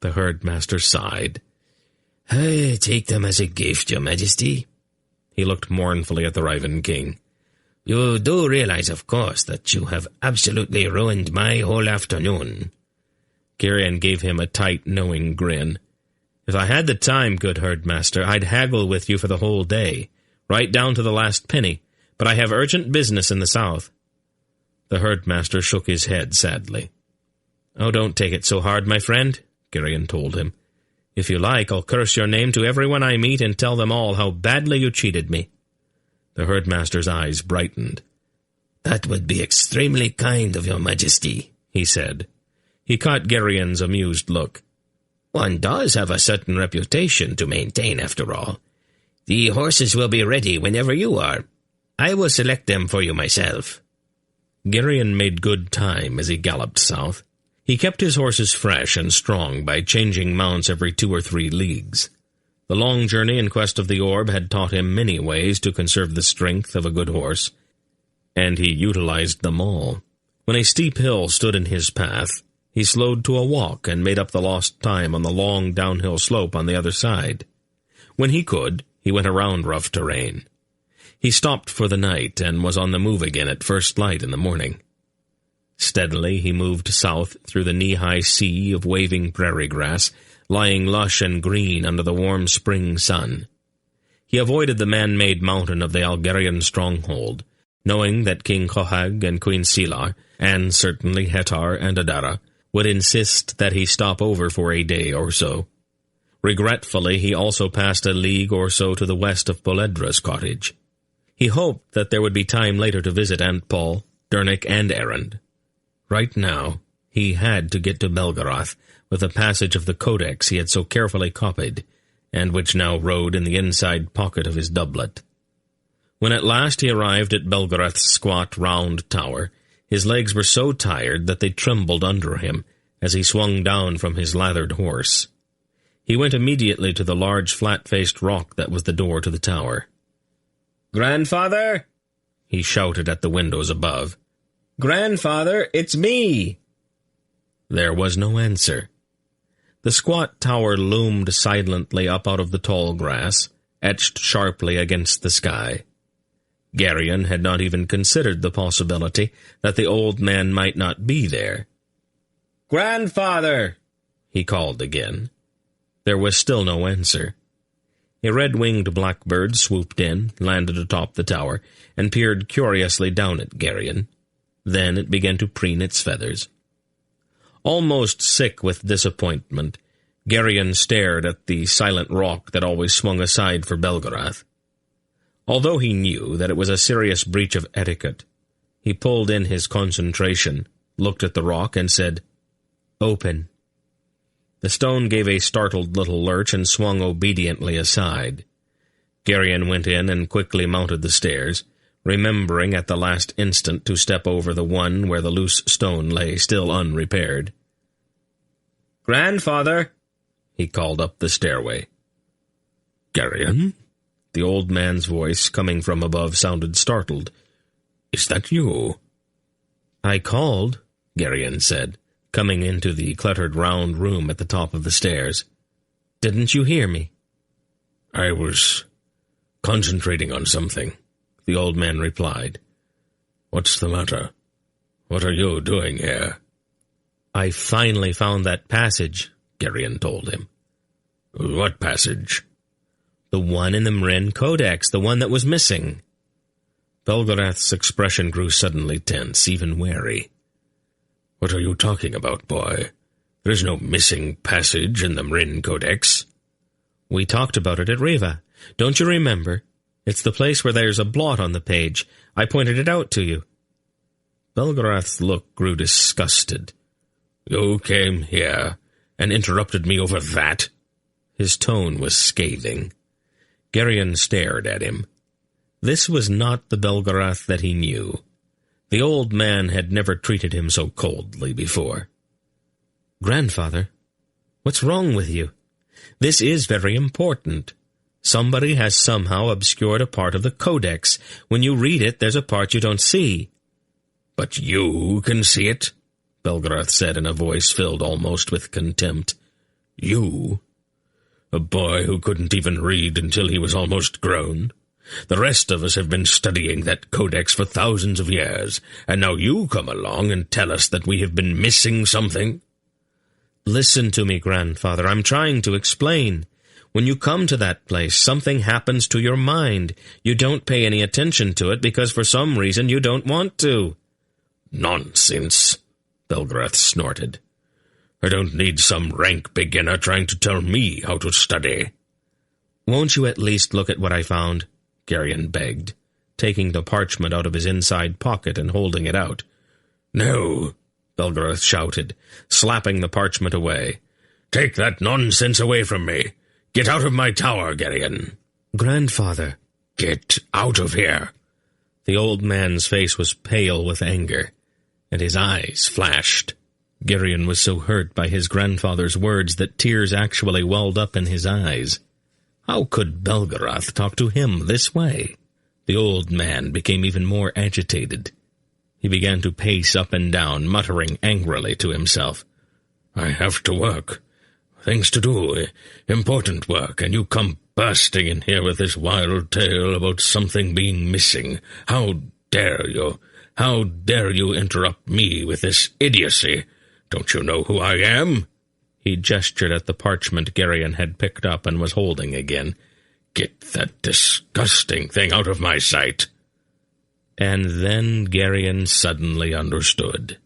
The herdmaster sighed.
"I take them as a gift, your majesty."
He looked mournfully at the Rivan king.
"You do realize, of course, that you have absolutely ruined my whole afternoon."
Geryon gave him a tight, knowing grin. "If I had the time, good herdmaster, I'd haggle with you for the whole day, right down to the last penny, but I have urgent business in the south." The herdmaster shook his head sadly. "Oh, don't take it so hard, my friend," Geryon told him. "If you like, I'll curse your name to everyone I meet and tell them all how badly you cheated me." The herdmaster's eyes brightened.
"That would be extremely kind of your majesty," he said.
He caught Gerion's amused look.
"One does have a certain reputation to maintain, after all. The horses will be ready whenever you are. I will select them for you myself."
Gerion made good time as he galloped south. He kept his horses fresh and strong by changing mounts every 2 or 3 leagues. The long journey in quest of the orb had taught him many ways to conserve the strength of a good horse, and he utilized them all. When a steep hill stood in his path, he slowed to a walk and made up the lost time on the long downhill slope on the other side. When he could, he went around rough terrain. He stopped for the night and was on the move again at first light in the morning. Steadily he moved south through the knee-high sea of waving prairie grass, lying lush and green under the warm spring sun. He avoided the man-made mountain of the Algerian stronghold, knowing that King Khohag and Queen Silar, and certainly Hetar and Adara, would insist that he stop over for a day or so. Regretfully, he also passed a league or so to the west of Poledra's cottage. He hoped that there would be time later to visit Aunt Paul, Dernick, and Erend. Right now, he had to get to Belgarath with a passage of the codex he had so carefully copied, and which now rode in the inside pocket of his doublet. When at last he arrived at Belgarath's squat, round tower, his legs were so tired that they trembled under him as he swung down from his lathered horse. He went immediately to the large flat-faced rock that was the door to the tower. "Grandfather!" he shouted at the windows above. "Grandfather, it's me!" There was no answer. The squat tower loomed silently up out of the tall grass, etched sharply against the sky. Gerion had not even considered the possibility that the old man might not be there. "Grandfather!" he called again. There was still no answer. A red-winged blackbird swooped in, landed atop the tower, and peered curiously down at Gerion. Then it began to preen its feathers. Almost sick with disappointment, Gerion stared at the silent rock that always swung aside for Belgarath. Although he knew that it was a serious breach of etiquette, he pulled in his concentration, looked at the rock, and said, "Open." The stone gave a startled little lurch and swung obediently aside. Gerion went in and quickly mounted the stairs, remembering at the last instant to step over the one where the loose stone lay still unrepaired. "Grandfather!" he called up the stairway.
"Gerion?"
The old man's voice, coming from above, sounded startled.
"Is that you?"
"I called," Gerion said, coming into the cluttered round room at the top of the stairs. "Didn't you hear me?"
"I was concentrating on something," the old man replied. "What's the matter? What are you doing here?"
"I finally found that passage," Gerion told him.
"What passage?"
"The one in the Mrin Codex, the one that was missing." Belgarath's expression grew suddenly tense, even wary.
"What are you talking about, boy? There is no missing passage in the Mrin Codex."
"We talked about it at Riva. Don't you remember? It's the place where there's a blot on the page. I pointed it out to you."
Belgarath's look grew disgusted. "You came here and interrupted me over that?"
His tone was scathing. Gerion stared at him. This was not the Belgarath that he knew. The old man had never treated him so coldly before. "Grandfather, what's wrong with you? This is very important. Somebody has somehow obscured a part of the Codex. When you read it, there's a part you don't see."
"But you can see it," Belgarath said in a voice filled almost with contempt. "You? A boy who couldn't even read until he was almost grown. The rest of us have been studying that codex for thousands of years, and now you come along and tell us that we have been missing something?"
"Listen to me, Grandfather. I'm trying to explain. When you come to that place, something happens to your mind. You don't pay any attention to it because for some reason you don't want to."
"Nonsense," Belgarath snorted. "I don't need some rank beginner trying to tell me how to study."
"Won't you at least look at what I found?" Gerion begged. taking the parchment out of his inside pocket and holding it out.
"No,"
Belgarath shouted, slapping the parchment away.
"Take that nonsense away from me. Get out of my tower, Geryon."
"Grandfather."
"Get out of here."
The old man's face was pale with anger, and his eyes flashed. Geryon was so hurt by his grandfather's words that tears actually welled up in his eyes. How could Belgarath talk to him this way? The old man became even more agitated. He began to pace up and down, muttering angrily to himself.
"I have to work. Things to do. Important work, and you come bursting in here with this wild tale about something being missing. How dare you? How dare you interrupt me with this idiocy? Don't you know who I am?"
He gestured at the parchment Geryon had picked up and was holding again.
"Get that disgusting thing out of my sight."
And then Geryon suddenly understood.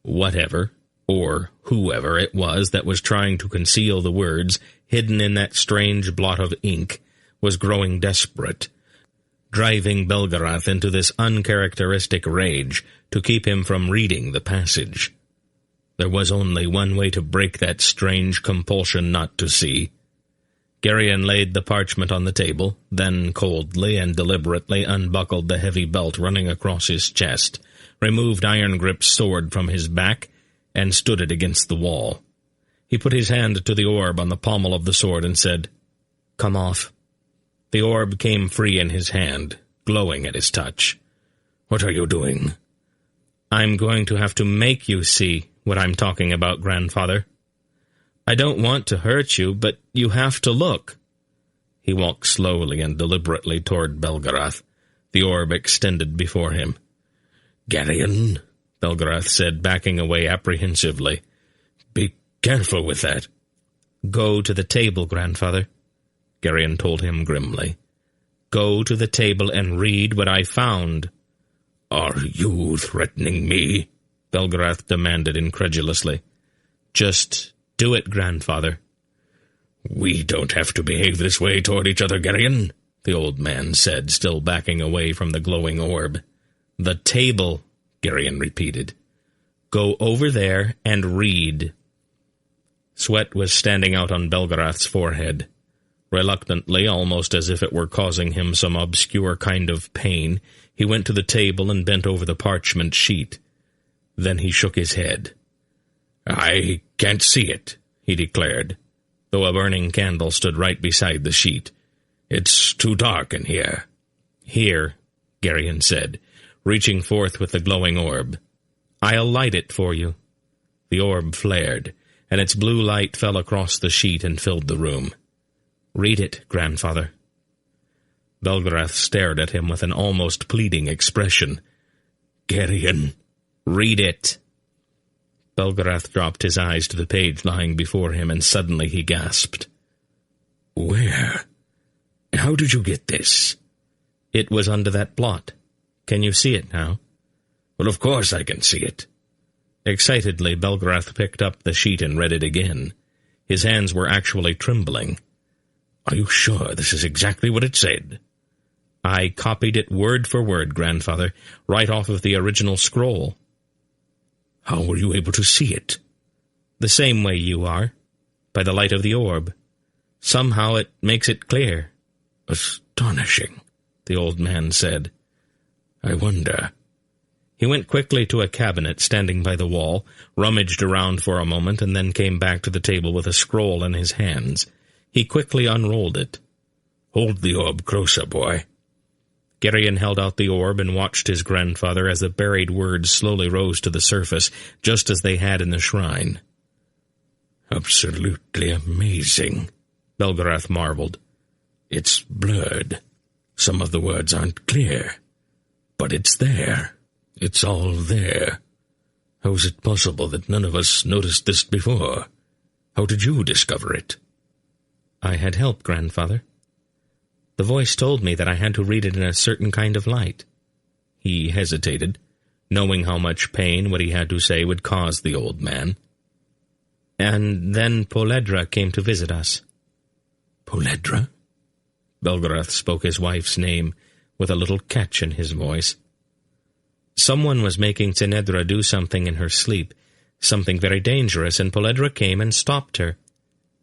Whatever, or whoever it was that was trying to conceal the words hidden in that strange blot of ink was growing desperate, driving Belgarath into this uncharacteristic rage to keep him from reading the passage. There was only one way to break that strange compulsion not to see. Geryon laid the parchment on the table, then coldly and deliberately unbuckled the heavy belt running across his chest, removed Irongrip's sword from his back, and stood it against the wall. He put his hand to the orb on the pommel of the sword and said, "Come off." The orb came free in his hand, glowing at his touch.
"What are you doing?"
"I'm going to have to make you see what I'm talking about, Grandfather. I don't want to hurt you, but you have to look." He walked slowly and deliberately toward Belgarath, the orb extended before him.
"Geryon,"
Belgarath said, backing away apprehensively.
"Be careful with that."
"Go to the table, Grandfather," Geryon told him grimly. "Go to the table and read what I found."
"Are you threatening me?"
Belgarath demanded incredulously. "Just do it, Grandfather."
"We don't have to behave this way toward each other, Geryon," the old man said, still backing away from the glowing orb.
"The table," Geryon repeated. "Go over there and read." Sweat was standing out on Belgarath's forehead. Reluctantly, almost as if it were causing him some obscure kind of pain, he went to the table and bent over the parchment sheet. Then he shook his head.
"I can't see it,"
he declared, though a burning candle stood right beside the sheet.
"It's too dark in here."
"Here," Geryon said, reaching forth with the glowing orb. "I'll light it for you." The orb flared, and its blue light fell across the sheet and filled the room. "Read it, Grandfather." Belgarath stared at him with an almost pleading expression.
"Geryon."
"Read it." Belgarath dropped his eyes to the page lying before him, and suddenly he gasped.
"Where? How did you get this?"
"It was under that blot. Can you see it now?"
"Well, of course I can see it."
Excitedly, Belgarath picked up the sheet and read it again. His hands were actually trembling.
"Are you sure this is exactly what it said?"
"I copied it word for word, Grandfather, right off of the original scroll."
"How were you able to see it?"
"The same way you are, by the light of the orb. Somehow it makes it clear."
"Astonishing,"
the old man said.
"I wonder."
He went quickly to a cabinet standing by the wall, rummaged around for a moment, and then came back to the table with a scroll in his hands. He quickly unrolled it.
"Hold the orb closer, boy."
Geryon held out the orb and watched his grandfather as the buried words slowly rose to the surface, just as they had in the shrine.
"Absolutely amazing," Belgarath marveled. "It's blurred. Some of the words aren't clear. But it's there. It's all there. How is it possible that none of us noticed this before? How did you discover it?"
"I had help, Grandfather. The voice told me that I had to read it in a certain kind of light." He hesitated, knowing how much pain what he had to say would cause the old man. "And then Poledra came to visit us."
"Poledra?"
Belgarath spoke his wife's name with a little catch in his voice. Someone was making Tsenedra do something in her sleep, something very dangerous, and Poledra came and stopped her.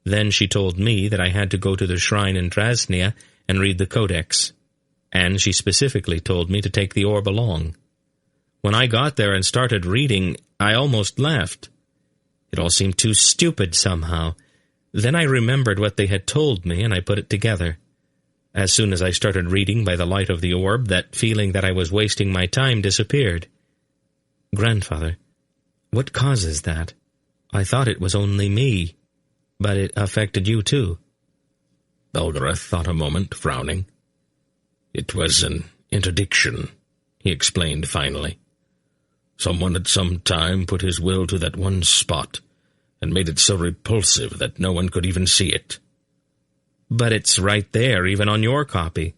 Then she told me that I had to go to the shrine in Drasnia and read the Codex, and she specifically told me to take the orb along. When I got there and started reading, I almost laughed. It all seemed too stupid somehow. Then I remembered what they had told me, and I put it together. As soon as I started reading by the light of the orb, that feeling that I was wasting my time disappeared. Grandfather, what causes that? I thought it was only me, but it affected you too.
Belgarath thought a moment, frowning. It was an interdiction, he explained finally. Someone at some time put his will to that one spot, and made it so repulsive that no one could even see it.
But it's right there, even on your copy.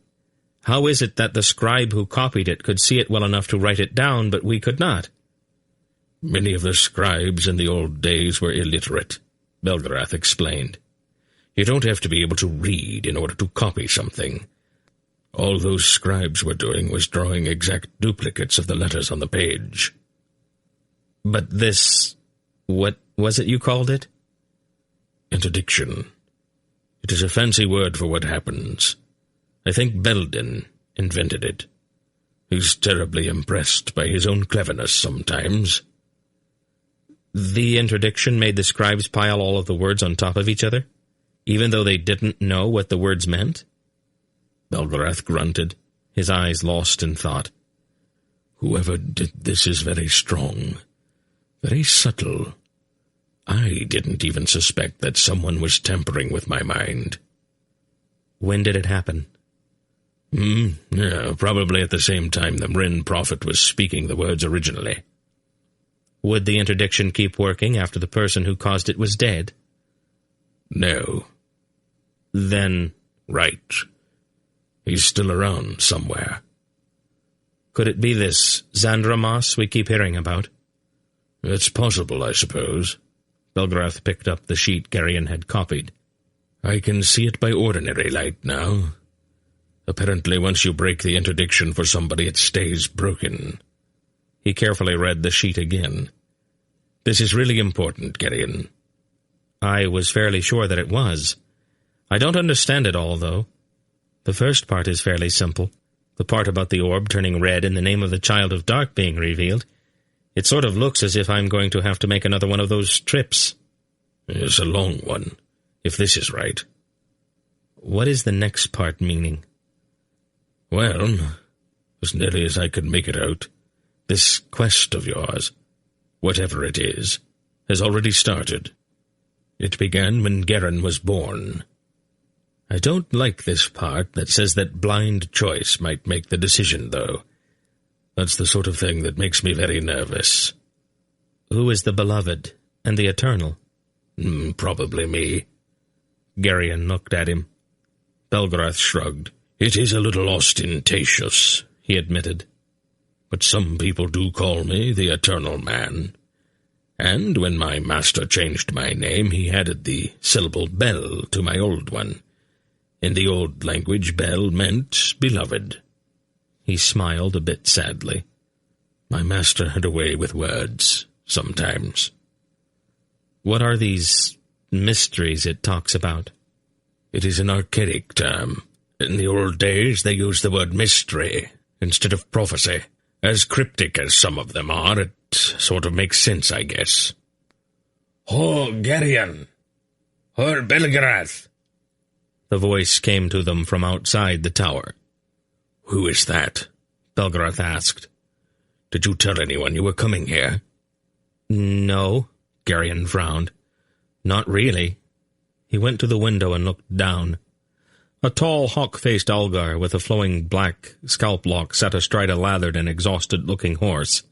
How is it that the scribe who copied it could see it well enough to write it down, but we could not?
Many of the scribes in the old days were illiterate, Belgarath explained. You don't have to be able to read in order to copy something. All those scribes were doing was drawing exact duplicates of the letters on the page.
But this... what was it you called it?
Interdiction. It is a fancy word for what happens. I think Belden invented it. He's terribly impressed by his own cleverness sometimes.
The interdiction made the scribes pile all of the words on top of each other, even though they didn't know what the words meant?
Belgarath grunted, his eyes lost in thought. Whoever did this is very strong, very subtle. I didn't even suspect that someone was tampering with my mind.
When did it happen?
Probably at the same time the Mrin prophet was speaking the words originally.
Would the interdiction keep working after the person who caused it was dead?
No.
Then...
Right. He's still around somewhere.
Could it be this Xandramas we keep hearing about?
It's possible, I suppose.
Belgarath picked up the sheet Geryon had copied.
I can see it by ordinary light now. Apparently, once you break the interdiction for somebody, it stays broken.
He carefully read the sheet again.
This is really important, Geryon.
I was fairly sure that it was. I don't understand it all, though. The first part is fairly simple. The part about the orb turning red and the name of the Child of Dark being revealed. It sort of looks as if I'm going to have to make another one of those trips.
It's a long one, if this is right.
What is the next part meaning?
Well, as nearly as I could make it out, this quest of yours, whatever it is, has already started. It began when Geryon was born. I don't like this part that says that blind choice might make the decision, though. That's the sort of thing that makes me very nervous.
Who is the beloved and the eternal?
Probably me.
Geryon looked at him.
Belgarath shrugged. It is a little ostentatious, he admitted. But some people do call me the Eternal Man. And when my master changed my name, he added the syllable Bel to my old one. In the old language, Bel meant beloved. He smiled a bit sadly. My master had a way with words, sometimes.
What are these mysteries it talks about?
It is an archaic term. In the old days, they used the word mystery instead of prophecy. As cryptic as some of them are, it sort of makes sense, I guess.
Ho, Geryon! Hor Belgarath!
The voice came to them from outside the tower.
Who is that? Belgarath asked. Did you tell anyone you were coming here?
No, Geryon frowned. Not really. He went to the window and looked down. A tall, hawk-faced Algar with a flowing black scalp lock sat astride a lathered and exhausted-looking horse.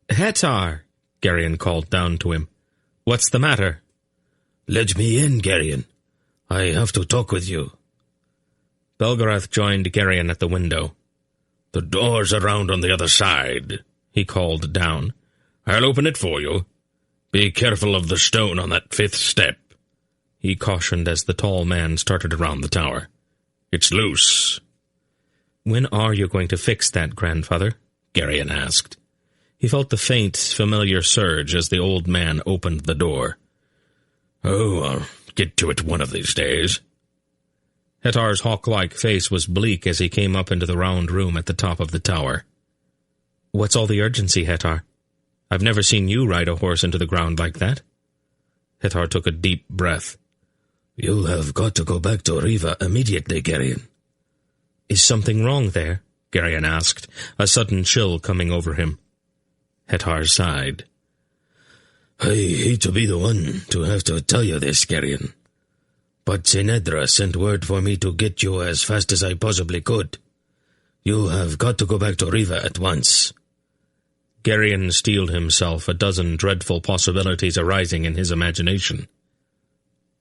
"Hetar!" Geryon called down to him. "What's the matter?"
"Let me in, Geryon. I have to talk with you."
Belgarath joined Geryon at the window.
"The door's around on the other side," he called down. "I'll open it for you. Be careful of the stone on that 5th step," he cautioned as the tall man started around the tower. "It's loose."
When are you going to fix that, grandfather? Geryon asked. He felt the faint, familiar surge as the old man opened the door.
Oh, I'll get to it one of these days.
Hettar's hawk-like face was bleak as he came up into the round room at the top of the tower. What's all the urgency, Hettar? I've never seen you ride a horse into the ground like that. Hettar took a deep breath.
You'll have got to go back to Riva immediately, Geryon.
Is something wrong there? Geryon asked, a sudden chill coming over him. Hettar sighed.
I hate to be the one to have to tell you this, Geryon, but Sinedra sent word for me to get you as fast as I possibly could. You have got to go back to Riva at once.
Geryon steeled himself, a dozen dreadful possibilities arising in his imagination.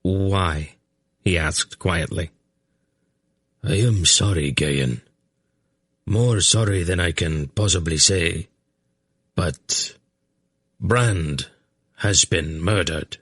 Why? He asked quietly.
I am sorry, Geryon. More sorry than I can possibly say. But Brand has been murdered.